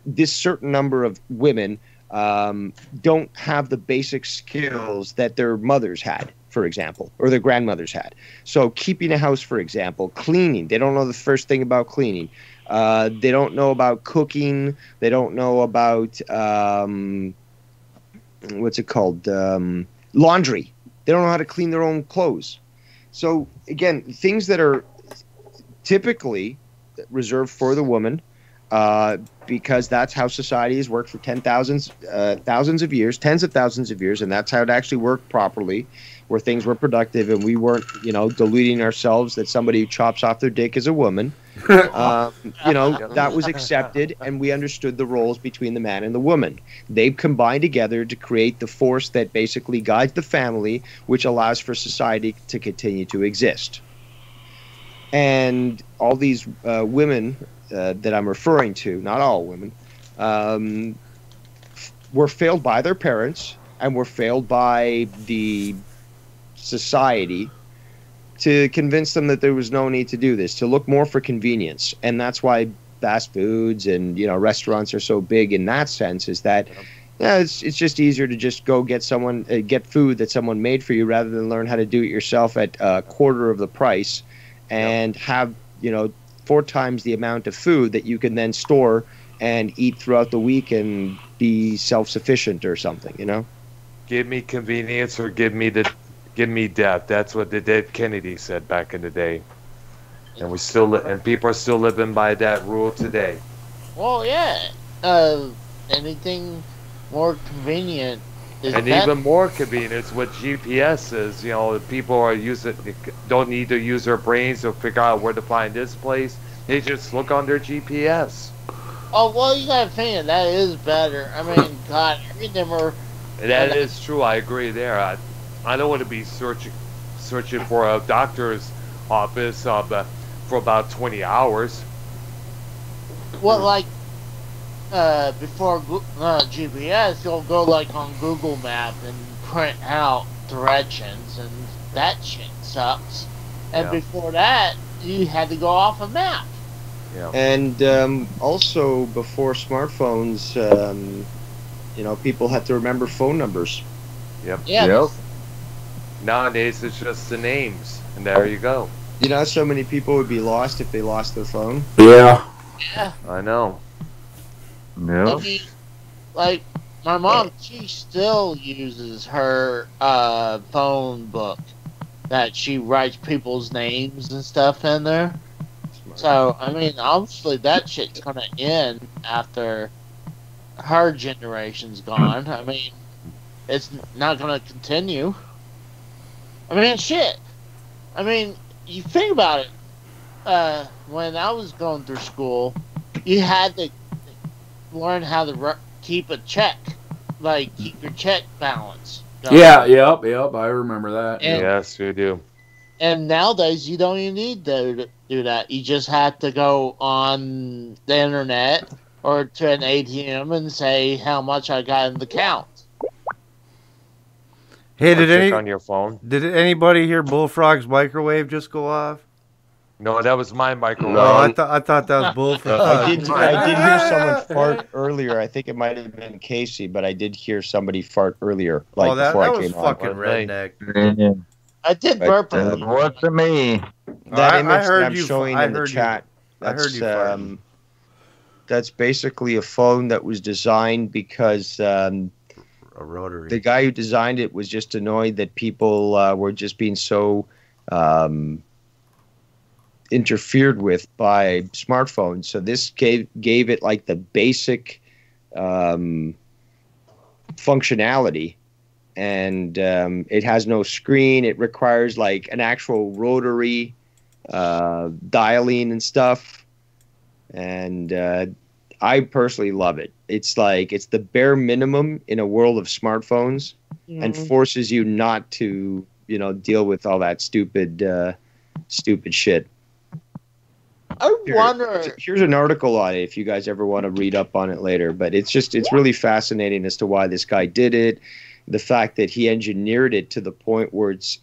this certain number of women don't have the basic skills that their mothers had, for example, or their grandmothers had. So keeping a house, for example, cleaning, they don't know the first thing about cleaning. They don't know about cooking. They don't know about laundry. They don't know how to clean their own clothes. So again, things that are typically reserved for the woman, because that's how society has worked for thousands of years, tens of thousands of years, and that's how it actually worked properly, where things were productive and we weren't, deluding ourselves that somebody who chops off their dick is a woman. That was accepted, and we understood the roles between the man and the woman. They've combined together to create the force that basically guides the family, which allows for society to continue to exist. And all these women that I'm referring to, not all women, were failed by their parents and were failed by the society to convince them that there was no need to do this, to look more for convenience. And that's why fast foods and restaurants are so big in that sense, is that it's just easier to just go get food that someone made for you rather than learn how to do it yourself at a quarter of the price and have 4 times the amount of food that you can then store and eat throughout the week and be self-sufficient or something, Give me convenience or give me death. That's what the Dead Kennedy said back in the day, and and people are still living by that rule today. Well, yeah. Anything more convenient is And better. even more convenience with GPS is, people don't need to use their brains to figure out where to find this place. They just look on their GPS. Oh, well, you gotta think that is better. I mean, God, everything more. That is true. I agree there. I don't want to be searching for a doctor's office for about 20 hours. Well, like, before GPS, you'll go like on Google Map and print out directions, and that shit sucks. And Yeah. before that, you had to go off a map. Yeah. And also, before smartphones, people had to remember phone numbers. Yep. Yeah. Yep. Nowadays, it's just the names, and there you go. You know, so many people would be lost if they lost their phone. Yeah. Yeah. I know. I Yep. mean, like, my mom, she still uses her phone book that she writes people's names and stuff in there. So, I mean, obviously that shit's gonna end after her generation's gone. I mean, it's not gonna continue. I mean, shit. I mean, you think about it. When I was going through school, you had to learn how to keep a check, like keep your check balance going. Yeah, yep, I remember that. And- Yes, we do. And nowadays, you don't even need to do that. You just have to go on the internet or to an ATM and say how much I got in the account. Hey, Or check on your phone. did anybody hear Bullfrog's microwave just go off? No, that was my microwave. No, I thought that was Bullfrog. I did hear someone fart earlier. I think it might have been Casey, but I did hear somebody fart earlier, like that before I was came fucking on. redneck. I did burp a little. What's to me? That I image that heard I'm you- showing I in the heard you- chat. I heard you farting. That's basically a phone that was designed because A rotary. the guy who designed it was just annoyed that people were just being so interfered with by smartphones. So this gave it like the basic functionality, and it has no screen. It requires like an actual rotary dialing and stuff, and I personally love it. It's the bare minimum in a world of smartphones, and forces you not to deal with all that stupid shit. I wonder. Here's an article on it if you guys ever want to read up on it later. But it's really fascinating as to why this guy did it. The fact that he engineered it to the point where it's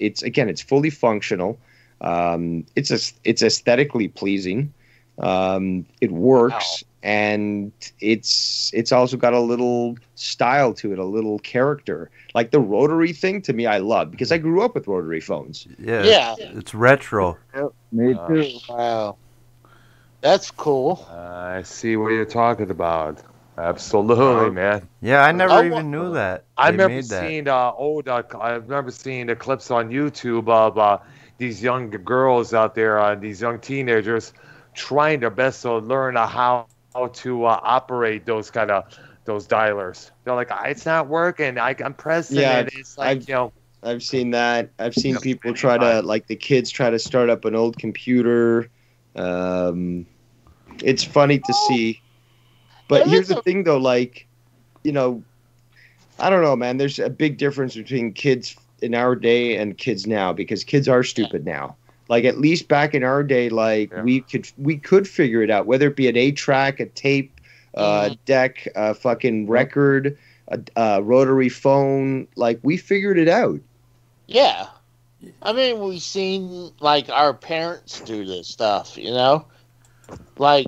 fully functional. It's aesthetically pleasing. It works, and it's also got a little style to it, a little character. Like the rotary thing, to me, I love because I grew up with rotary phones. Yeah. It's retro. Me too. Wow. That's cool. I see what you're talking about. Absolutely, man. Yeah, I never even knew that. I they remember made that. seeing I remember seeing the clips on YouTube of these young girls out there, these young teenagers, trying their best to learn how to operate those dialers. They're like, it's not working. I'm pressing it. It's like, I've seen that. I've seen people try to, like the kids try to start up an old computer. It's funny to see. But here's the thing, though, I don't know, man. There's a big difference between kids in our day and kids now, because kids are stupid now. Like, at least back in our day, we could figure it out, whether it be an 8-track, a tape, deck, a fucking record, a rotary phone. Like, we figured it out. Yeah. I mean, we've seen, our parents do this stuff, Like,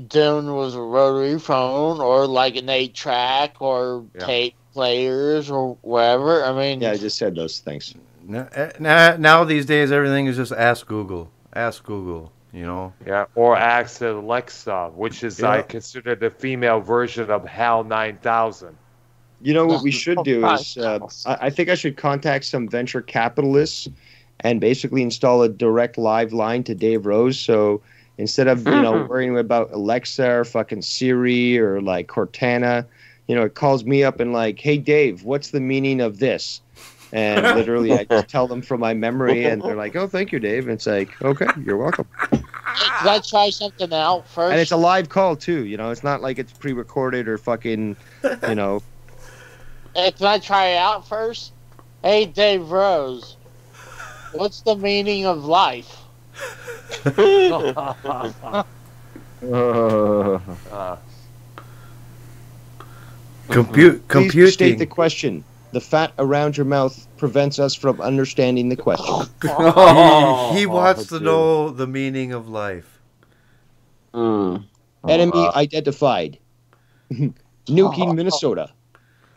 doing with a rotary phone or, an 8-track or tape players or whatever. I mean... Yeah, I just said those things. Now these days, everything is just ask Google. Ask Google, Yeah, or ask Alexa, which is, I consider the female version of HAL 9000. You know what we should do is, I think I should contact some venture capitalists and basically install a direct live line to Dave Rose. So instead of worrying about Alexa or fucking Siri or Cortana, it calls me up and hey Dave, what's the meaning of this? And literally I just tell them from my memory, and they're like, oh, thank you, Dave. And it's like, okay, you're welcome. Can I try something out first? And it's a live call too. It's not like it's pre-recorded or fucking, Hey, can I try it out first? Hey, Dave Rose, what's the meaning of life? Compute. Please state the question. The fat around your mouth prevents us from understanding the question. He wants to know the meaning of life. Enemy identified. Nuking Minnesota.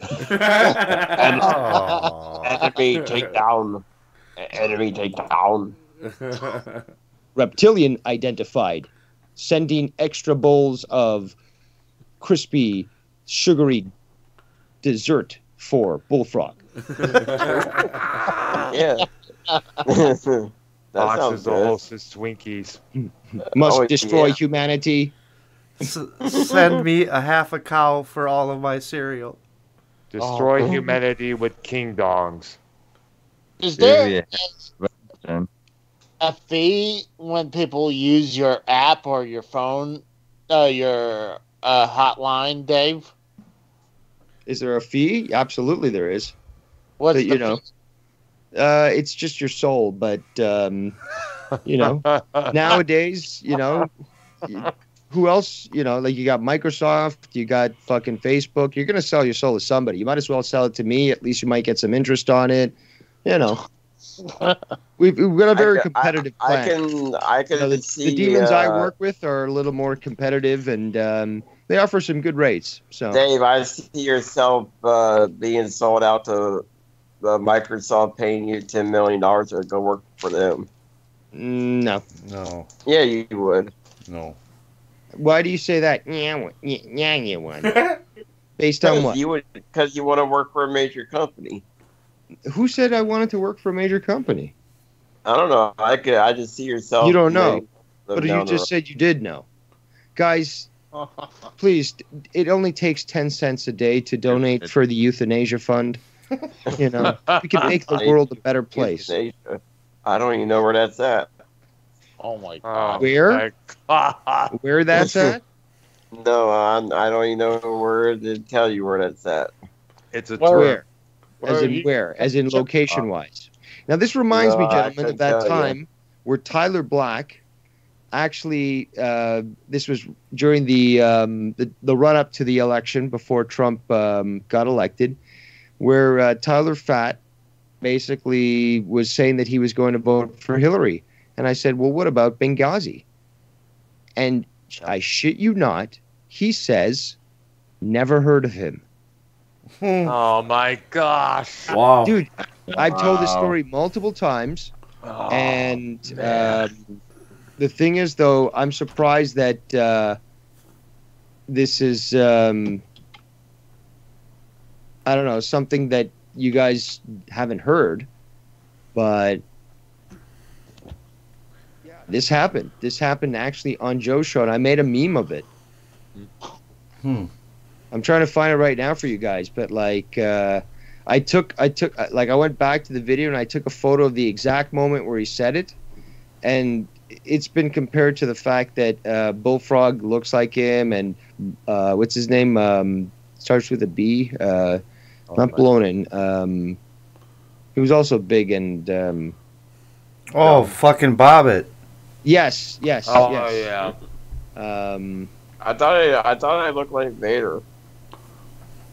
Enemy takedown. Enemy takedown. Reptilian identified. Sending extra bowls of crispy, sugary dessert for Bullfrog. Yeah. Boxes of Hostess Twinkies. Must destroy humanity. Send me a half a cow for all of my cereal. Destroy humanity with king dongs. Is there a fee when people use your app or your phone, your hotline, Dave? Is there a fee? Absolutely, there is. What's But, you know, it's just your soul. But you know, nowadays, you know, who else? You know, like you got Microsoft, you got fucking Facebook. You're gonna sell your soul to somebody. You might as well sell it to me. At least you might get some interest on it. You know, we've got a very competitive plan. I can You know, the see demons I work with are a little more competitive, and they offer some good rates. So Dave, I see yourself being sold out to Microsoft, paying you $10 million to go work for them. No. Yeah, you would. No. Why do you say that? Yeah, you won. Based on what? Because you want to work for a major company. Who said I wanted to work for a major company? I don't know. I just see yourself. You don't know, maybe but down you the just road. said you did know. Guys, please, it only takes 10 cents a day to donate for the Euthanasia Fund. You know, we can make the world a better place. Euthanasia. I don't even know where that's at. Oh my god. Where? Where that's at? No, I don't even know where to tell you where that's at. It's a Where? As in where? As in location-wise. Now, this reminds me, No, I gentlemen, couldn't of that tell you. time where Tyler Black actually, this was during the run-up to the election before Trump got elected, where Tyler Fat basically was saying that he was going to vote for Hillary. And I said, well, what about Benghazi? And I shit you not, he says, never heard of him. Oh my gosh! Wow, dude, I've told this story multiple times, and the thing is, though, I'm surprised that this is, I don't know, something that you guys haven't heard, but yeah, this happened. This happened actually on Joe's show, and I made a meme of it. I'm trying to find it right now for you guys, but like I went back to the video and I took a photo of the exact moment where he said it, and it's been compared to the fact that Bullfrog looks like him, and what's his name? Starts with a B. Not Blonin. He was also big and. Fucking Bobbit. Yes. Oh yes. yeah. I thought I looked like Vader.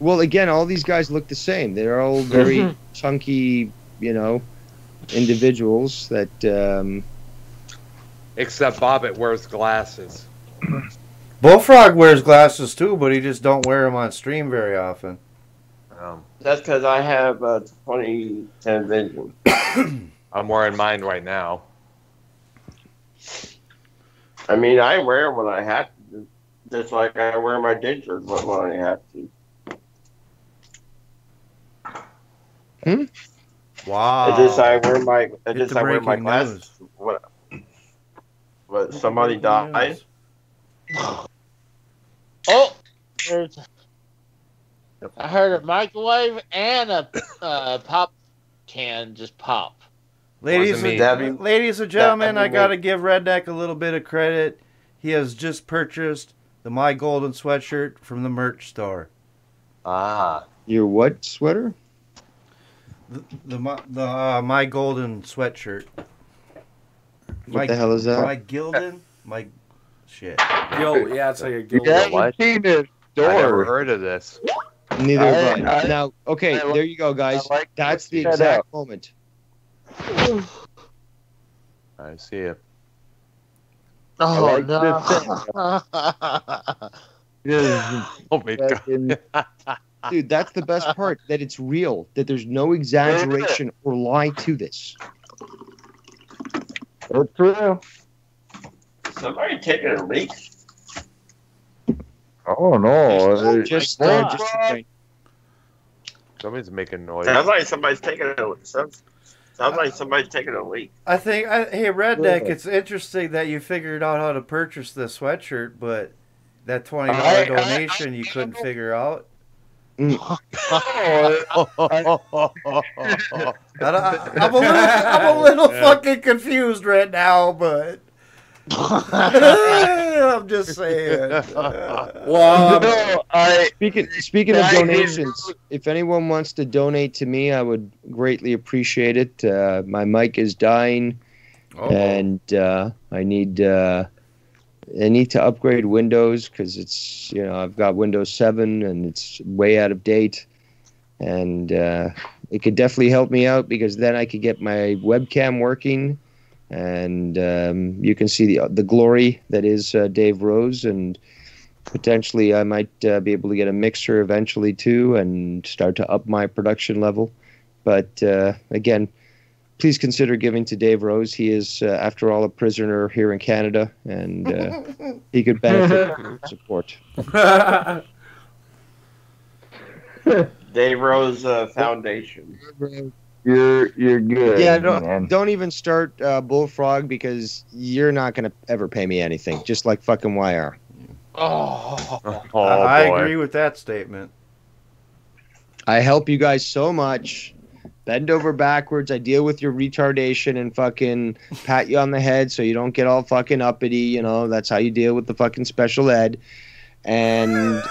Well, again, all these guys look the same. They're all very chunky, you know, individuals that. Except Bobbit wears glasses. Bullfrog wears glasses too, but he just don't wear them on stream very often. That's because I have 20/10 vision. I'm wearing mine right now. I mean, I wear them when I have to, just like I wear my dentures when I have to. Wow. It's just I wear my. It's Hit just the I wear my breaking glasses. What? Somebody died. Oh, I heard a microwave and a pop can just pop. Ladies and gentlemen, I gotta give Redneck a little bit of credit. He has just purchased the My Golden sweatshirt from the merch store. Your what sweater? The My Golden sweatshirt. What the hell is that? My Gildan? My shit. Yeah, it's like a What? I never heard of this. Neither have I. Now, okay, there you go, guys. That's the exact moment. I see it. Oh, like no. Oh, my God. Dude, that's the best part, that it's real, that there's no exaggeration or lie to this. It's true. Somebody taking a leak? Oh no! Just Somebody's making noise. Sounds like somebody's taking a sounds like somebody's taking a leak. I think, hey, Redneck, it's interesting that you figured out how to purchase the sweatshirt, but that $20 donation you couldn't figure out. I'm a little fucking confused right now, but I'm just saying. Well, speaking of donations, if anyone wants to donate to me, I would greatly appreciate it. My mic is dying, and I need to upgrade Windows because it's I've got Windows 7 and it's way out of date, and it could definitely help me out because then I could get my webcam working. And you can see the glory that is Dave Rose, and potentially I might be able to get a mixer eventually too, and start to up my production level. But again, please consider giving to Dave Rose. He is, after all, a prisoner here in Canada, and he could benefit from support. Dave Rose Foundation. You're good. Yeah, man. don't even start Bullfrog because you're not going to ever pay me anything, just like fucking YR. I agree with that statement. I help you guys so much. Bend over backwards. I deal with your retardation and fucking pat you on the head so you don't get all fucking uppity. That's how you deal with the fucking special ed. And...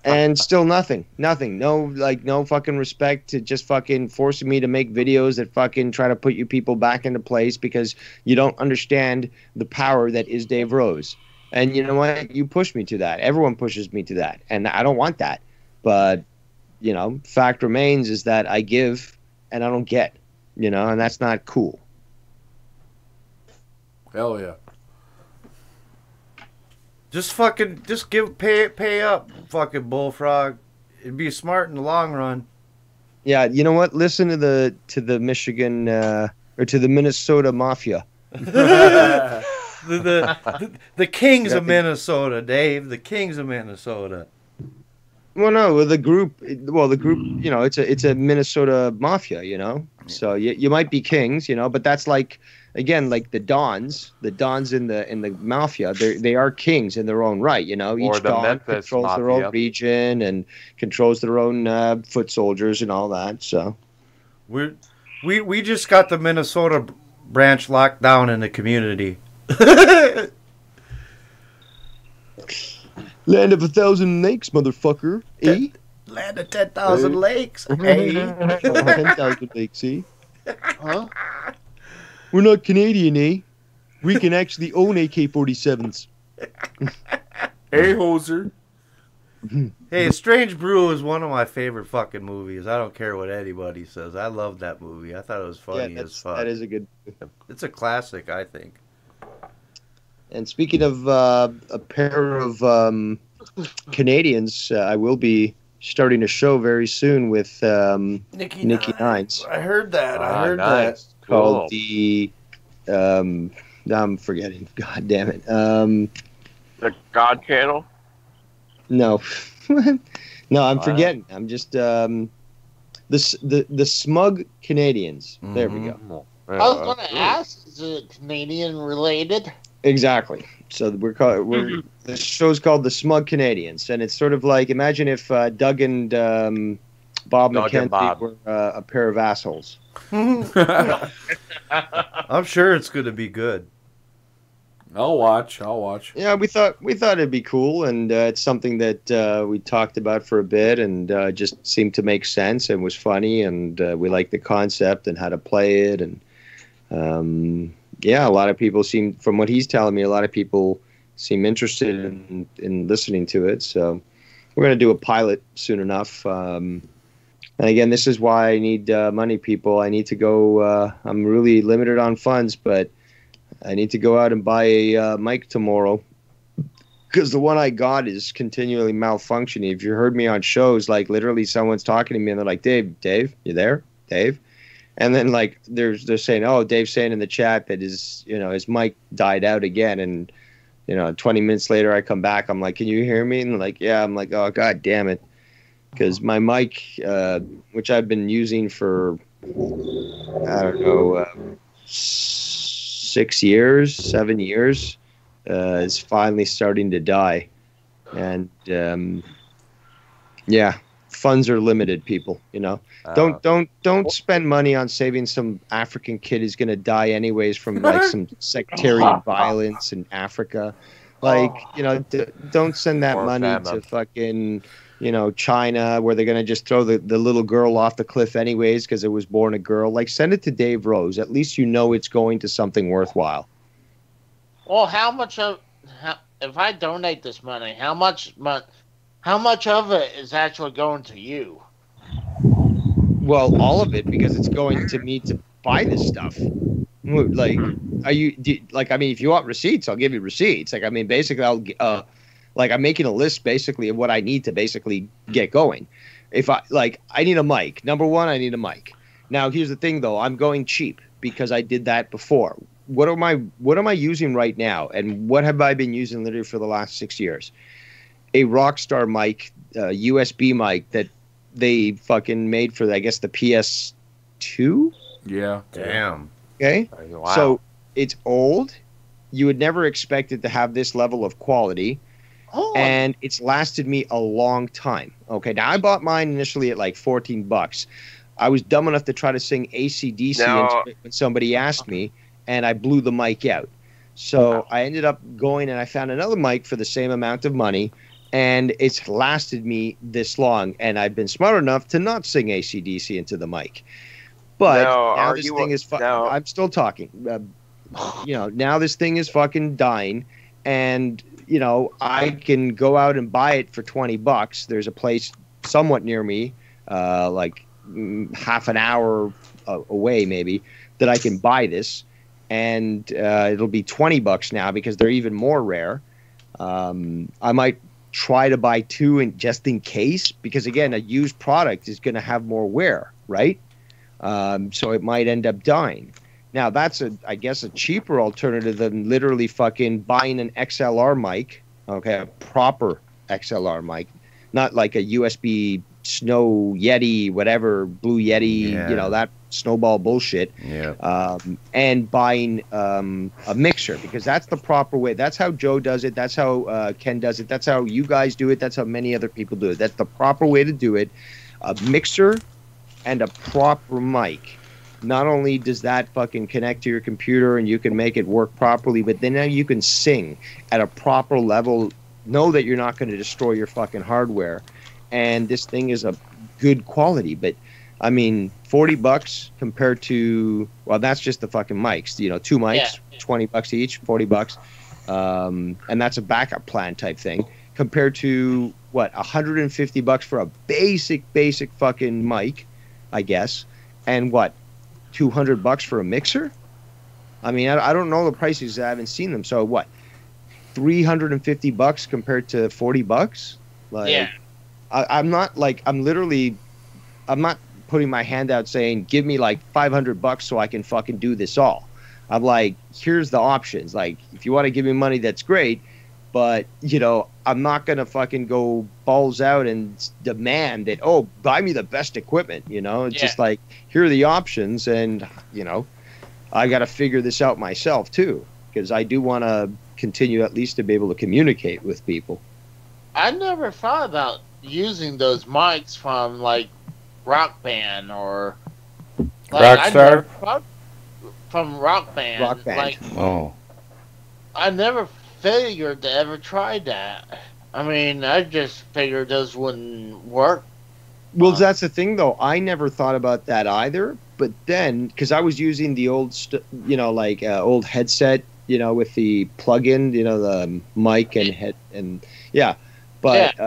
and still nothing, no fucking respect to just fucking forcing me to make videos that fucking try to put you people back into place because you don't understand the power that is Dave Rose. And you know what? You push me to that. Everyone pushes me to that. And I don't want that. But, fact remains is that I give and I don't get, and that's not cool. Hell yeah. Just pay up, fucking Bullfrog. It'd be smart in the long run. Yeah, you know what? Listen to the Michigan or to the Minnesota Mafia. the Kings of Minnesota, Dave. The Kings of Minnesota. Well, no, the group. It's a Minnesota Mafia. So you might be kings, but that's like. Again, like the Dons in the Mafia, they are kings in their own right, Each Don Memphis controls Mafia. their own region and controls their own foot soldiers and all that. So, we just got the Minnesota branch locked down in the community. Land of 1,000 lakes, motherfucker. Eh? Land of 10,000 lakes. Hey. 10,000 lakes, eh? Huh? We're not Canadian, eh? We can actually own AK-47s. Hey, hoser. Hey, Strange Brew is one of my favorite fucking movies. I don't care what anybody says. I love that movie. I thought it was funny as fuck. That is a good... It's a classic, I think. And speaking of a pair of Canadians, I will be starting a show very soon with Nikki Nines. I heard that. Nice. Called the I'm forgetting. God damn it. The God Channel? No. No, I'm forgetting. I'm just the Smug Canadians. There we go. I was going to ask, is it Canadian related? Exactly. So the show's called The Smug Canadians, and it's sort of like, imagine if Doug and Bob McKenzie were a pair of assholes. I'm sure it's going to be good. I'll watch. Yeah, we thought it'd be cool, and it's something that we talked about for a bit, and just seemed to make sense and was funny, and we liked the concept and how to play it, and a lot of people seem, from what he's telling me, a lot of people seem interested in listening to it. So we're gonna do a pilot soon enough. And again, this is why I need money, people. I need to go. I'm really limited on funds, but I need to go out and buy a mic tomorrow because the one I got is continually malfunctioning. If you heard me on shows, like literally someone's talking to me and they're like, Dave, you there? Dave? And then like they're saying, oh, Dave's saying in the chat that his mic died out again. And 20 minutes later I come back, I'm like, can you hear me? And like, yeah. I'm like, oh, God damn it. Because my mic, which I've been using for, I don't know, 7 years, is finally starting to die. And, yeah, funds are limited, people, Don't spend money on saving some African kid who's going to die anyways from, like, some sectarian violence in Africa. Like, don't send that money to fucking... China, where they're going to just throw the little girl off the cliff anyways because it was born a girl. Like, send it to Dave Rose. At least it's going to something worthwhile. Well, if I donate this money, how much of it is actually going to you? Well, all of it, because it's going to me to buy this stuff. Like, if you want receipts, I'll give you receipts. Like, I mean, basically, I'm making a list basically of what I need to basically get going. If I need a mic. Number one, I need a mic. Now, here's the thing though. I'm going cheap because I did that before. What am I using right now? And what have I been using literally for the last 6 years? A Rockstar mic, USB mic that they fucking made for, I guess, the PS2? Yeah. Damn. Okay. Wow. So it's old. You would never expect it to have this level of quality. Oh. And it's lasted me a long time. Okay, now I bought mine initially at like $14. I was dumb enough to try to sing AC/DC into it when somebody asked me, and I blew the mic out. So I ended up going and I found another mic for the same amount of money, and it's lasted me this long. And I've been smart enough to not sing AC/DC into the mic. But now this thing is I'm still talking. Now this thing is fucking dying, and I can go out and buy it for $20. There's a place somewhat near me, like half an hour away maybe, that I can buy this, and it'll be $20 now because they're even more rare. I might try to buy two just in case, because again, a used product is going to have more wear, right? So it might end up dying. Now, that's, I guess, a cheaper alternative than literally fucking buying an XLR mic, okay, a proper XLR mic, not like a USB Snow Yeti, whatever, Blue Yeti, that snowball bullshit, and buying a mixer, because that's the proper way. That's how Joe does it. That's how Ken does it. That's how you guys do it. That's how many other people do it. That's the proper way to do it. A mixer and a proper mic. Not only does that fucking connect to your computer and you can make it work properly, but then now you can sing at a proper level. Know that you're not going to destroy your fucking hardware. And this thing is a good quality. But, I mean, $40 compared to, well, that's just the fucking mics. Two mics, $20 each, $40. And that's a backup plan type thing. Compared to, what, $150 for a basic fucking mic, I guess. And what? $200 for a mixer? I mean, I don't know the prices. I haven't seen them. So what? $350 compared to $40? Like, yeah. I'm not putting my hand out saying, give me like $500 so I can fucking do this all. I'm like, here's the options. Like, if you want to give me money, that's great. But, I'm not going to fucking go balls out and demand that, buy me the best equipment, It's just like, here are the options, and, I got to figure this out myself, too, because I do want to continue at least to be able to communicate with people. I never thought about using those mics from, like, Rock Band or... Like, Rockstar? From Rock Band. Rock Band. Like, I never figured to ever try that. I mean, I just figured those wouldn't work. Well, that's the thing, though. I never thought about that either. But then, because I was using the old, old headset, with the plug-in, the mic and head, and But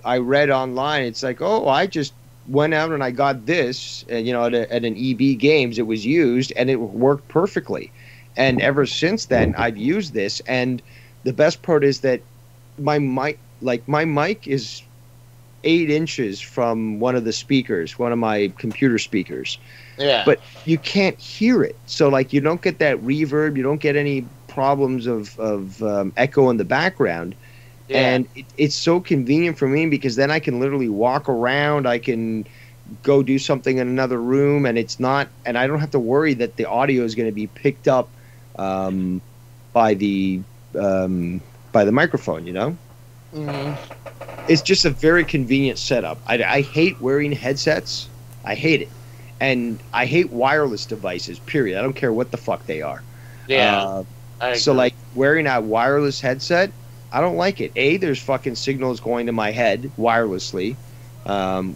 I read online, it's like, oh, I just went out and I got this, and at an EB Games, it was used and it worked perfectly. And ever since then, I've used this, and the best part is that my mic is 8 inches from one of the speakers, one of my computer speakers. Yeah. But you can't hear it. So, like, you don't get that reverb. You don't get any problems of echo in the background. Yeah. And it's so convenient for me because then I can literally walk around. I can go do something in another room, and I don't have to worry that the audio is going to be picked up by the microphone, Mm-hmm. It's just a very convenient setup. I hate wearing headsets. I hate it. And I hate wireless devices, period. I don't care what the fuck they are. Yeah. So, like, wearing a wireless headset, I don't like it. There's fucking signals going to my head wirelessly,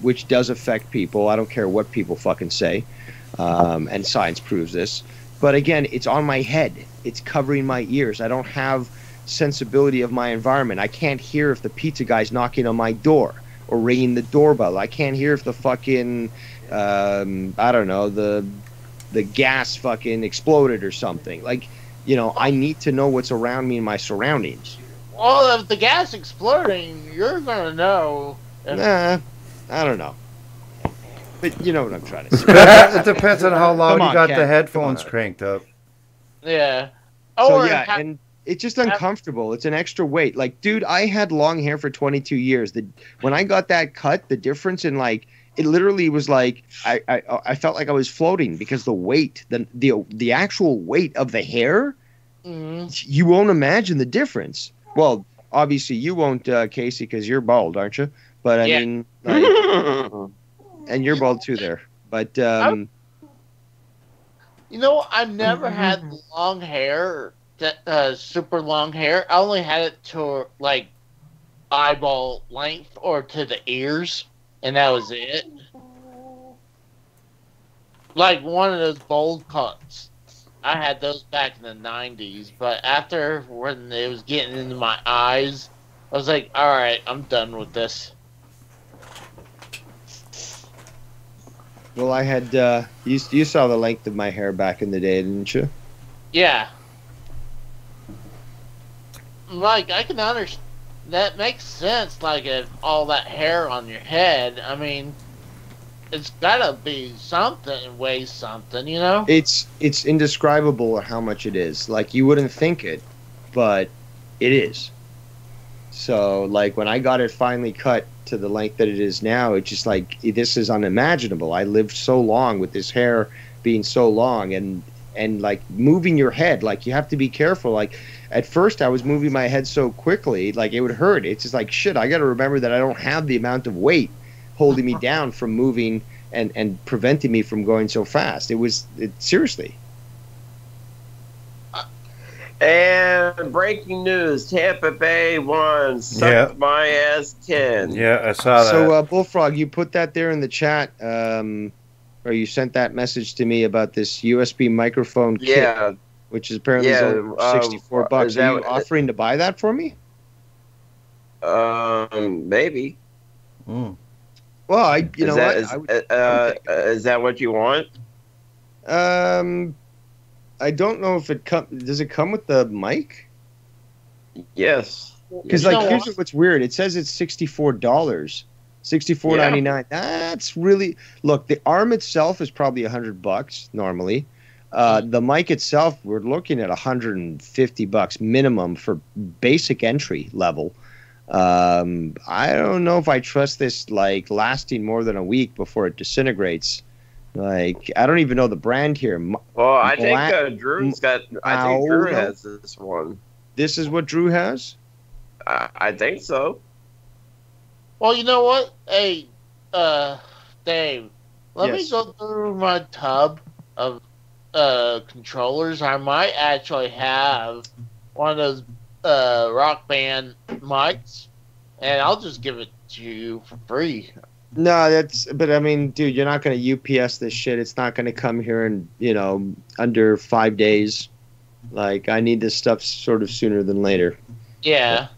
which does affect people. I don't care what people fucking say. And science proves this. But again, it's on my head. It's covering my ears. I don't have sensibility of my environment. I can't hear if the pizza guy's knocking on my door or ringing the doorbell. I can't hear if the fucking I don't know, the gas fucking exploded or something. Like, I need to know what's around me in my surroundings. Well, if the gas exploding, you're gonna know. Nah, I don't know. But you know what I'm trying to say. It depends on how loud Come you on, got Ken. the headphones cranked up. Yeah. And it's just uncomfortable. It's an extra weight. Like, dude, I had long hair for 22 years. When I got that cut, the difference in, like, it literally was like I felt like I was floating because the weight, the actual weight of the hair, you won't imagine the difference. Well, obviously you won't, Casey, because you're bald, aren't you? But I mean, like, and you're bald too there. But I never had long hair, super long hair. I only had it to like eyeball length or to the ears, and that was it. Like one of those bold cuts. I had those back in the 90s, but after when it was getting into my eyes, I was like, all right, I'm done with this. Well, I had you saw the length of my hair back in the day, didn't you? Yeah. Like, I can understand. That makes sense, like, all that hair on your head. I mean, it's gotta be something, weigh something, It's indescribable how much it is. Like, you wouldn't think it, but it is. So, like, when I got it finally cut to the length that it is now, it's just like, this is unimaginable. I lived so long with this hair being so long, and like, moving your head, like, you have to be careful. Like, at first I was moving my head so quickly, like, it would hurt. It's just like, shit, I got to remember that I don't have the amount of weight holding me down from moving and preventing me from going so fast. Seriously. And breaking news, Tampa Bay won. Sucked my ass 10. Yeah, I saw that. So, Bullfrog, you put that there in the chat, or you sent that message to me about this USB microphone kit, which is apparently $64. Are you offering to buy that for me? Maybe. Well, is that what you want? I don't know if it does it come with the mic? Yes. Because here's what's weird. It says it's $64, $64.99. That's really the arm itself is probably $100 normally. The mic itself, we're looking at $150 minimum for basic entry level. I don't know if I trust this lasting more than a week before it disintegrates. Like, I don't even know the brand here. Well, I think Drew's got. I think Drew has this one. This is what Drew has? I think so. Well, you know what? Hey, Dave, let me go through my tub of controllers. I might actually have one of those Rock Band mics, and I'll just give it to you for free. No, but I mean, dude, you're not going to UPS this shit. It's not going to come here in, under 5 days. Like, I need this stuff sort of sooner than later. Yeah.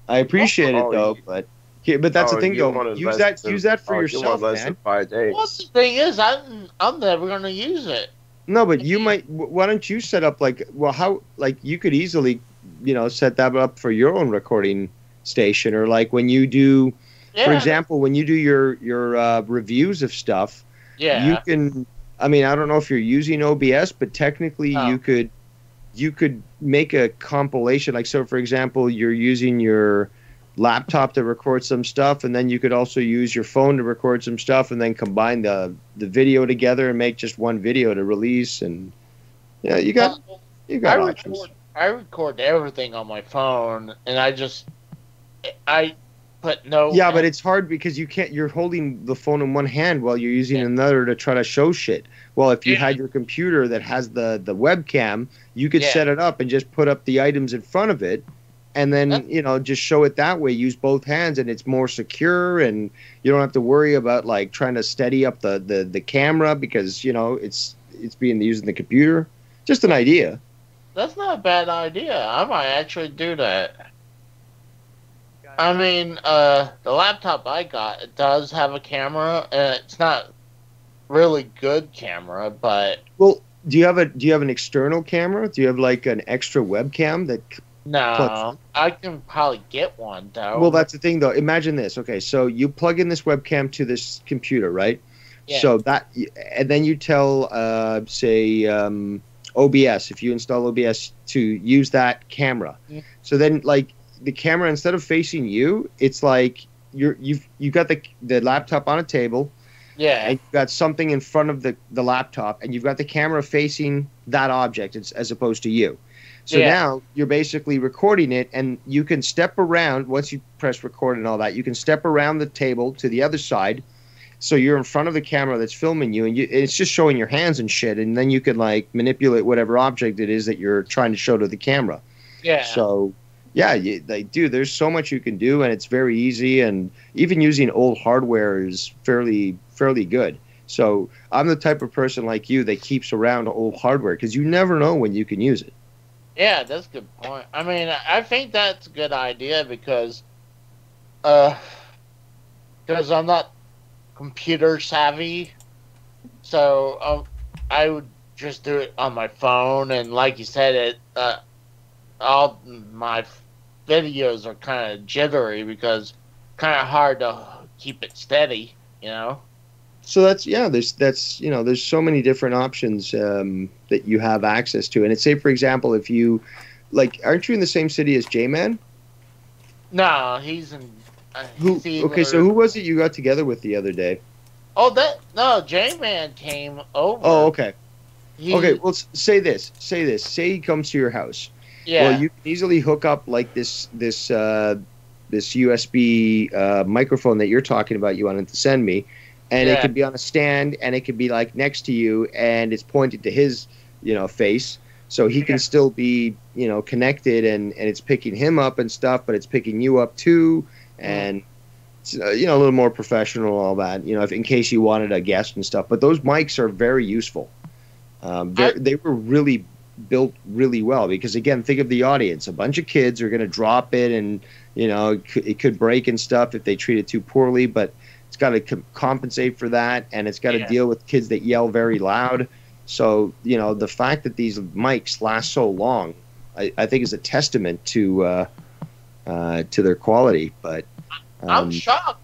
I appreciate it though, but that's the thing you though. wanna Use invest that in- for you yourself, want less man. than 5 days. Well, the thing is, I'm never gonna use it. No, but you might. Why don't you set up you could easily, set that up for your own recording station, or like when you do, for Yeah. example, when you do your reviews of stuff. Yeah. You can. I mean, I don't know if you're using OBS, but technically you could make a compilation. Like, so for example, you're using your laptop to record some stuff, and then you could also use your phone to record some stuff, and then combine the video together and make just one video to release. And you got options. I record everything on my phone, and I put no. Yeah, but it's hard because you're holding the phone in one hand while you're using another to try to show shit. Well, if you had your computer that has the webcam, you could set it up and just put up the items in front of it, and then just show it that way. Use both hands, and it's more secure, and you don't have to worry about like trying to steady up the camera because it's being used in the computer. Just an idea. That's not a bad idea. I might actually do that. I mean, the laptop I got, it does have a camera, and it's not really good camera, but well, do you have an external camera? Do you have like an extra webcam that? No, I can probably get one though. Well, that's the thing though. Imagine this. Okay, so you plug in this webcam to this computer, right? Yeah. So and then you tell, say, OBS, if you install OBS, to use that camera. Yeah. So then, like, the camera, instead of facing you, it's like you've got the laptop on a table. Yeah. And you've got something in front of the laptop, and you've got the camera facing that object as opposed to you. So now you're basically recording it, and you can step around, once you press record and all that, you can step around the table to the other side. So you're in front of the camera that's filming you, and it's just showing your hands and shit, and then you can like manipulate whatever object it is that you're trying to show to the camera. Yeah. So, yeah, there's so much you can do, and it's very easy, and even using old hardware is fairly good. So I'm the type of person like you that keeps around old hardware because you never know when you can use it. Yeah, that's a good point. I mean, I think that's a good idea because I'm not computer savvy, so I would just do it on my phone, and like you said, all my videos are kind of jittery because kind of hard to keep it steady, So there's so many different options that you have access to, and it's, say for example, if you aren't you in the same city as J-Man? No, he's in. Okay, so who was it you got together with the other day? J-Man came over. Oh, okay. Okay, well, say this. Say he comes to your house. Yeah. Well, you can easily hook up like this USB microphone that you're talking about. You wanted to send me, and it could be on a stand, and it could be like next to you, and it's pointed to his, face, so he can still be, connected, and it's picking him up and stuff, but it's picking you up too, and it's, a little more professional, all that, if in case you wanted a guest and stuff. But those mics are very useful. They were really built really well because, again, think of the audience. A bunch of kids are going to drop it, and it could break and stuff if they treat it too poorly, but it's got to compensate for that, and it's got to deal with kids that yell very loud. So the fact that these mics last so long, I think, is a testament to their quality. But I'm shocked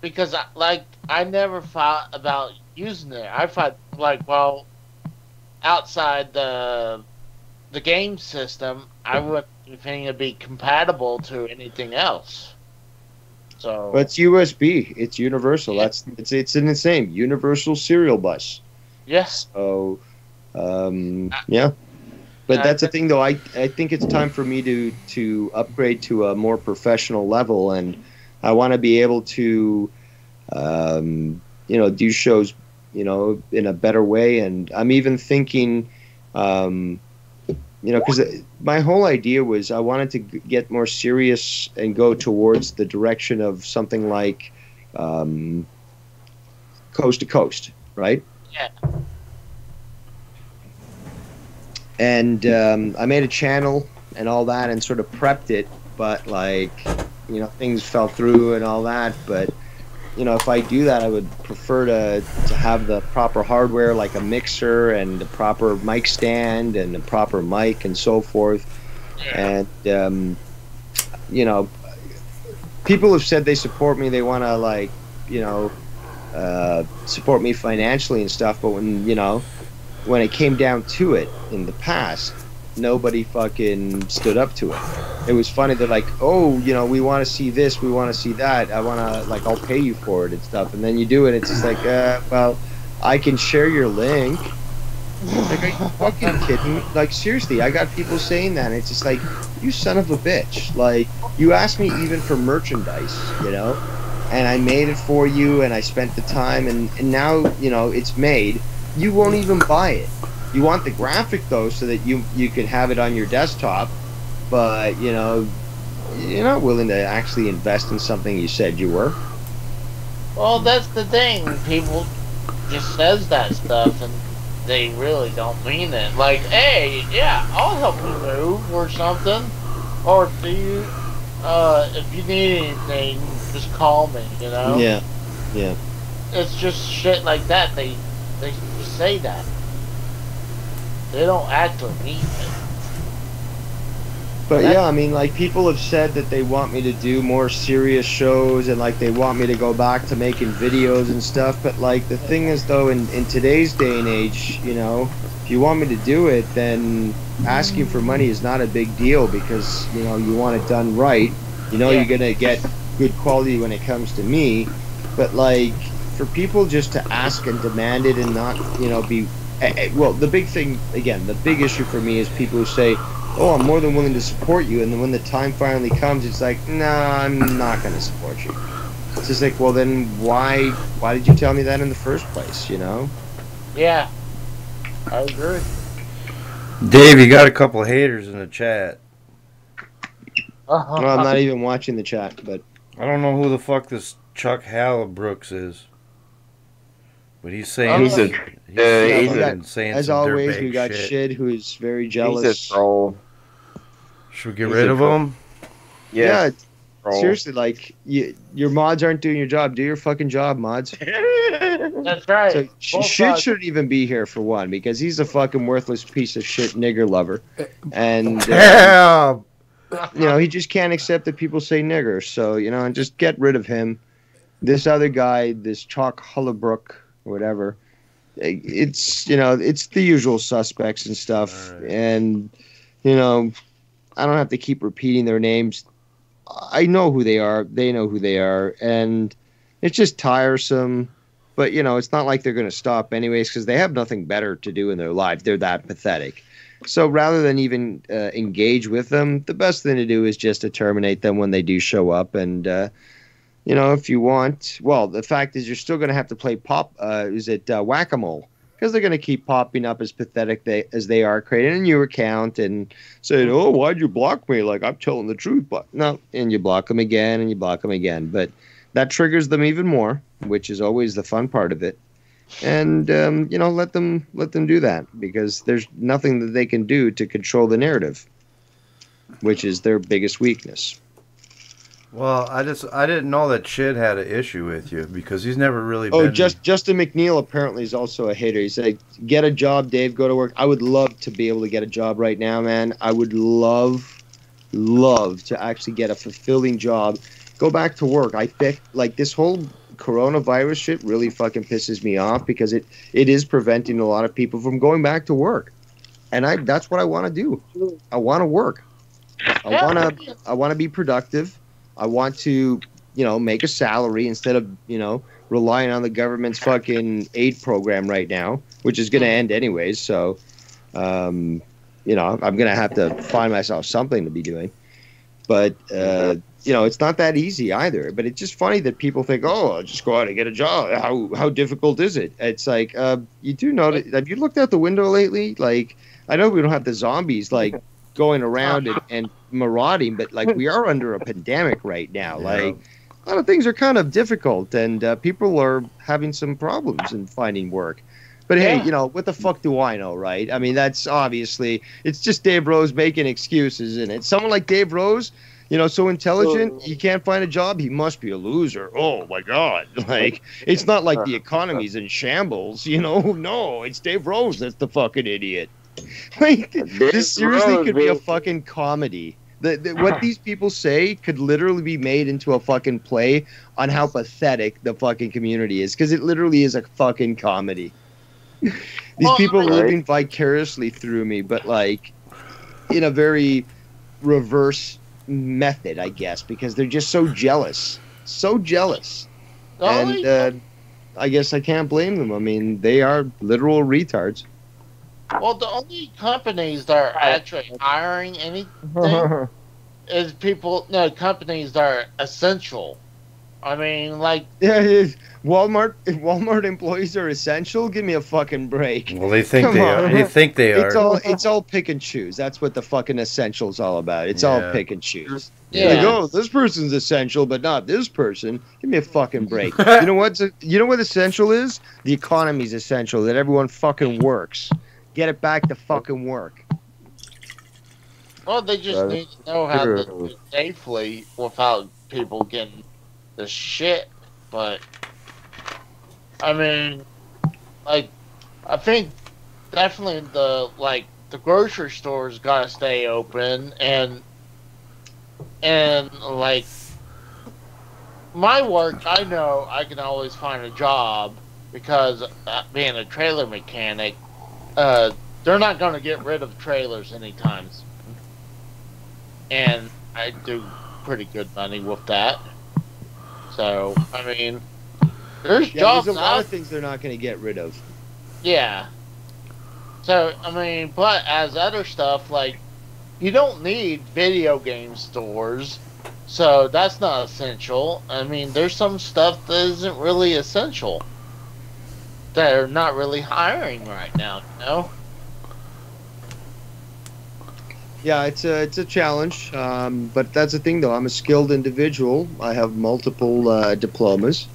because I never thought about using it. I thought outside the game system, I wouldn't think it'd be compatible to anything else. So, but it's USB. It's universal. Yeah. It's in the same universal serial bus. Yes. So, yeah. But that's the thing, though. I think it's time for me to upgrade to a more professional level, and I want to be able to, do shows, in a better way. And I'm even thinking, because my whole idea was I wanted to get more serious and go towards the direction of something like Coast to Coast, right? Yeah. And I made a channel and all that and sort of prepped it but like, you know, things fell through and all that. But you know, if I do that, I would prefer to have the proper hardware, like a mixer and the proper mic stand and the proper mic and so forth. And you know, people have said they support me. They want to, like, you know, support me financially and stuff. But when it came down to it in the past, nobody fucking stood up to it. It was funny. They're like, oh, you know, we want to see this, we want to see that. I want to, like, I'll pay you for it and stuff. And then you do it. It's just like, well, I can share your link. Like, are you fucking kidding? Like, seriously, I got people saying that, and it's just like, you son of a bitch. Like, you asked me even for merchandise, you know, and I made it for you, and I spent the time, and now, you know, it's made. You won't even buy it. You want the graphic, though, so that you can have it on your desktop, but, you know, you're not willing to actually invest in something you said you were. Well, that's the thing. People just says that stuff, and they really don't mean it. Like, hey, yeah, I'll help you move or something. Or do you, if you need anything, just call me, you know? Yeah, yeah. It's just shit like that. They just say that. They don't actually mean it. But yeah, I mean, like, people have said that they want me to do more serious shows and, like, they want me to go back to making videos and stuff. But, like, the thing is, though, in today's day and age, you know, if you want me to do it, then asking for money is not a big deal because, you know, you want it done right. You know, you're going to get good quality when it comes to me. But, like, for people just to ask and demand it and not, you know, be... Well, the big thing, again, the big issue for me is people who say, oh, I'm more than willing to support you, and then when the time finally comes, it's like, nah, I'm not going to support you. It's just like, well, then why did you tell me that in the first place, you know? Yeah, I agree. Dave, you got a couple haters in the chat. Well, I'm not even watching the chat, but... I don't know who the fuck this Chuck Hallibrooks is. But he's saying... as always, we got Shid, who is very jealous. He's a troll. Should we get rid of him? Yeah. Seriously, like, your mods aren't doing your job. Do your fucking job, mods. That's right. So Shid shouldn't even be here for one, because he's a fucking worthless piece of shit nigger lover. And, you know, he just can't accept that people say nigger. So, you know, and just get rid of him. This other guy, this Chuck Hallibrook, or whatever, it's, you know, it's the usual suspects and stuff. Right. And, you know, I don't have to keep repeating their names. I know who they are. They know who they are. And it's just tiresome. But, you know, it's not like they're going to stop anyways because they have nothing better to do in their life. They're that pathetic. So rather than even engage with them, the best thing to do is just to terminate them when they do show up. And, you know, if you want... Well, the fact is you're still going to have to play Whack-A-Mole. Because they're going to keep popping up as pathetic as they are, creating a new account and saying, oh, why'd you block me? Like, I'm telling the truth. But no, and you block them again and you block them again. But that triggers them even more, which is always the fun part of it. And, you know, let them do that. Because there's nothing that they can do to control the narrative, which is their biggest weakness. Well, I didn't know that Shid had an issue with you because he's never really been... Oh, Justin McNeil apparently is also a hater. He said, get a job, Dave, go to work. I would love to be able to get a job right now, man. I would love to actually get a fulfilling job. Go back to work. I think, like, this whole coronavirus shit really fucking pisses me off because it is preventing a lot of people from going back to work. And that's what I want to do. I want to work. I want to be productive. I want to, you know, make a salary instead of, you know, relying on the government's fucking aid program right now, which is going to end anyways. So, you know, I'm going to have to find myself something to be doing. But, you know, it's not that easy either. But it's just funny that people think, oh, I'll just go out and get a job. How difficult is it? It's like, you do notice, have you looked out the window lately? Like, I know we don't have the zombies, like, going around and marauding, but like we are under a pandemic right now. Yeah. Like a lot of things are kind of difficult, and people are having some problems in finding work. But hey, you know, what the fuck do I know, right? I mean, that's obviously it's just Dave Rose making excuses, and it's someone like Dave Rose. So intelligent, he can't find a job. He must be a loser. Oh my God! Like, it's not like the economy's in shambles. No, it's Dave Rose that's the fucking idiot. Like, this seriously could be a fucking comedy. What these people say could literally be made into a fucking play on how pathetic the fucking community is, because it literally is a fucking comedy. These people are living vicariously through me, but like in a very reverse method, I guess, because they're just so jealous. And I guess I can't blame them. I mean, they are literal retards. Well, the only companies that are actually hiring anything is companies that are essential. I mean, like... Yeah, Walmart employees are essential? Give me a fucking break. Well, they think they are. They think they are. It's all pick and choose. That's what the fucking essential is all about. It's all pick and choose. Yeah. Like, oh, this person's essential, but not this person. Give me a fucking break. You know what essential is? The economy's essential, that everyone fucking works. Get it back to fucking work. Well, they just need to know how to do it safely without people getting the shit. But, I mean, like, I think definitely the grocery stores gotta stay open, and like, my work, I know I can always find a job because being a trailer mechanic, they're not going to get rid of trailers anytime soon. And I do pretty good money with that. So, I mean, there's jobs there's a lot of things they're not going to get rid of. Yeah. So, I mean, but as other stuff, like, you don't need video game stores, so that's not essential. I mean, there's some stuff that isn't really essential. They're not really hiring right now, Yeah, it's a challenge, but that's the thing, though. I'm a skilled individual. I have multiple diplomas,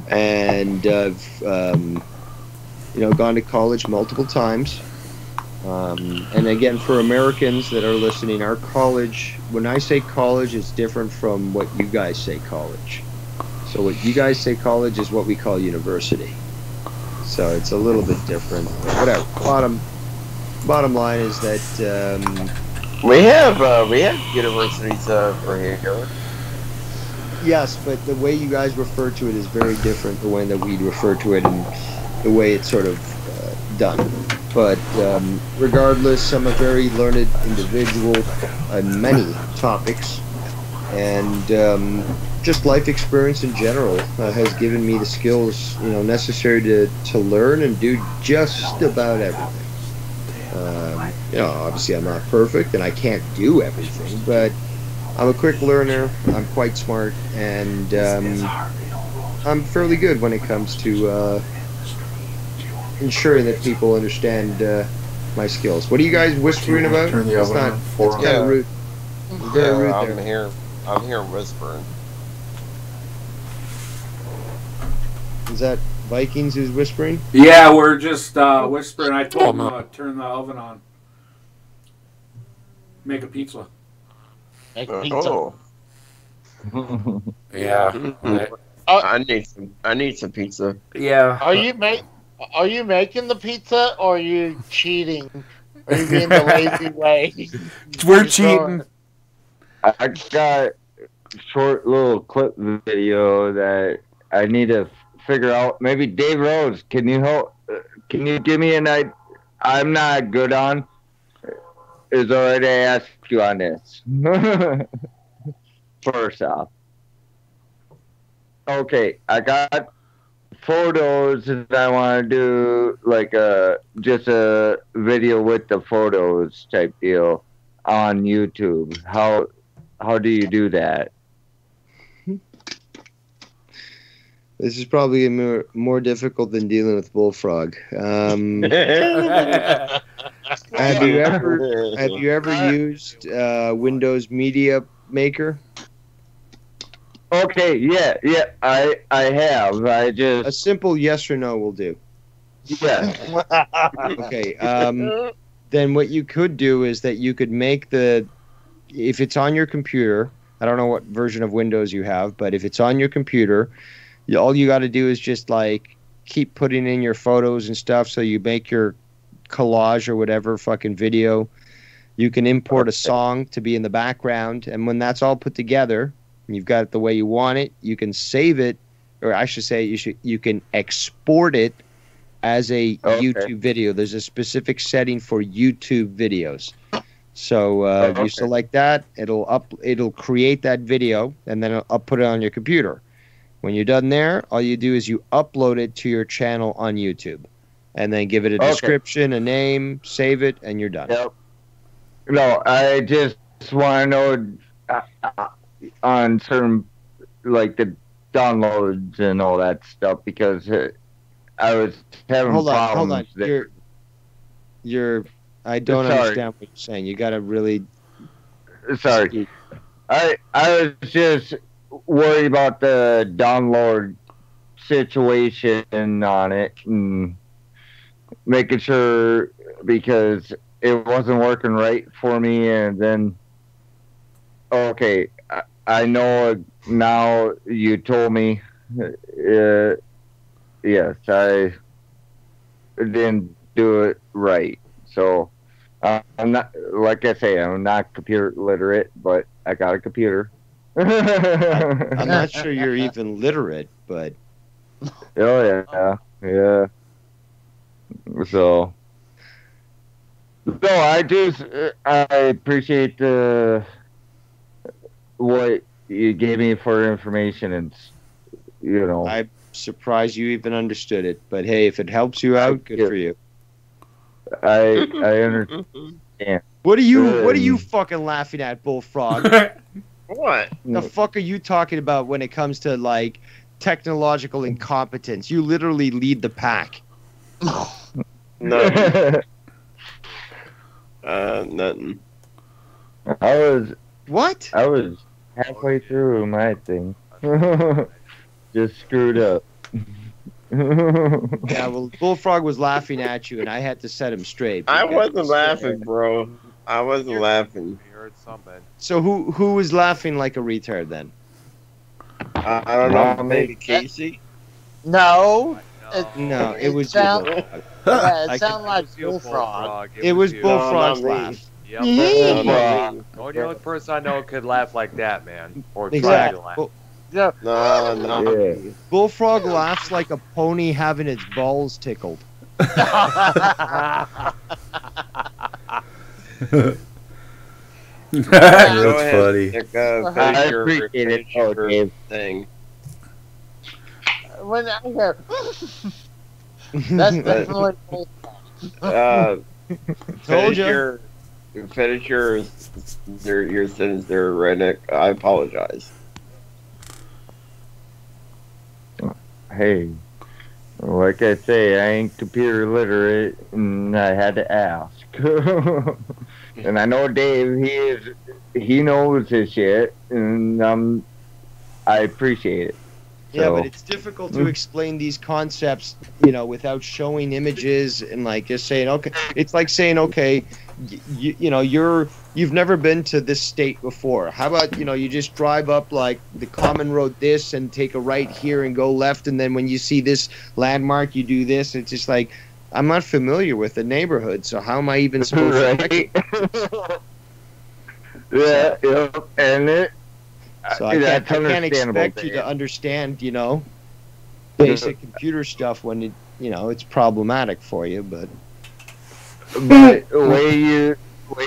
and I've gone to college multiple times. And again, for Americans that are listening, our college, when I say college, is different from what you guys say college. So what you guys say college is what we call university. So it's a little bit different. Whatever. Bottom line is that we have universities for here. Yes, but the way you guys refer to it is very different the way that we refer to it and the way it's sort of done. But regardless, I'm a very learned individual on many topics, and just life experience in general has given me the skills necessary to learn and do just about everything. Obviously I'm not perfect and I can't do everything, but I'm a quick learner, I'm quite smart, and I'm fairly good when it comes to ensuring that people understand my skills. What are you guys whispering about? It's kind of rude. Very rude there. I'm here whispering. Is that Vikings who's whispering? Yeah, we're just whispering. I told him to turn the oven on. Make a pizza. Make pizza. Oh. Yeah. I need some pizza. Yeah. Are you making the pizza, or are you cheating? Are you being the lazy way? We're cheating. I got a short little clip video that I need to figure out. Maybe Dave Rose, can you help? Can you give me an idea? I'm not good on. Is already asked you on this. First off, okay, I got photos and I want to do like just a video with the photos type deal on YouTube. How do you do that? This is probably more difficult than dealing with Bullfrog. Have you ever used Windows Media Maker? Okay, yeah, I have. I just a simple yes or no will do. Yeah. Okay. Then what you could do is that you could make if it's on your computer, I don't know what version of Windows you have, but if it's on your computer, all you got to do is just like keep putting in your photos and stuff. So you make your collage or whatever fucking video. You can import a song to be in the background, and when that's all put together, and you've got it the way you want it, you can save it, or I should say, you can export it as a YouTube video. There's a specific setting for YouTube videos. So you select that, it'll create that video, and then I'll put it on your computer. When you're done there, all you do is you upload it to your channel on YouTube, and then give it a description, a name, save it, and you're done. Yep. No, I just want to know on certain, like the downloads and all that stuff, because I was having problems. Hold on. I don't understand what you're saying. You got to really. Sorry. I was just worried about the download situation on it and making sure, because it wasn't working right for me, and then I know now you told me yes, I didn't do it right. So I'm not, like I say, I'm not computer literate, but I got a computer. I'm not sure you're even literate, but oh yeah. So no, I appreciate what you gave me for information, and I'm surprised you even understood it. But hey, if it helps you out, good for you. I understand. What are you fucking laughing at, Bullfrog? What? The fuck are you talking about when it comes to like technological incompetence? You literally lead the pack. No. Nothing. I was halfway through my thing. Just screwed up. Yeah, well, Bullfrog was laughing at you, and I had to set him straight. I wasn't laughing, bro. I wasn't laughing. So who was laughing like a retard then? I don't know. Maybe Casey. No. No, it was Bullfrog. Yeah, it sounded like Bullfrog. It was Bullfrog's laugh. Yep, the only person I know could laugh like that, man. Or try to laugh. No. Bullfrog laughs like a pony having its balls tickled. That's funny. I appreciate it. Dave. Thing. When I hear, that's definitely finish your sentence there, Redneck. I apologize. Hey, like I say, I ain't computer literate, and I had to ask. And I know Dave, he knows his shit, and I appreciate it. Yeah, but it's difficult to explain these concepts, without showing images and like just saying, okay. It's like saying, okay, you've never been to this state before. How about, you just drive up like the common road this and take a right here and go left, and then when you see this landmark, you do this. It's just like, I'm not familiar with the neighborhood, so how am I even supposed to Yeah, and it. So I can't expect you to understand, basic computer stuff when it's problematic for you. But the way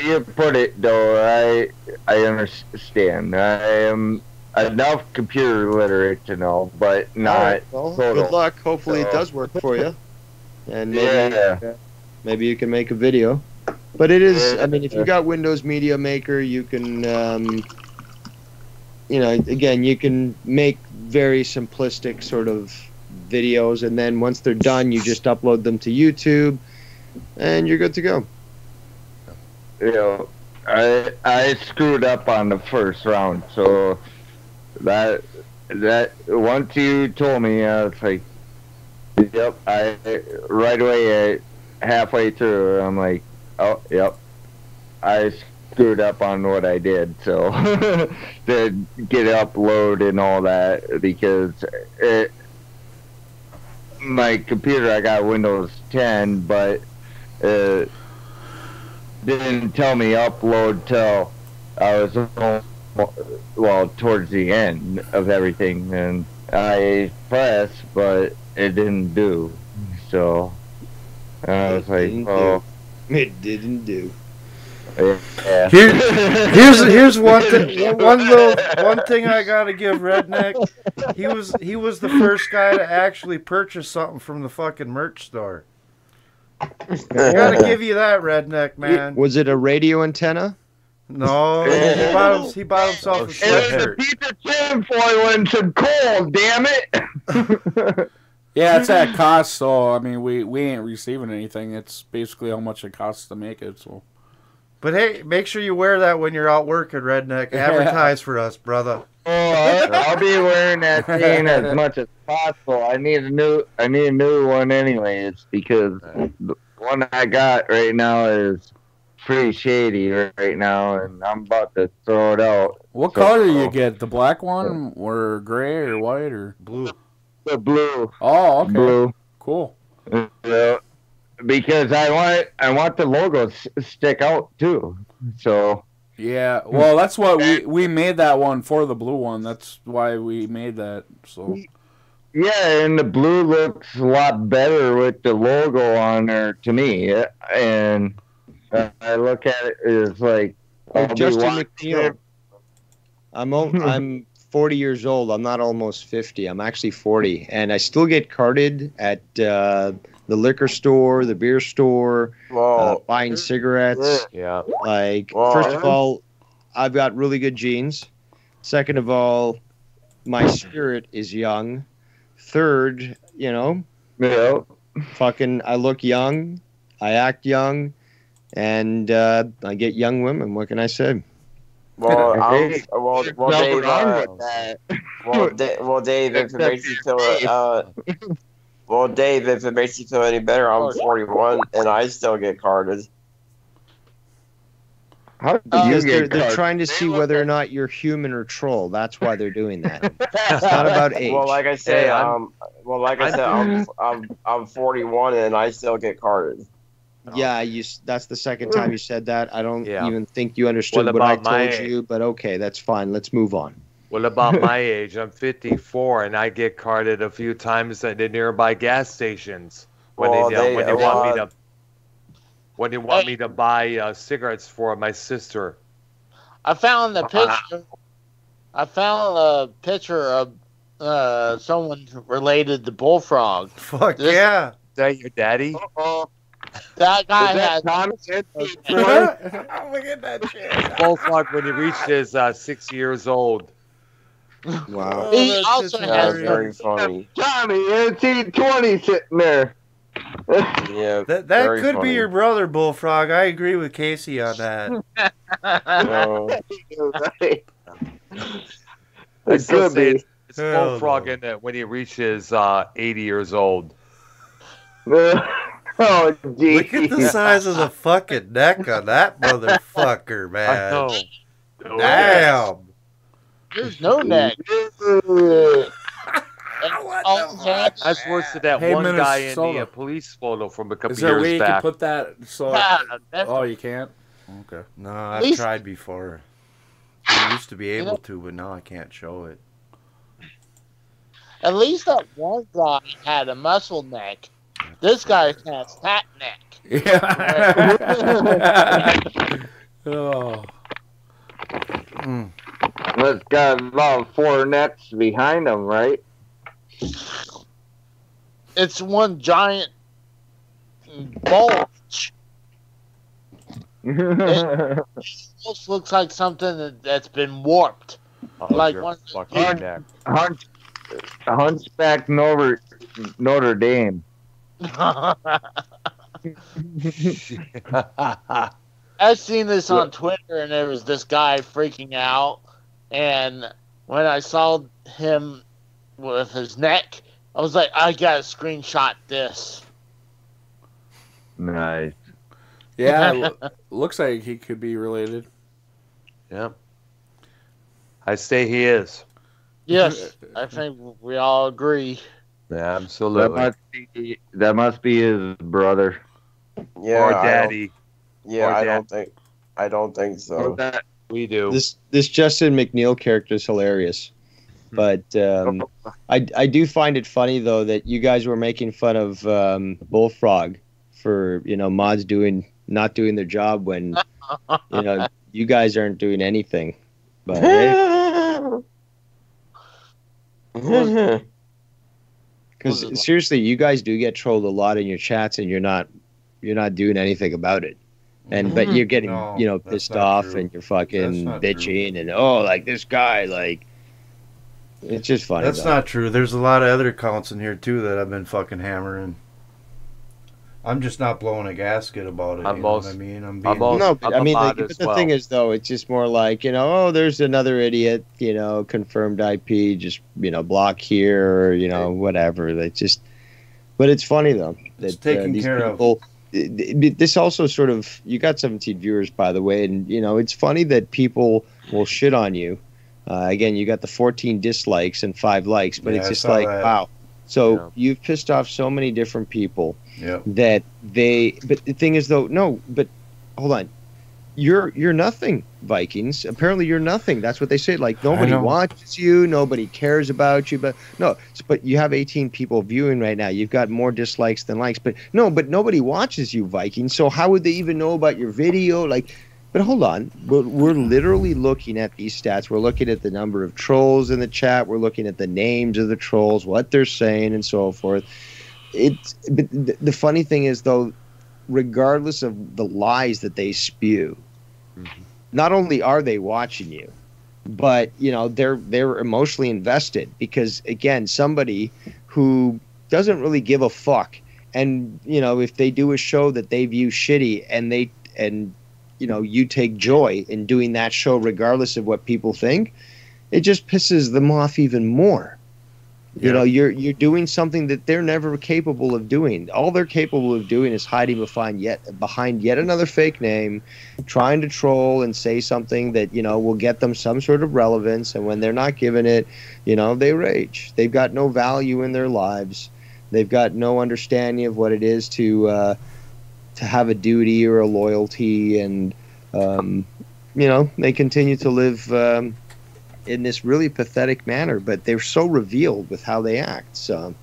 you put it, though, I understand. I am enough computer literate to know, but not. Right, well, good luck. Hopefully, it does work for you, and maybe you can make a video. But it is. I mean, if you got Windows Media Maker, you can. Again, you can make very simplistic sort of videos, and then once they're done, you just upload them to YouTube, and you're good to go. I screwed up on the first round, so that once you told me, I was like, yep. Right away, halfway through, I'm like, oh, yep. I screwed up on what I did. So to get upload and all that, because my computer, I got Windows 10, but didn't tell me upload till I was towards the end of everything, and I pressed, but it didn't do. So I was like, "Oh, it didn't do." Yeah. Here's one thing. One thing I gotta give Redneck. He was the first guy to actually purchase something from the fucking merch store. I gotta give you that, Redneck, man. Was it a radio antenna? No, he bought himself a sweatshirt. It was a piece of tinfoil and some coal, damn it! Yeah, it's at cost, so I mean we ain't receiving anything. It's basically how much it costs to make it. So, but hey, make sure you wear that when you're out working, Redneck. Advertise for us, brother. Oh, I'll be wearing that thing as much as possible. I need a new one anyways, because the one I got right now is pretty shady right now, and I'm about to throw it out. What color do you get? The black one, or gray, or white, or blue? The blue. Oh, okay. Blue. Cool. Because I want the logo stick out too. So. Yeah, well, that's what we made that one for, the blue one. That's why we made that. So. Yeah, and the blue looks a lot better with the logo on there to me, and. I look at it as like Justin McNeil. I'm 40 years old. I'm not almost 50. I'm actually 40, and I still get carded at the liquor store, the beer store, buying cigarettes. Yeah. Like, first of all, I've got really good genes. Second of all, my spirit is young. Third, fucking, I look young. I act young. And I get young women. What can I say? Well, Dave, if it makes you feel any better, I'm 41 and I still get carded. How do because they're trying to see whether or not you're human or troll. That's why they're doing that. It's not about age. Well, like I said, I'm 41 and I still get carded. Yeah, that's the second time you said that. I don't even think you understood what I told you, but okay, that's fine. Let's move on. What about my age? I'm 54, and I get carded a few times at the nearby gas stations when they want me to buy cigarettes for my sister. I found a picture of someone related to Bullfrog. Fuck yeah! Is that your daddy? That guy had. Look at that shit. Bullfrog when he reached his 6 years old. Wow. He also has very funny. Johnny, it's E20 sitting there. Yeah, that could be your brother, Bullfrog. I agree with Casey on that. It could be. It's Bullfrog in it when he reaches 80 years old. Oh, geez. Look at the size of the fucking neck on that motherfucker, man. I know. Damn. There's no neck. That's worse than that one guy in the police photo from a couple Is there a way years you back. can put that? So, oh, you can't. Okay. No, I've tried before. I used to be able to, but now I can't show it. At least that one guy had a muscle neck. This guy has fat neck. Yeah. Oh. It's got about 4 necks behind him, right? It's one giant bulge. It almost looks like something that's been warped. Like one fucking neck. Hunchback Notre Dame. I've seen this on Twitter, and there was this guy freaking out. And when I saw him with his neck, I was like, I gotta screenshot this. Nice. Yeah, looks like he could be related. Yep. I say he is. Yes, I think we all agree. Yeah, absolutely. That must be his brother. Yeah, Or daddy. I don't think so. We do. This Justin McNeil character is hilarious, but I do find it funny though that you guys were making fun of Bullfrog for mods not doing their job when you guys aren't doing anything. But because seriously, you guys do get trolled a lot in your chats, and you're not doing anything about it. But you're getting pissed off, and you're fucking bitching, and like this guy, like it's just funny. That's not true. There's a lot of other accounts in here too that I've been fucking hammering. I'm just not blowing a gasket about it. You know what I mean? But the thing is, though, it's just more like, there's another idiot, confirmed IP, just, block here, or, whatever. They just, but it's funny, though, that it's taken these care people, this also sort of, you got 17 viewers, by the way, and, it's funny that people will shit on you. Again, you got the 14 dislikes and 5 likes, but it's just like, wow. So you've pissed off so many different people that but the thing is though, no, but hold on. You're nothing, Vikings. Apparently you're nothing. That's what they say. Like nobody watches you, nobody cares about you, but you have 18 people viewing right now. You've got more dislikes than likes, but nobody watches you, Vikings. So how would they even know about your video? But hold on, we're literally looking at these stats. We're looking at the number of trolls in the chat. We're looking at the names of the trolls, what they're saying, and so forth. But the funny thing is, though, regardless of the lies that they spew, not only are they watching you, but they're emotionally invested because, again, somebody who doesn't really give a fuck, and if they do a show that they view shitty, and you take joy in doing that show regardless of what people think, it just pisses them off even more. You're doing something that they're never capable of doing. All they're capable of doing is hiding behind yet another fake name, trying to troll and say something that, will get them some sort of relevance. And when they're not given it, they rage. They've got no value in their lives. They've got no understanding of what it is to have a duty or a loyalty, and they continue to live in this really pathetic manner, but they're so revealed with how they act. So,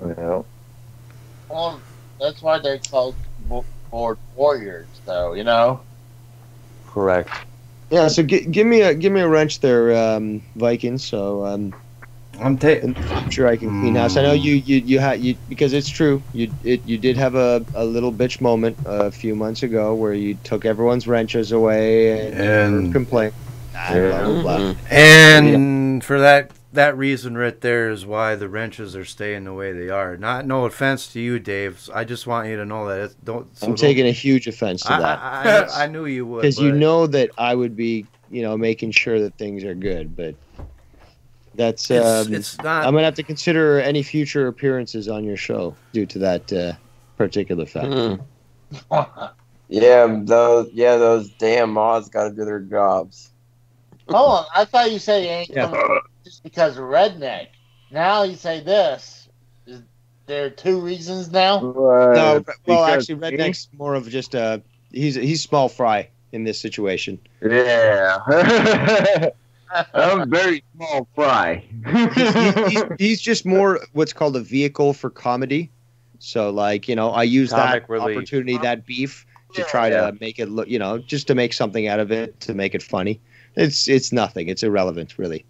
well, that's why they're called board warriors, though. Correct. Yeah. So give me a wrench there, Vikings. So I'm sure I can clean house. I know you had because it's true. You did have a little bitch moment a few months ago where you took everyone's wrenches away and complained. Blah, blah, blah. And for that reason right there is why the wrenches are staying the way they are. No offense to you, Dave. I just want you to know that I'm taking a huge offense to that. I knew you would, because that I would be making sure that things are good, but. That's it's not. I'm gonna have to consider any future appearances on your show due to that particular fact. Those damn mods got to do their jobs. Hold on, I thought you said you ain't coming just because of redneck. Now you say this. Is there 2 reasons now? No, well, actually, redneck's more of just he's small fry in this situation. Yeah. I'm very small fry. he's just more what's called a vehicle for comedy. So, I use Comic that relief. opportunity, that beef, to try to make it look, just to make something out of it, to make it funny. It's nothing. It's irrelevant, really.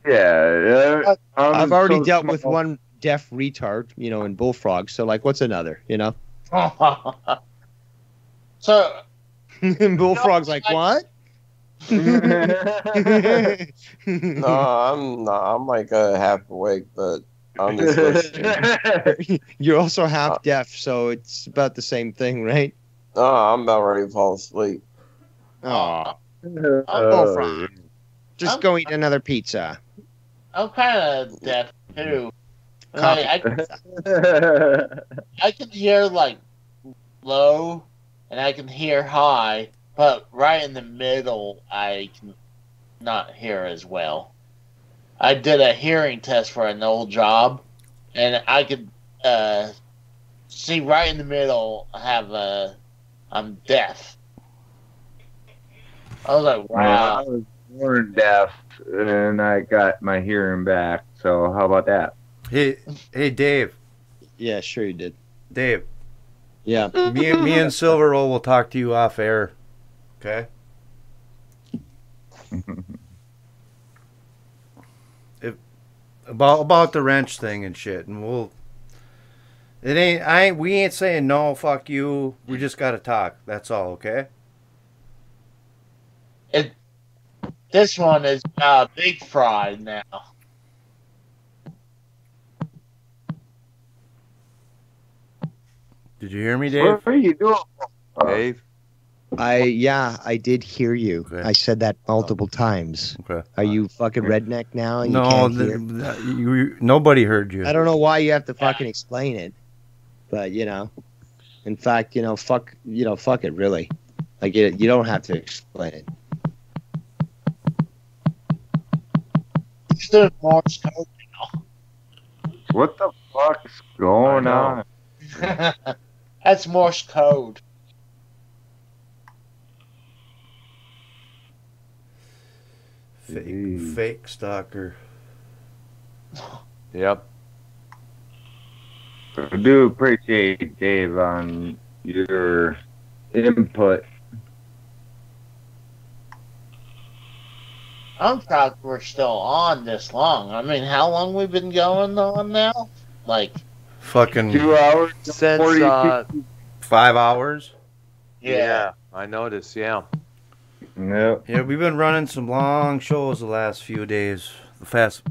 Yeah. I've already dealt with one deaf retard, in Bullfrog. So, what's another, So, Bullfrog's what? No, I'm like half awake, but I'm just listening. You're also half deaf, so it's about the same thing, right? No, I'm about ready to fall asleep. Oh, Bullfrog. Just go eat another pizza. I'm kind of deaf too. I can hear low, and I can hear high, but right in the middle, I can not hear as well. I did a hearing test for an old job, and I could see right in the middle. I'm deaf. I was like, wow. I was born deaf, and I got my hearing back. So how about that? Hey, Dave. Yeah, sure you did. Dave. Yeah. Me and Silver Roll will talk to you off air. Okay. About the wrench thing and shit, and we ain't saying no, fuck you. We just gotta talk. That's all, okay? This one is big fry now. Did you hear me, Dave? What are you doing, Dave? I did hear you. Okay. I said that multiple times. Okay. Are you fucking redneck now? And no, you can't hear? Nobody heard you. I don't know why you have to fucking explain it, but in fact, fuck it, really. Like you don't have to explain it. There's Morse code now. What the fuck's going on? That's Morse code. Fake stalker. Yep. I do appreciate Dave on your input. I'm proud we're still on this long. I mean, how long we've been going on now? Like fucking 2 hours since 5 hours. Yeah, I noticed. Yeah. Yep. Yeah, we've been running some long shows the last few days, the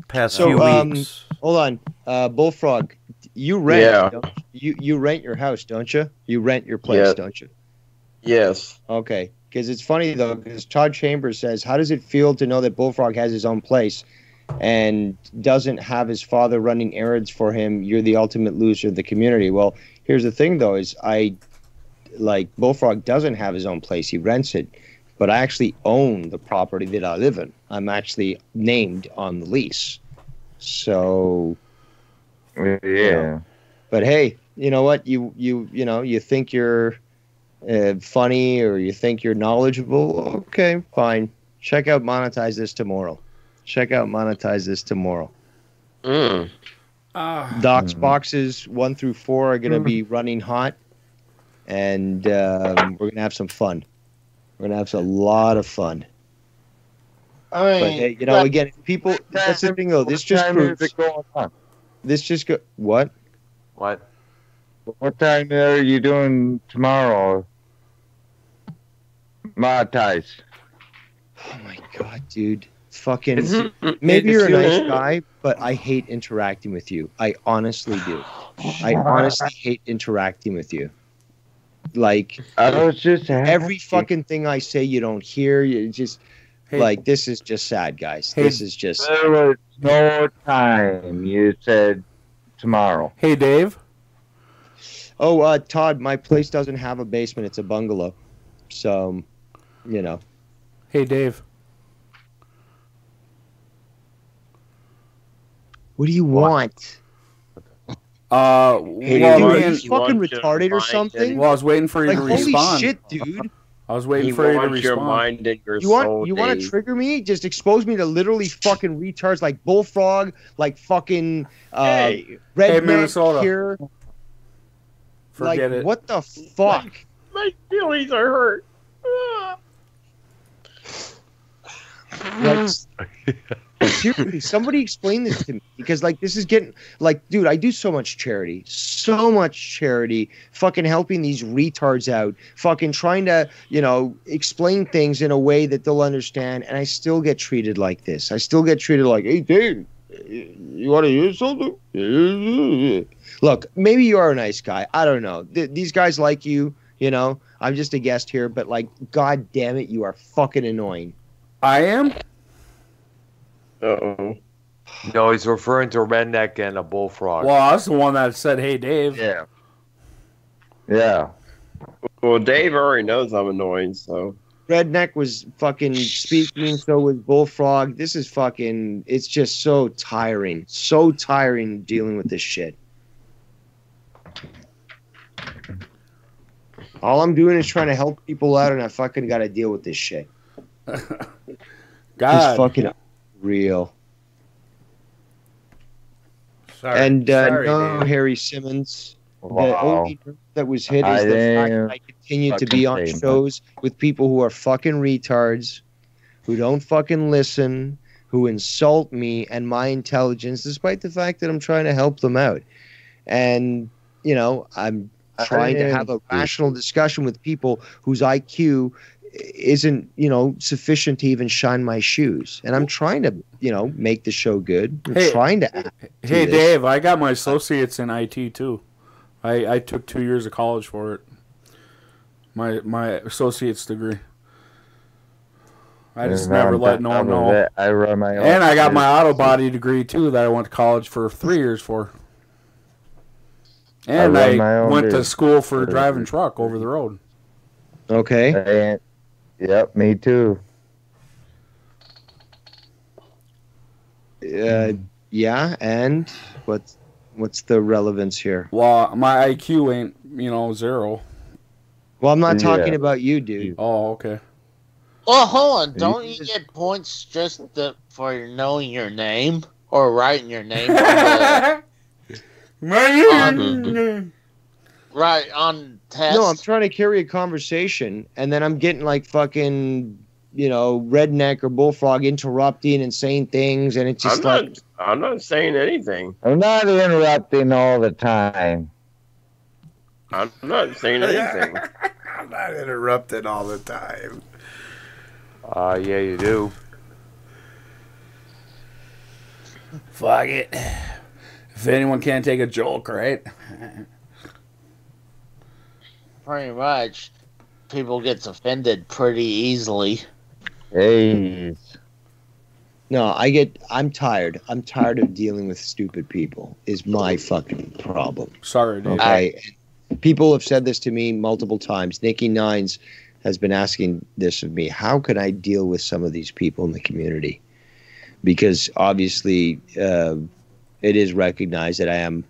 past few weeks. Hold on, Bullfrog, you rent? Don't you rent your house, don't you? You rent your place, don't you? Yes. Okay, because it's funny though, because Todd Chambers says, "How does it feel to know that Bullfrog has his own place and doesn't have his father running errands for him? You're the ultimate loser of the community." Well, here's the thing though: is Bullfrog doesn't have his own place; he rents it. But I actually own the property that I live in. I'm actually named on the lease. So, yeah. But hey, you know what? You think you're funny or you think you're knowledgeable? Okay, fine. Check out Monetize This tomorrow. Doc's boxes 1 through 4 are going to be running hot, and we're going to have some fun. We're going to have a lot of fun. I mean, but hey, again, people, that's the thing though, this just proves. This just go. What? What? What time are you doing tomorrow? Monetize. Oh my god, dude. Fucking. Maybe you're a nice guy, but I hate interacting with you. I honestly do. I honestly hate interacting with you. Like, I was just every fucking thing I say you don't hear. You just this is just sad, guys. This is just. There was no time. You said tomorrow. Hey, Dave. Oh, Todd, my place doesn't have a basement. It's a bungalow. So, Hey, Dave. What do you want? Hey, dude, are you fucking retarded or something? Well, I was waiting for you to respond. Holy shit, dude. I was waiting for you to respond. Your mind and your you want to trigger me? Just expose me to literally fucking retards like Bullfrog, like fucking Hey, Minnesota. Here. Forget like, it. What the fuck? My feelings are hurt. Seriously, somebody explain this to me, because this is getting dude, I do so much charity, fucking helping these retards out, fucking trying to explain things in a way that they'll understand, and I still get treated like this. I still get treated like, hey dude, you want to use something? Look, maybe you are a nice guy, I don't know, these guys like you, I'm just a guest here, but god damn it, you are fucking annoying. I am? Uh-oh. No, he's referring to a redneck and a bullfrog. Well, I was the one that said, hey, Dave. Yeah. Well, Dave already knows I'm annoying, so. Redneck was fucking speaking, so was Bullfrog. This is fucking, it's just so tiring. So tiring dealing with this shit. All I'm doing is trying to help people out, and I fucking got to deal with this shit. God. It's fucking real. Sorry. And Sorry, no, Dave. Harry Simmons. The Wow. only nerve that was hit is the fact that I continue to be on shows with people who are fucking retards, who don't fucking listen, who insult me and my intelligence, despite the fact that I'm trying to help them out. And, you know, I'm trying to have a rational discussion with people whose IQ isn't, you know, sufficient to even shine my shoes. And I'm trying to, you know, make the show good. I'm trying to do Hey, this. Dave, I got my associates in IT too. I took 2 years of college for it. My associate's degree. I just And never on let top no one of know. it, I run my own And I got my auto business. body degree too that I went to college for 3 years for. I And run I my own went to business. school for driving truck over the road. Okay. And, yep, me too. Yeah, and what's the relevance here? Well, my IQ ain't, you know, 0. Well, I'm not talking Yeah. about you, dude. Oh, okay. Well, hold on. Don't you get points just for knowing your name or writing your name on tests? No, I'm trying to carry a conversation, and then I'm getting like fucking, you know, Redneck or Bullfrog interrupting and saying things, and it's just I'm not saying anything. I'm not interrupting all the time. I'm not saying anything. I'm not interrupted all the time. Yeah, you do. Fuck it. If anyone can't take a joke, right? Pretty much. People gets offended pretty easily. Hey. No, I'm tired. I'm tired of dealing with stupid people. Is my fucking problem. Sorry, dude. People have said this to me multiple times. Nikki Nines has been asking this of me. How can I deal with some of these people in the community? Because obviously, it is recognized that I am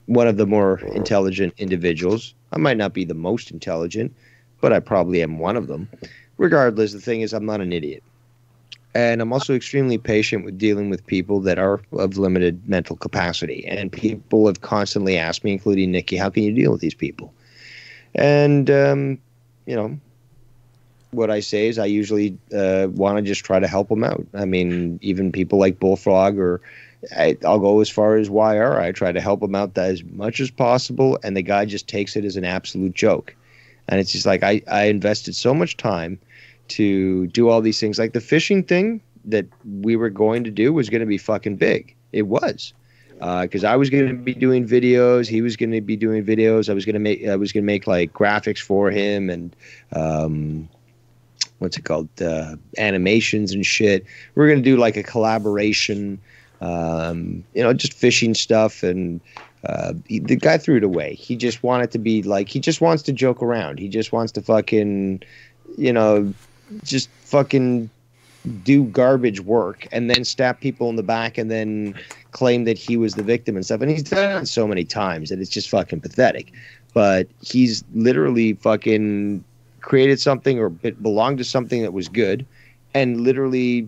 one of the more intelligent individuals. I might not be the most intelligent, but I probably am one of them. Regardless, the thing is, I'm not an idiot. And I'm also extremely patient with dealing with people that are of limited mental capacity. And people have constantly asked me, including Nikki, how can you deal with these people? And, you know, what I say is I usually want to just try to help them out. I mean, even people like Bullfrog, or I'll go as far as YR. I try to help them out as much as possible, and the guy just takes it as an absolute joke. And it's just like I invested so much time to do all these things. Like the fishing thing that we were going to do was going to be fucking big. It was. Because I was going to be doing videos, he was going to be doing videos. I was going to make like graphics for him and what's it called, animations and shit. We're going to do like a collaboration, you know, just fishing stuff. And the guy threw it away. He just wanted to be like, he just wants to joke around. He just wants to fucking, you know, just fucking do garbage work and then stab people in the back and then claim that he was the victim and stuff. And he's done it so many times that it's just fucking pathetic. But he's literally fucking created something or it belonged to something that was good and literally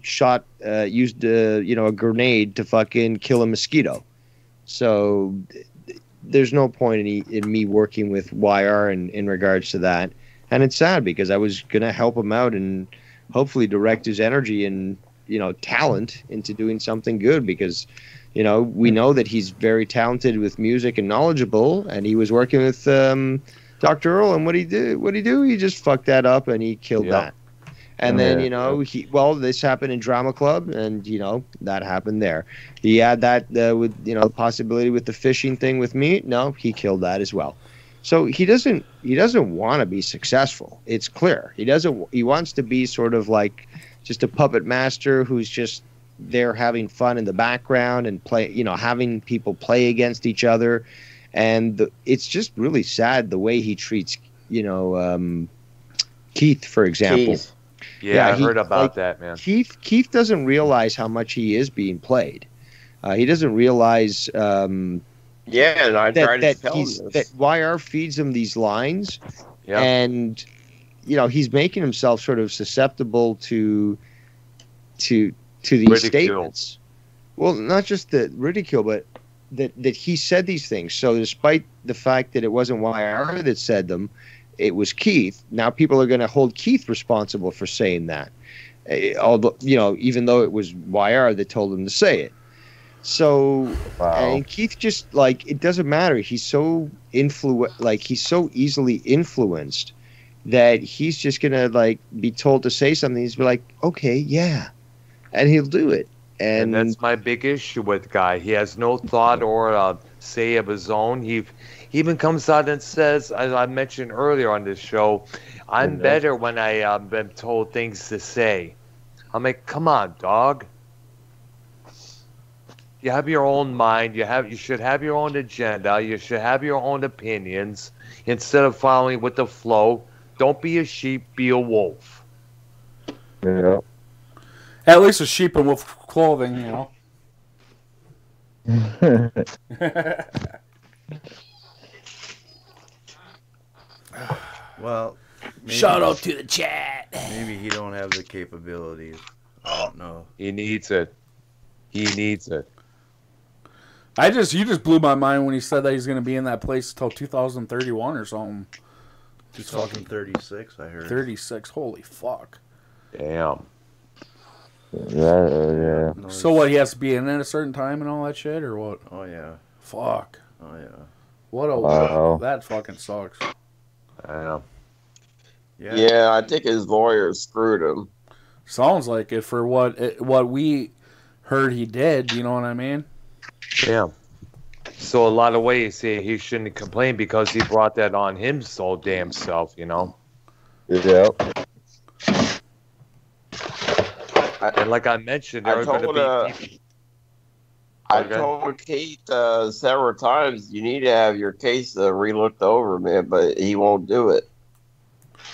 used you know, a grenade to fucking kill a mosquito. So there's no point in me working with YR in regards to that. And it's sad because I was going to help him out and hopefully direct his energy and, you know, talent into doing something good because, you know, we know that he's very talented with music and knowledgeable, and he was working with Dr. Earl, and what he do? He just fucked that up and he killed that. And then, you know, this happened in Drama Club, and, you know, that happened there. He had that with, you know, the possibility with the fishing thing with me. No, he killed that as well. So he doesn't want to be successful. It's clear. He wants to be sort of like just a puppet master who's just there having fun in the background and play, you know, having people play against each other. And it's just really sad the way he treats, you know, Keith, for example. Keith. Yeah, I he- heard about like, that, man. Keith doesn't realize how much he is being played. He doesn't realize Yeah, and I tried to that tell he's him that this. YR feeds him these lines, Yeah. and he's making himself sort of susceptible to these Ridicule. statements. Well, not just the ridicule, but that he said these things. So despite the fact that it wasn't YR that said them, it was Keith. Now people are going to hold Keith responsible for saying that. Although, even though it was YR that told him to say it. So, and Keith just it doesn't matter. He's so he's so easily influenced that he's just going to be told to say something. He's be like, okay, yeah. And he'll do it. And that's my big issue with Guy. He has no thought or say of his own. He even comes out and says, as I mentioned earlier on this show, I'm better when I been told things to say. I'm like, come on, dog. You have your own mind. You should have your own agenda. You should have your own opinions instead of following with the flow. Don't be a sheep. Be a wolf. Yeah. At least a sheep in wolf clothing, Well, maybe, Shout out to the chat. Maybe he don't have the capabilities. I don't know. He needs it. He needs it. You just blew my mind when he said that he's going to be in that place till 2031 or something. 2036, I heard. 36, holy fuck. Damn. Yeah. So what, he has to be in at a certain time and all that shit, or what? Oh, yeah. Fuck. Oh, yeah. What a... Wow. That fucking sucks. I know. Yeah, I think his lawyer screwed him. Sounds like it for what we heard he did, you know what I mean? Yeah. So a lot of ways he shouldn't complain because he brought that on him so damn self, Yeah. And like I mentioned, there I are going to told, be people. I told Keith several times, you need to have your case re-looked over, man, but he won't do it.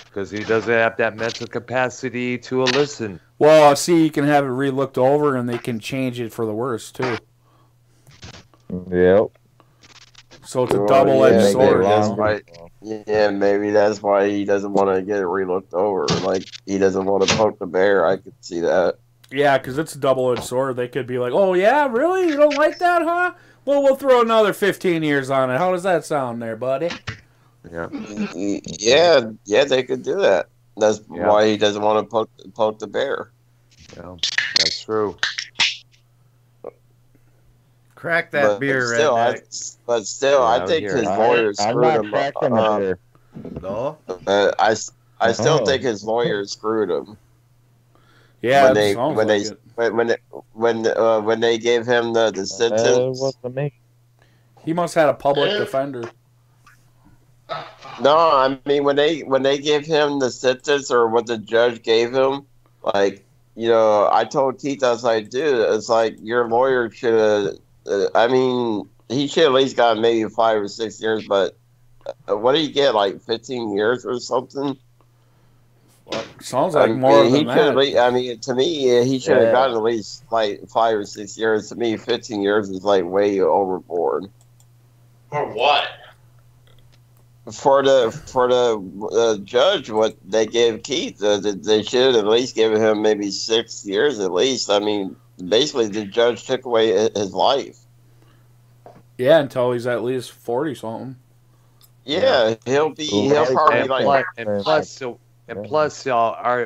Because he doesn't have that mental capacity to listen. Well, see, you can have it re-looked over and they can change it for the worse, too. Yep. So it's a double-edged sword. Maybe that's why he doesn't want to get it re-looked over. Like, he doesn't want to poke the bear. I could see that. Yeah, because it's a double-edged sword. They could be like, oh, yeah, really? You don't like that, huh? Well, we'll throw another 15 years on it. How does that sound there, buddy? Yeah. Yeah, they could do that. That's why he doesn't want to poke the bear. Yeah, that's true. Crack that beer, still, redneck. I think his lawyer screwed him. No? I still think his lawyer screwed him. Yeah, when they gave him the sentence. He must have had a public defender. No, I mean when they gave him the sentence or what the judge gave him, I told Keith, I was like, dude, it's like your lawyer should have. I mean, he should at least got maybe 5 or 6 years, but what did he get? Like 15 years or something? Sounds like more than that. To me, he should have gotten at least like 5 or 6 years. To me, 15 years is like way overboard. For what? For the judge, what they gave Keith, they should at least give him maybe 6 years at least. I mean, basically, the judge took away his life. Yeah, until he's at least 40 something. Yeah, he'll probably plus,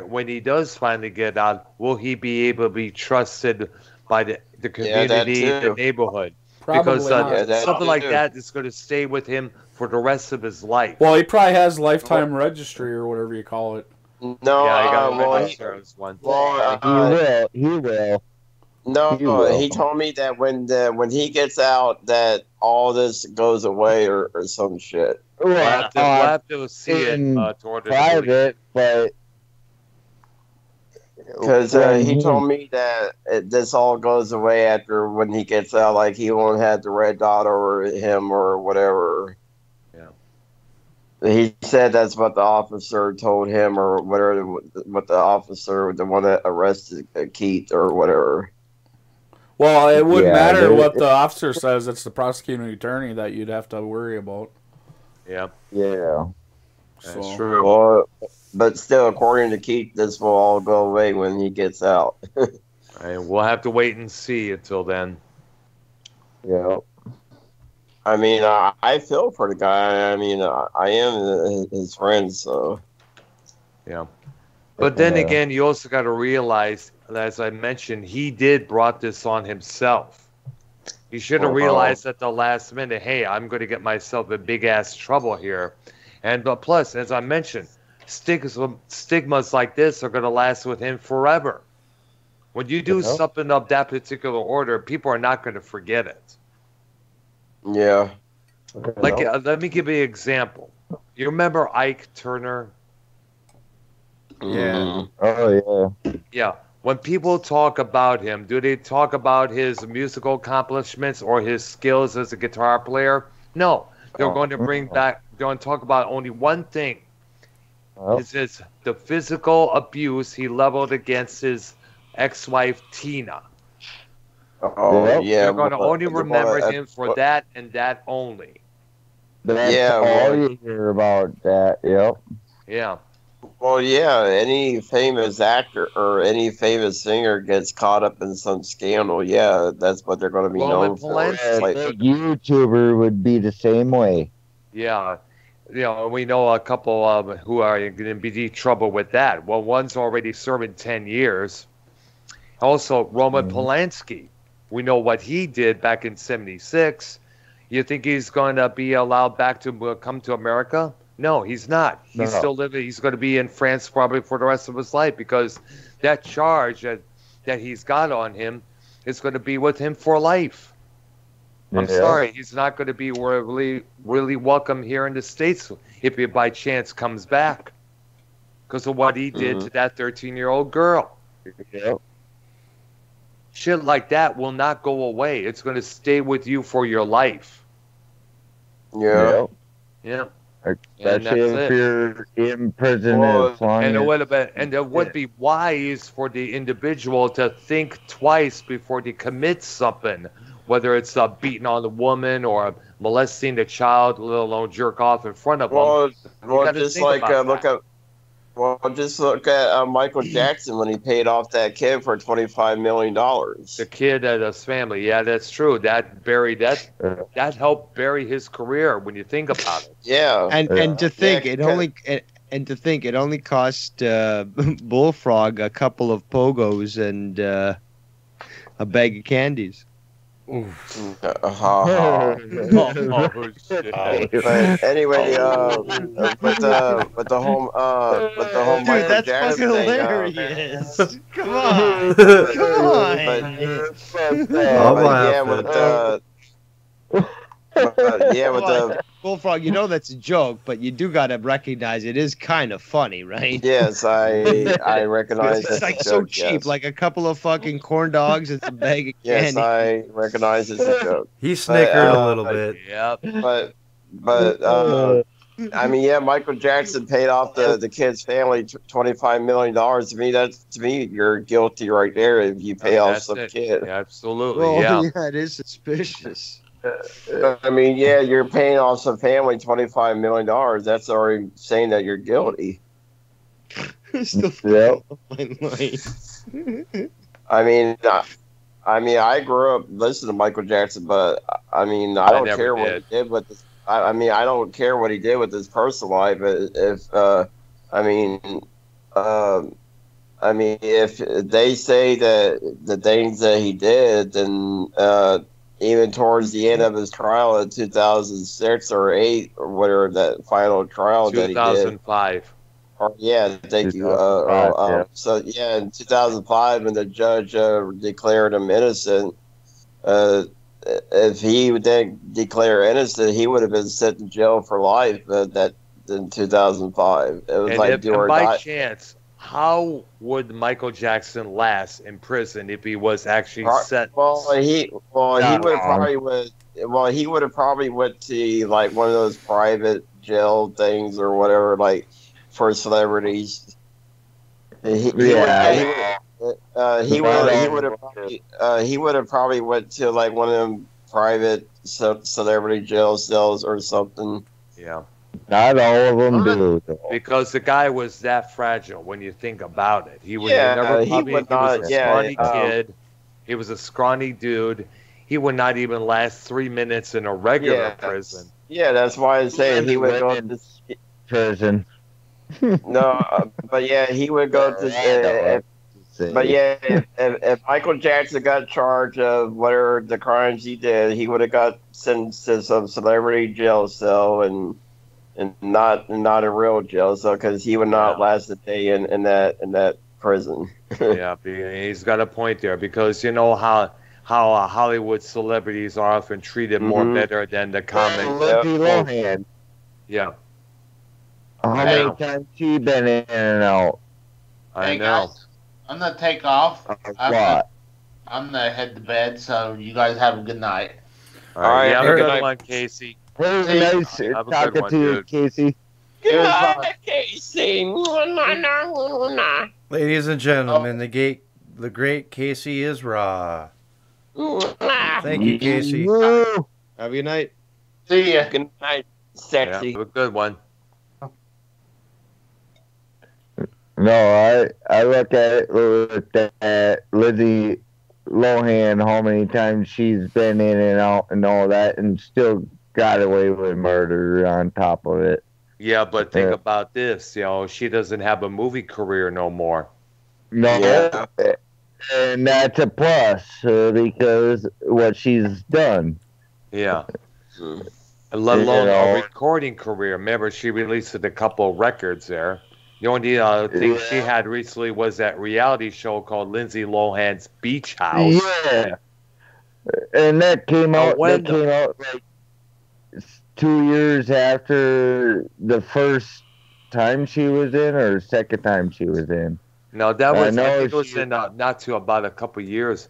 when he does finally get out, will he be able to be trusted by the community, the neighborhood? Probably because something like that is going to stay with him for the rest of his life. Well, he probably has lifetime registry or whatever you call it. No, I got register as one. He will. No, he told me that when he gets out, that all this goes away or some shit. We'll have to see it toward the private, but because he told me that this all goes away after when he gets out. Like he won't have the red dot over him or whatever. Yeah. He said that's what the officer told him, or whatever. What the officer, the one that arrested Keith, or whatever. Well, it wouldn't Yeah, matter they- what the officer says. It's the prosecuting attorney that you'd have to worry about. Yeah. Yeah. So, Well, but still, according to Keith, this will all go away when he gets out. And we'll have to wait and see until then. Yeah. I mean, I feel for the guy. I mean, I am his friend, so. Yeah. But then Yeah. again, you also got to realize, as I mentioned, he did brought this on himself. He should have realized at the last minute, hey, I'm going to get myself in big ass trouble here. And but plus, as I mentioned, stigmas like this are going to last with him forever. When you do something of that particular order, people are not going to forget it. Yeah. Like, let me give you an example. You remember Ike Turner? Yeah. Oh yeah. Yeah. When people talk about him, do they talk about his musical accomplishments or his skills as a guitar player? No. They're going to bring back, they're going to talk about only one thing. It's the physical abuse he leveled against his ex-wife, Tina. Oh, yeah. They're going to well, only well, remember him for well, that and that only. That's Yeah, all well- you hear about that. Yep. Yeah. Well, yeah, any famous actor or any famous singer gets caught up in some scandal. Yeah, that's what they're going to be known for. It's like, Big YouTuber would be the same way. Yeah. You know, we know a couple of who are going to be in trouble with that. Well, one's already serving 10 years. Also, Roman Polanski. We know what he did back in 76. You think he's going to be allowed back to come to America? No, he's not. He's No. still living. He's going to be in France probably for the rest of his life because that charge that he's got on him is going to be with him for life. I'm Yeah. sorry, he's not going to be really welcome here in the States if he by chance comes back because of what he did to that 13-year-old girl. Yep. Shit like that will not go away. It's going to stay with you for your life. yeah. Yeah. Especially that's if it. you're in prison Well, as long and as it would have been, and it would be wise for the individual to think twice before they commit something, whether it's beating on a woman or molesting a child, let alone jerk off in front of Well, them. You well, gotta just think like about look that. at. Well, just look at Michael Jackson when he paid off that kid for $25 million. The kid and his family. Yeah, that's true. That helped bury his career when you think about it. Yeah. And to think Yeah, it only cost Bullfrog a couple of pogos and a bag of candies. But anyway, with the whole Dude, Michael that's Jackson fucking thing, hilarious. Come on, come on. Bullfrog, you know that's a joke, but you do gotta recognize it is kind of funny, right? Yes, I recognize it's like it's a so joke, cheap, yes. like a couple of fucking corn dogs and some bag of Yes, candy. I recognize it's a joke. He snickered a little bit. Yeah. But I mean, yeah, Michael Jackson paid off the kid's family $25 million. To me, you're guilty right there if you pay off That's some it. kid. Absolutely, Well, yeah. it is suspicious. I mean, yeah, you're paying off some family $25 million. That's already saying that you're guilty. Yep. I mean, I grew up listening to Michael Jackson, but I mean, I don't never care what did. he did with this. I mean, I don't care what he did with his personal life. If they say that the things that he did, then even towards the end of his trial in 2006 or 8 or whatever, that final trial that he did. 2005. Yeah, thank you. 2005, yeah. So yeah, in 2005, when the judge declared him innocent, if he would then declare innocent, he would have been sent to jail for life. That in 2005, it was And like if, do or by die. chance, how would Michael Jackson last in prison if he was actually set? Well, he would have Not probably went. Well, he would have probably went to like one of those private jail things or whatever, like for celebrities. He would have probably went to like one of them private celebrity jail cells or something. Yeah. Not all of them do. Because the guy was that fragile when you think about it. He was Yeah, never he probably, would he was not- a yeah, scrawny kid. He was a scrawny dude. He would not even last 3 minutes in a regular prison. Yeah, that's why I say he would go to prison. No, but yeah, he would go to. But yeah, if Michael Jackson got charged of whatever the crimes he did, he would have got sentenced to some celebrity jail cell and not a real jail cell because he would not last a day in that prison. Yeah, he's got a point there because you know how Hollywood celebrities are often treated more better than the common. Lindsay Lohan. Yeah. How many times she been in and out? I Hey, know. guys, I'm gonna take off. What? I'm gonna head to bed. So you guys have a good night. All right, have a very good nice. one, Casey. Hey, nice Have a good talking one, to you, dude. Casey. Good night, Casey. Ladies and gentlemen, the great Casey is raw. Thank you, Casey. Have a good night. See ya. Good night, Yeah, sexy. have a good one. No, I look at it with that Lindsay Lohan, how many times she's been in and out and all that, and still got away with murder on top of it. Yeah, but think about this. You know, she doesn't have a movie career no more. No, Yeah. and that's a plus because what she's done. Yeah. Let alone You know. a recording career. Remember, she released a couple of records there. The only thing she had recently was that reality show called Lindsay Lohan's Beach House. Yeah, and that came out. when That came out like 2 years after the first time she was in, or second time she was in. No, that was, I know think it was she- in not too about a couple years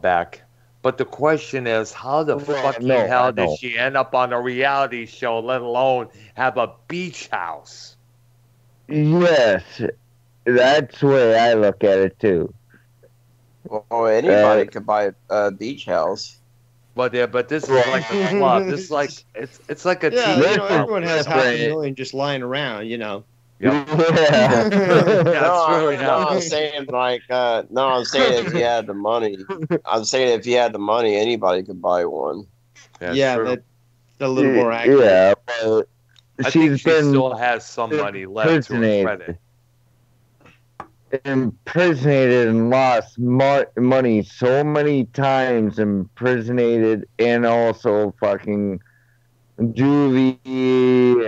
back. But the question is, how the fucking no, I hell did know. she end up on a reality show, let alone have a beach house? Yes, that's the way I look at it too. Well, anybody could buy a beach house. But this is like a club. This is like it's like a Yeah, TV you know, club. everyone has $500,000 just lying around, you know. Yep. Yeah. I'm saying like I'm saying if you had the money. I'm saying if you had the money, anybody could buy one. Yeah, true. that's a little more accurate. Yeah, but I think she's she been still has some money left to her credit. impersonated and lost money so many times, impersonated and also fucking juvie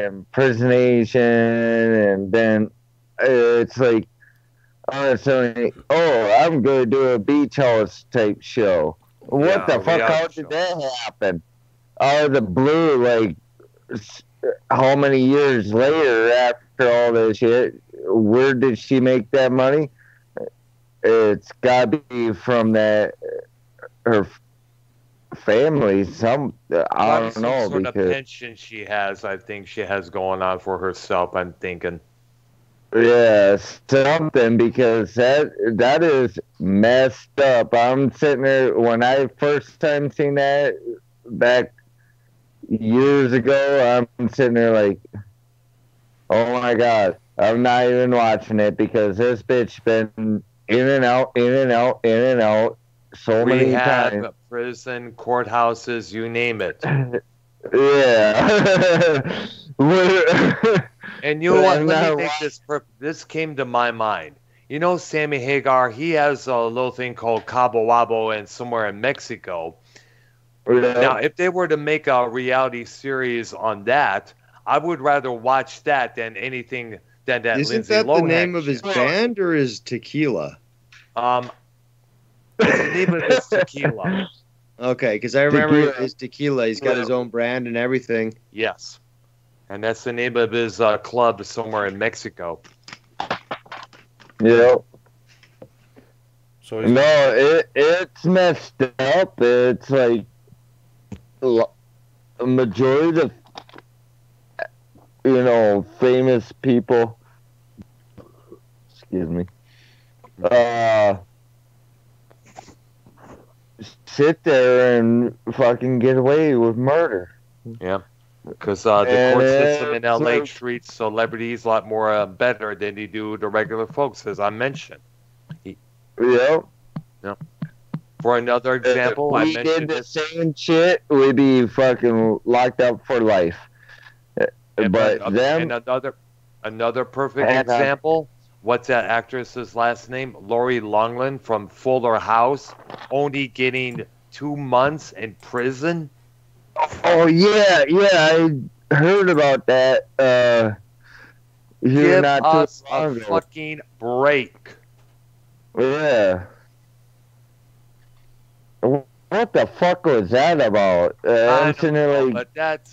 impersonation, and then it's like honestly, I'm gonna do a beach house type show. What Yeah, the a fuck? reality How did that happen? Out of the blue, like how many years later after all this shit, where did she make that money? It's gotta be from that her family. I don't Some know, sort of because pension she has. I think she has going on for herself. I'm thinking. yeah, something, because that is messed up. I'm sitting there when I first time seen that back years ago. I'm sitting there like, oh my god, I'm not even watching it because this bitch been in and out, in and out, in and out so many times. Rehab, prison, courthouses, you name it. Yeah. And you know what? I'm Let not me make this came to my mind. You know, Sammy Hagar, he has a little thing called Cabo Wabo and somewhere in Mexico. Yeah. Now, if they were to make a reality series on that, I would rather watch that than anything than that Isn't Lindsay that Lohan the name of his shit. band or his tequila? The name of it is Tequila. Okay, because I remember Tequila. his tequila. He's got his own brand and everything. Yes. And that's the name of his club somewhere in Mexico. Yeah. So it's messed up. It's like a majority of famous people. Excuse me. Sit there and fucking get away with murder. Yeah. Because the court system in LA treats celebrities a lot more better than they do the regular folks, as I mentioned. Yeah. For another example, if we did the same shit, we'd be fucking locked up for life. Another perfect example. What's that actress's last name? Lori Loughlin from Fuller House, only getting 2 months in prison. Oh yeah, I heard about that. Give us a fucking break. Yeah. What the fuck was that about? I don't know, but that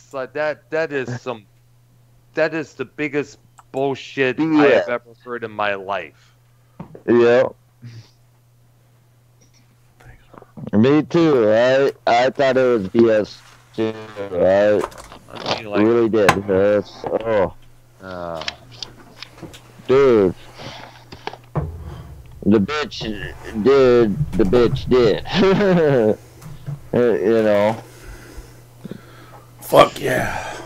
is the biggest bullshit I have ever heard in my life. Yeah. Me too. I thought it was BS too. I really did. Dude. The bitch did. Fuck yeah.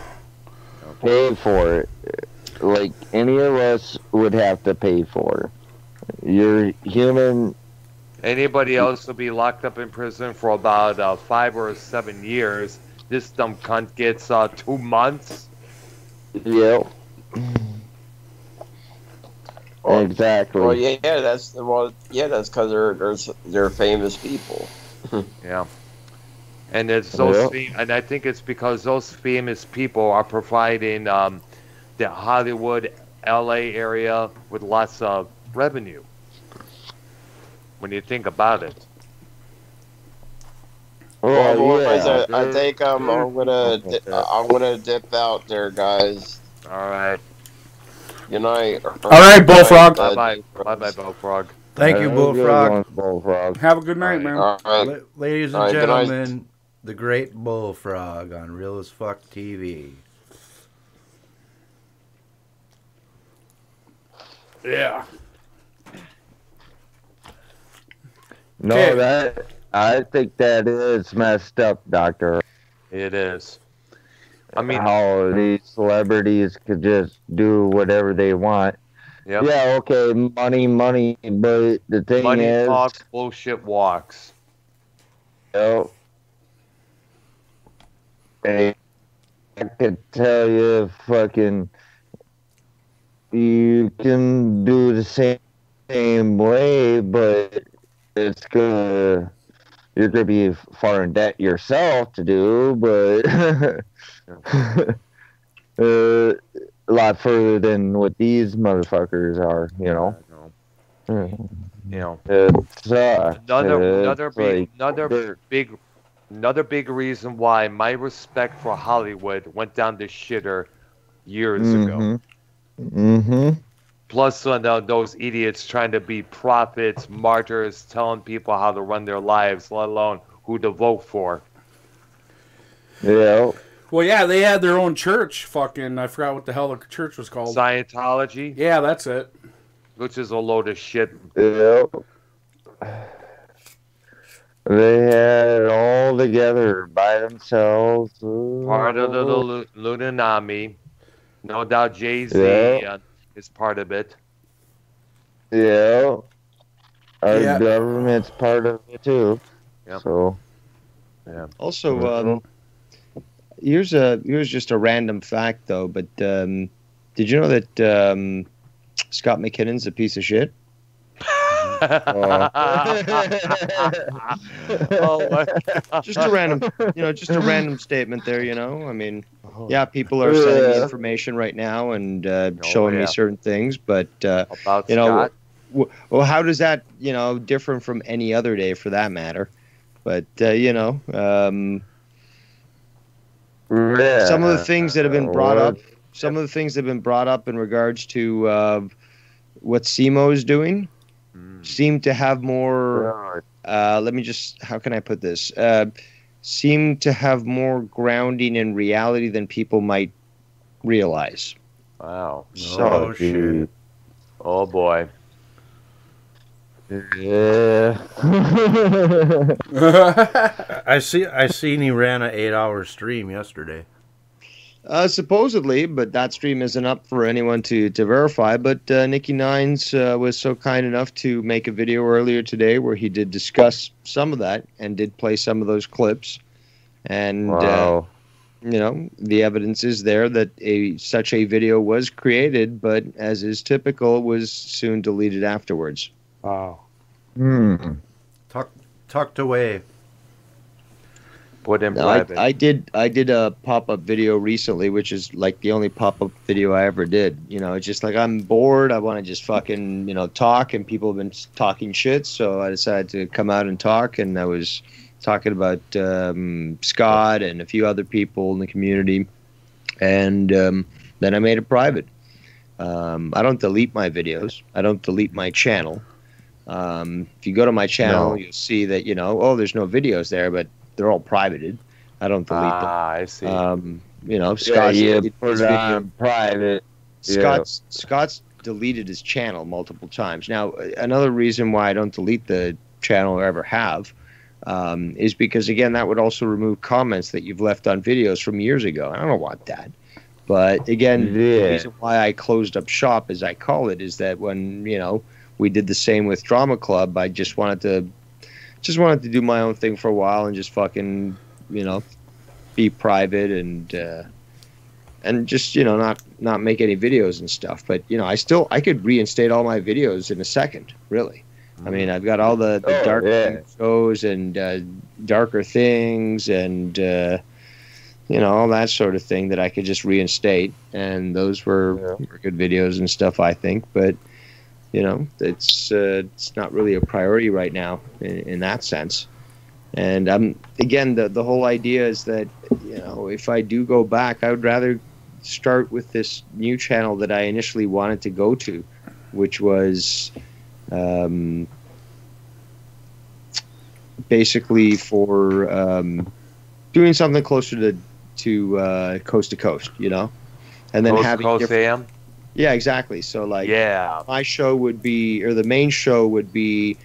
Pay for it. Like any of us would have to pay for it. You're human. Anybody else will be locked up in prison for about 5 or 7 years. This dumb cunt gets 2 months. Yep. Exactly. Well, that's because they're famous people. Yeah. And it's those and I think it's because those famous people are providing the Hollywood, LA area with lots of revenue. When you think about it. Well, boys, I think I'm gonna dip out there, guys. All right. Good night. All right, Bullfrog. Bye, Bullfrog. Thank you, Bullfrog. Bullfrog. Have a good night, man. All right. Ladies and gentlemen, the great Bullfrog on Real as Fuck TV. Yeah. No, I think that is messed up, Doctor. It is. I mean, how these celebrities could just do whatever they want. Yep. Yeah, okay, money, but the thing money is... talks, bullshit walks. I could tell you fucking... You can do the same way, but it's gonna... You're gonna be far in debt yourself to do, but... a lot further than what these motherfuckers are, you know. Another big reason why my respect for Hollywood went down the shitter years ago. Mm-hmm. Plus, those idiots trying to be prophets, martyrs, telling people how to run their lives, let alone who to vote for. Yeah. Well, yeah, they had their own church. Fucking, I forgot what the hell the church was called. Scientology? Yeah, that's it. Which is a load of shit. Yeah. They had it all together by themselves. Part of the Illuminati. No doubt Jay-Z is part of it. Yeah. Our government's part of it, too. Yep. So. Yeah. Also, here's just a random fact, though. But did you know that Scott McKinnon's a piece of shit? Just a random statement there. I mean, people are sending me information right now and showing me certain things, but about Scott? Well, how does that differ from any other day for that matter? But some of the things that have been brought up, in regards to what SEMO is doing, seem to have more. How can I put this? Seem to have more grounding in reality than people might realize. Wow. So, shit. Oh boy. Yeah. I seen he ran an 8-hour stream yesterday. Supposedly, but that stream isn't up for anyone to verify. But Nicky Nines was so kind enough to make a video earlier today where he did discuss some of that and did play some of those clips. And, Wow. the evidence is there that such a video was created, but as is typical, was soon deleted afterwards. Wow. Tucked away. Put in No, private. I did a pop-up video recently, which is like the only pop-up video I ever did. It's just like I'm bored. I want to just fucking talk, and people have been talking shit, so I decided to come out and talk. And I was talking about Scott and a few other people in the community, and then I made it private. I don't delete my videos. I don't delete my channel. If you go to my channel, you'll see that there's no videos there, but they're all privated. I don't delete them. I see. Scott's put it on private. Scott's deleted his channel multiple times. Now, another reason why I don't delete the channel or ever have is because, again, that would also remove comments that you've left on videos from years ago. I don't want that. But, again, the reason why I closed up shop, as I call it, is that when, we did the same with Drama Club, I just wanted to do my own thing for a while and just fucking, be private and just, not make any videos and stuff. But, I could reinstate all my videos in a second, really. I mean, I've got all the dark shows and darker things and, all that sort of thing that I could just reinstate. And those were good videos and stuff, I think. But, it's not really a priority right now in that sense. And again, the whole idea is that, if I do go back, I would rather start with this new channel that I initially wanted to go to, which was basically for doing something closer to coast to coast, and then having Coast AM? Yeah, exactly. So, my show would be, or the main show would be,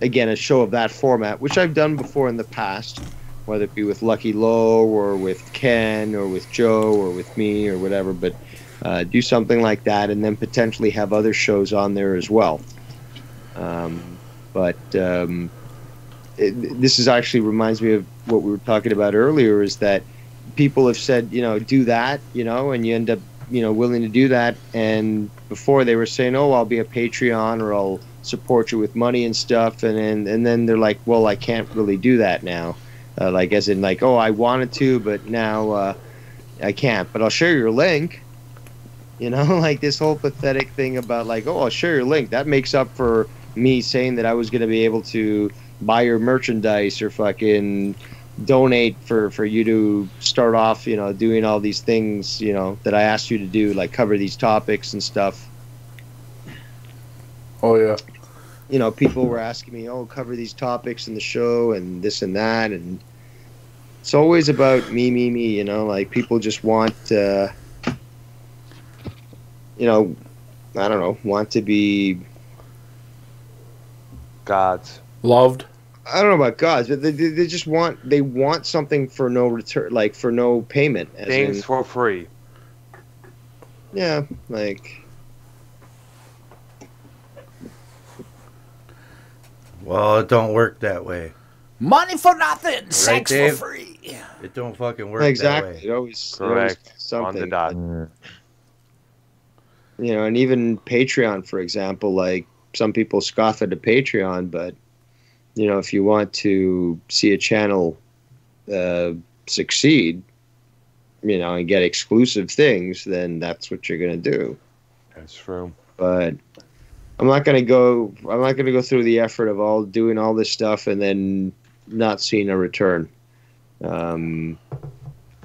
again, a show of that format, which I've done before in the past, whether it be with Lucky Low or with Ken or with Joe or with me or whatever, but do something like that and then potentially have other shows on there as well. This is actually reminds me of what we were talking about earlier, is that people have said, do that, and you end up willing to do that, and before they were saying, I'll be a Patreon or I'll support you with money and stuff, and then they're like, well, I can't really do that now, as in I wanted to, but now I can't, but I'll share your link, this whole pathetic thing about I'll share your link. That makes up for me saying that I was going to be able to buy your merchandise or fucking donate for you to start off, doing all these things, that I asked you to do, like cover these topics and stuff. Oh, yeah. People were asking me, cover these topics in the show and this and that. And it's always about me. People just want, I don't know, want to be gods. Loved. I don't know about gods, but they just want something for no return, for no payment. Things for free. Yeah, Well, it don't work that way. Money for nothing, sex for Dave? free. It don't fucking work exactly. that way. It always Correct. something. On the dot. And even Patreon, for example, some people scoff at a Patreon, but if you want to see a channel succeed, and get exclusive things, then that's what you're going to do. That's true. But I'm not going to go through the effort of doing all this stuff and then not seeing a return. And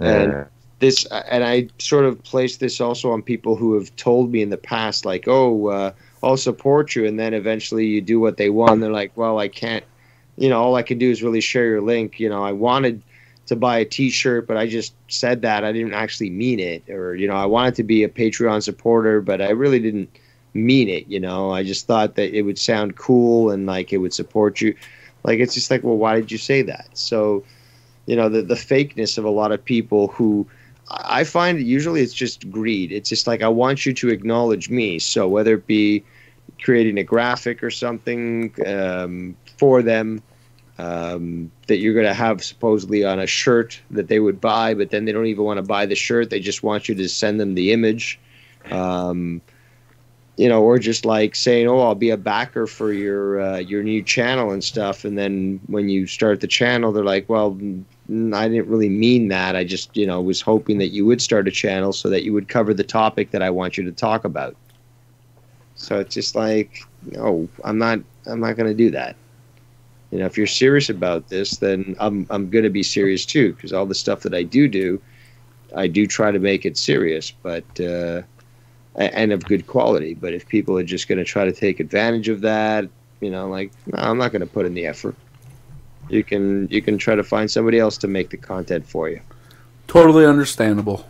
I sort of place this also on people who have told me in the past, I'll support you, and then eventually you do what they want. And they're like, well, I can't. All I can do is really share your link. I wanted to buy a T-shirt, but I just said that. I didn't actually mean it. Or, I wanted to be a Patreon supporter, but I really didn't mean it, I just thought that it would sound cool and like it would support you. Like, it's just like, well, why did you say that? So, the fakeness of a lot of people who I find usually it's just greed. It's just like, I want you to acknowledge me. So whether it be creating a graphic or something for them that you're going to have supposedly on a shirt that they would buy, but then they don't even want to buy the shirt. They just want you to send them the image. Or just like saying, "Oh, I'll be a backer for your new channel and stuff." And then when you start the channel, they're like, "Well, I didn't really mean that. I just, was hoping that you would start a channel so that you would cover the topic that I want you to talk about." So it's just like, no, I'm not going to do that. If you're serious about this, then I'm going to be serious too, because all the stuff that I do, I do try to make it serious, but. And of good quality. But if people are just going to try to take advantage of that, no, I'm not going to put in the effort. You can try to find somebody else to make the content for you. Totally understandable.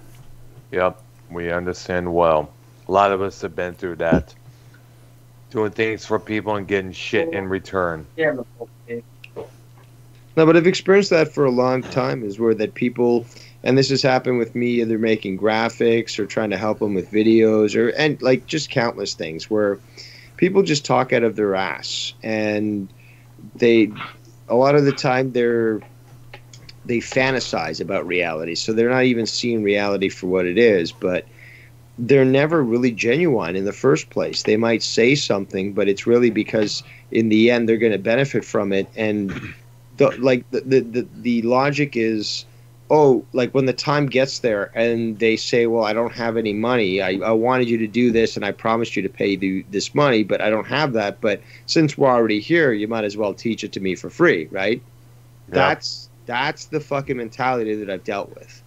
Yep, we understand well. A lot of us have been through that. Doing things for people and getting shit in return. No, but I've experienced that for a long time, is where that people... And this has happened with me, either making graphics or trying to help them with videos, and like just countless things where people just talk out of their ass, and a lot of the time they fantasize about reality, so they're not even seeing reality for what it is, but they're never really genuine in the first place. They might say something, but it's really because in the end they're going to benefit from it, and the logic is. Oh, like when the time gets there and they say, well, I don't have any money. I wanted you to do this and I promised you to pay this money, but I don't have that. But since we're already here, you might as well teach it to me for free, right? Yeah. That's the fucking mentality that I've dealt with.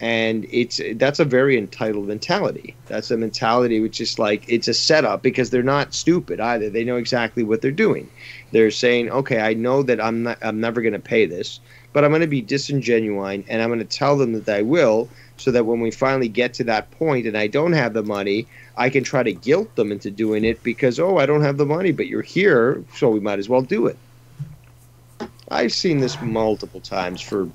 And that's a very entitled mentality. That's a mentality which is like, it's a setup, because they're not stupid either. They know exactly what they're doing. They're saying, okay, I know that I'm never going to pay this, but I'm going to be disingenuine, and I'm going to tell them that I will, so that when we finally get to that point and I don't have the money, I can try to guilt them into doing it because, I don't have the money, but you're here, so we might as well do it. I've seen this multiple times for,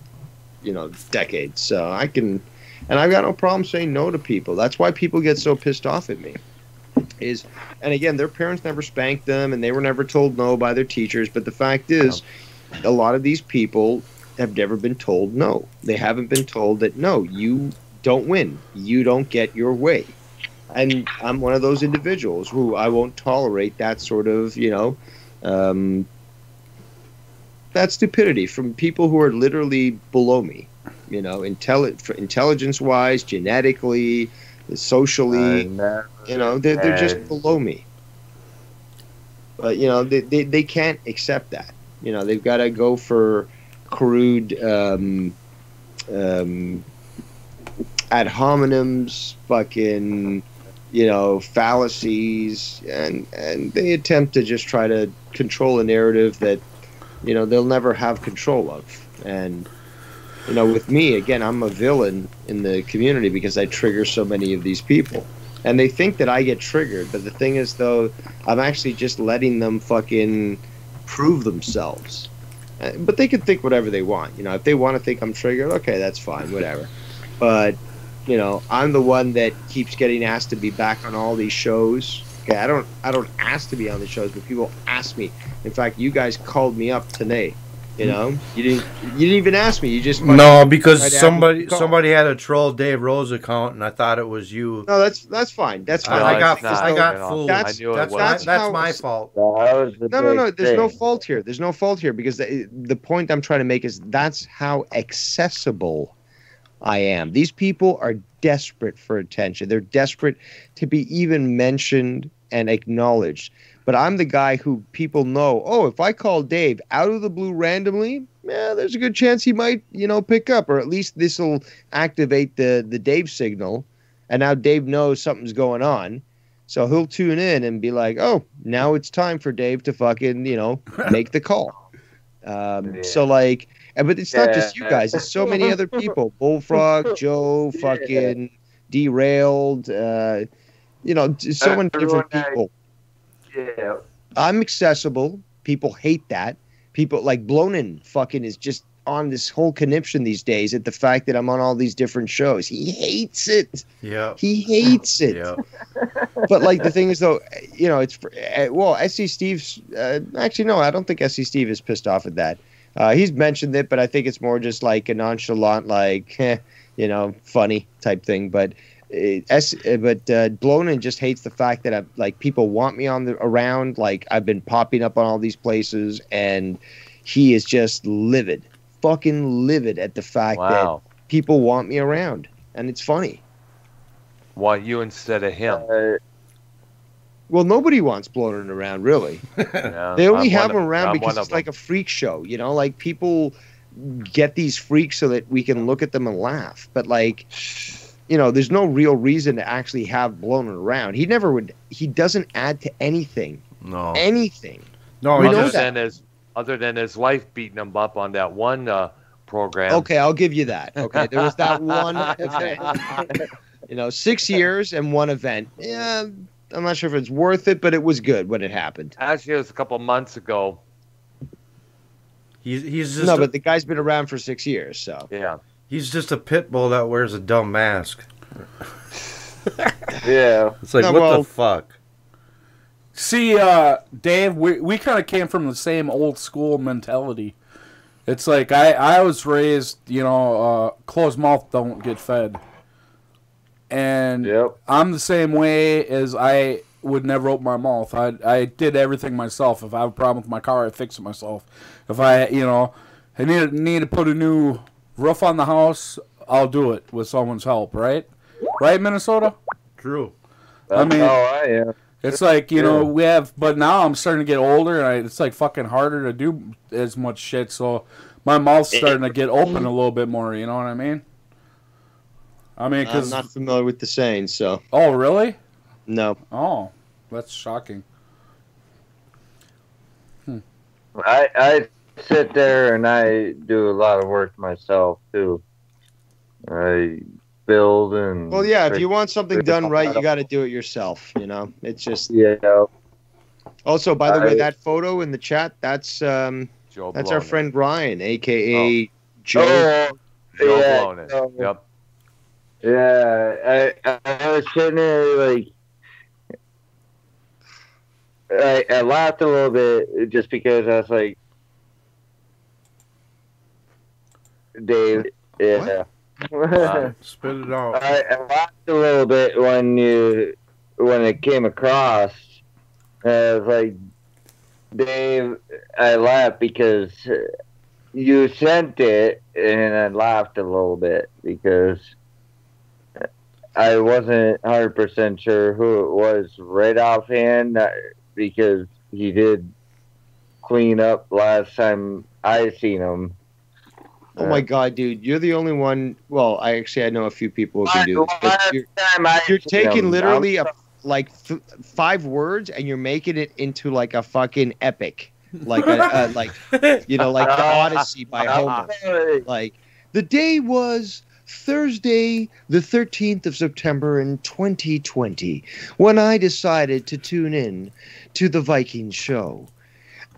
decades, so I've got no problem saying no to people. That's why people get so pissed off at me. And again, their parents never spanked them, and they were never told no by their teachers, but the fact is, a lot of these people have never been told no. They haven't been told that, no, you don't win. You don't get your way. And I'm one of those individuals who I won't tolerate that sort of, that stupidity from people who are literally below me, intelligence-wise, genetically, socially, they're just below me. But, they can't accept that. They've got to go for crude ad hominems, fucking, fallacies, and they attempt to just try to control a narrative that, they'll never have control of. And, with me, again, I'm a villain in the community because I trigger so many of these people. And they think that I get triggered, but the thing is, though, I'm actually just letting them fucking prove themselves. But they can think whatever they want. If they want to think I'm triggered, okay, that's fine, whatever. But, I'm the one that keeps getting asked to be back on all these shows. Okay, I don't ask to be on the shows, but people ask me. In fact, you guys called me up today. You didn't even ask me. You just no, because somebody had a troll Dave Rose account, and I thought it was you. No, that's fine. That's fine. I got fooled. That's my fault. No. There's no fault here. There's no fault here because the point I'm trying to make is that's how accessible I am. These people are desperate for attention. They're desperate to be even mentioned and acknowledged. But I'm the guy who people know, if I call Dave out of the blue randomly, there's a good chance he might, pick up, or at least this will activate the Dave signal. And now Dave knows something's going on. So he'll tune in and be like, now it's time for Dave to fucking, make the call. So like, But it's not just you guys. It's so many other people. Bullfrog, Joe, fucking Derailed. So many different people. Yeah. I'm accessible. People hate that. People like Blonin fucking is just on this whole conniption these days at the fact that I'm on all these different shows. He hates it. Yeah. He hates it. Yeah. But like the thing is though, it's SC Steve's actually no, I don't think SC Steve is pissed off at that. He's mentioned it, but I think it's more just like a nonchalant, like funny type thing. But Blonin just hates the fact that people want me around. Like I've been popping up on all these places, and he is just livid, fucking livid at the fact that people want me around, and it's funny. Want you instead of him? Well, nobody wants Blonin around, really. Yeah, They only I'm have one him of- around I'm because one of it's like a freak show, Like people get these freaks so that we can look at them and laugh. But there's no real reason to actually have Blonin around. He never would. He doesn't add to anything. No. Anything. No. We he know just- that. Other than his wife beating him up on that one program. Okay, I'll give you that. Okay, there was that one event. 6 years and one event. Yeah, I'm not sure if it's worth it, but it was good when it happened. Actually, it was a couple months ago. He's just No, but the guy's been around for 6 years, so. Yeah. He's just a pit bull that wears a dumb mask. Yeah. It's like, what the fuck? See, Dave, we kind of came from the same old school mentality. It's like I was raised, closed mouth don't get fed. And I'm the same way as I would never open my mouth. I did everything myself. If I have a problem with my car, I fix it myself. If I need to put a new roof on the house, I'll do it with someone's help, right? Right, Minnesota? True. That's how I am. It's like, we have, but now I'm starting to get older, and it's like fucking harder to do as much shit, so my mouth's starting to get open a little bit more, you know what I mean? I'm not familiar with the saying, so. Oh, really? No. Oh, that's shocking. I sit there and I do a lot of work myself, too. I build and... Well, yeah, if you want something done right, you got to do it yourself, It's just... Yeah. Also, by the way, that photo in the chat, that's our friend Brian, a.k.a. Joe. Joe Yeah, Blonin. Yep. Yeah, I was sitting there I laughed a little bit just because I was like, Dave, yeah. Spit it out. I laughed a little bit when it came across. I was like, Dave, I laughed because you sent it, and I laughed a little bit because I wasn't 100% sure who it was right offhand, because he did clean up last time I seen him. Oh my God, dude! You're the only one. Well, I know a few people who can do this. But you're taking literally 5 words and you're making it into like a fucking epic, like the Odyssey by Homer. Like the day was Thursday, the 13th of September in 2020, when I decided to tune in to the Viking show.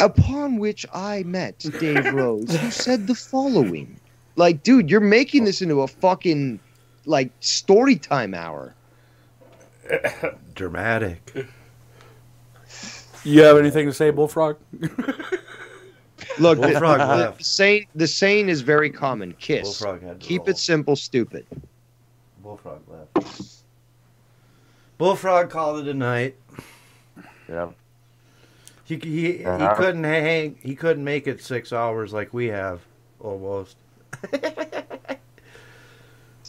Upon which I met Dave Rose, who said the following. Like, dude, you're making this into a fucking, story time hour. Dramatic. You have anything to say, Bullfrog? Look, Bullfrog the left. saying is very common. Kiss. Bullfrog had to Keep roll. it simple, stupid. Bullfrog left. Bullfrog called it a night. Yeah. He couldn't hang. He couldn't make it 6 hours like we have, almost.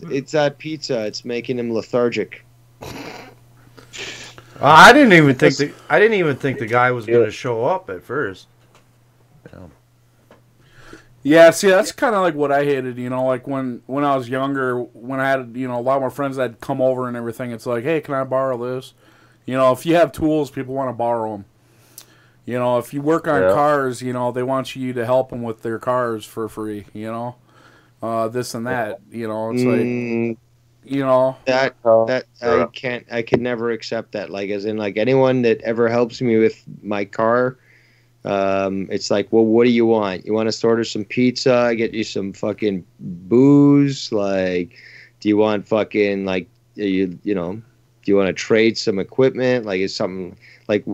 It's that pizza. It's making him lethargic. I didn't even think the guy was going to show up at first. Yeah, see, that's kind of like what I hated, like when I was younger, when I had, a lot more friends that come over and everything, it's like, hey, can I borrow this? If you have tools, people want to borrow them. You know, if you work on Yeah. cars, you know, they want you to help them with their cars for free, you know? This and that, you know, it's like, you know. That I could never accept that. Like, as in, like, anyone that ever helps me with my car, it's like, well, what do you want? You want us to order some pizza? I get you some fucking booze? Like, do you want fucking, like, you know, do you want to trade some equipment? Like, is something like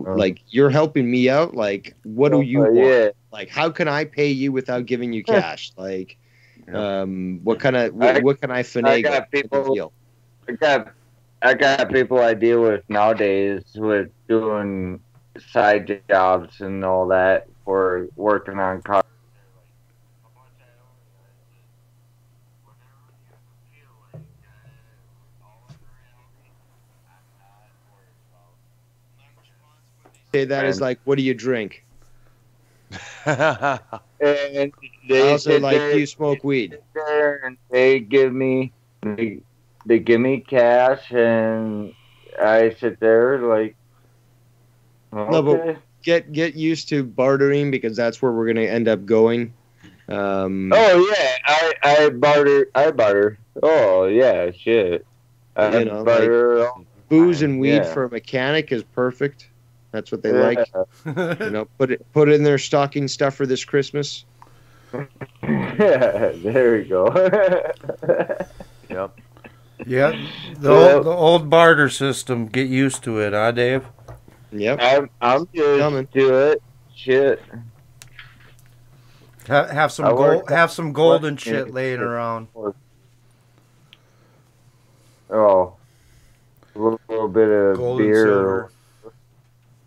you're helping me out? Like, what do you want? Yeah. Like, how can I pay you without giving you cash? Like, what can I finagle? I got people. I got people I deal with nowadays with doing side jobs and all that for working on cars. Say that is like, what do you drink? And I they also sit like, there- do you smoke weed? and they give me cash, and I sit there like, No, okay. but get used to bartering, because that's where we're gonna end up going. Oh yeah, I barter. Oh yeah, shit. I You know, barter. Booze and weed Yeah. for a mechanic is perfect. That's what they Yeah. like. You know, put it in their stocking stuffer this Christmas. There we go. Yep. Yep. The old barter system. Get used to it, huh, Dave? Yep. I'm used to it. Shit. Have some I gold. worked- Have some golden shit laying around. Oh, a little bit of Gold and beer. silver.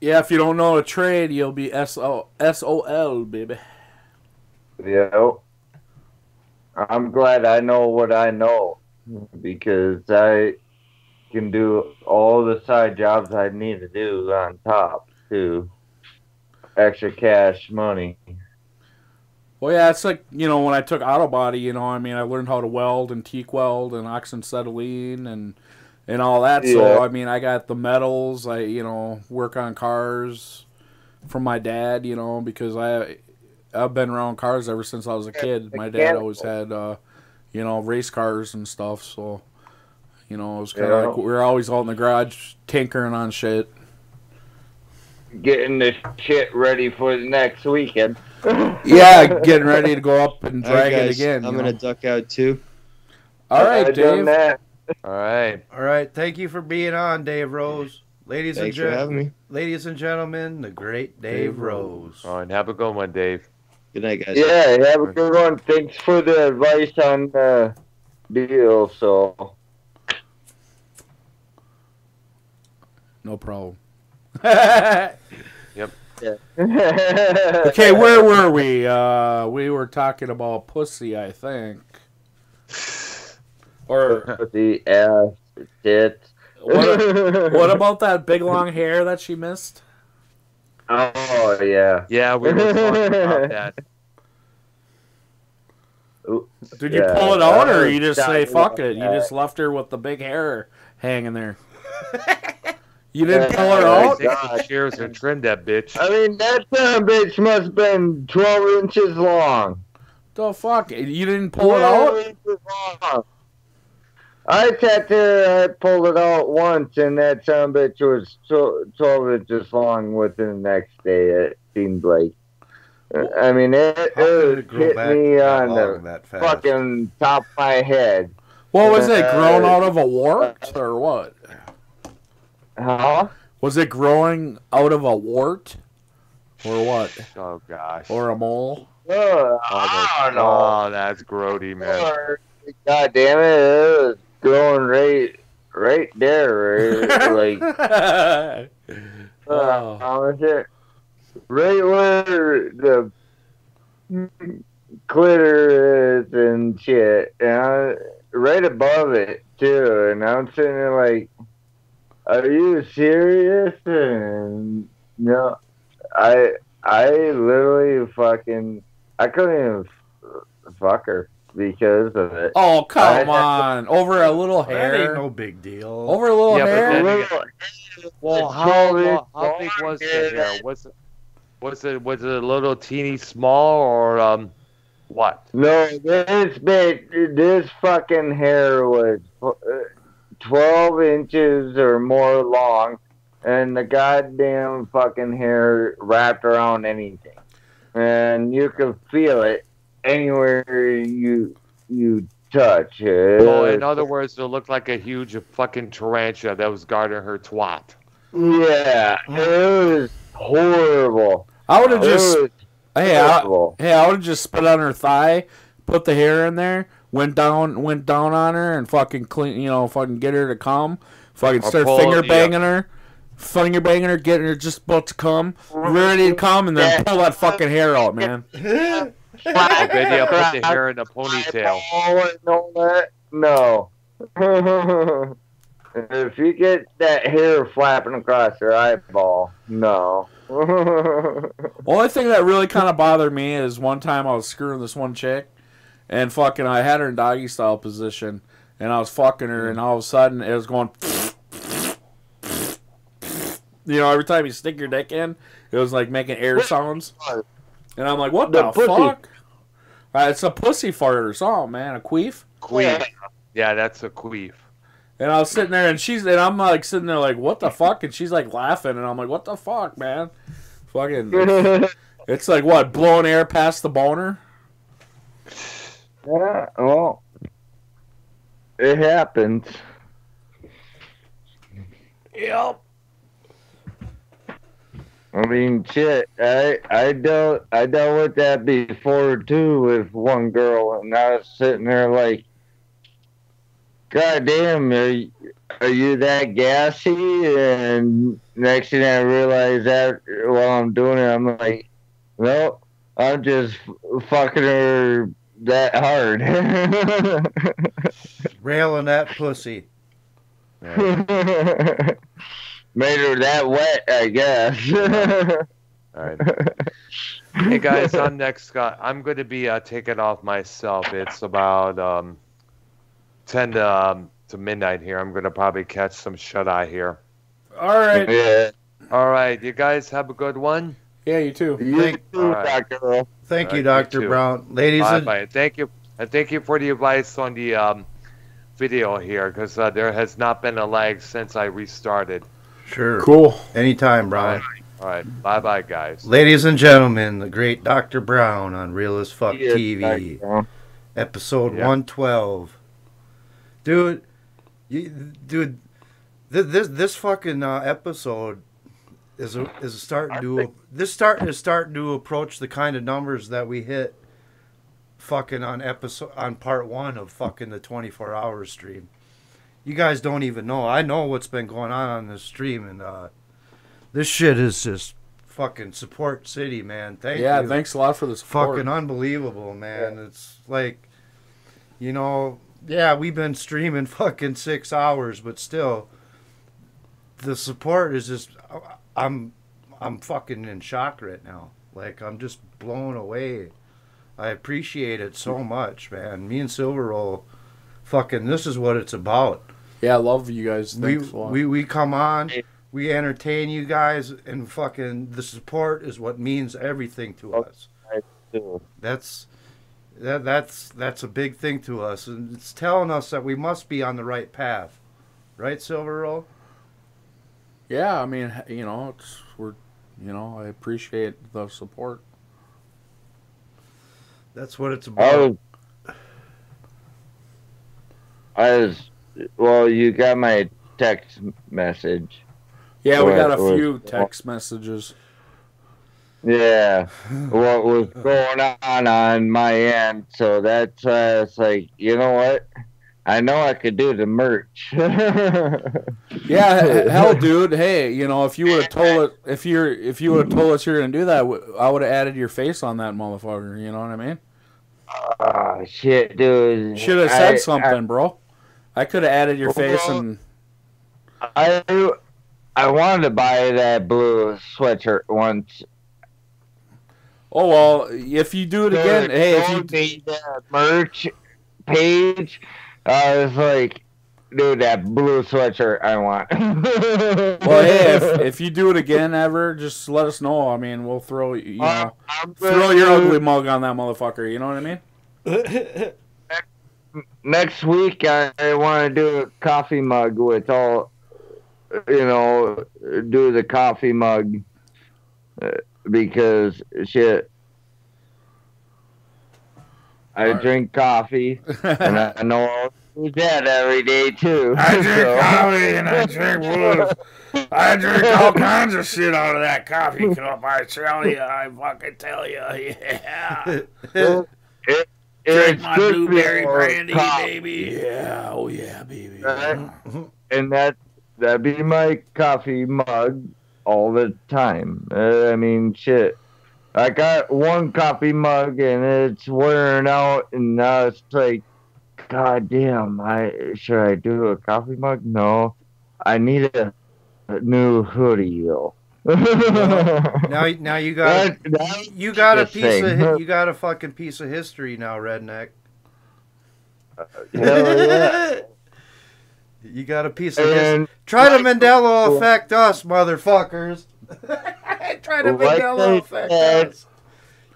Yeah, if you don't know a trade, you'll be SOL, baby. Yeah. I'm glad I know what I know, because I can do all the side jobs I need to do on top too. Extra cash money. Well, yeah, it's like, you know, when I took auto body, you know, I mean, I learned how to weld and teak weld and oxyacetylene and all that. Yeah. So, I mean, I got the metals. I, you know, work on cars from my dad, you know, because I've been around cars ever since I was a kid. My dad always had, you know, race cars and stuff. So, you know, it was kind of Yeah. like we were always out in the garage tinkering on shit. Getting the shit ready for the next weekend. Yeah, getting ready to go up and All right, drag it guys, again. I'm you gonna know. duck out too. All right, I've done Dave. that. All right. All right. Thank you for being on, Dave Rose. Thanks for having me. Ladies and gentlemen, the great Dave Rose. All right, have a good one, Dave. Good night, guys. Yeah, have a good one. Thanks for the advice on the deal. So. No problem. Yep. Okay, where were we? We were talking about pussy, I think. Or the ass, tits. what about that big long hair that she missed? Oh yeah. Yeah, we were talking about that. Did you pull it out, or you just say fuck it? You just left her with the big hair hanging there. You didn't pull her out? Take the shears and trim that bitch. I mean, that son of a bitch must have been 12 inches long. The fuck? You didn't pull it out? 12 inches long. I sat there, I pulled it out once, and that son of a bitch was 12 inches long within the next day, it seemed like. I mean, it hit me on the fucking top of my head. What was it, grown out of a wart, or what? Huh? Was it growing out of a wart? Or what? Oh, gosh. Or a mole? I don't know. Oh, that's grody, man. God damn it, it was growing right there, right? Like, right where the clitter is and shit, and right above it too. And I'm sitting there like, "Are you serious?" And no, I literally fucking, I couldn't even fuck her because of it. Oh, come on. Over a little hair? That ain't no big deal. Over a little Yeah, but hair? then well, how big was the hair? Was Was it a little teeny small or what? No, this fucking hair was 12 inches or more long, and the goddamn fucking hair wrapped around anything, and you could feel it anywhere you touch it. So in other words, it looked like a huge fucking tarantula that was guarding her twat. Yeah, it was horrible. I would have just, I horrible. would have just spit on her thigh, put the hair in there, went down on her, and fucking clean, fucking get her to come, fucking start finger banging her, getting her just about to come, ready to come, and then pull that fucking hair out, man. Oh, baby, I'll put the hair in a ponytail. No. If you get that hair flapping across your eyeball, no. Only thing that really kind of bothered me is one time I was screwing this one chick, and fucking I had her in doggy style position, and I was fucking her, and all of a sudden it was going, every time you stick your dick in, it was like making air sounds, and I'm like, what the fuck? It's a pussy fart or something, man, a queef. Queef. Yeah, that's a queef. And I was sitting there, and I'm like sitting there like, what the fuck? And she's like laughing, and I'm like, what the fuck, man? Fucking, it's like what, blowing air past the boner? Yeah, well, it happens. Yep. I mean, shit. I dealt with that before too with one girl, and I was sitting there like, God damn, are you that gassy? And next thing I realize that while I'm doing it, I'm like, no, I'm just fucking her that hard. Railing that pussy. Made her that wet, I guess. All right. Hey guys, I'm next. I'm going to be taking off myself. It's about 10 to midnight here. I'm going to probably catch some shut-eye here. All right. Yeah. All right. You guys have a good one. Yeah, you too. You too, right. Dr. Thank you, Dr. Brown. Ladies Bye. Thank you. And thank you for the advice on the video here, because there has not been a lag since I restarted. Sure. Cool. Anytime, Brown. All right. Bye-bye, guys. Ladies and gentlemen, the great Dr. Brown on Real as Fuck Yes, TV. Dr. Episode Yeah. 112. Dude, this fucking episode is starting to approach the kind of numbers that we hit fucking on part 1 of fucking the 24-hour stream. You guys don't even know. I know what's been going on this stream, and this shit is just fucking support city, man. Thank you. Yeah, thanks a lot for the support. Fucking unbelievable, man. It's like, yeah, we've been streaming fucking 6 hours, but still, the support is just, I'm fucking in shock right now. Like, I'm just blown away. I appreciate it so much, man. Me and Silver Roll, fucking, this is what it's about. Yeah, I love you guys. Thanks a lot. We come on, we entertain you guys, and fucking the support is what means everything to us. That's a big thing to us, and it's telling us that we must be on the right path, right, Silver Roll? Yeah, I mean, I appreciate the support. That's what it's about. Well, you got my text message. Yeah, we got a few text messages. Yeah, what was going on my end. So that's why it's like, you know what? I know I could do the merch. Yeah, hell, dude. Hey, if you would have told it, if you would have told us you're gonna do that, I would have added your face on that motherfucker. You know what I mean? Oh shit, dude! Should have said something, bro. I could have added your face and. I wanted to buy that blue sweatshirt once. Oh well, if you do it again, hey, if you made that merch page, I was like, dude, that blue sweatshirt I want. Well, hey, if you do it again ever, just let us know. I mean, we'll throw throw your ugly mug on that motherfucker. You know what I mean? Next week, I want to do a coffee mug with all, do the coffee mug because shit. I drink coffee, and I know I'll do that every day too. I drink coffee and I drink blues. I drink all kinds of shit out of that coffee cup. I tell you, I fucking tell you, yeah. Drink my blueberry brandy, baby. Yeah, oh yeah, baby. And that'd be my coffee mug all the time. I mean, shit. I got one coffee mug and it's wearing out, and now it's like, God damn, should I do a coffee mug? No, I need a new hoodie though. now you got a fucking piece of history now, redneck. Hell yeah. You got a piece of history. Try to Mandela effect us, motherfuckers. Try to Mandela effect us.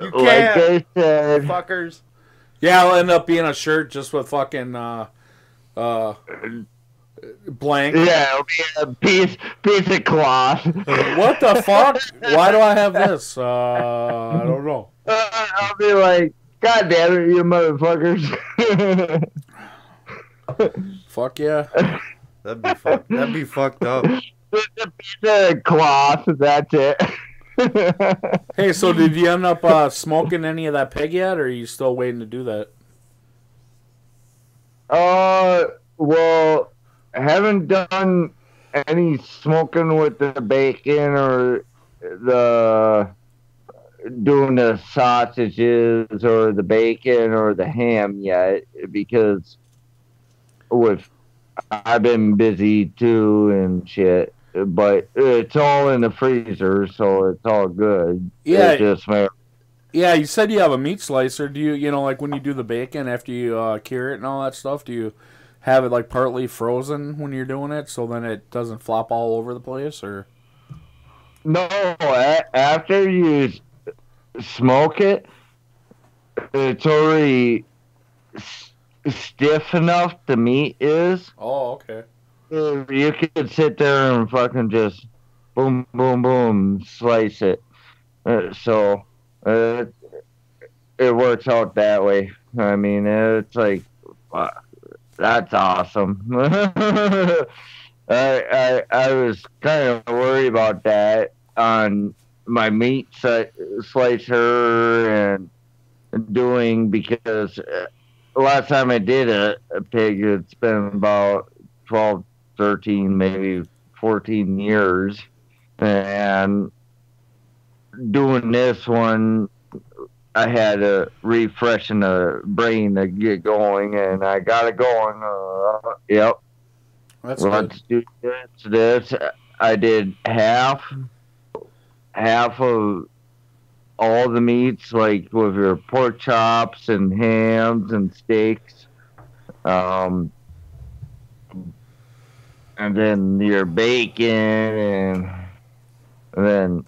You can't, like I said, fuckers. Yeah, it'll end up being a shirt just with fucking blank. Yeah, it'll be a piece of cloth. What the fuck? Why do I have this? I don't know. I'll be like, God damn it, you motherfuckers. Fuck yeah. That'd be fucked up. Just a piece of cloth, that's it. Hey, so did you end up smoking any of that pig yet, or are you still waiting to do that? Well, I haven't done any smoking with the bacon or doing the sausages or the bacon or the ham yet, because I've been busy too and shit. But it's all in the freezer, so it's all good. Yeah. It just Yeah, you said you have a meat slicer. Do you like when you do the bacon after you cure it and all that stuff, do you have it like partly frozen when you're doing it so then it doesn't flop all over the place, or? No, after you smoke it, it's already stiff enough, the meat is. Oh, okay. You could sit there and fucking just boom, boom, boom, slice it. So it works out that way. I mean, it's like, that's awesome. I was kind of worried about that on my meat slicer and doing, because last time I did a pig, it's been about 12, 13, maybe 14 years, and doing this one, I had to refresh in the brain to get going, and I got it going. Yep. Let's do this. I did half of all the meats, like with your pork chops and hams and steaks. And then your bacon, and then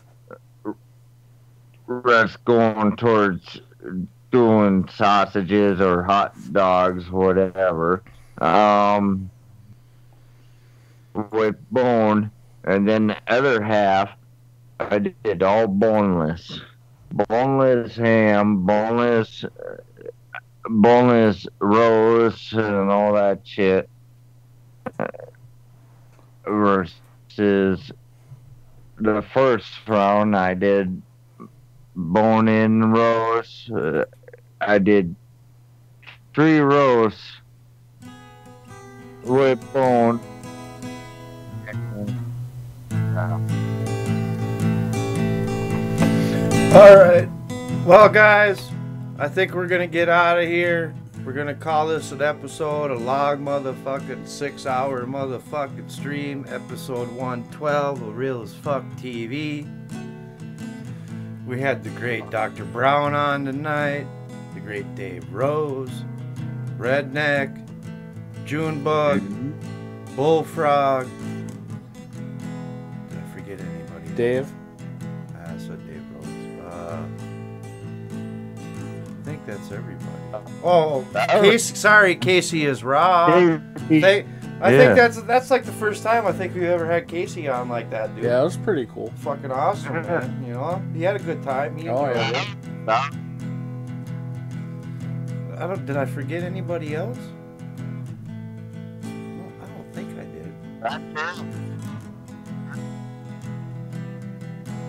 rest going towards doing sausages or hot dogs, whatever, with bone. And then the other half, I did all boneless. Boneless ham, boneless roast, and all that shit. Versus the first round, I did bone-in roast. I did 3 roasts with bone. All right. Well, guys, I think we're going to get out of here. We're going to call this an episode, a long motherfucking 6-hour motherfucking stream, episode 112 of Real as Fuck TV. We had the great Dr. Brown on tonight, the great Dave Rose, Redneck, Junebug, Bullfrog. Did I forget anybody? Dave. I said Dave Rhodes. I think that's everybody. Oh, Casey. Sorry, Casey is raw. I think that's like the first time I think we ever had Casey on like that, dude. Yeah, it was pretty cool. Fucking awesome, man. You know, he had a good time. He enjoyed it. Did I forget anybody else? No, I don't think I did.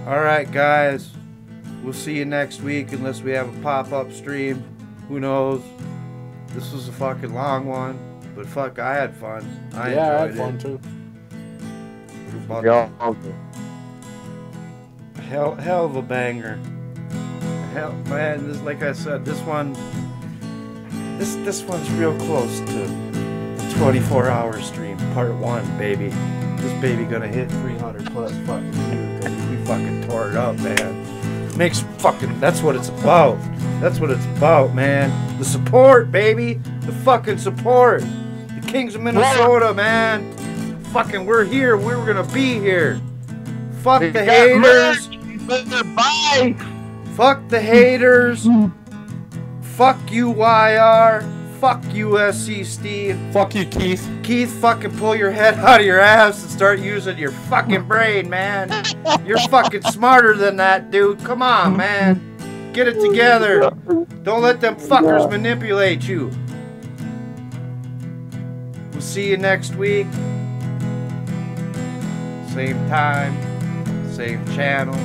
All right, guys. We'll see you next week unless we have a pop-up stream. Who knows? This was a fucking long one, but fuck, I had fun. I had enjoyed fun too. Hell of a banger. Hell, man, this, like I said, this one's real close to the 24-hour stream, part 1, baby. This baby gonna hit 300 plus fucking views, baby. We fucking tore it up, man. That's what it's about. That's what it's about, man. The support, baby. The fucking support. The Kings of Minnesota, man. Fucking, we're here. We were gonna be here. Fuck the haters. Bye. Fuck the haters. Fuck you, YR. Fuck you, SC Steve. Fuck you, Keith. Keith, fucking pull your head out of your ass and start using your fucking brain, man. You're fucking smarter than that, dude. Come on, man. Get it together. Don't let them fuckers manipulate you. We'll see you next week. Same time, same channel.